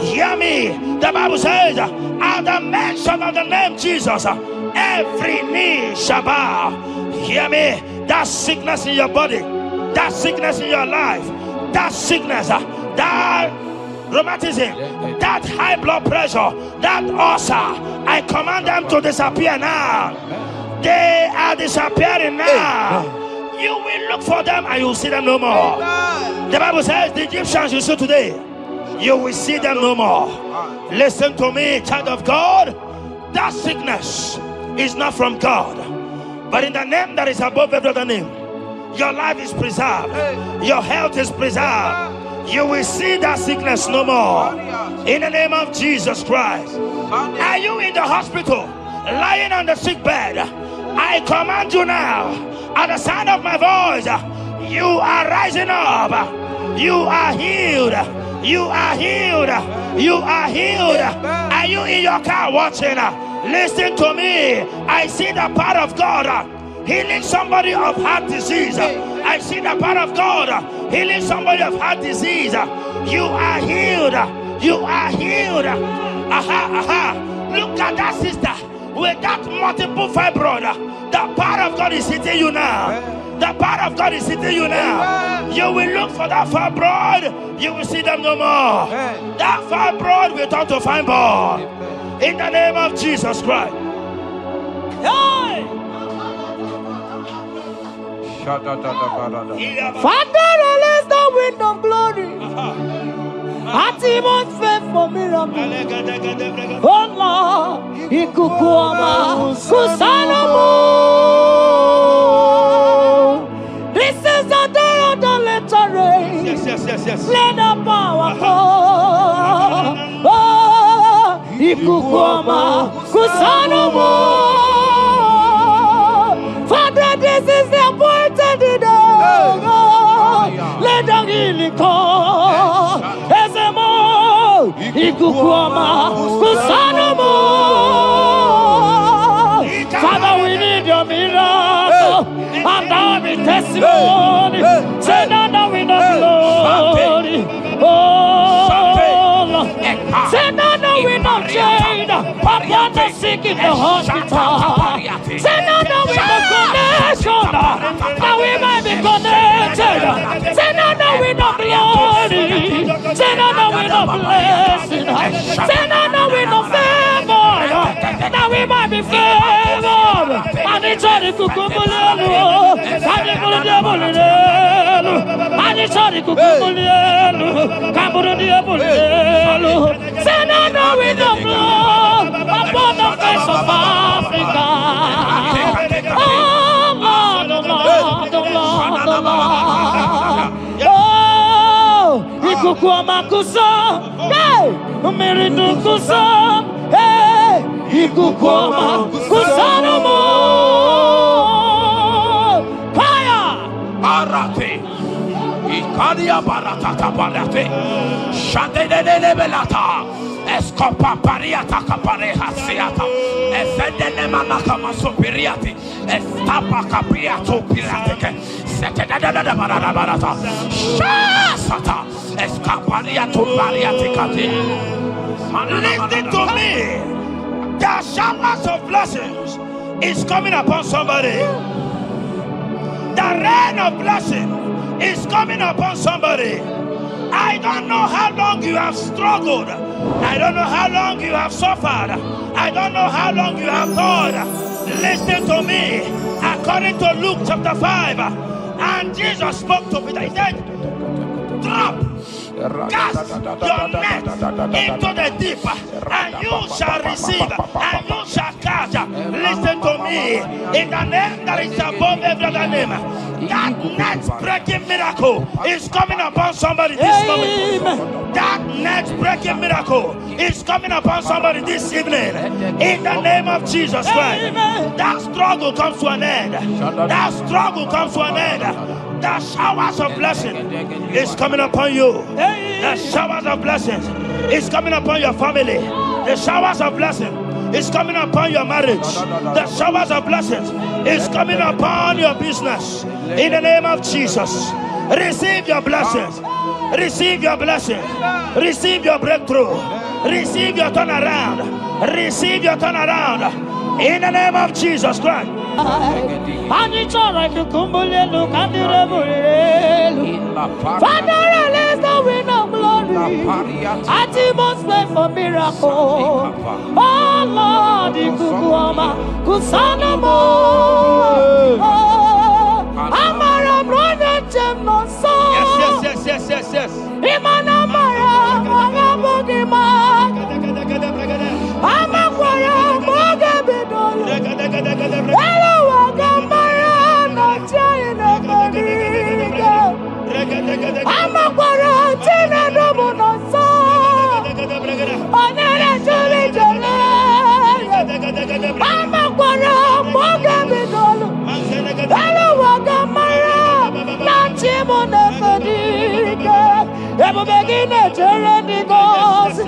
hear me. The Bible says, at the mention of the name Jesus, every knee shall bow. Hear me. That sickness in your body, that sickness in your life, that sickness, that rheumatism, that high blood pressure, that ulcer, I command them to disappear now. They are disappearing now. You will look for them and you will see them no more. The Bible says the Egyptians you see today, you will see them no more. Listen to me, child of God. That sickness is not from God, but in the name that is above every other name, your life is preserved. Your health is preserved. You will see that sickness no more. In the name of Jesus Christ. Are you in the hospital, lying on the sick bed? I command you now, at the sound of my voice, you are rising up. You are healed. You are healed. You are healed. Are you in your car watching? Listen to me. I see the power of God healing somebody of heart disease. I see the power of God healing somebody of heart disease. You are healed. You are healed. Look at that sister with that multiple fibroid. The power of God is hitting you now. The power of God is hitting you now. You will look for that fibroid. You will see them no more. That fibroid will turn to fine ball. In the name of Jesus Christ. Hey! Father, release the wind of glory. Atmosphere for miracle. Oh Lord, ikukuama kusanomo. This is the day of the letter rain. Yes. Let the power come. Oh, ikukuama kusanomo. Father, this is the appointed day. Let the healing come. Ezemo, ikukuama kusanomo. Father, we need your miracle. And now we testimony. Say now we know glory. Oh, Lord. Say now we know change. Upon the sick in the hospital. Say now we know connection. Now we might be connected. Say now we know glory. Say now we know blessing. Say now we know favor. Now we might be favored. And it's all the kukumulelu. And it's all the diabolelu. And it's all the kukumulelu. Kaburu diabolelu. Say now we know blood upon the face of Africa. Oh Lord, oh Lord, oh Lord, oh Lord. Oh, ikukuama kusa, hey, umiridu kusa, hey, ikukuama kusa no more. Fire, Arate. Ikadia baratata barate. Shadene belata. Escopa pariata capareha seata. Efendene manaka masopiriati. Estapa capriato pirate. Setedada barata. Shasata. Escapariato bariati cati. Listen to me. The showers of blessings is coming upon somebody. The rain of blessing is coming upon somebody. I don't know how long you have struggled. I don't know how long you have suffered. I don't know how long you have thought. Listen to me. According to Luke chapter 5, and Jesus spoke to Peter. He said, drop, cast your net into the deep, and you shall receive, and you shall catch. Listen to me. In the name that is above every other name, that net breaking miracle is coming upon somebody this moment. That net breaking miracle is coming upon somebody this evening. In the name of Jesus Christ. That struggle comes to an end. That struggle comes to an end. The showers of blessing is coming upon you. The showers of blessings is coming upon your family. The showers of blessing is coming upon your marriage. The showers of blessings is coming upon your business. In the name of Jesus, receive your blessings. Receive your blessings. Receive your breakthrough. Receive your turnaround. Receive your turnaround. In the name of Jesus Christ. Father, release the wind of glory. Atmosphere for miracle. Oh Lord, ikukuama kusanomo. Amara brother chem no so. Yes. Imana mara magabugima. Amakwara mogabidolo. Hello wagamara no chaina bodiga. Amakwara tina domo no so. Onere juli jole. Amakwara mogabidolo. Hello wagamara no chimo bodiga. Ebu begine jereni gosi.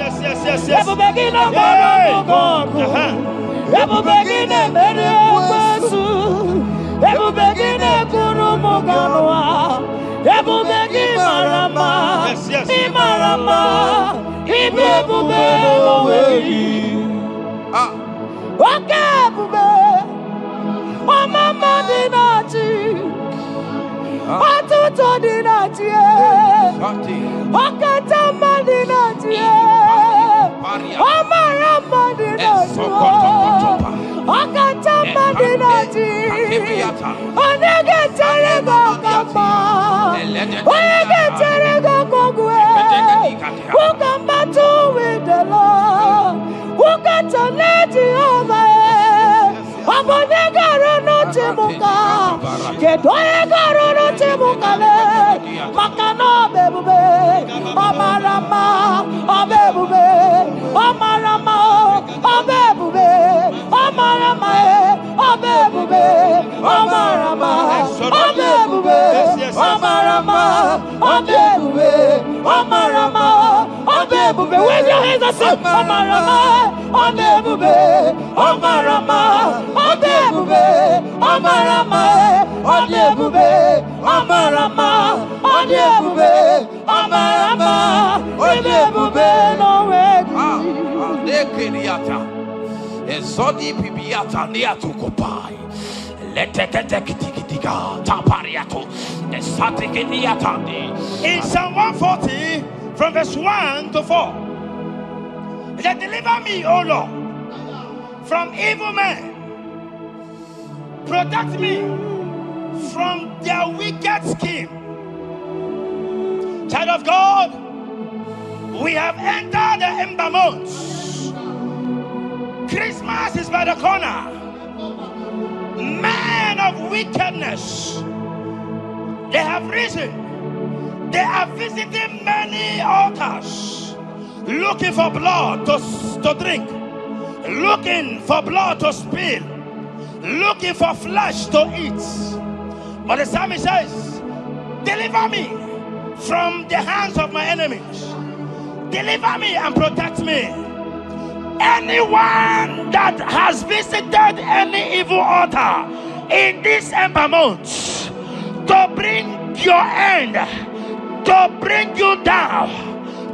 Ebu begine gosi. Ebu begine mere kwesu. Ebubegine kurumuganwa. Ebubegi marama. Imarama. Ibebube oweyi. Oke ebube. Omama dinati. Atuto dinati. Okatama dinati. Omarama dinati. Okatama dinati. Onegetere gokama. Onegetere gokogwe. Who can battle with the Lord? Who can challenge Jehovah? Abonegaro no temuka. Kedoegaro no temuka le. Makano bebube. Omarama. Obebube. Omarama. Obebube. Omarama. Obebube. Omarama. Obebube. Omarama. Obebube. Omarama. Obebube. Wave your hands and say Omarama. Obebube. Omarama. Obebube. Omarama. Obebube. Omarama. Obebube. Omarama. Obebube. No way. Ezodi pibiata niatu kopai. Leteketekitika tapariato. Esatikiniatandi. In Psalm 140, from verse 1 to 4. He said, deliver me, O Lord, from evil men. Protect me from their wicked scheme. Child of God, we have entered the ember months. Christmas is by the corner. Men of wickedness, they have risen. They are visiting many altars, looking for blood to drink, looking for blood to spill, looking for flesh to eat. But the psalmist says, deliver me from the hands of my enemies. Deliver me and protect me. Anyone that has visited any evil altar in this ember month to bring your end, to bring you down,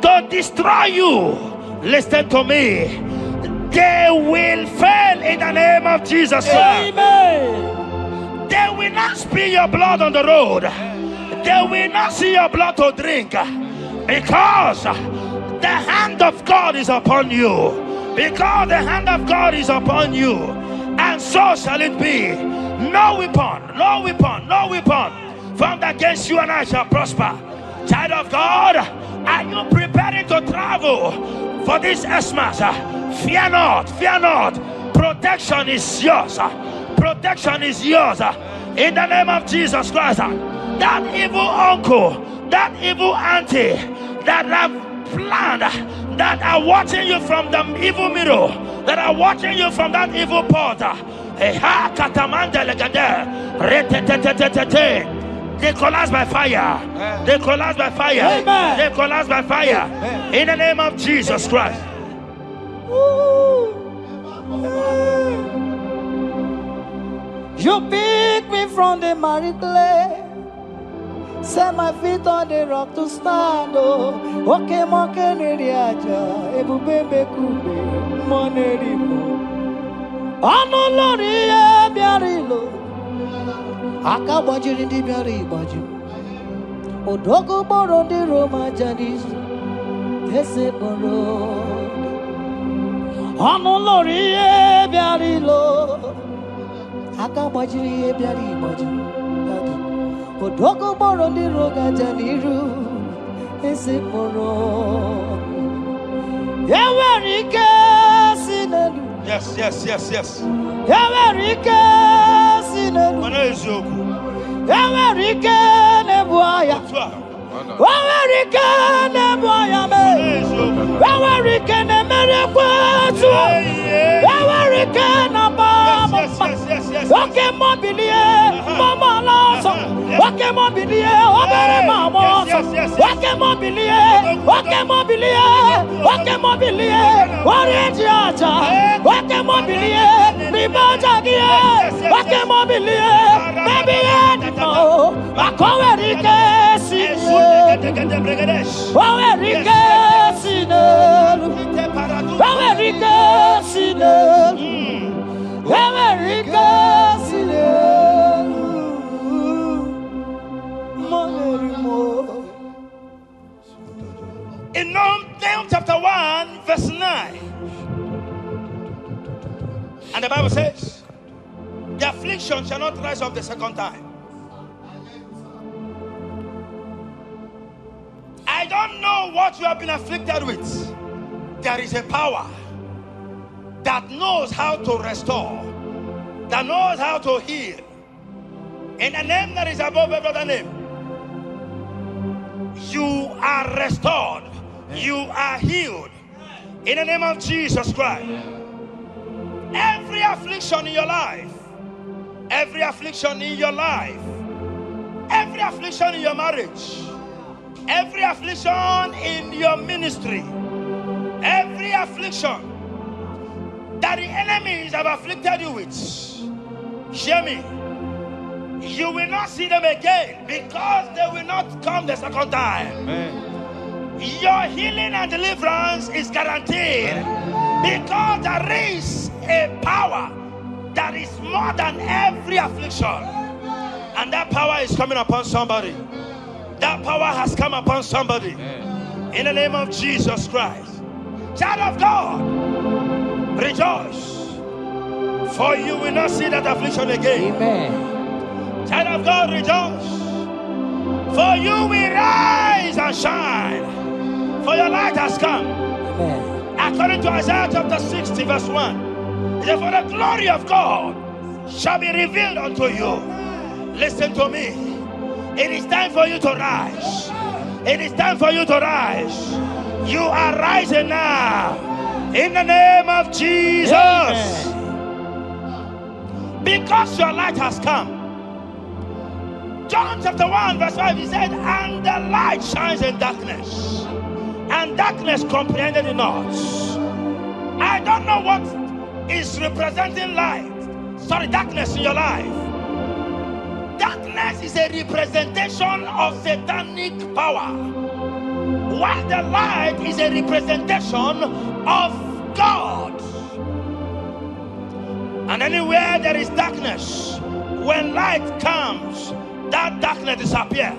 to destroy you, listen to me, they will fail in the name of Jesus. Amen. They will not spill your blood on the road. They will not see your blood to drink, because the hand of God is upon you. Because the hand of God is upon you, and so shall it be. No weapon formed against you and I shall prosper. Child of God, are you preparing to travel for this Xmas? Fear not. Protection is yours. Protection is yours. In the name of Jesus Christ. That evil uncle, that evil auntie that have planned, that are watching you from the evil mirror, that are watching you from that evil portal, they collapse by fire. They collapse by fire. Amen. They collapse by fire. Amen. In the name of Jesus Christ. You pick me from the miry clay, set my feet on the rock to stand. Okay, monkey neriaja, ebubebe kube, monerimo. Anolori e biarilo, akabajiri di biari baju. Odogo boro di Roma janis, ese boro. Anolori e biarilo, akabajiri e biari baju. Odogo boro di roga janiru, ese boro. Yawerike sinelu. Yes. Yawerike sinelu. Yawerike nebuaya. Yawerike nebuaya me. Yawerike nemerekwetu. Yawerike nabama. Okay, mobilie, mama laso. Okay, mobilie, obere mama. Okay, mobilie, warrior acha. Okay, mobilie, In Nahum chapter 1, verse 9. And the Bible says, the affliction shall not rise up the second time. I don't know what you have been afflicted with. There is a power that knows how to restore, that knows how to heal. In a name that is above every other name, you are restored. You are healed. In the name of Jesus Christ. Every affliction in your life, every affliction in your life, every affliction in your marriage, every affliction in your ministry, every affliction that the enemies have afflicted you with, hear me, you will not see them again, because they will not come the second time. Amen. Your healing and deliverance is guaranteed, because there is a power that is more than every affliction, and that power is coming upon somebody. That power has come upon somebody. In the name of Jesus Christ. Child of God, rejoice, for you will not see that affliction again. Amen. Child of God, rejoice, for you will rise and shine, for your light has come. Amen. According to Isaiah chapter 60 verse 1, it says, for the glory of God shall be revealed unto you. Listen to me. It is time for you to rise. It is time for you to rise. You are rising now. In the name of Jesus. Amen. Because your light has come. John chapter 1 verse 5, he said, and the light shines in darkness, and darkness comprehended it not. I don't know what is representing light. Sorry, darkness in your life. Darkness is a representation of satanic power, while the light is a representation of God. And anywhere there is darkness, when light comes, that darkness disappears.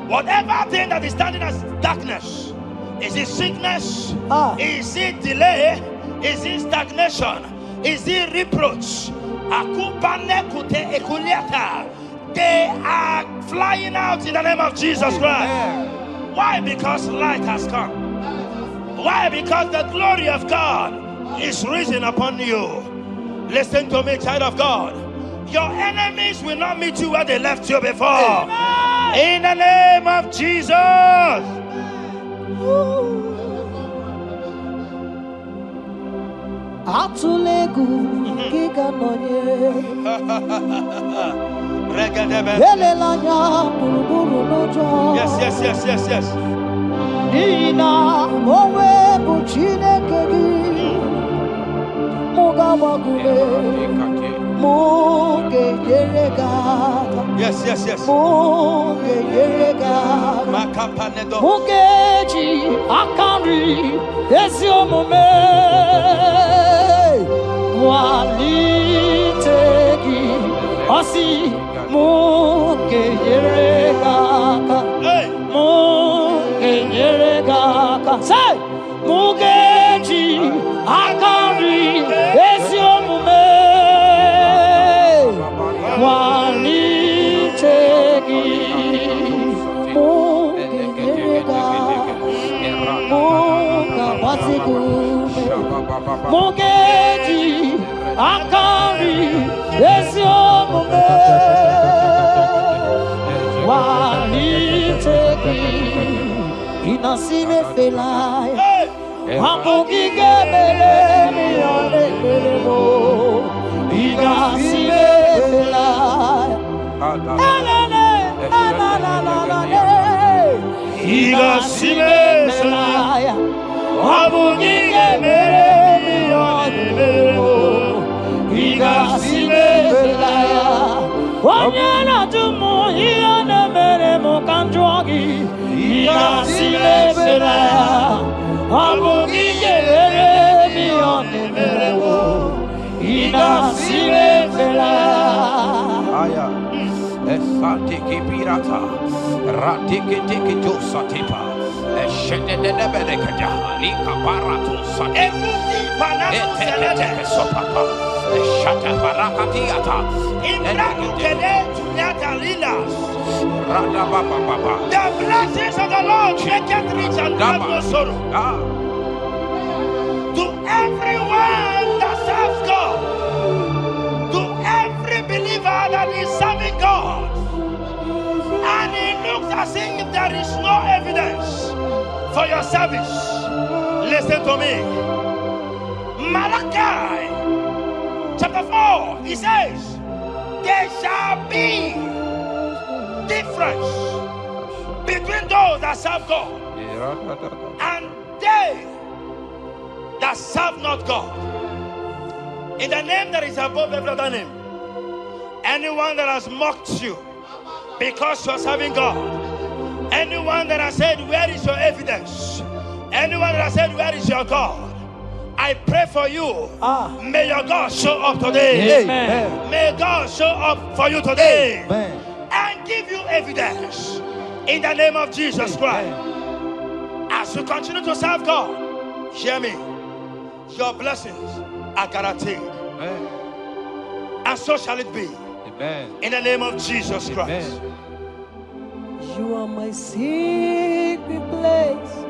Whatever thing that is standing as darkness, is it sickness? Is it delay? Is it stagnation? Is it reproach? They are flying out in the name of Jesus Christ. Why? Because light has come. Why? Because the glory of God is risen upon you. Listen to me, child of God. Your enemies will not meet you where they left you before. Amen. In the name of Jesus. Atulegu giga nonye Yes. Nina mowe buchineke gi Muga wagule Muge yeregata. Yes. Muge yeregata. Mugeji akari esiomume walitegi osi muge yeregata. Muge yeregata. Say mugeji akari esiomume walitegi Mugeji akari esiomume walitegi inasime felaya Hamugige bele miyone belemo inasime felaya Inasime felaya Hamugige bele miyone belemo Igasile Belaya. Wanyana Dumo, Iana Mere Mokanjogi. Igasile Belaya. Abugi Gere beyond the Merebo. Igasile Belaya. Aya. Esatiki pirata. Ratiki tiki josatipa. Eshededebelekada. Lika barato satipa. Ete sopapa. Shata barakatiata. The blessings of the Lord make it rich and add no sorrow. To everyone that serves God, to every believer that is serving God, and it looks as if there is no evidence for your service, listen to me. Malachi chapter 4, he says, there shall be difference between those that serve God and they that serve not God. In the name that is above every other name, anyone that has mocked you because you are serving God, anyone that has said, where is your evidence? Anyone that has said, where is your God? I pray for you. May your God show up today. Amen. May God show up for you today. Amen. And give you evidence in the name of Jesus Christ. As you continue to serve God, hear me, your blessings are guaranteed. Amen. And so shall it be. Amen. In the name of Jesus Christ. Amen. You are my secret place.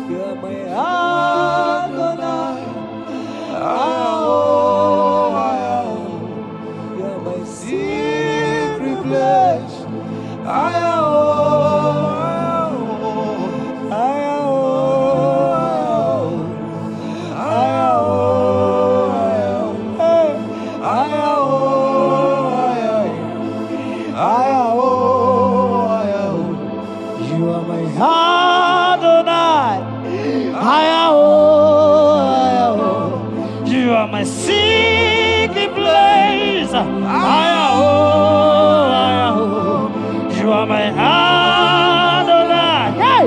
You are my Adonai. You are my secret place. You are my Adonai. You are my secret place. You are my Adonai. Hey!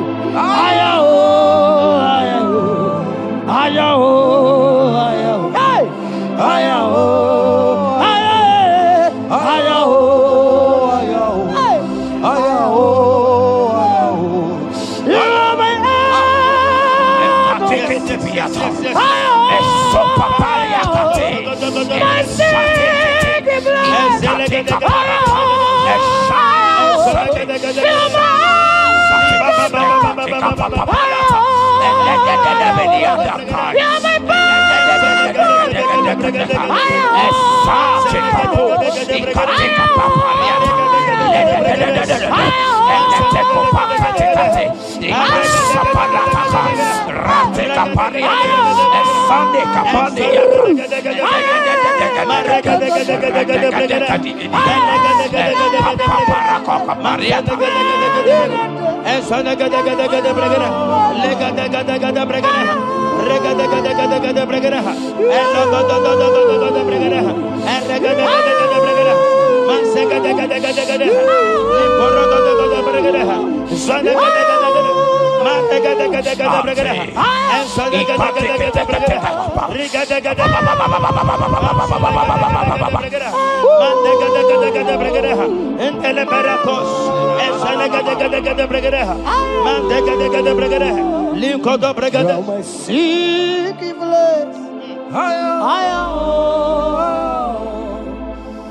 My secret place.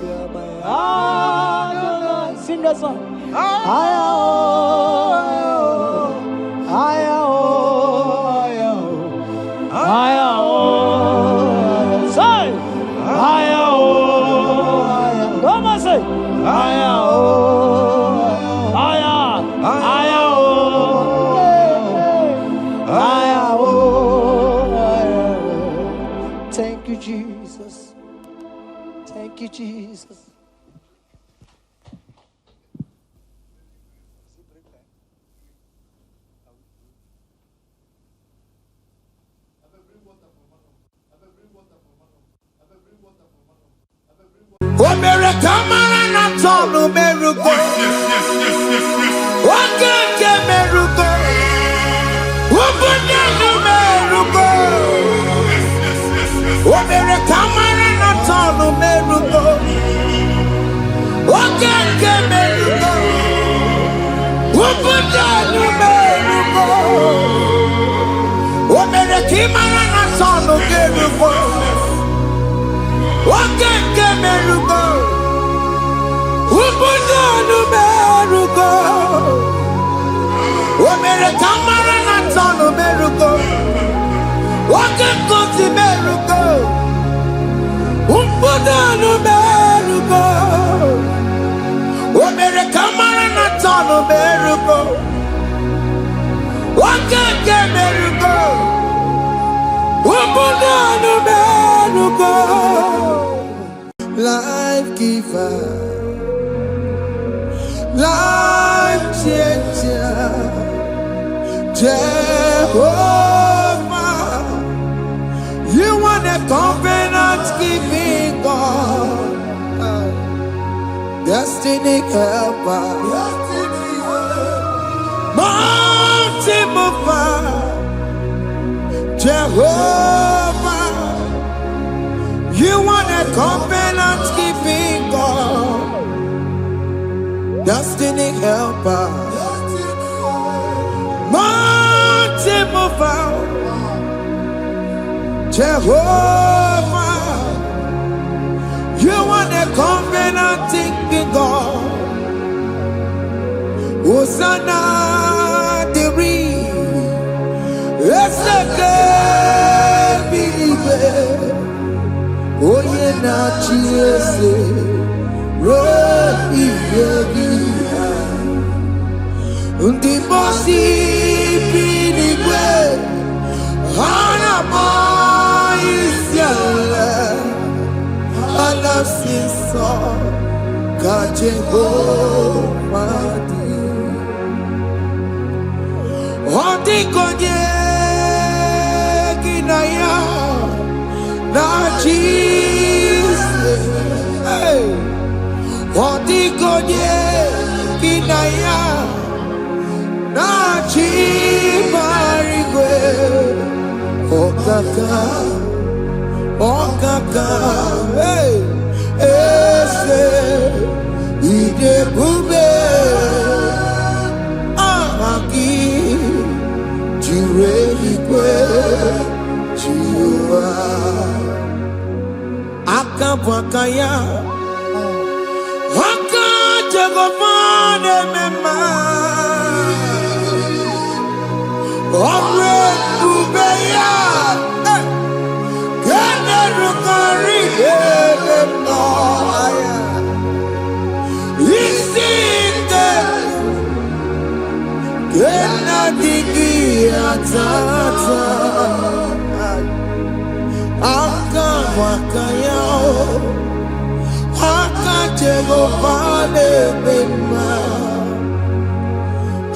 You're my Adonai. Sing that song. Say, come on, say, thank you, Jesus. Thank you, Jesus. Bring water for Imarana Tano Gerugo. Wakeke Merugo. Ubudanu Merugo. Omere Kamarana Tano Merugo. Wakeke Merugo. Ubudanu Merugo. Omere Kamarana Tano Merugo. Wakeke Merugo. Life giver, life changer, Jehovah, you want a covenant keeping God, destiny helper, mountain mover, Jehovah, you want a covenant keeping God, destiny helper, mountain mover, Jehovah, you want a covenant keeping God, Hosanna, the Let's believe. Oh, yeah, not Jesus. The bossy believe. Hana boy is yalla. Allah says so. Jehovah. Oh, the God. Na Jesus, hey, Odigonye kinaya, na chimarigwe, okaka, hey, ese, idebube, amaki, jureligwe. Akabwakaya Akajagopane mema Omre kubeya Gene rukari Emaya Isite Gena digi atata Akabwakaya Akajagopane mema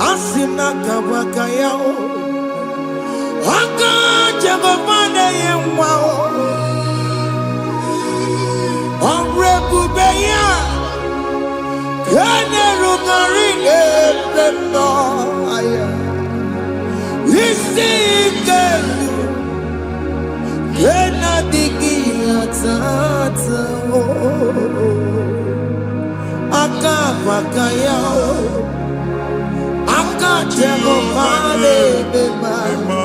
Asina kabwakaya Akajagopane yemwa Omrebubeya Kene rugarine mema Isike Kena digi atata Akabwakaya Akajagopane mema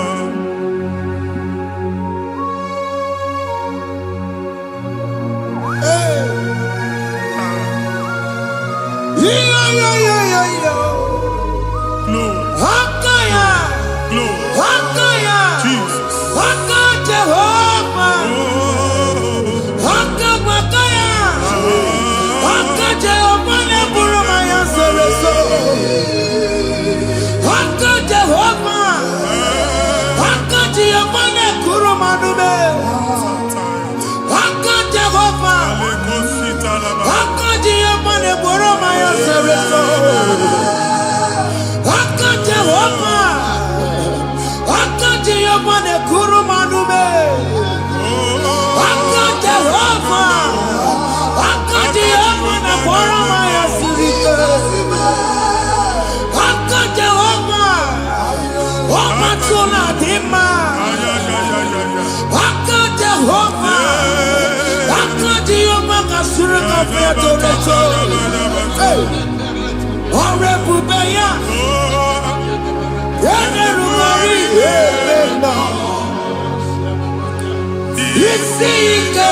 isi ike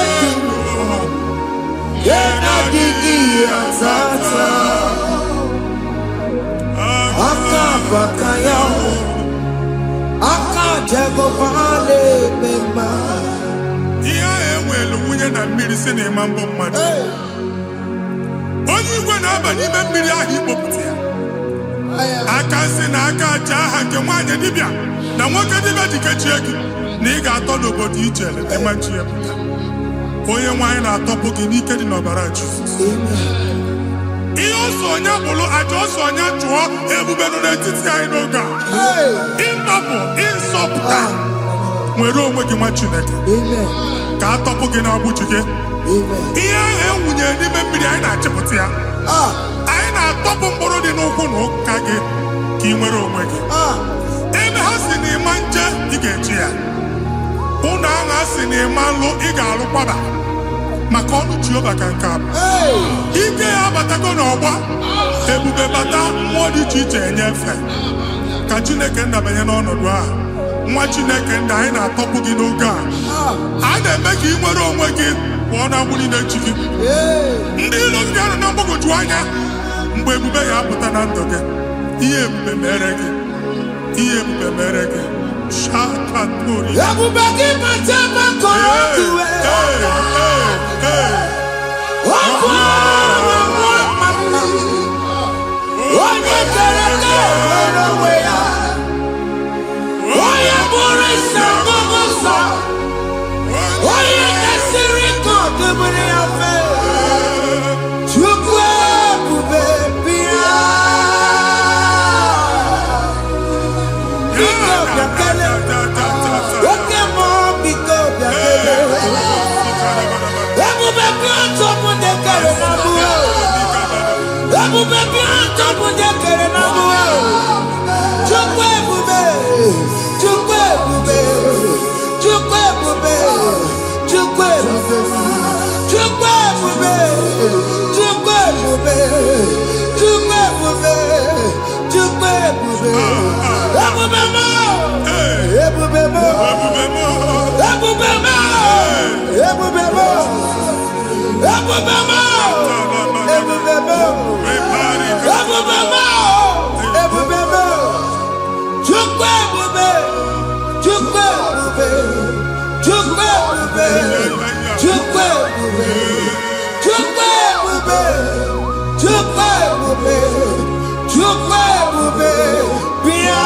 ya na-adịghị atata aka baka ya aka Jehova na-eme mma. Ihe ahụ enwelu nwunye na mmiri si na ịma mbọ mmadụ. Onye igwe na-aba n'ime mmiri ahụ ikpopụta ya. Aka nsị na aka aja aha nke nwaanyị dibịa na nwoke dibịa jikechie gị na ị ga-atọ n'obodo ijele ịmachi ya pụta. Onye nwaanyị na-atọpụ gị n'ike dị n'ọbara Jizọs. Ihe ọsọ onye bụrụ aja ọsọ onye chụọ ebube nọ n'etiti anyị n'oge a. Ịtọpụ ịsọpụta nwere onwe gị nwa Chineke ka a tọpụ gị n'agbụchi gị. Ihe ahụ enwunye n'ime mmiri anyị na-achịpụta ya. Anyị na-atọpụ mkpụrụ dị n'ụkwụ na ụka gị ka ị nwere onwe gị. Ebe ha si na ịma nje ị ga-eji ya. Ụnụ ahụ ha si na ịma nlụ ị ga-alụkwaba maka ọnụ Jehova ka nke a bụ. Ike ya abatago n'ọgba ebube bata mmụọ dị iche iche enyefe ka Chineke ndabanye n'ọnọdụ ahụ. Nwa Chineke ndị anyị na-atọpụ gị n'oge a. A na-eme ka ị nwere onwe gị pụọ na agbụ niile chi gị. Ndị ilo gị ga-anọ na mgbagwoju anya mgbe ebube ya apụta na ndụ gị. Ihe ebube mere gị. Ihe ebube mere gị. Shakatori. Ebube gị bata makọrọ iwe. Onye kere eke nwere onwe ya. Onye bụrụ isi ọgụgụ nsọ. Onye kesịrị ka ọ dịbụrụ ya mfe. Chukwu ebube bịa. Biko bịakele. Oke mmụọ biko bịakele. Ebube bịa tọpụ ndị kere na mmụọ. Ebube bịa tọpụ ndị kere na mmụọ. Chukwu ebube. Chukwu ebube. Chukwu ebube. Chukwu ebube. Chukwu ebube. Chukwu ebube. Chukwu ebube. Chukwu ebube. Ebube mo. Ebube mo. Ebube mo. Ebube mo. Ebube mo. Ebube mo. Ebube mo. Ebube mo. Ebube mo. Chukwu ebube. Chukwu ebube. Chukwu ebube. Chukwu ebube. Chukwu ebube. Chukwu ebube. Chukwu ebube. Bịa.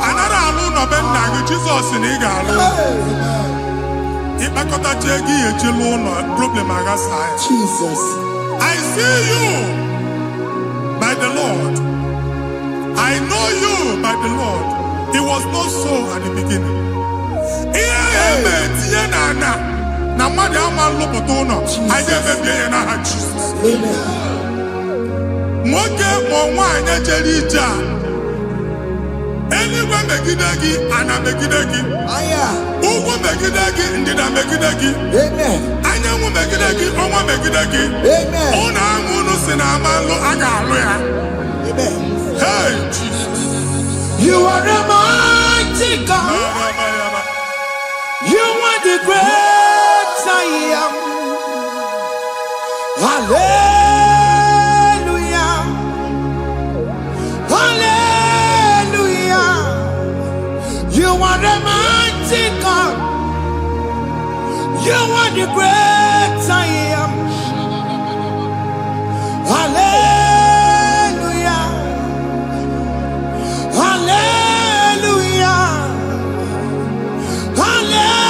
Anara alụ nọ be nna gị Jizọs na ị ga-alụ. Ịkpakọtacha ego ihe ejelu ụlọ problem aghasa ya. Jesus. I see you by the Lord. I know you by the Lord. It was not so at the beginning. Ihe eme tinye na mmadụ ama nlụpụta ụlọ. Anyị ga-emebie ya n'aha Jizọs. Nwoke ma nwaanyị jere ije a. Eluigwe megide gị, ana megide gị. Ugwu megide gị, ndịda megide gị. Anyanwụ megide gị, ọnwa megide gị. Ụnụ ahụ unu si na ama nlụ a ga-alụ ya. Hey, Jesus. You are the mighty God. You are the great I am. Hallelujah. Hallelujah. You are the mighty God. You are the great I am. Hallelujah. Hallelujah. Hallelujah.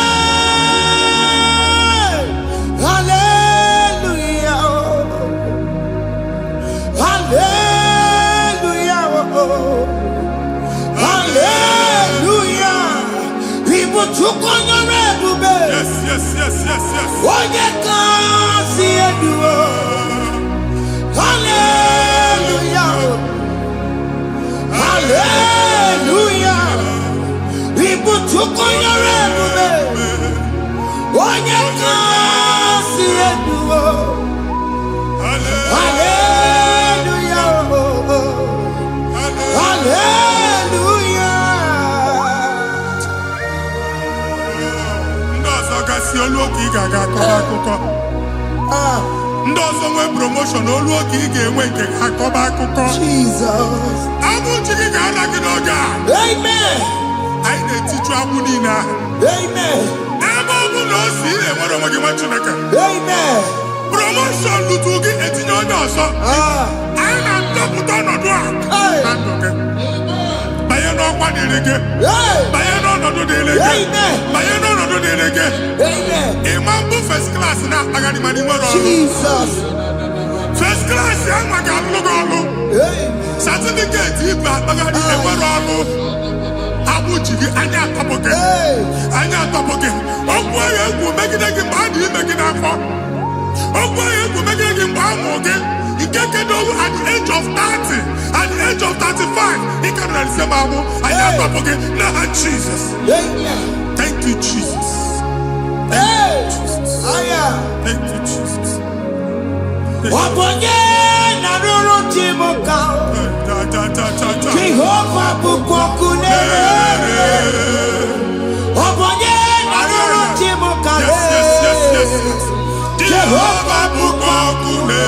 Hallelujah. Hallelujah. People took on your ebube. Yes, yes, yes, yes, yes. Onye ka si eduo. Hallelujah. Hallelujah. People took on your ebube. Onye ka si eduo. Hallelujah. Hallelujah. olu oke ị ga-aga akọba akụkọ. Ndị ọzọ nwee promotion olu oke ị ga-enwe nke akọba akụkọ. Jesus. Abụ chi gị ga-ala gị n'oge a. Amen. Anyị na-etiju agbụ niile ahụ. Amen. Ebe ọ bụ na o si enwere onwe gị nwa Chineke. Amen. Promotion lutu gị etinye onye ọzọ. Anyị na-adọpụta ọnọdụ a na ndụ gị. Banye n'ọkwa dịrị gị. Banye n'ọnọdụ dịrị gị. Banye n'ọnọdụ dịrị gị. Ịma mbụ first class na-akpagharị ma n'ime ọrụ. Jesus. First class ya nwa ga-alụ gị ọrụ. Certificate ibu akpagharị enwere ọrụ. Abụ ji gị anya atọpụ gị. Anya atọpụ gị. Okwu agha egwu megide gị mgbe a dị ime gị n'afọ. Okwu agha egwu megide gị mgbe a mụrụ gị. Ike kedu at the age of 30, at the age of 35, he can receive abu. I am not forget. Nah, Jesus. Thank you, Jesus. Thank you, Jesus. Thank you, Jesus. Jehovah bukokune. Yes. Jehovah bukokune.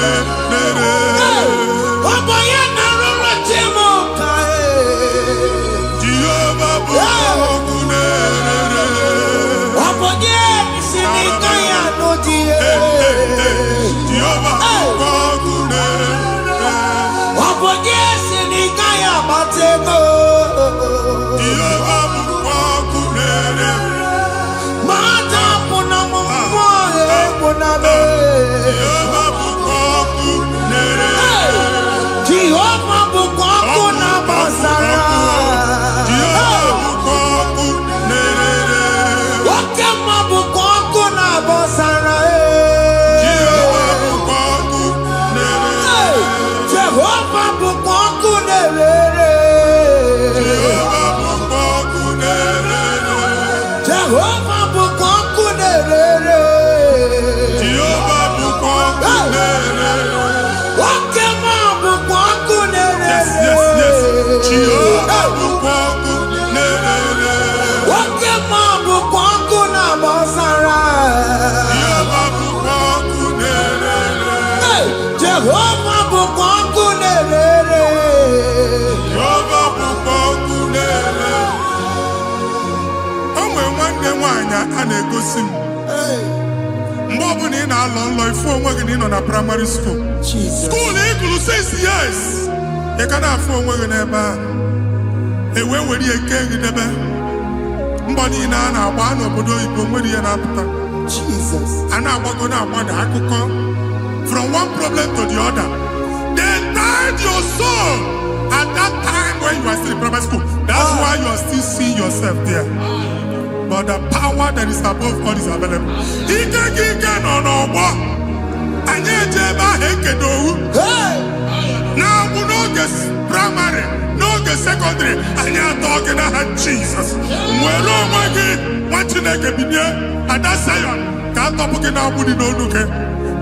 A na-egosi m mgbe ọ bụla ị na-alọ nlọ ifu onwe gị na ị nọ na primary school school ịgụrụ 6 years ị ka na-afụ onwe gị n'ebe a ewe were ihe nke gị debe mbọ niile a na-agba n'obodo oyibo nwere ihe na-apụta a na-agbago na-agbada akụkọ from one problem to the other. They tied your soul at that time when you are still in primary school. That's why you are still seeing yourself there. But the power that is above all is available. Ike no more. Anye jeba hekedowu. Now we no get primary, no get secondary. Anye talking about Jesus. Mwelo mwagi wachineke binye. Ada Zion kanto puke na abudi no nuke.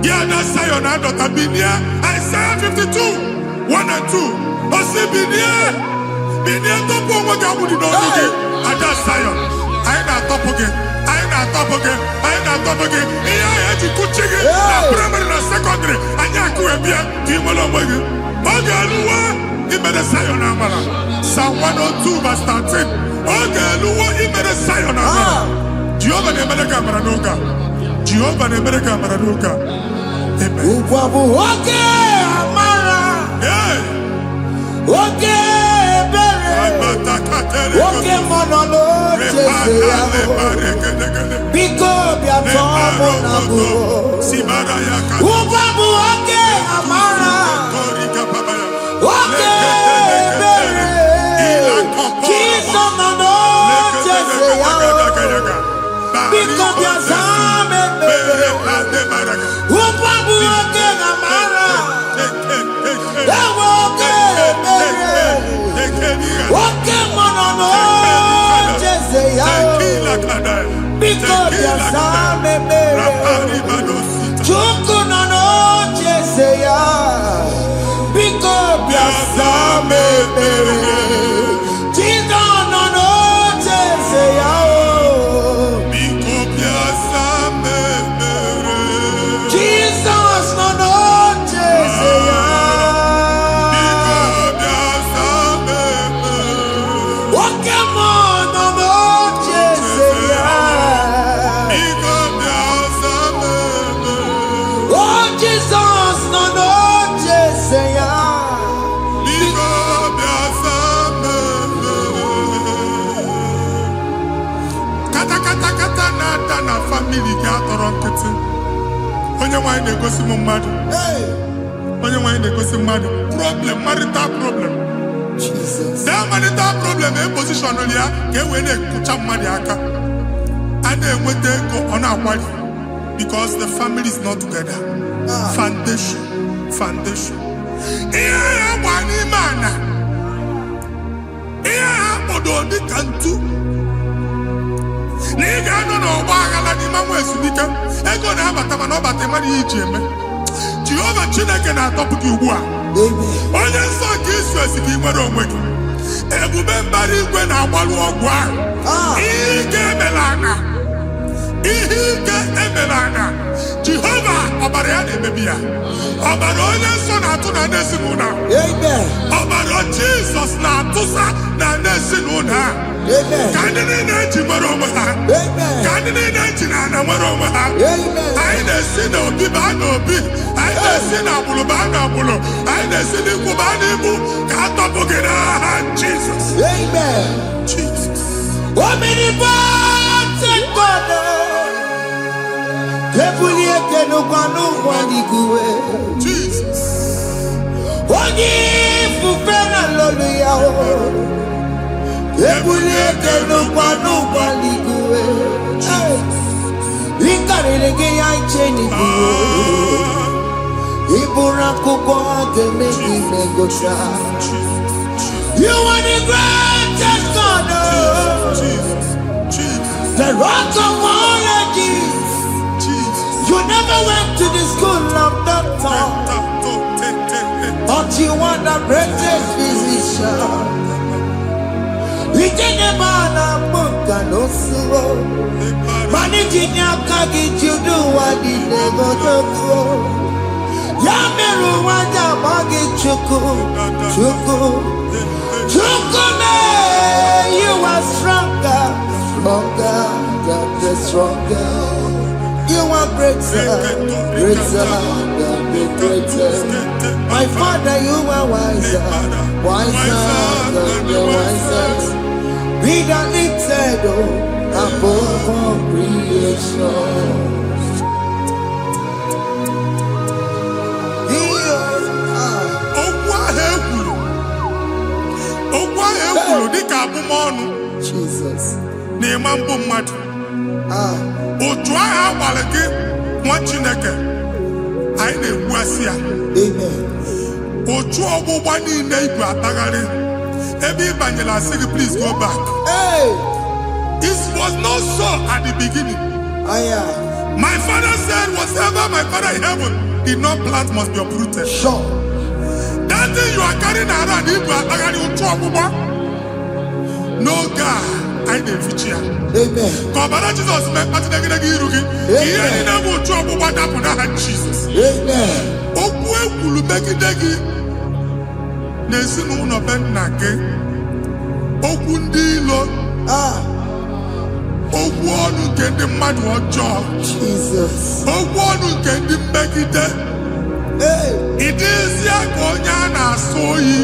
Ada Zion adota binye. Isaiah 52, 1 and 2. Osi binye topo mwagi abudi no nuke. Ada Zion. Anyị na-atọpụ gị. Ihe ahụ eji kuchi gị na praịmarị na sekọndịrị anyị akụghebie ka ị nwere onwe gị. Ọ ga-eluwe imere Zion amara. Psalm 102 verse 13. Ọ ga-eluwe imere Zion amara. Jehova na-emere gị amara n'oge a. Jehova na-emere gị amara n'oge a. Amen. Ụgwọ bụ oge amara. Oge oke mmanụ n'oche ya biko bịa tọọ mụ na bụ ụgwọ bụ oke amara oke ebere Jizọs nọ n'oche ya biko bịa zaa m ekpere ụgwọ bụ oke amara ewe oke ebere oke mmanụ n'oche ya biko bịa zaa m ekpere Chukwu nọ n'oche ya biko bịa zaa m ekpere Jizọs nọ n'oche ya biko bịa zaa m Oh Jesus, no no Jeseya. Kata na family ga atọrọ nkịtị. Onye nwanyị na-egosi m mmadụ. Onye nwanyị na-egosi mmadụ. Problem, marital problem. Jesus. That marital problem in position on ya ka we na-ekucha mmadụ aka. A na-enweta ego ọ na-akwali because the family is not together. Foundation. Ihe ha gba n'ime ana. Ihe ha kpọdo dịka ntu. N'iga anọ n'ọgba aghara n'ime nwa ezumike ego na-abata mana ọ bata mmadụ ihe iji eme. Jehova Chineke na-atọpụ gị ugbu a. Onye nsọ nke Israel si gị nwere onwe gị. Ebube mbara igwe na-agbalụ ọgwụ ahụ. Ihe ike emela ana. Jehova ọbara ya na-emebi ya. Ọbara onye nsọ na-atụ na ndị ezinụlọ ahụ. Ọbara Jizọs na-atụsa na ndị ezinụlọ ahụ. Ka ndị niile eji nwere onwe ha. Ka ndị niile eji na ana nwere onwe ha. Anyị na-esi n'obi baa n'obi. Anyị na-esi n'agbụrụ baa n'agbụrụ. Anyị na-esi n'ikwu baa n'ikwu. Ka a tọpụ gị n'aha Jizọs. Jesus. Omnipotent God. Jesus. Onye ifufe na hallelujah. Ebuliete n'ụkwa n'ụgbaliguwe. Ikarịrị gị ya iche n'igbuo. Iburu akụkọ ga-eme gị megocha. You are the greatest God. The rock of all ages. You never went to the school of doctor. But you are the greatest physician. Ijenebana muka no suo. Manijinya kagi judu wadi nego toko. Ya meru wanja magi chuku. Chuku me, you are stronger than the stronger. You are greater than the greatest. My Father, you are wiser than the wisest. Be the lifted above all creation. Jesus. Otu agha agbara gị nwa Chineke anyị na-egbu asị ya. Otu ọgbụgba niile ibu atagharị ebe ị banyere asị gị please go back. It was not so at the beginning. My father said whatever my father in heaven did not plant must be uprooted. Sure. That thing you are carrying around ibu atagharị otu ọgbụgba. No God. Amen. Kọbara Jizọs mee kpatịnegide gị iru gị. Ihe niile bụ otu ọgbụgba dapụ n'aha Jizọs. Okwu ekwuru megide gị n'ezinụlọ be nna gị. Okwu ndị ilo. Okwu ọnụ nke ndị mmadụ ọjọọ. Okwu ọnụ nke ndị mmegide. Ịdịzie ka onye a na-asọ oyi.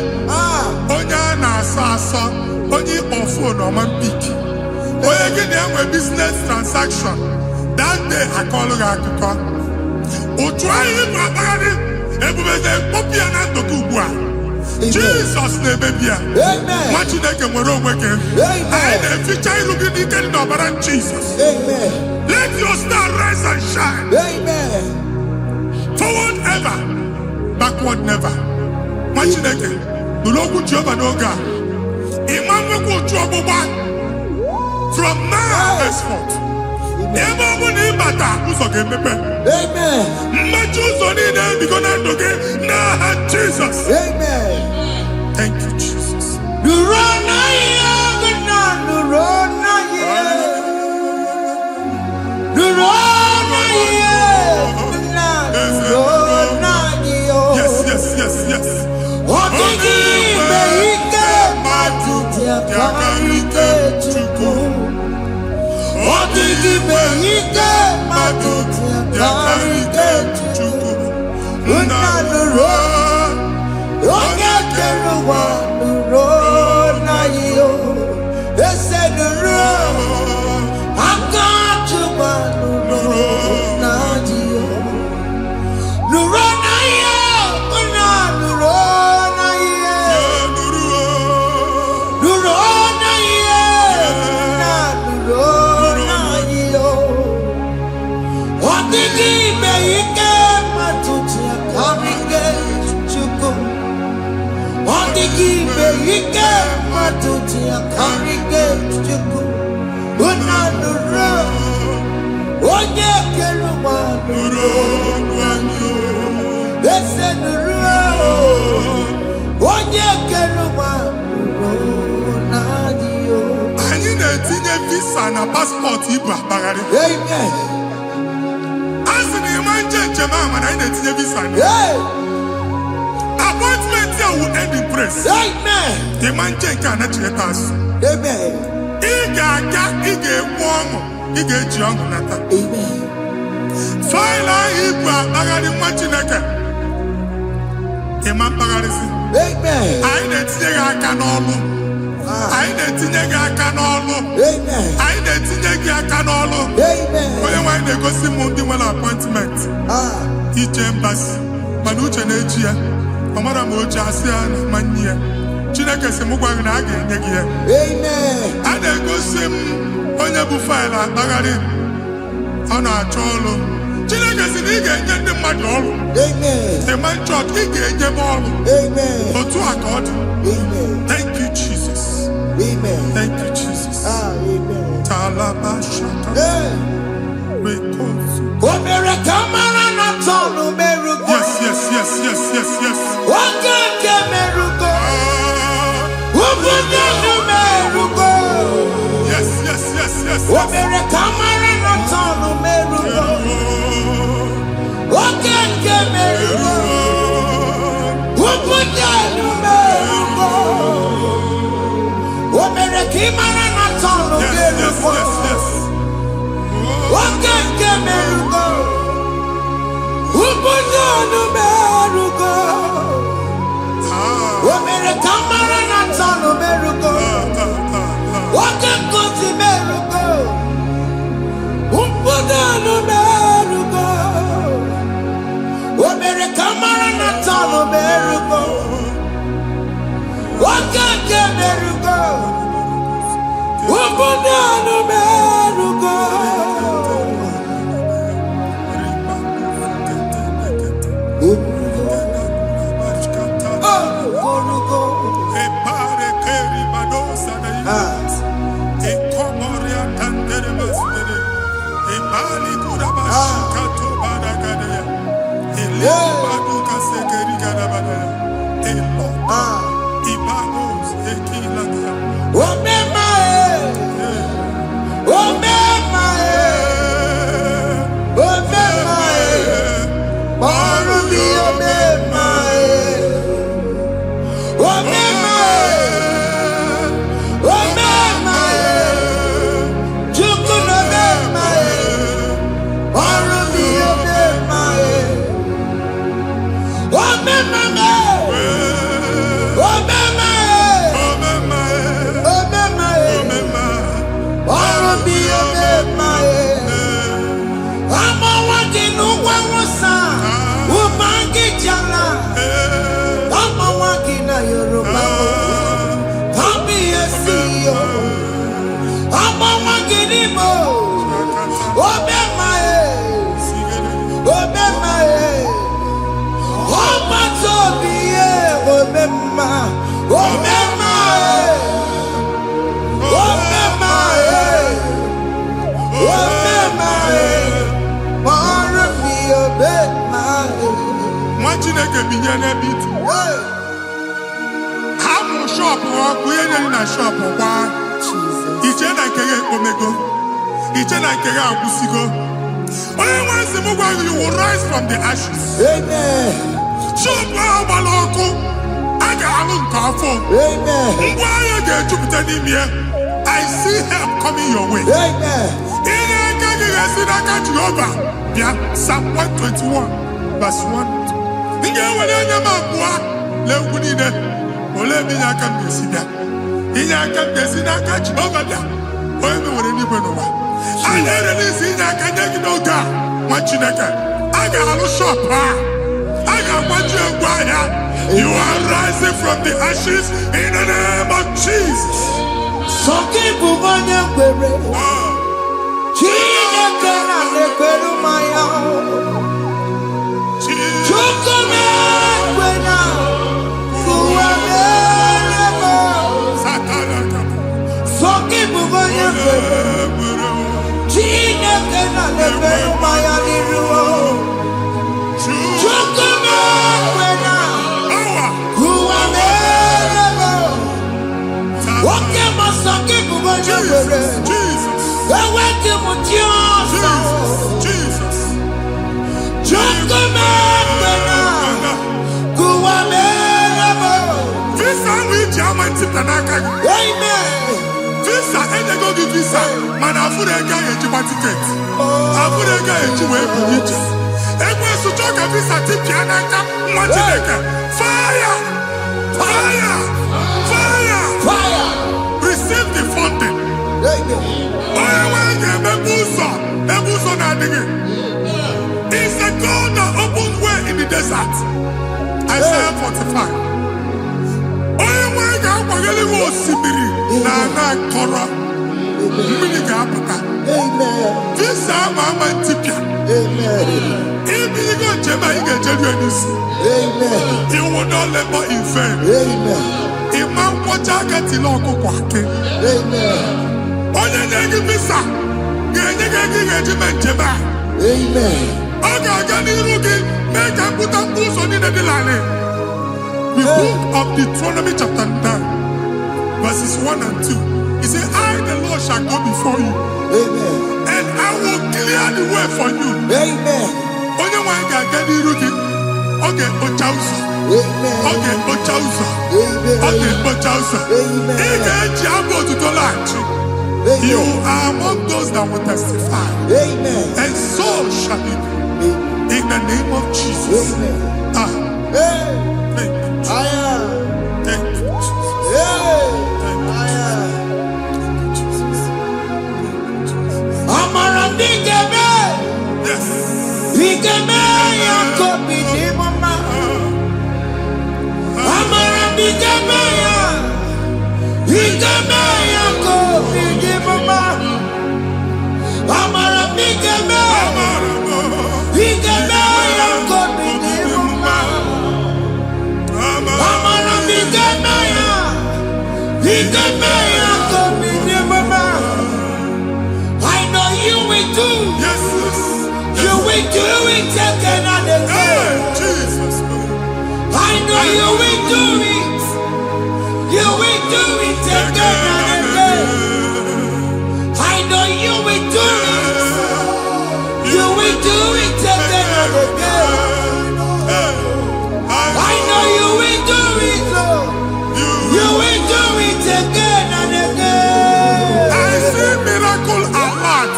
Onye a na-asọ asọ. Onye ịkpọ fon ọma mpiki. Onye gị na-enwe business transaction. That day akọlụ gị akụkọ. Otu anyị bụ akpagharị ebube na-ekpọpụ ya na ndụ gị ugbu a. Jizọs na-emebi ya. Nwa Chineke nwere onwe gị. Anyị na-eficha iru gị n'ike dị n'ọbara Jizọs. Let your star rise and shine. Forward ever, backward never. Nwa Chineke nụrụ okwu Jehova n'oge a. Ịma nwekwa otu ọgbụgba from now henceforth. Ebe ọ bụ na ịbata ụzọ ga-emepe. Mmechi ụzọ niile ebigo na ndụ gị n'aha Jizọs. Thank you, Jesus. Yes. Chukwu ike matuti akarike chuko. Ondigi be ike matuti akarike chuko. Unanuro onye keluwa nuro wanyo. Ese nuro onye keluwa nuro nadio. Anyị na-etinye visa na passport Igbo akpagharị. Amen. Asị na ịma njem ama na anyị na-etinye visa na. Appointment here will end in praise. Amen. Ịma njem nke a na-echeta azụ. Amen. Ị ga-aga, ị ga-ekwu ọṅụ, ị ga-eji ọṅụ nata. Amen. Faịlụ ahụ Igbo akpagharị nwa Chineke. Ịma mkpagharịsị. Amen. Anyị na-etinye gị aka n'ọlụ. Anyị na-etinye gị aka n'ọlụ. Amen. Anyị na-etinye gị aka n'ọlụ. Amen. Onye nwaanyị na-egosi m ndị nwere appointment ije mbasi mana uche na-eji ya ọ mara ma oche asị ya na manye ya. Chineke sị m gwa gị na a ga-enye gị ya. Amen. A na-egosi m onye bụ faịlụ akpagharị ọ na-achọ ọrụ. Chineke sị na ị ga-enye ndị mmadụ ọrụ. Amen. Ịma chọọchị ị ga-enye m ọrụ. Amen. Otu a ka ọ dị. Amen. Thank you Jesus. Amen. Thank you Jesus. Amen. Talabashata. Rekosu. Omere kamara na tonu merugo. Yes, yes, yes, yes, yes, yes. Oge ke merugo. Ubudu merugo. Yes, yes, yes, yes. Omere kamara na tonu merugo. Oge ke merugo. Ubudu merugo. Omere kamara na tonu merugo. Oge ke merugo. Ubudu merugo. Omere kamara na tonu merugo. Oge kosi merugo. Ubudu merugo. Omere kamara na tonu merugo. Oge ke merugo. Ubudu merugo. Chineke binye n'ebe itu. Hapụ shọpụ ọkụ ihe nyere na shọpụ gbaa. Iche na nke ya ekpomego. Iche na nke ya agwụsigo. Onye nwe nsị m gwa you will rise from the ashes. Amen. Shọpụ ahụ gbara ọkụ. A ga-alụ nke afọ. Amen. Ngwa ahịa ga-ejupụta n'ime ya. I see help coming your way. Amen. Ihe aka gị ga-esi n'aka Jehova bịa. Psalm 121 verse 1. Ị ga-ewere anya m abụọ lee ugwu niile. Olee ebe inye aka m ga-esi bịa? Inye aka m ga-esi n'aka Jehova bịa. Onye mewere n'igwe n'ụwa. A na-erele isi inye aka nye gị n'oge a nwa Chineke. A ga-alụ shọpụ a. A ga-agbaji egwu ahịa. You are rising from the ashes in the name of Jesus. Sọkị bụ onye kwere. Chineke na-ekwere mmanya. Visa, and they go to visa. Man, I put a guy in my ticket. I put a guy in my ticket. And when you talk a visa, tip piano, what you make? Fire! Fire! Fire! Fire! Receive the funding. It's a God that opens way in the desert. Isaiah 45. This Mama Tipia. If you go to you will not labor in vain. Imam Wajagati Loko Kwake. Onye visa. Amen. The book of Deuteronomy chapter 9, verses 1 and 2. He said, I, the Lord, shall go before you. Amen. And I will clear the way for you. Amen. Onye wa ga ni rugi. Okay, Ochausa. Amen. Okay, Ochausa. Amen. Okay, Ochausa. Amen. You are among those that will testify. Amen. And so shall it be. In the name of Jesus. Amen. Thank you, Jesus. Thank you, Jesus. Thank you, Jesus. Amara Bigame. Yes. Bigame Yakobi Mama. Amara Bigame. Bigame Yakobi Mama. Amara Bigame. Bigame Yakobi Mama. Amara Bigame. Bigame Yakobi Mama. I know you will do. Yes. You will do it again and again. Jesus. I know you will do it. You will do it again and again. I know you will do it. You will do it again and again. I know you will do it. You will do it again and again. I see miracle alert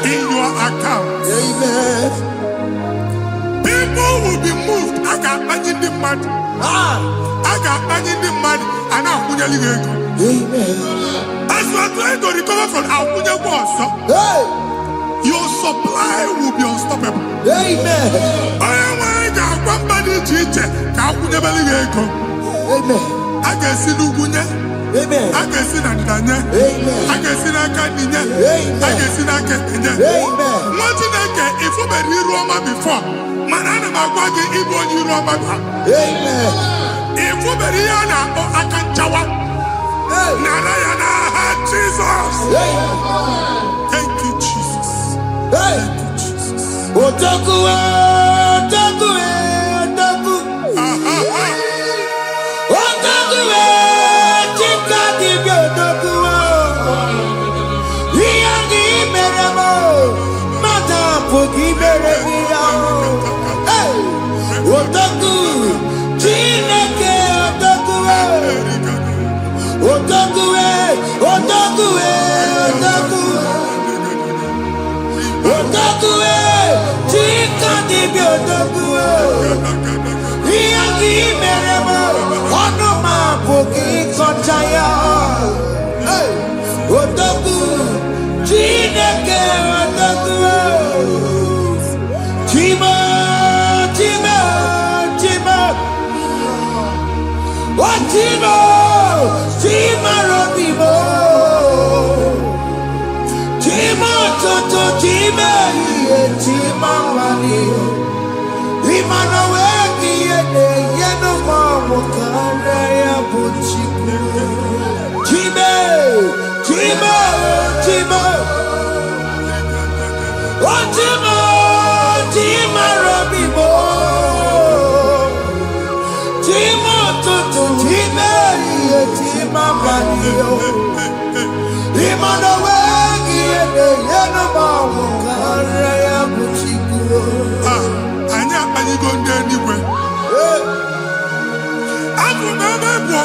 in your account. Amen. People will be moved. I can imagine the mad. I can imagine the mad. And now Amen. As you are trying to recover from Abuja Boss, your supply will be unstoppable. Amen. Amen. I can see Lugunya. Amen. I can see Nandanya. Amen. I can see Nakaninya. Amen. I can see Nakaninya. Amen. What did I get if you were in Roma before? Manana Magwagi, Ibo, you Roma. Amen. If you were in Akanchawa, Narayana, Jesus. Thank you, Jesus. Thank you, Jesus. Otaku, Otaku, Otaku. Otaku, Chikadi, Otaku. Yagi, Meramo, Madame, Puki, Meremia. Otaku, Chineke, Otaku. Otaku, Otaku, Otaku. Otaku, Chikadi, Otaku. Yagi, Meremo, Onoma, Puki, Konchaya. Otaku, Chineke, Otaku. Chima, Chima, Chima. What Chima? Chima Rodimo. Chima Toto, Chima, Chima Mani. Imanaweki, Yeno Mamo, Kandaya Puchiku. Chima, Chima, Chima.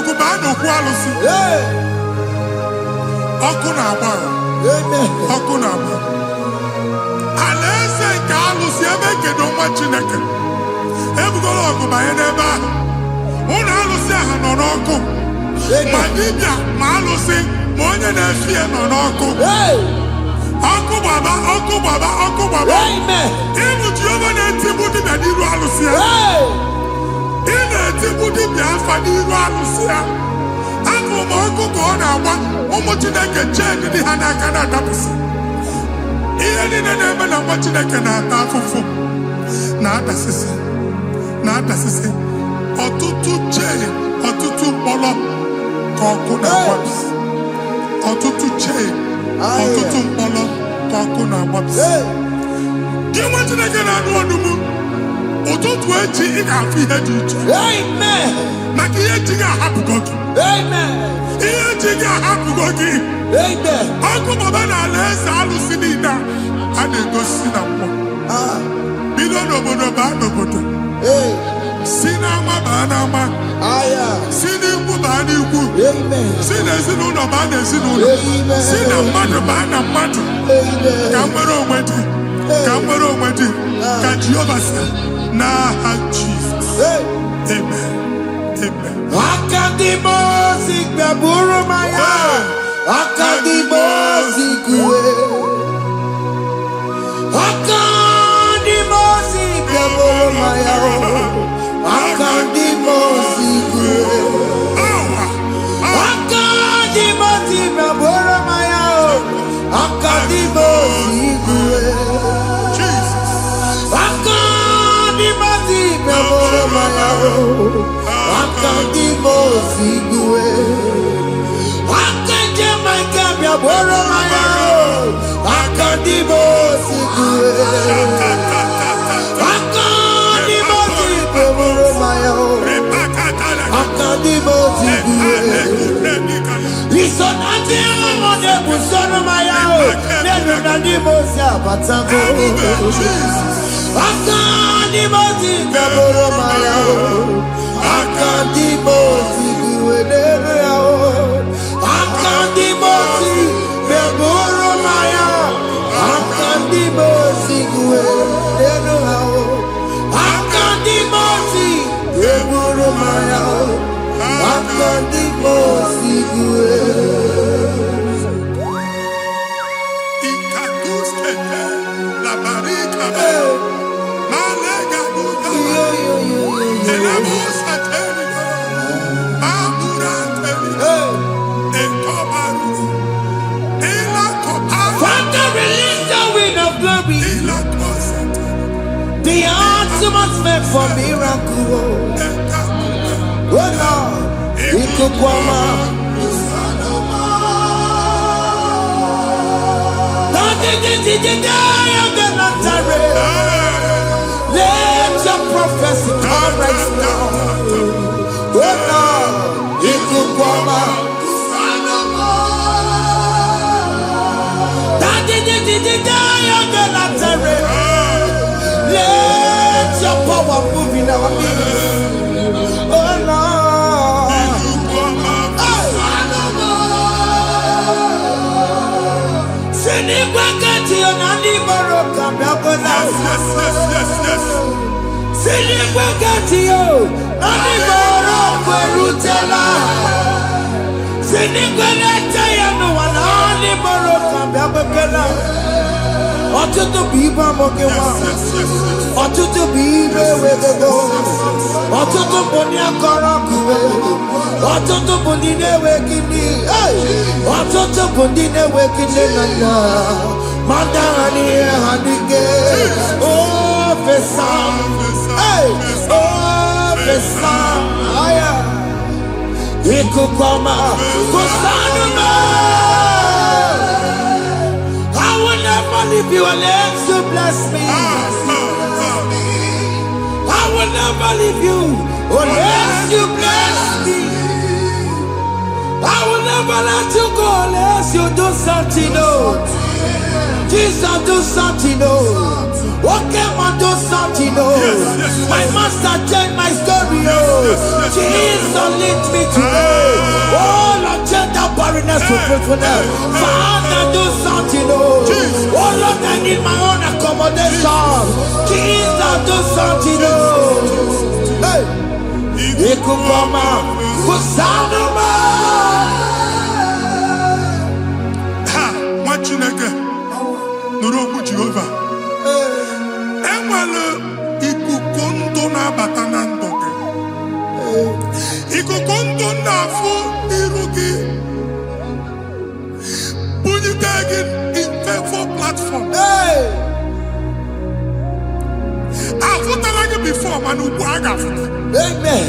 ọgụ baa n'okwu alụsị. Ọkụ na-agba. Ọkụ na-agba. Alaeze nke alụsị ebe ekedo nwa Chineke. Ebugoro ọgụ banye n'ebe ahụ. Ụlọ alụsị ahụ nọ n'ọkụ. Ma dibịa ma alụsị ma onye na-efi ya nọ n'ọkụ. Ọkụ gbaba, ọkụ gbaba, ọkụ gbaba. Ịbụ Jehova na-etigbu dibịa n'iru alụsị ya. Ị na-etigbu dibịa afa n'iru alụsị ya. Afọ ma ọkụ ka ọ na-agba ụmụ Chineke chee dị ha n'aka na-adapụsị. Ihe niile na-eme na nwa Chineke na-ata afụfụ na-adasịsị ọtụtụ chee, ọtụtụ mkpọrọ ka ọkụ na-agbapụsị. Ọtụtụ chee, ọtụtụ mkpọrọ ka ọkụ na-agbapụsị. Gị nwa Chineke na-anụ ọdụmụ ụtụtụ echi ị ga-afụ ihe dị iche. Maka ihe echi ga-ahapụgo gị. Ihe echi ga-ahapụgo gị. Ọkụ baba na alaeze alụsị niile a na-egosi na mmụọ. Bido n'obodo baa n'obodo. Si n'ama baa n'ama. Si n'ikwu baa n'ikwu. Si n'ezinụlọ baa n'ezinụlọ. Si na mmadụ baa na mmadụ. Ka nwere onwe dị. Ka nwere onwe dị. Ka Jehova sị n'aha Jizọs. Amen. Amen. Akadimosi gbaburu maya. Akadimosi kuwe. Akadimosi gbaburu maya. Akadimosi kuwe. Akadimosi gbaburu maya. Akadimosi kuwe. Akadimosi gbaburu maya. Akadimosi kuwe. Akadimosi gbaburu maya. Akadimosi kuwe. Akadimosi gbaburu maya. Akadimosi kuwe. Isonati amone busono maya. Nenu nadimosi abatago. Akadimosi gbaburu maya. Akadimosi kuwe. Akadimosi gbaburu maya. Akadimosi kuwe. Akadimosi gbaburu maya. Akadimosi kuwe. Father, release the wind of glory. The atmosphere for miracle. Oh Lord, Ikukwama. Let your prophecy come right now. Oh Lord, Ikukwama. Let your power move in our midst. Oh Lord. Sinigwagati onani moroka biagola. Sinigwagati o nani moroka rutela. Sinigwagati yanu wanani moroka biagola. Ọtụtụ bụ ibe amụghị nwa. Ọtụtụ bụ ibe ewegego. Ọtụtụ bụ ndị akọrọ ọkụwe. Ọtụtụ bụ ndị na-enweghị nne. Ọtụtụ bụ ndị na-enweghị nne na nna. Ma ndị agha n'ihe ha n'ike. Ofesa. Ofesa. Ikuku ọma. Kụsanụ m. I will never leave you unless you bless me. I will never leave you unless you bless me. I will never let you go unless you do something. Oh, Jesus, do something. Oh, okay, man, do something. Oh, my master changed my story. Oh, Jesus, lead me today. faithfulness to faithfulness. Father, do something, oh. Oh Lord, I need my own accommodation. Jesus, do something, oh. Hey. Ikukoma, kusanuma. Ha, Machineke, Nuroku Jehovah. Enwale ikukondo na batanando. Ikukondo na fu irugi. Bunitagin in faithful platform. Hey. I've like before, man. Amen.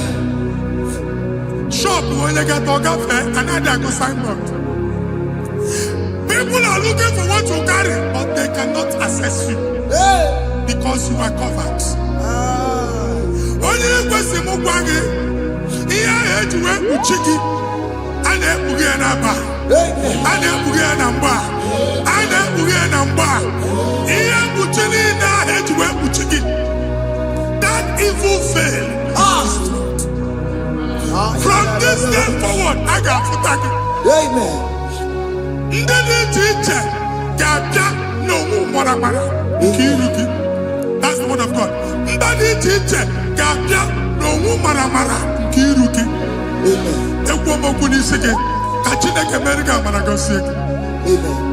Shop when you get to cafe, another go signboard. People are looking for what you carry, but they cannot access you. Hey. Because you are covered. Only question mugwangi, iya ejuwe uchiki, ane uge namba, ane uge namba, ane uge namba, iya uchini na ejuwe uchiki. That evil veil, from this day forward, I got futaki. Amen. Ndeni teacher, gabia no mwaramara, kiruki. That's the word of God. Ndeni teacher, gabia no mwaramara, kiruki. Ekwo mokuni seke, kachine kemerika managoseke.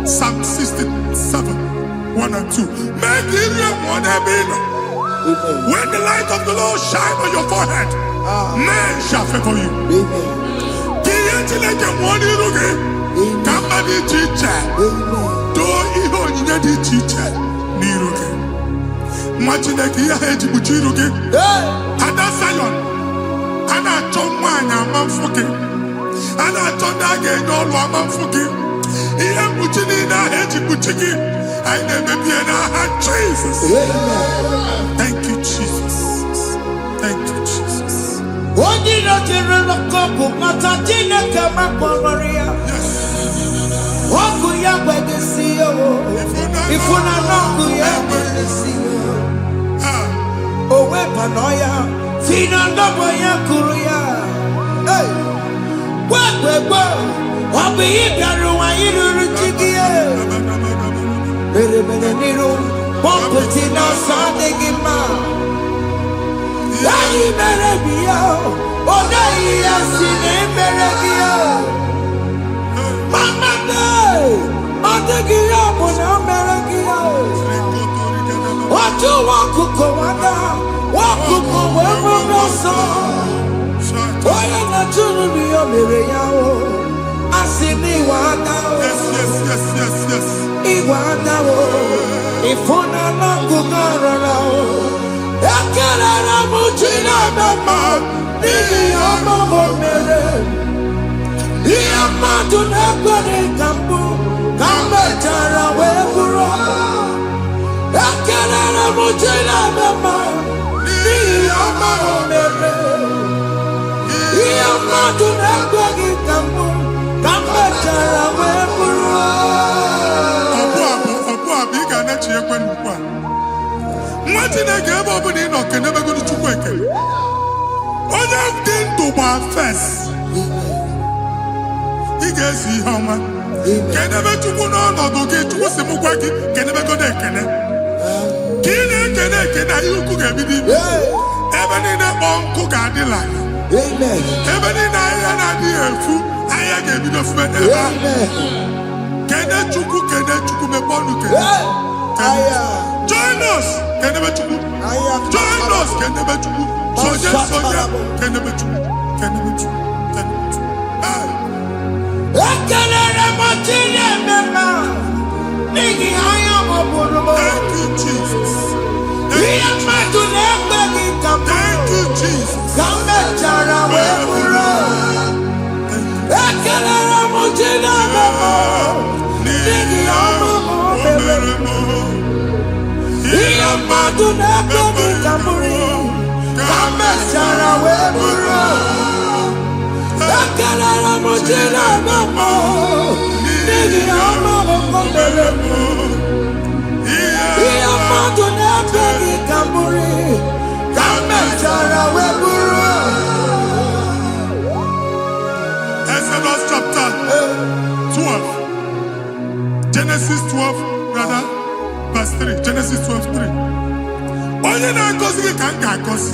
Psalm 67, 1 and 2. Make it one ebino. When the light of the Lord shine on your forehead, men shall favor you. Kiyetile one irugi, kamadi teacher. Do iho nyedi teacher nirugi. Machine kiya heji buchirugi. Ada Zion, ana chomanya mamfuki, ana chondage nyolu mamfuki. Iya buchini na heji buchiki. I never be in Jesus. Thank you, Jesus. Thank you, Jesus. Yes. Pomputina Sandigima. Dai Merebia, Odai Asine Merebia. Mama Day, Odegia, Mona Merebia. What you want to go under? What to go wherever you saw? Why not to be a Miriam? I see me one now. Yes. Iwadawo, ifuna na kugararawo. Ekelera mujina mama, ni amamo mere. Iyamadu nekwere kambu, kambetara weburo. Ekelera mujina mama, ni amamo mere. Iyamadu nekwere kambu, kambetara weburo. Chineke ebe ọ bụla ị nọ kenebegoro Chukwu ekele. Onye dị ndụ gba fes. Ị ga-esi ihe ọma. Kenebe Chukwu n'ọnọdụ gị, Chukwu si mụ gwa gị kenebegoro ekele. Ka ị na-ekele ekele ihe ukwu ga-ebido ibe. Ebe niile kpọ nkụ ga-adịla. Ebe niile ahịhịa na-adịghị efu, ahịhịa ga-ebido fume ebe ahụ. Kene Chukwu mepe ọnụ kene. Join us, kenebe Chukwu. Join us, kenebe Chukwu. Soja, kenebe Chukwu. Ekelere mochile mema, nigi haya moburumo. Thank you, Jesus. Iya matu nekwe kikamu. Thank you, Jesus. Kame chara weburo. Ekelere mochile mema, nigi haya moburumo. Iya matu nekwe kikamu. Kame chara weburo. Ekelere mochile mema, nigi haya moburumo. Iya matu nekwe kikamu. Kame chara weburo. Exodus chapter Genesis 12, brother, verse 3. Genesis 12, 3. Onye na-agọzi gị ka m ga-agọzi.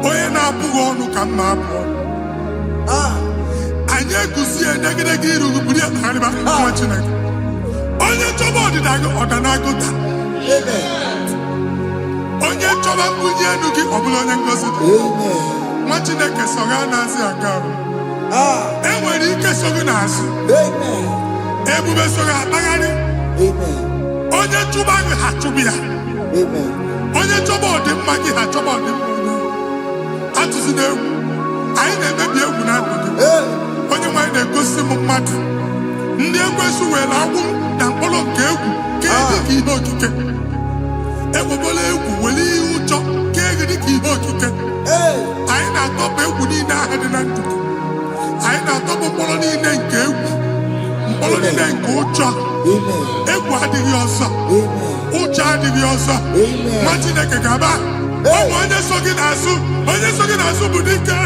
Onye na-abụghị ọnụ ka m na-abụ ọnụ. Anyị eguzie negedege iru buru ya kparịba nwa Chineke. Onye chọba ọdịda gị ọdanagoda. Onye chọba mbunye enu gị ọ bụla onye ngozi dị. Nwa Chineke so ga na-azị aga arụ. Enwere ike so gị n'azụ. Ebube so ga akpagharị. Onye chụba gị ha chụbụ ya. Onye chọba ọdịmma gị ha chọba ọdịmma onye. Atụzina egwu. Anyị na-emebi egwu na ndụ gị. Onye nwanyị na-egosi m mmadụ. Ndị ekwensu were agbụ na mkpụrụ nke egwu kee dị ka ihe okike. Ekwebola egwu were ihe ụjọ kee gị dị ka ihe okike. Anyị na-atọpụ egwu niile ahụ dị na ndụ gị. Anyị na-atọpụ mkpụrụ niile nke egwu. Mkpụrụ niile nke ụjọ. Egwu adịghị ọzọ. Ụjọ adịghị ọzọ. Nwa Chineke ga-aba. Ọ bụ onye so gị n'azụ. Onye so gị n'azụ bụ dike.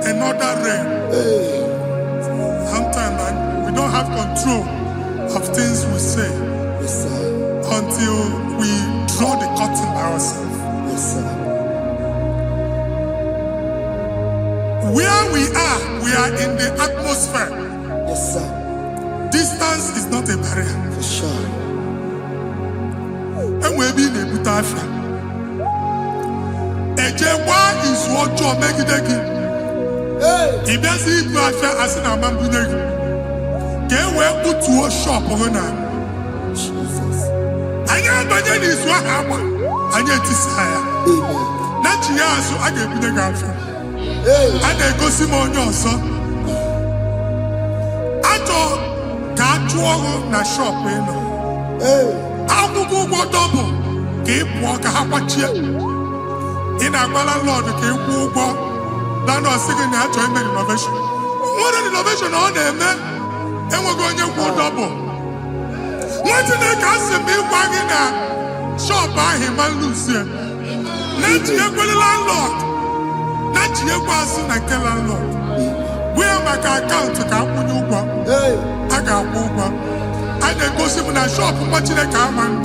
Another realm. Sometimes we don't have control of things we say until we draw the curtain by ourselves. Where we are in the atmosphere. Distance is not a barrier. For sure. And we'll be in a butafia. Ejewa is what you make it again. If there's a butafia as in a man, can we put to a shop on Jesus. I am the is what happened. I get desire. Not so I get the girlfriend. And they go Simon also. I told Catwalk na shop. I will go double. Keep walk a half in a landlord, keep walk. Now, no second innovation. What an innovation on them, man. And we're going to go double. What's in the castle be wagging a shop by him and Lucia? Not your landlord. Not your person and tell landlord. Where my account to come when you go? I got over. I then go see when I shop watching a car man.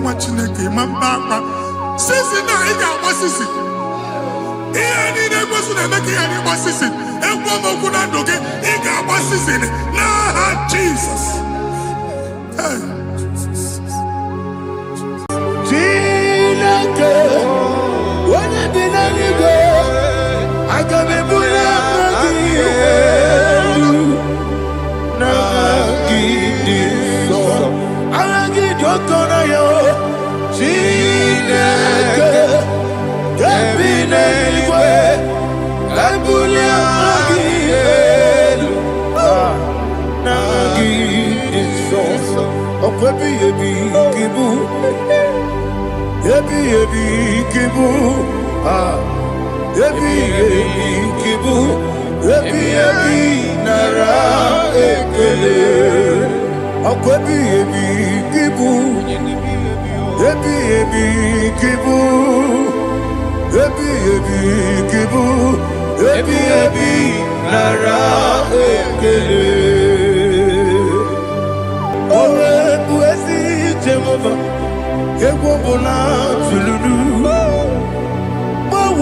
Watching a game, Mamba. Since now, I got what's this? Here, I need a person and making any what's this? And one more good and okay, he got what's this in it. Nah, Jesus. I can be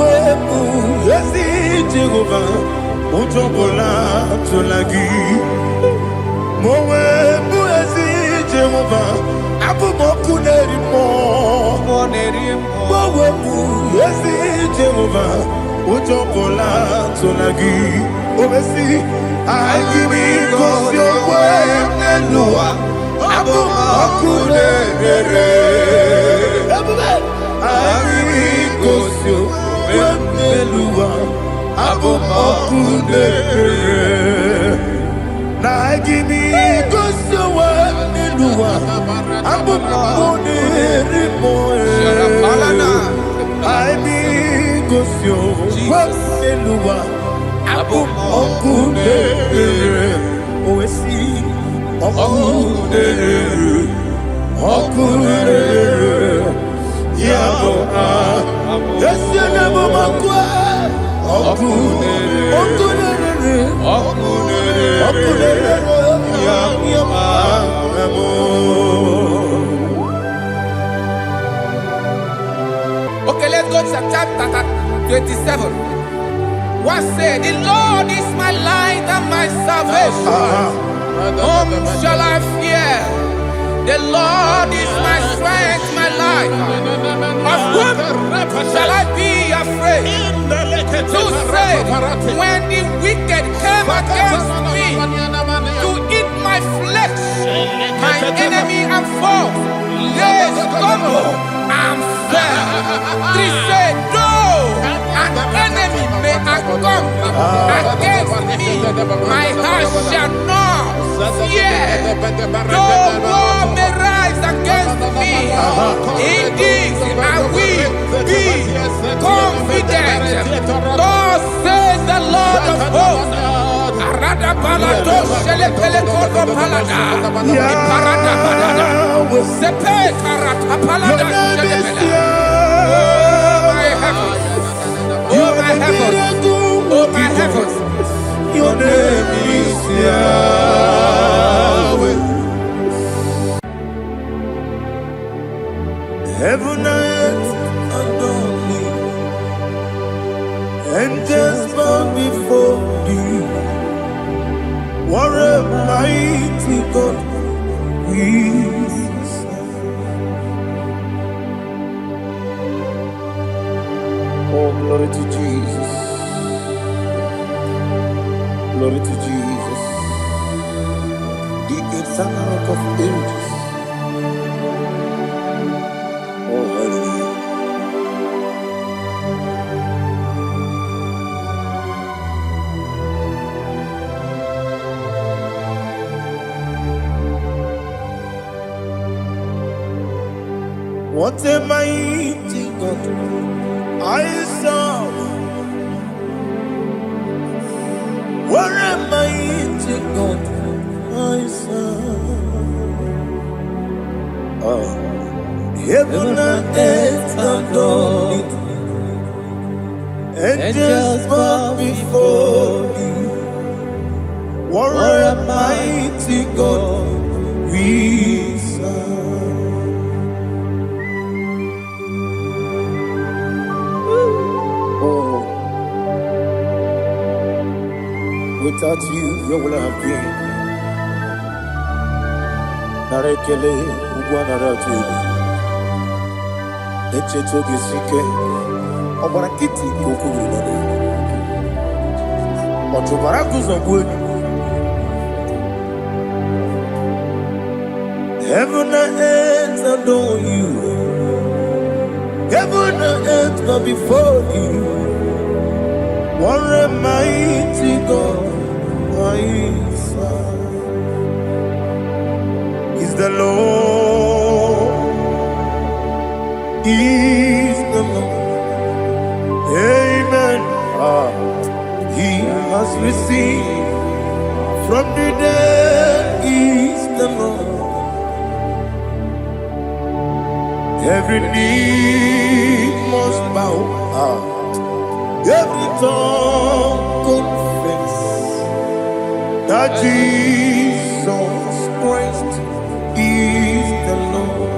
Mowebu yesi Jehovah Ujobola tolagi Mowebu yesi Jehovah Abu mokuneri mo Mowebu yesi Jehovah Ujobola tolagi Obesi Agimi gosyo Wenelua Abu mokuneri Agimi gosyo Wenelua Abu mokuneri Na agimi gosyo Wenelua Abu mokuneri Agimi gosyo Wenelua Abu mokuneri Owesi mokuneri Mokuneri Yabo Yesi nebo makwa Mokuneri Mokuneri Yabo Okay, let's go to chapter 27. What said? The Lord is my light and my salvation. Whom shall I fear? The Lord is my strength, my life. Of whom shall I be afraid? To say, when the wicked came against me to eat my flesh, my enemy and foe, they stumble and fell. Three said, though an enemy may come against me, my heart shall not fear. Though war may rise against me, in this I will be confident. Thus says the Lord of hosts. Arada palado shele pele kodo palada. Iparada palada. Sepe karata palada shele pele. Oh my heavens. Oh my heavens. Your name is Yahweh. Heaven and earth adore me, angels bow before thee. What a mighty God we serve. Oh, glory to Jesus. Glory to Jesus. The eternal rock of ages. Oh, hallelujah. What a mighty God I serve. What a mighty God I serve. Oh. Heaven and earth adore it. Angels bow before thee. What a mighty God we serve. Oh, without you, where would I have been? Narekele, Ugwanaratu. Echetoge sike, Obarakiti Kokuru. Otobarakuzo. Heaven and earth adore you. Heaven and earth bow before you. What a mighty God I serve. Is the Lord. Is the Lord. Amen. He has received from the dead. Is the Lord. Every knee must bow. Every tongue confess that Jesus Christ is the Lord.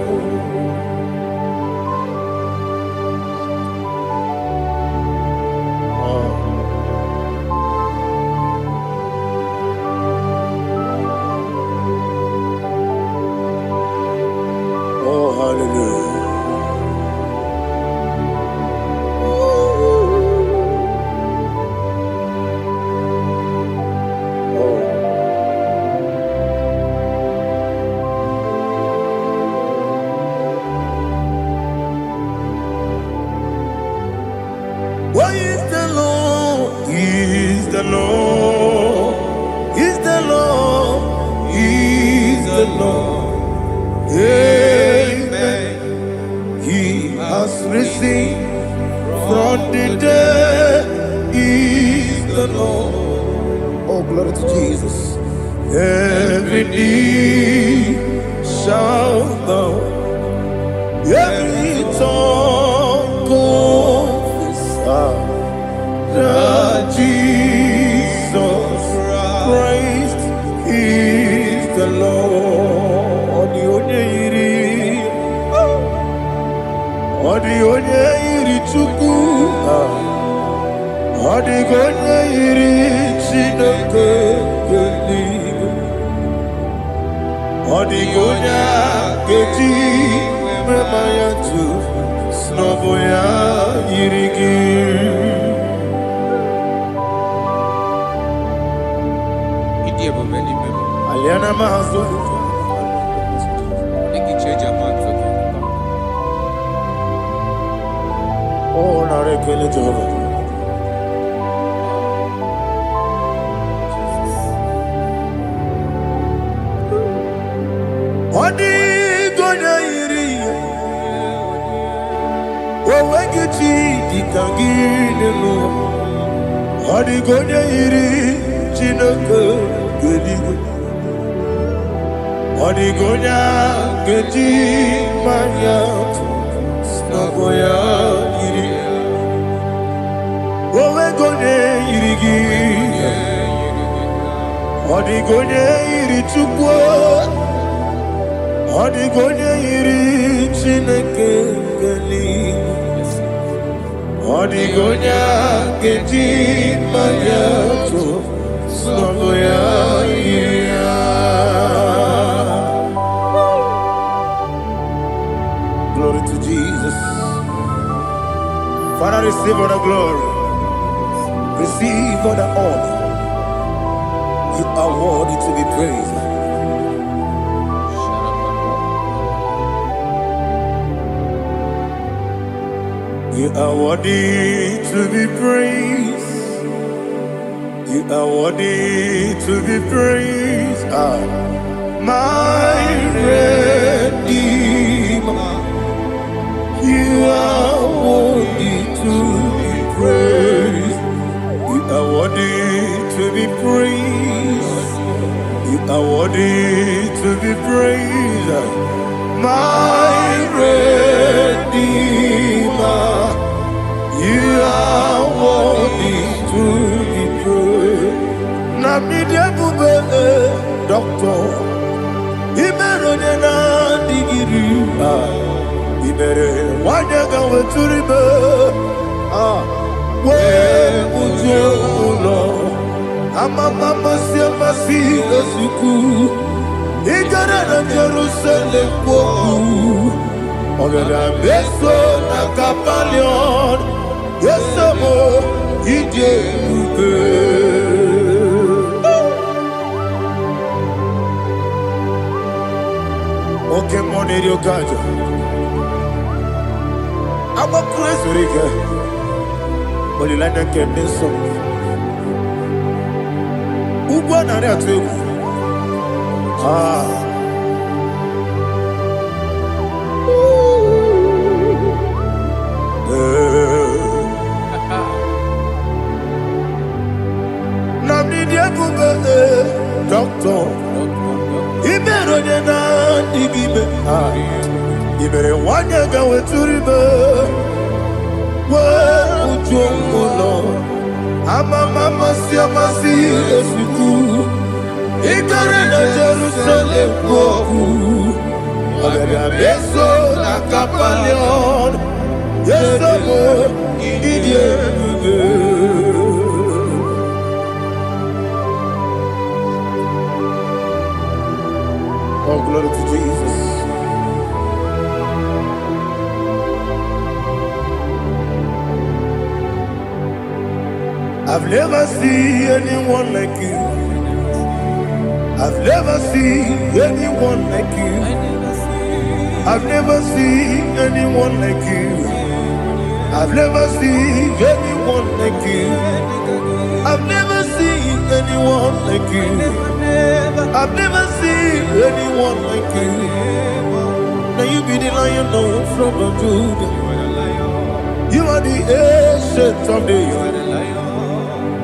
bow. Every tongue confess that Jesus Christ is the Lord. Odi onye iri Chukwu, odi onye iri Chineke eluigwe, odi onye keji mema ya tu n'ọbụ ya yiri gị. Aliana mazo. Oh, narekele Jehovah. Odi gonya iri, owegichi dikagine mo. Odi gonya iri, Chineke geligo. Odi gonya geji maya, snaboya iri. Owe gonya iri gi, odi gonya iri Chukwu. Odi gonya iri Chineke eluigwe, odi gonya geji maya to snaboya iri. Glory to Jesus. Father, receive all the glory. Receive all the honor. You are worthy to be praised. You are worthy to be praised. You are worthy to be praised. My Redeemer. You are worthy to be praised. You are worthy to be praised. You are worthy to be praised. My Redeemer. You are worthy to be praised. Namidebube doctor. Imeronena digiri. Ibere wanyaga weturibe we ujo ulo amama masi esuku igara na Jerusalem kwoku ogara beso na kapalion yesemo ije ube oke moneri okajo. I'm a crazy rigger. Only like that can be so. Uba na ya tu. Namni dia bube doctor. Ibero na digibe. Ibere wanya ga weturibe. Ujongulo amama masi esuku igare na Jerusalem kwoku ogara beso na kapalion yesemo idie buge. Oh, glory to Jesus. I've never seen anyone like you. I've never seen anyone like you. I've never seen anyone like you. I've never seen anyone like you. I've never seen anyone like you. I've never seen anyone like you. Now you be the Lion from the Judah. You are the ancient of days.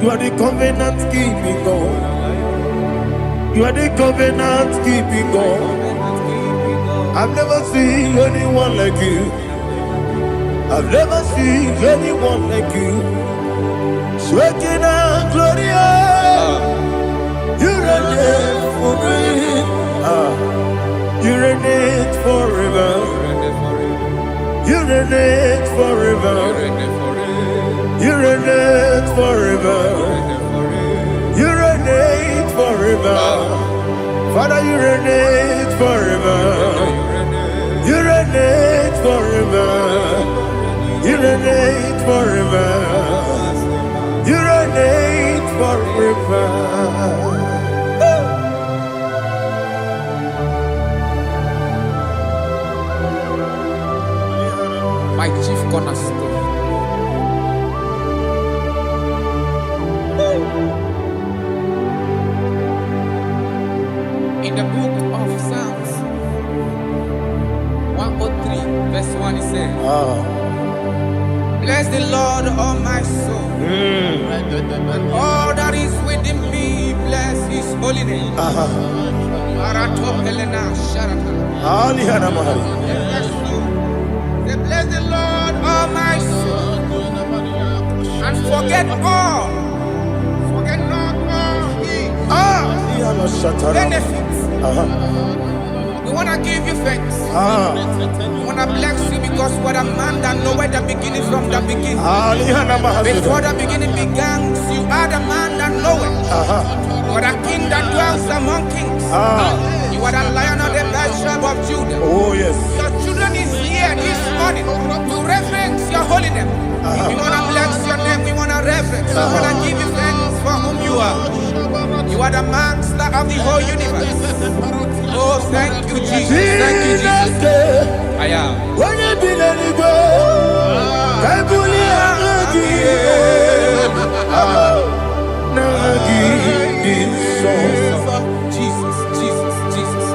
You are the covenant keeping God. You are the covenant keeping God. I've never seen anyone like you. I've never seen anyone like you. Shekinah Gloria, you reign for me. You reign forever. You reign forever. You reign forever. You reign forever. Father, you reign forever. You reign forever. You reign forever. You reign forever. My chief cornerstone. In the book of Psalms 103, verse 1, it says, bless the Lord, all my soul, and all that is within me, bless his holy name. Bless the Lord, all my soul, and forget not all his benefits. We want to give you thanks. We want to bless you because what a man that knoweth the beginning from the beginning. Before the beginning began, you are the man that knoweth. You are the king that dwells among kings. You are the lion of the tribe of Judah. Oh yes. Your children is here this morning to reverence your holy name. We want to bless your name. We want to reverence. We want to give you thanks for whom you are. You are the master of the whole universe. Oh, thank you, Jesus. Thank you, Jesus. I am. Jesus, Jesus, Jesus.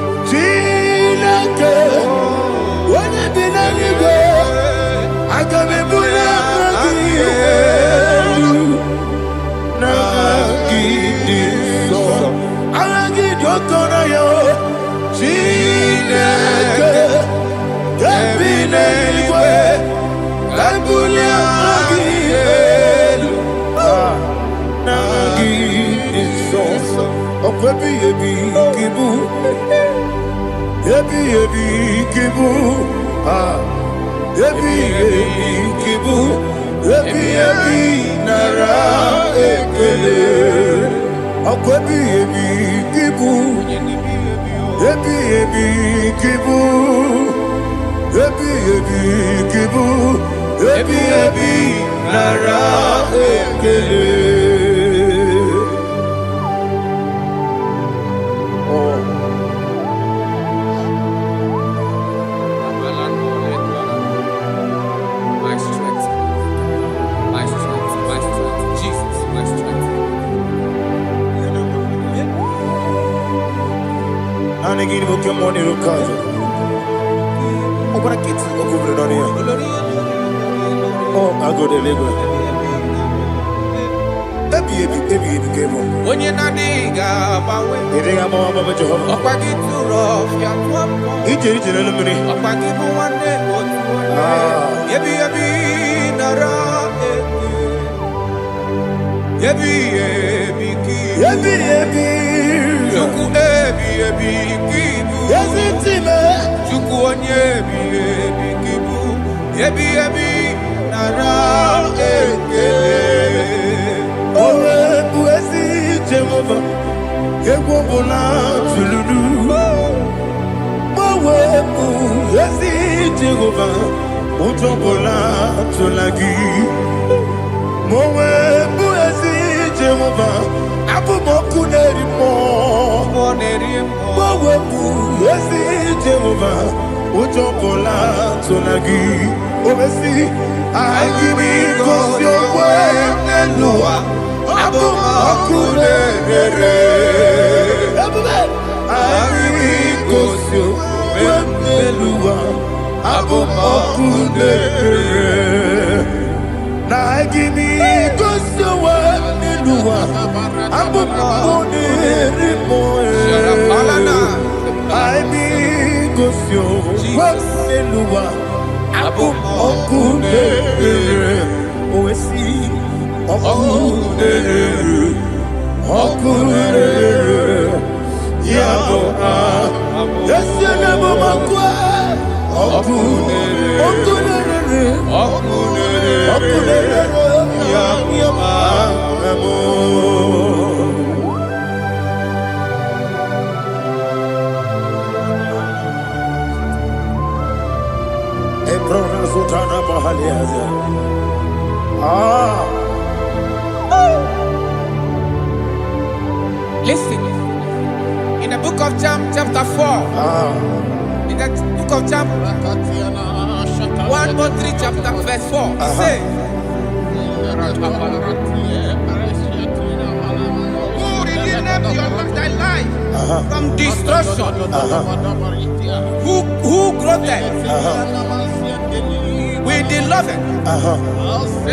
My strength, my strength, my strength, Jesus, my strength. Oh, I go to Lagos. When you're not digging, Jehovah. I give you cause your way and Noah. I give you cause your way and Noah. I give you cause your way and Noah. I be cause you. Hallelujah. Okune. Oesi. Okune. Okune. Yabo. Yes, you never makwa. Okune. Okune. Okune. Okune. Yabo. Listen, in the book of John, chapter 4, in the book of John 1:3, chapter verse 4, it says, who redeemed thy life from destruction? Who groweth with the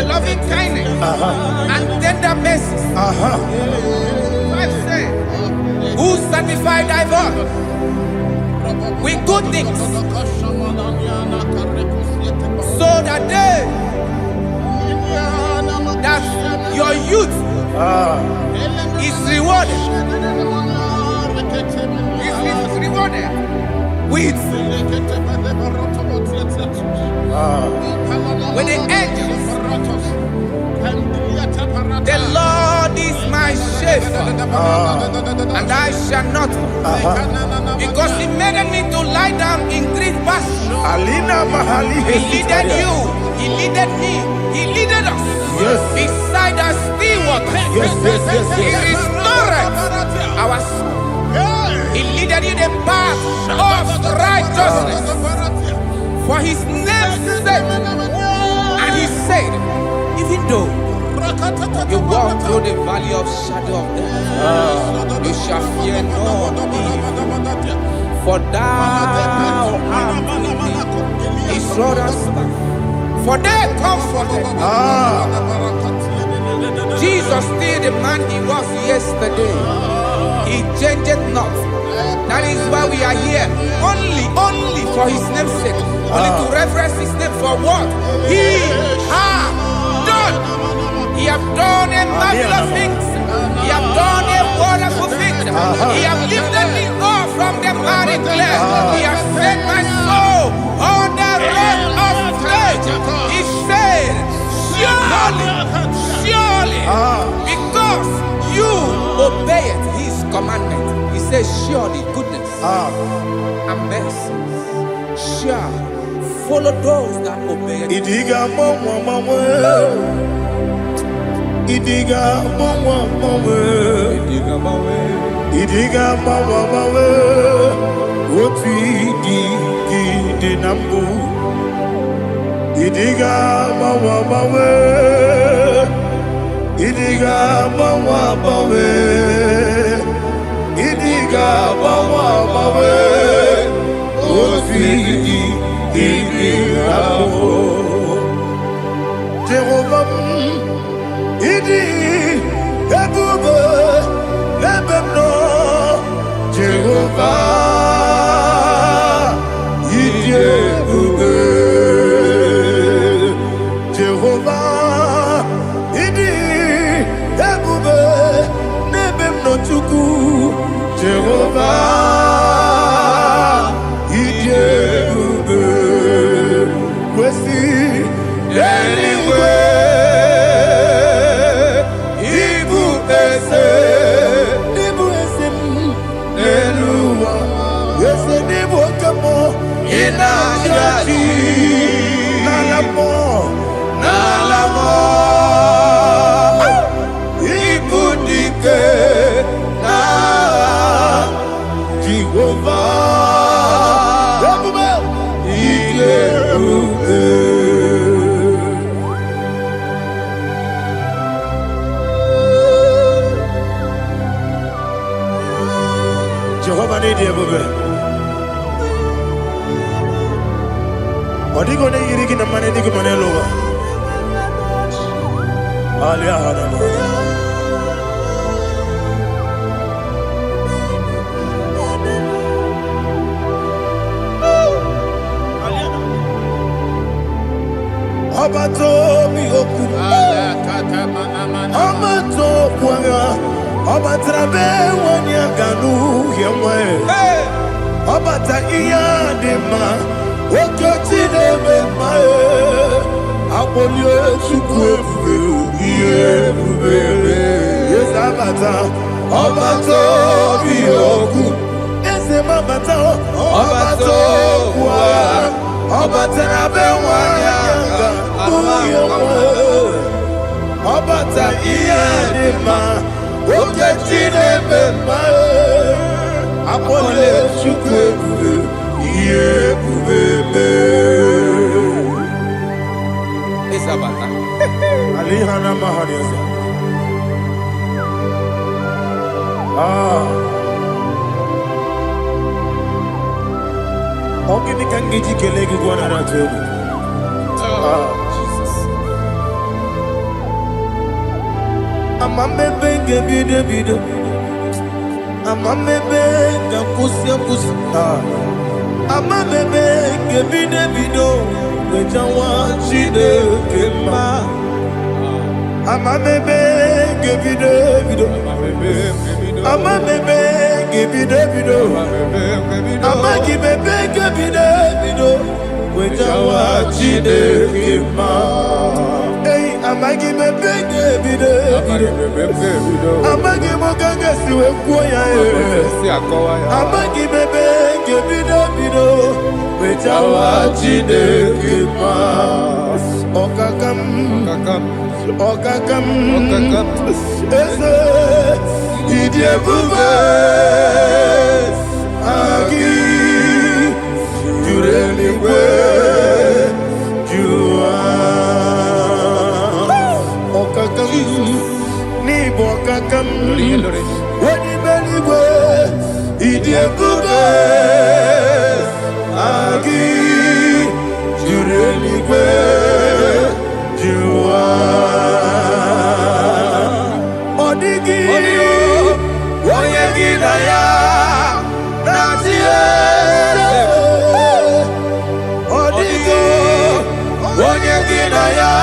loving kindness and tender mercies? Who sanctified thy body with good things, so that your youth is rewarded. Is rewarded with the angels. The Lord is my shepherd, and I shall not want, because He made me to lie down in green pastures. He leaded you, He leaded me, He leaded us beside the still waters. He restored our soul. He leaded you the path of righteousness for His name's sake. And He said, even though you walk through the valley of shadow of death, you shall fear no evil, for thou art with me. His rod and staff, for they comforted. Jesus still the man He was yesterday. He changed not. That is why we are here. Only for His name's sake. Only to reverence His name for what He has done. He has done a marvelous things. He has done a wonderful thing. He has lifted me up from the miry clay. He has set my soul on the rock of faith. He said, surely, because you obeyed His commandment. He says, surely goodness and mercy shall follow those that obey Him. Idiga mawe, oti di nambu. Idiga mawe, idiga mawe, idiga mawe, oti di nambu. Jehovah. Idi ebube ebemno Jehovah. Idi ebube Jehovah. Idi ebube nebemno chuku Jehovah. Idi ebube wesi anyway. Nalamo, ibudike na Jehovah, Jehovah need you, Odigo ne yirigi na mane digo mane lowa. Alia hada. Obato biyoku. Obato kwanga. Obatrabe wanya ganu yemwe. Obata iya dema. Okoti deme mae. Abolye chukwe iye bubebe. Yes abata. Obato biyoku. Ese mabata. Obato kwa. Obatrabe wanya ganu yemwe. Obata iya dema. Okoti deme mae. Apole chukwe iye bubebe. Isabata. Alihana mahariasa. Ogini kangiji kelegi gwana ratubu. Jesus. Amamebe gebide. Amamebe gakusia kusa. Amamebe gebide. Wejawa chide kema. Amamebe gebide. Amamebe gebide. Amagibebe gebide. Wejawa chide kema. Hey, amagibebe gebide. Amagimogaga siwe kuya. Amagibebe gebide. Wejawa chide kema. Okakam. Ese idiebube agi jureligwe jua okakam ni bokakam wani beligwe idiebube agi jureligwe jua odigi oyegi na ya natie odigi oyegi na ya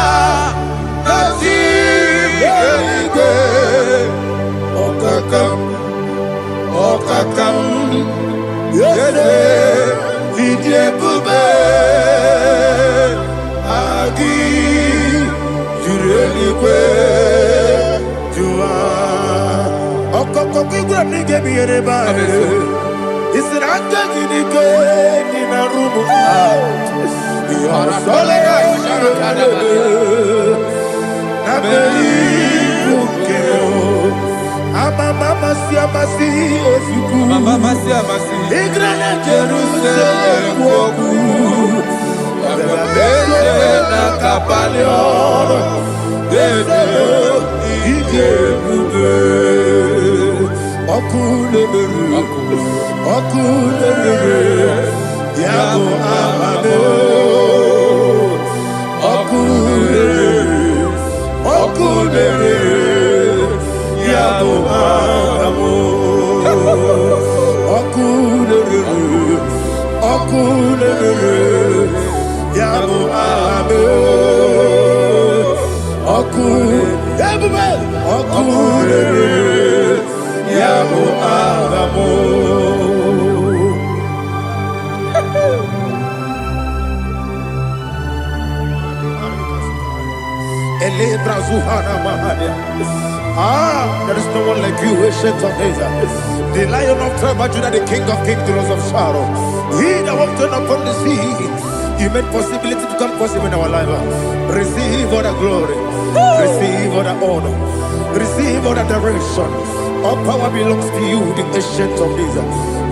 natie okakam yede idie bube agi jureligwe jua okoko kigura nige biyere ba isiranga gidike nina rumu yara solega nabeli ukeo mama siamasi osuku igrana Jerusalem woku bebe na kapalion dede ije bube okulebere yabo amabo okulebere yabo amabo okulebere yabo amabo okulebere yabo amabo. There is no one like you, ancient of days. The Lion of tribe of Judah, the King of kings, the Rose of Sharon. He that walked upon the sea, you made possibility to come possible in our life. Receive all the glory, receive all the honor, receive all the direction. All power belongs to you, the ancient of days,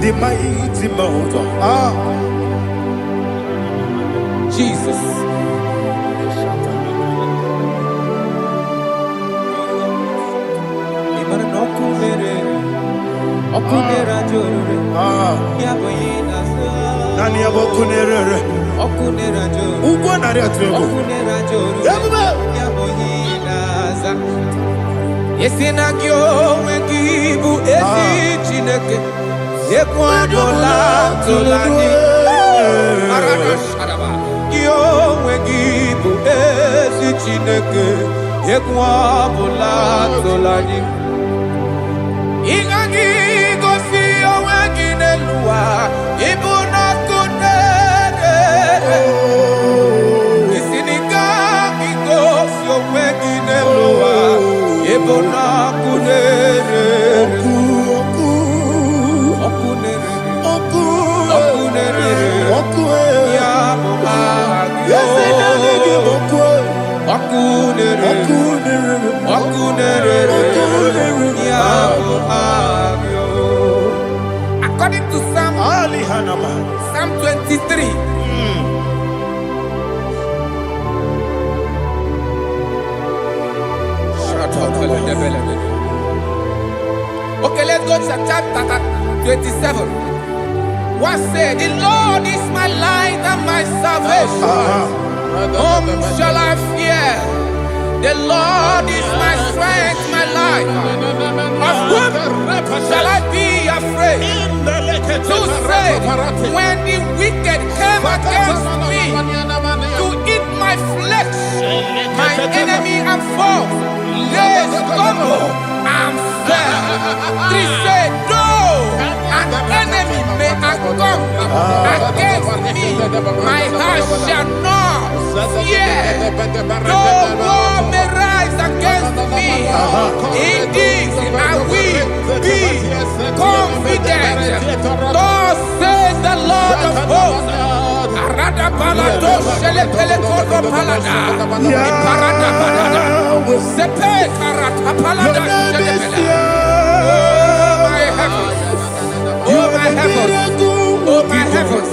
the mighty mountain. Jesus. Nani abokunere ugwo nari atwego Yesina kyo wengibu esi chineke Yekwadola tolani Arana sharaba Kyo wengibu Chineke Yekwa bula tolani Ingagi gosi owe ginelua Ibuna kunere Isiniga gosi owe ginelua Ibuna kunere According to Psalm 23. Okay, let's go to chapter 27. What said? The Lord is my light and my salvation. Whom shall I fear? The Lord is my strength, my life. Of whom shall I be afraid? To say, when the wicked came against me to eat my flesh, my enemy and foe, they stumble and fell. 3 said, though an enemy may come against me, my heart shall not fear. Though war may rise against me, in this I will be confident. Thus says the Lord of hosts. Arada palado shele pele kodo palada. Iparada palada. Sepe karata palada shele pele. Oh my heavens. Oh my heavens. Oh my heavens.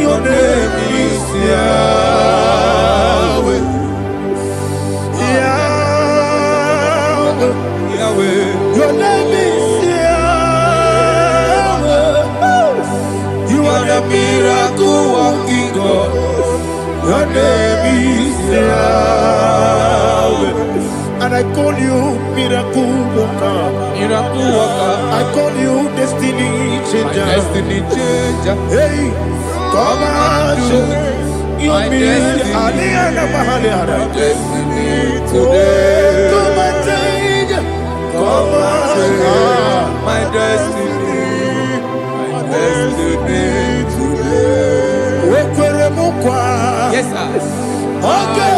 Your name is Yahweh. Yahweh. Yahweh. Your name is Yahweh. You are the miracle working God. Your name is Yahweh. And I call you miracle worker. Miracle worker. I call you destiny changer. Destiny changer. Hey, come on, My destiny. Destiny today. Come on, change. Come on, My destiny. My destiny today. Yes, sir. Okay,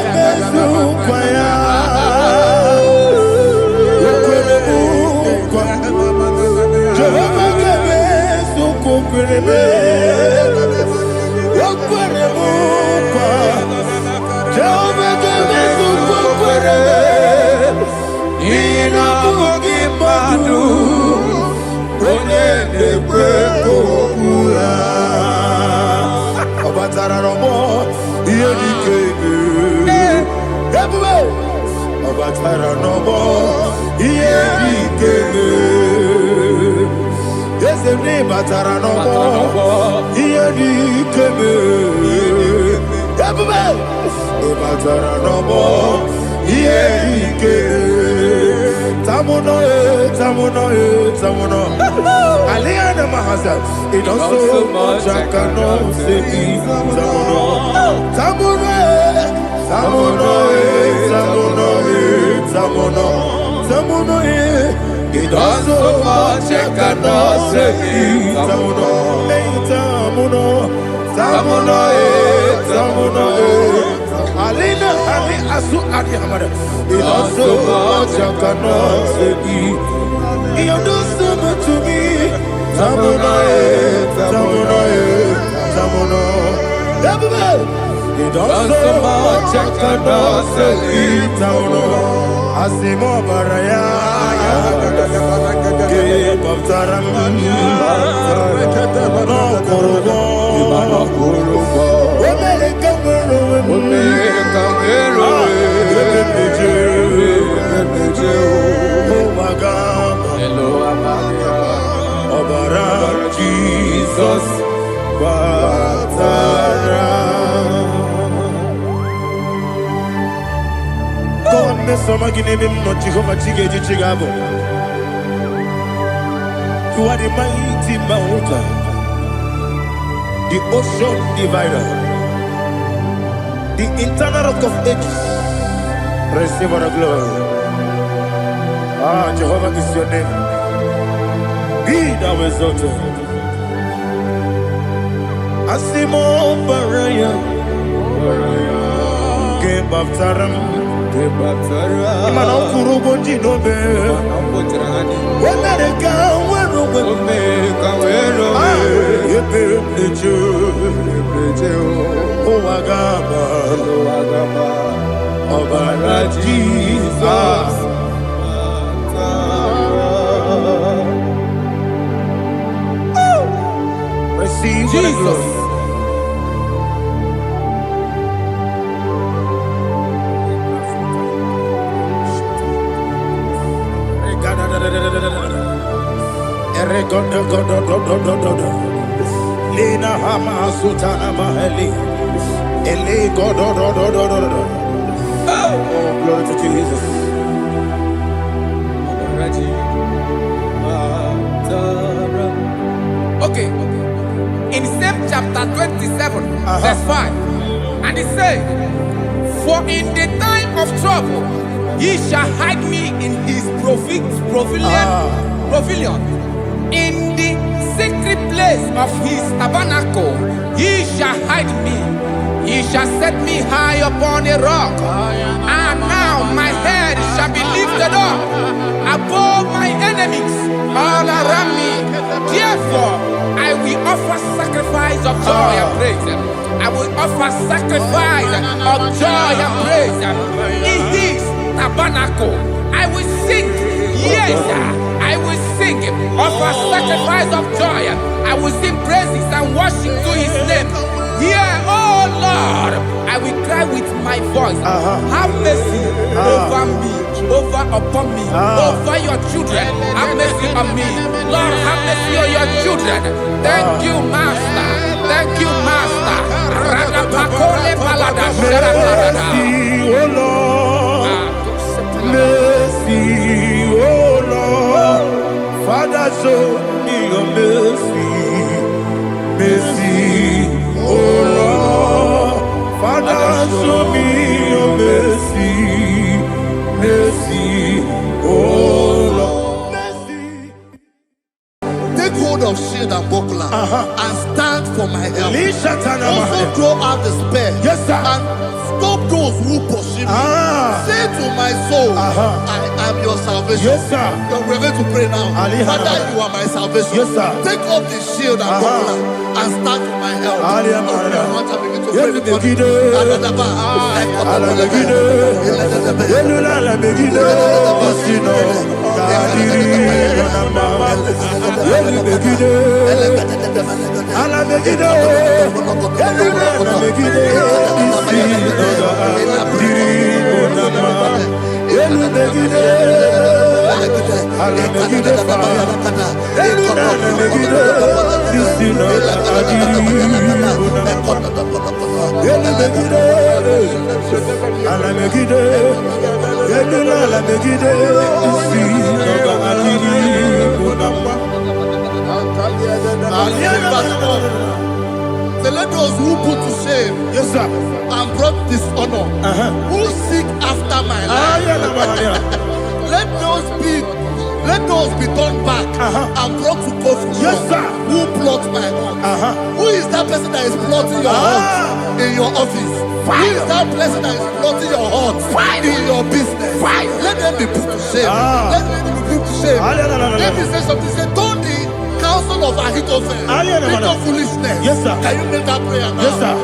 it also much I cannot say. It also much I cannot say. Alina Ali Asu Adi Hamada. It also much I cannot say. You do so much to me. Tamuno. It also much I cannot say. Tamuno. Asimo Baraya. Give up Taramani. No Korogo. Jesus, God, Mr. Jehovah Chigeji Chigabo. You are the mighty mountain, the ocean divider, the internal rock of ages, Receive the glory. Ah, Jehovah is your name. Be thou exalted. Asimo Baraya. Game of Taram. Imana Kurubo Dinobe. When I go, when Jesus. Receive Jesus. Lena Hama Sutana Maheli. Ele God. Oh, glory to Jesus. Okay. In same chapter 27, verse 5. And it says, for in the time of trouble, he shall hide me in his pavilion. In the secret place of his tabernacle, he shall hide me. He shall set me high upon a rock. And now my head shall be lifted up above my enemies all around me. Therefore, I will offer sacrifice of joy and praise. I will offer sacrifice of joy and praise. In his tabernacle, I will sing. Yes, I will sing. Offer sacrifice of joy. I will sing praises and worship to his name. Hear, oh Lord, I will cry with my voice. Have mercy over me, upon me, over your children. Have mercy on me. Lord, have mercy on your children. Thank you, Master. Thank you, Master. Mercy, oh Lord. Mercy, oh Lord. Father, show me your mercy. Mercy, oh Lord. Father, show me your mercy. Mercy, oh Lord. Mercy. Take hold of shield and buckler and stand for my help. Also throw out despair. Yes, sir. And stop those who pursue me. Say to my soul, I am your salvation. Yes, sir. We're going to pray now. Father, you are my salvation. Yes, sir. Take off the shield and buckler and stand for my help. Let those who put to shame, yes, sir, and brought dishonor, who seek after my life, let those be turned back and brought to confusion. Yes, sir. Who plot my heart? Who is that person that is plotting your heart in your office? Who is that person that is plotting your heart in your business? Let them be put to shame. Let them be put to shame. Let me say something. Say, don't the counsel of Ahithophel become foolishness. Yes, sir. Can you make that prayer now? Yes, sir.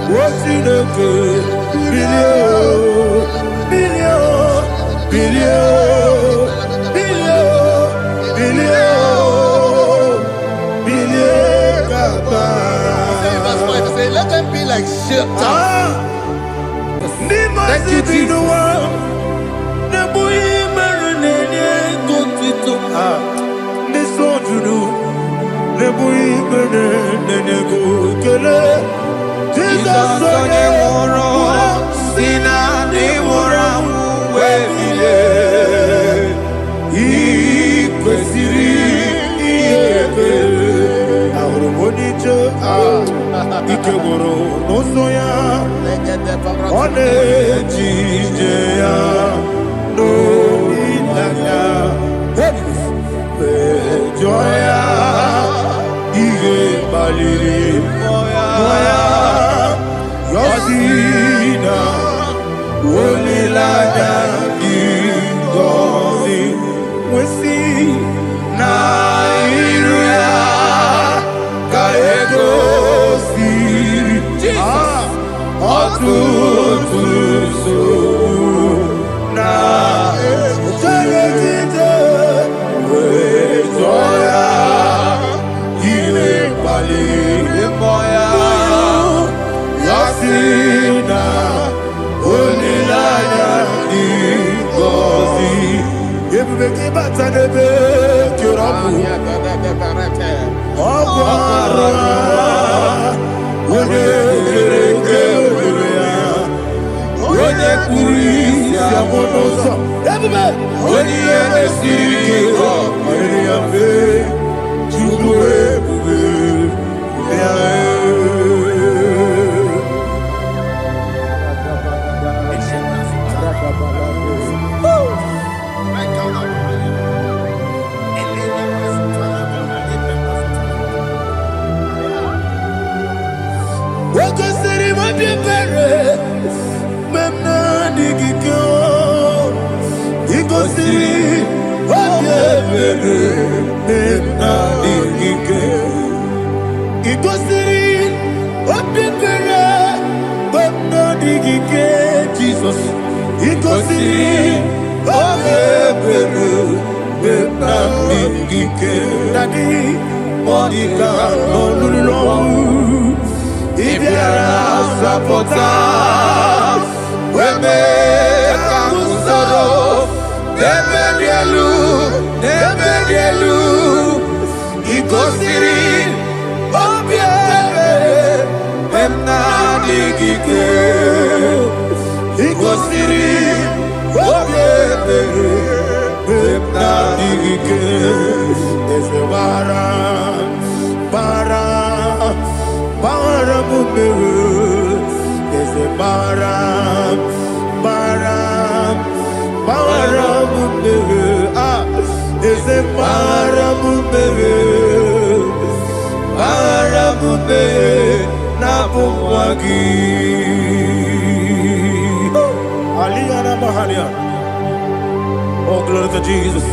Otineke, bilie, bilie, bilie, bilie, bilie, bilie, Kaba. Verse 5 say, let them be like shelter. Thank you, Jesus. Jesus onye nwụrụ si na ndị nwụrụ anwụ wee bilie. I kwesịrị ihe ekele. Ahụrụ m onye ije ike gwụrụ n'ụzọ ya. Ọ na-eji ije ya n'obi ya. Jụọ ya ihe kpaliri mmụọ ya. Yọsi na olileanya dị ngọzi nwesị na iru ya ka egosiri ọtụtụ nsogbu na ejegide wee jụọ ya ihe kpaliri mmụọ ya. Yọsi na olileanya dị ngọzi. Ebube gị bata n'ebe kere ọgwụ onye kere eke were ya, onye kpụrụ isi abụ n'ụzọ. Ebube onye ihe na-esiri ike ọrịrị ya mfe. Chukwu ebube ya. Wakasiri madebere memna digike ikosiri madebere memna digike ikosiri madebere memna digike. Jesus ikosiri madebere memna digike. Daddy Monica no lulu. Ibiara sapota weme kamusoro nebedielu ikosiri obiebe memna digike. Ikosiri obiebe memna digike. Eze bara mumere, eze bara mumere, eze bara mumere na bumwagi. Aliyah na mahalia. Oh, glory to Jesus.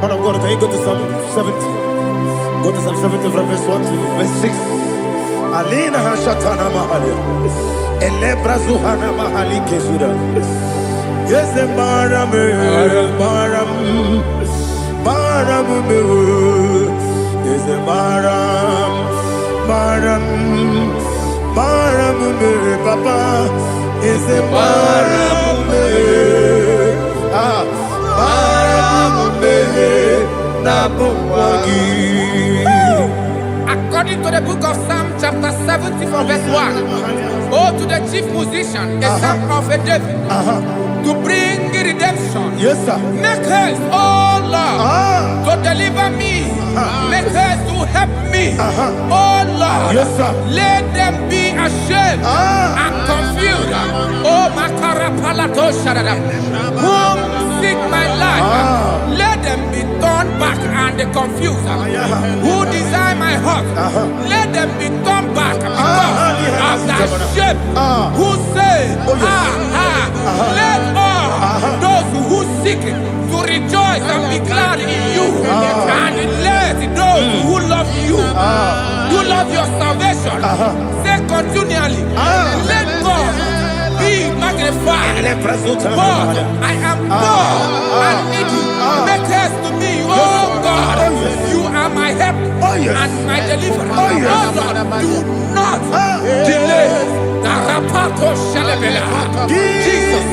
Man of God, can you go to Psalm 70? Go to Psalm 70 from verse 1 to verse 6. Alina hashatana mahalia. Elebra zuhana mahali kesuda. Yes, baram me. Yes, baram me, papa. Yes, baram me. According to the book of Psalm chapter 70 from verse 1, oh, to the chief musician, a psalm of a David, to bring redemption. Yes, sir. Make haste, oh Lord, to deliver me. Make haste to help me. Oh Lord, yes, sir. Let them be ashamed and confused. Oh, Makarapalato Shadada, whom seek my life, let them be turned back and confused. Who desire my heart, let them be turned back because of that shape. Who say, let all those who weak to rejoice and be glad in you. And let those who love you, who love your salvation, say continually, let God be magnified. God, I am poor and needy. Make haste to me, oh God. You are my help and my deliverer. Oh Lord, do not delay. Jesus.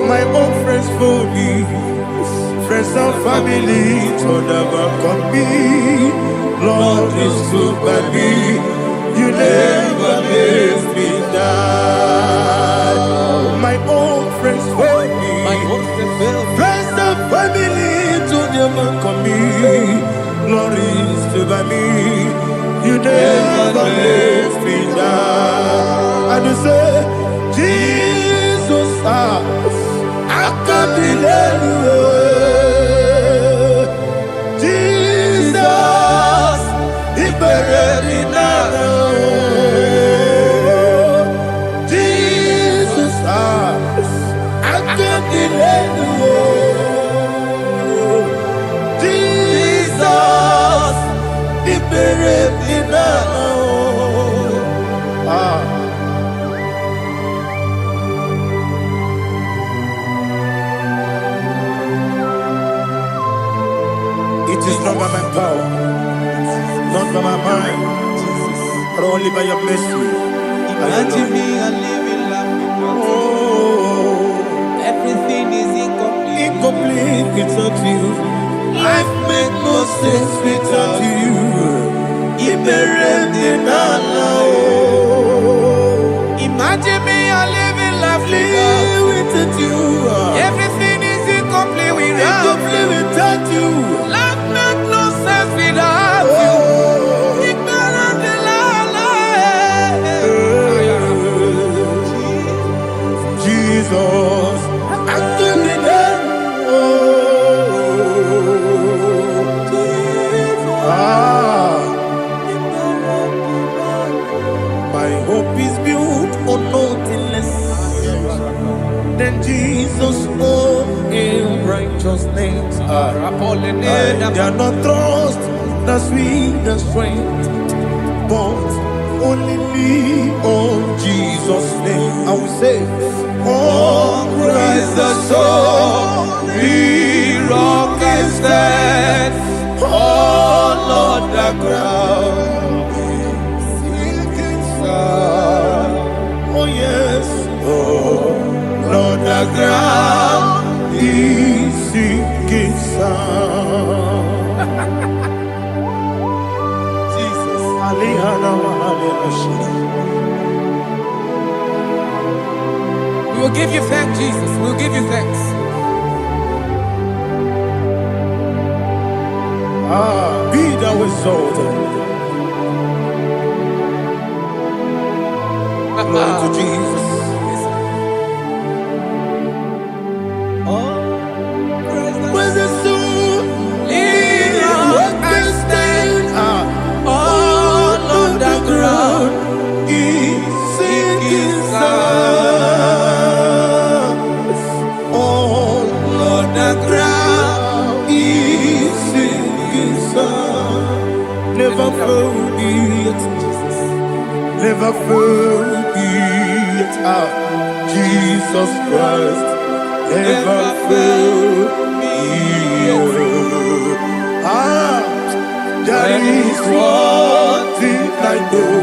My own friends for me, friends and family told never come me. Lord is good by me, you never let me die. My own friends for me, friends and family told never come me. Lord is good by me, you never let me die. And you say, Jesus, I can't believe you. Jesus, He buried me now. Jesus, I can't believe you. Jesus, He buried me now. It is not by my power, not by my mind, but only by your mercy. Imagine me and living life without you. Oh, Everything is incomplete. incomplete without you. Life makes no sense without you. Imagine me and living life without you. Everything is incomplete without you. Life makes no sense without you. Jesus, I couldn't my hope is built on nothing they are not trust the sweetest strength, but only lean on Jesus' name. I will say, oh, Christ the solid rock I stand. Oh, Lord, the ground is sinking sand. Oh, yes, oh, Lord, the ground is sinking sand. Jesus, We will give you thanks, Jesus. We will give you thanks. Be thou exalted. Glory to Jesus. Where's the soul? I stand. All on the ground is sinking sand. All on the ground is sinking sand. Never forget Jesus. Never forget Jesus Christ. Never forget. There is one thing I know.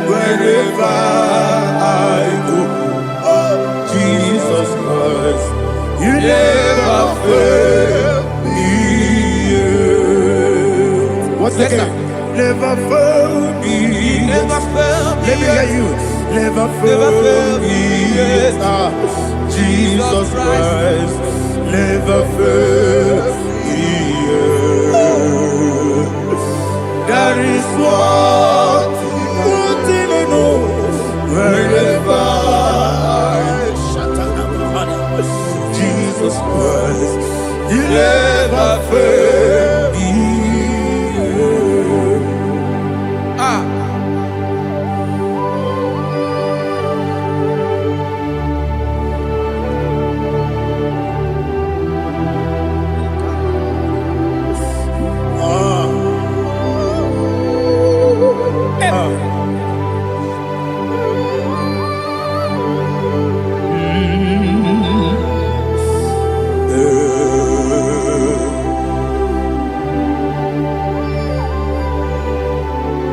Wherever I go, oh Jesus Christ, you never fail me. What's that? Never fail me. Never fail me. Let me hear you. Never fail me. Jesus Christ, never fail me. There is one thing I know. Wherever Jesus Christ, you never fail me.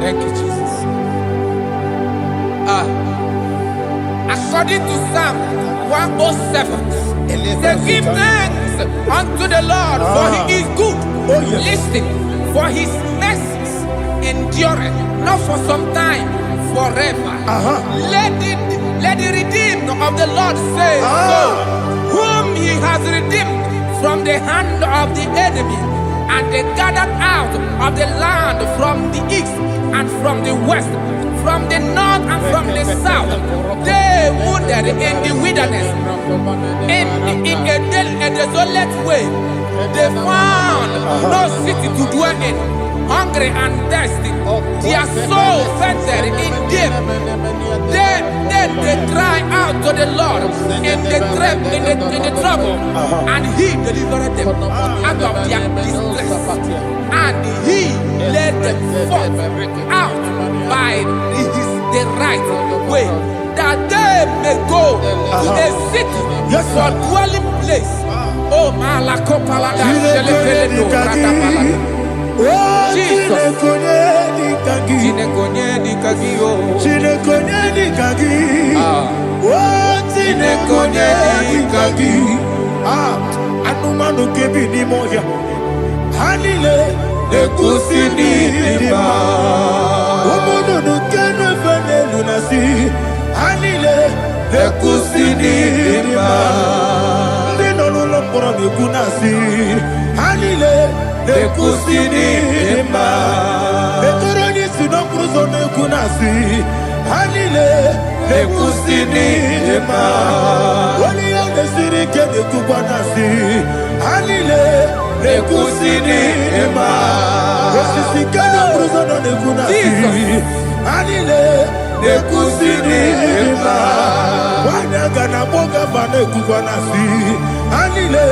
Thank you, Jesus. According to Psalm 107, say, give thanks unto the Lord, for he is good. Oh, yes. Listen, for his mercies endureth, not for some time, forever. Let the redeemed of the Lord say so, whom he has redeemed from the hand of the enemy, and they gathered out of the land from the east and from the west, from the north and from the south. They wandered in the wilderness, in a desolate way. They found no city to dwell in, hungry and thirsty. Their soul fainted in deep. Then they cry out to the Lord in the trouble, and he delivered them out of their distress. And he led them forth out by the right way, that they may go to a city for dwelling place. Oh, Malakopalada, Jesus. Anumanu kebi ni moja Hanile Ekusini lima Umudu nukene fene lunasi Hanile Ekusini lima Lino lulambura nikunasi Hanile Ekusini lima Ekoroni sinokruzo nikunasi Hanile Ekusini lima Wali yane sirike nikubanasi Hanile Ekusini lima Esisikana bruzo nikunasi Hanile Ekusini lima Wanaga na boga bana kukwa na si anile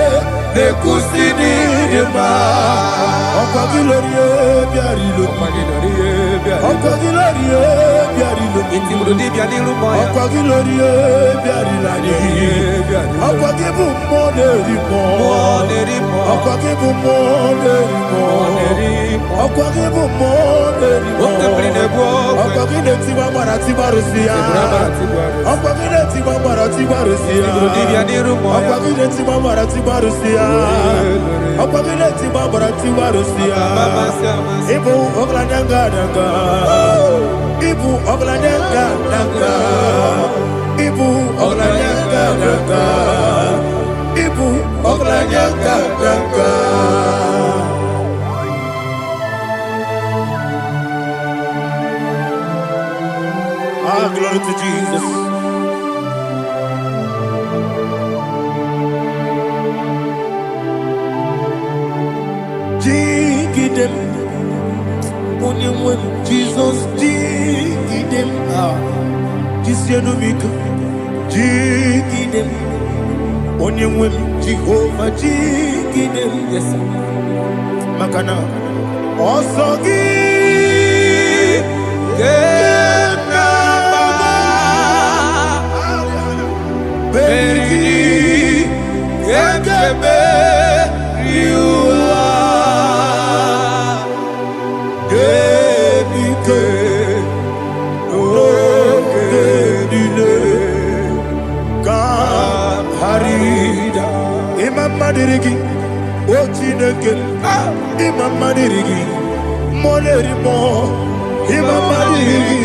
ne kusini dema okwagilorie biarilo okwagilorie biarilo Intimudi biadilu moya. okwagilorie biarilani okwagibu moderimo okwagibu moderimo okwagibu moderimo okwagine tiwa mara tibarusia okwagine tiwa mara tibarusia okwagine tiwa mara tibarusia okwagine tiwa mara tibarusia ibu ogladanga danga ibu ogladanga danga ibu ogladanga danga ibu ogladanga danga. Ah, glory to Jesus. Jigidem, only Jesus, jigidem, Jisianomika, jigidem, only Jehovah, jigidem, yes, Makana, also Madirigi, Ochineke, Imam Madirigi, Molerimo, Imam Madirigi,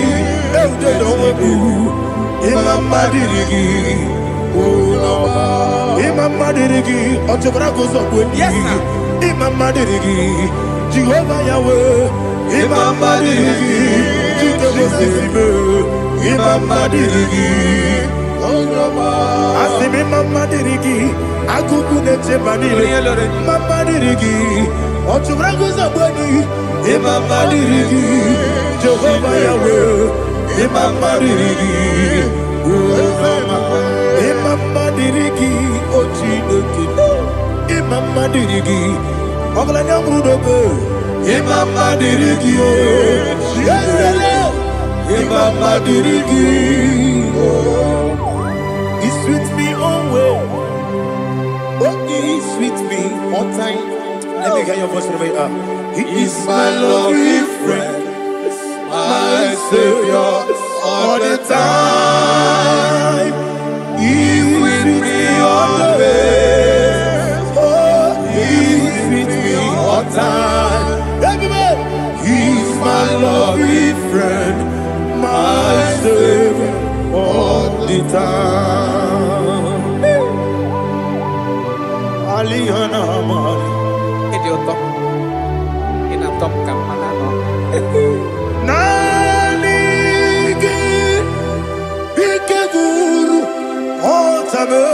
Eudedowebu, Imam Madirigi, Imam Madirigi, Otobrago Zobweni, Imam Madirigi, Jehovah Yahweh, Imam Madirigi, Jitobosime, Imam Madirigi, Asimi Mama Dirigi, Akuku Neche Banile, Mama Dirigi, Otubrago Zaboni, Imama Dirigi, Jehovah Yahweh, Imama Dirigi, Imama Dirigi, Ochineke, Imama Dirigi, Oglanya Brudobe, Imama Dirigi, Imama Dirigi, He's with me always. Oh, he's with me all time. Let me hear your voice from the way. He is my loving friend, my Savior all the time. He's with me always. Oh, he's with me all time. Everybody, he's my loving friend, my Savior all the time. Aliana Mari. Idioto. Inatom kamanano. Nanigi Ikeguru Otame.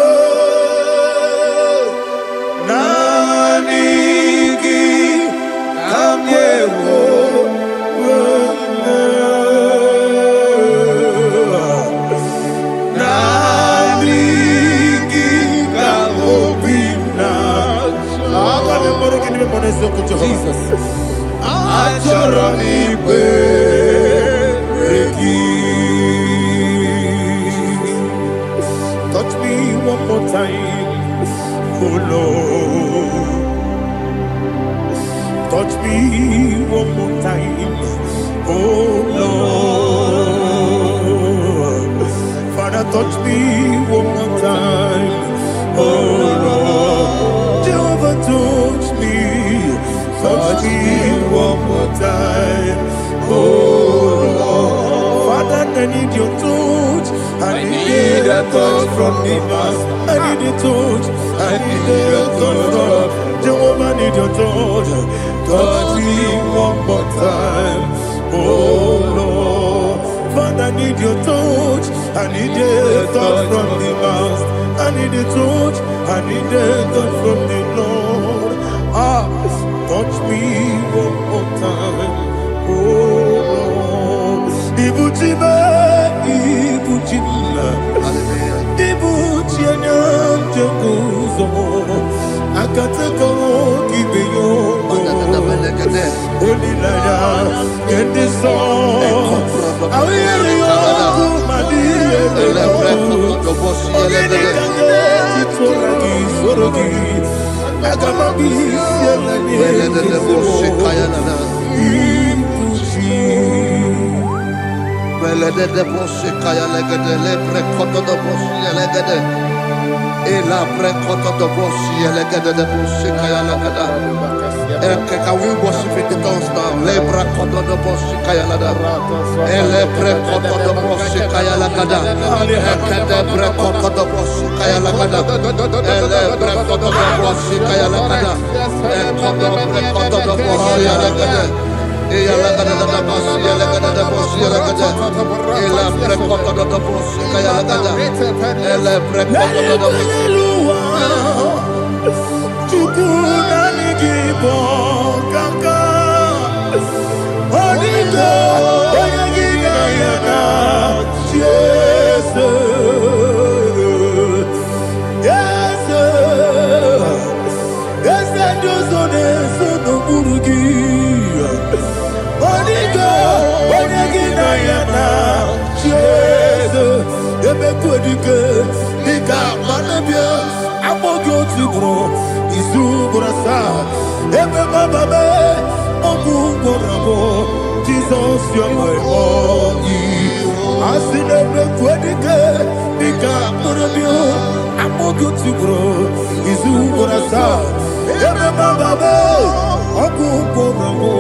Nanigi Kamyewo. Jesus. Touch me one more time, oh Lord. Touch me one more time, oh Lord. Father, touch me one more time, oh Lord. Jehovah, touch me. Touch me one more time, oh Lord. Father, I need your touch. I need a touch from the Master. I need a touch. I need a touch from Jehovah. I need your touch. Touch me one more time, oh Lord. Father, I need your touch. I need a touch from the Master. I need a touch. I need a touch from the Lord. Touch me one more time, oh Lord. Ibujime, Ibujime, Ibu Chianyam Janguzo, Akatako, Kibiyo, Olilaya, get this song. I hear you, Madia, Can we worship in the tongues now? Lebra koto do boshi kaya lada. Ele pre koto do boshi kaya lada. Ekede pre koto do boshi kaya lada. Ele pre koto do boshi kaya lada. Ekodo pre koto do boshi lada. Eya lada da boshi lada da boshi lada. Ele pre koto do boshi kaya lada. Ele pre koto do boshi. Igbo kaka Onigo Oyagina yana Yes Yes Josone Sono Burugi Onigo Oyagina yana Yes Ebe Kodike Nika Manabia Amogo Tibro Isu Burasa Ebe Bababe Ogu Gorabo Jesus you're my only Asinebe Kwedike Nika Manabia Amogo Tibro Isu Burasa Ebe Bababe Ogu Gorabo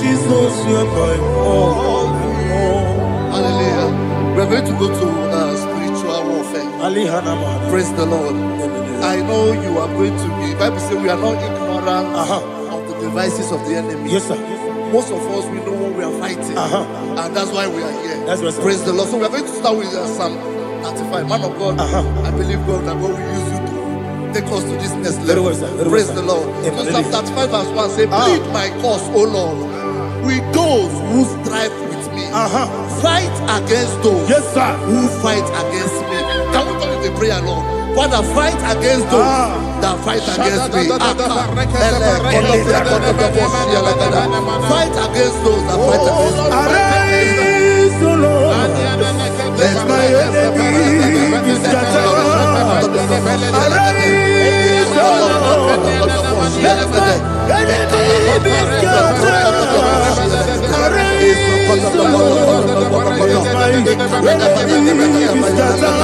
Jesus you're my only. Hallelujah. We're going to go to spiritual warfare. Praise the Lord. I know you are going to be. Bible says we are not ignorant of the devices of the enemy. Yes, sir. Most of us, we know what we are fighting, and that's why we are here. That's right, sir. Praise the Lord. So we are going to start with Psalm 35. Man of God, I believe God that God will use you to take us to this next level. Very well, sir. Very Praise well, the Lord. Amen. So Psalm 35 verse 1 says, plead my cause, O Lord, with those who strive with me. Fight against those Yes, sir. who fight against me. Can we turn in the prayer, Lord? Father, fight against those that fight against me. Fight against those that fight against me. Arise, O Lord. Let my enemy be scattered. Arise, O Lord. Let my enemy be scattered. Arise, O Lord. Let my enemy be scattered.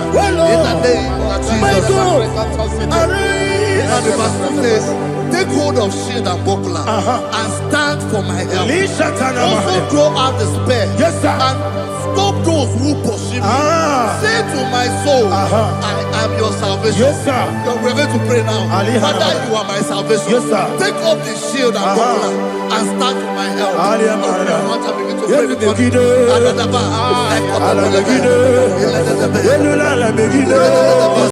Oh Lord. And the pastor says, take hold of shield and buckler and stand for my help. Also draw out the spear. Yes, sir. And stop those who pursue me. Say to my soul, I am your salvation. Yes, sir. We're going to pray now. Father, you are my salvation. Yes, sir. Take off the shield and buckler and stand for my help. Begin to pray.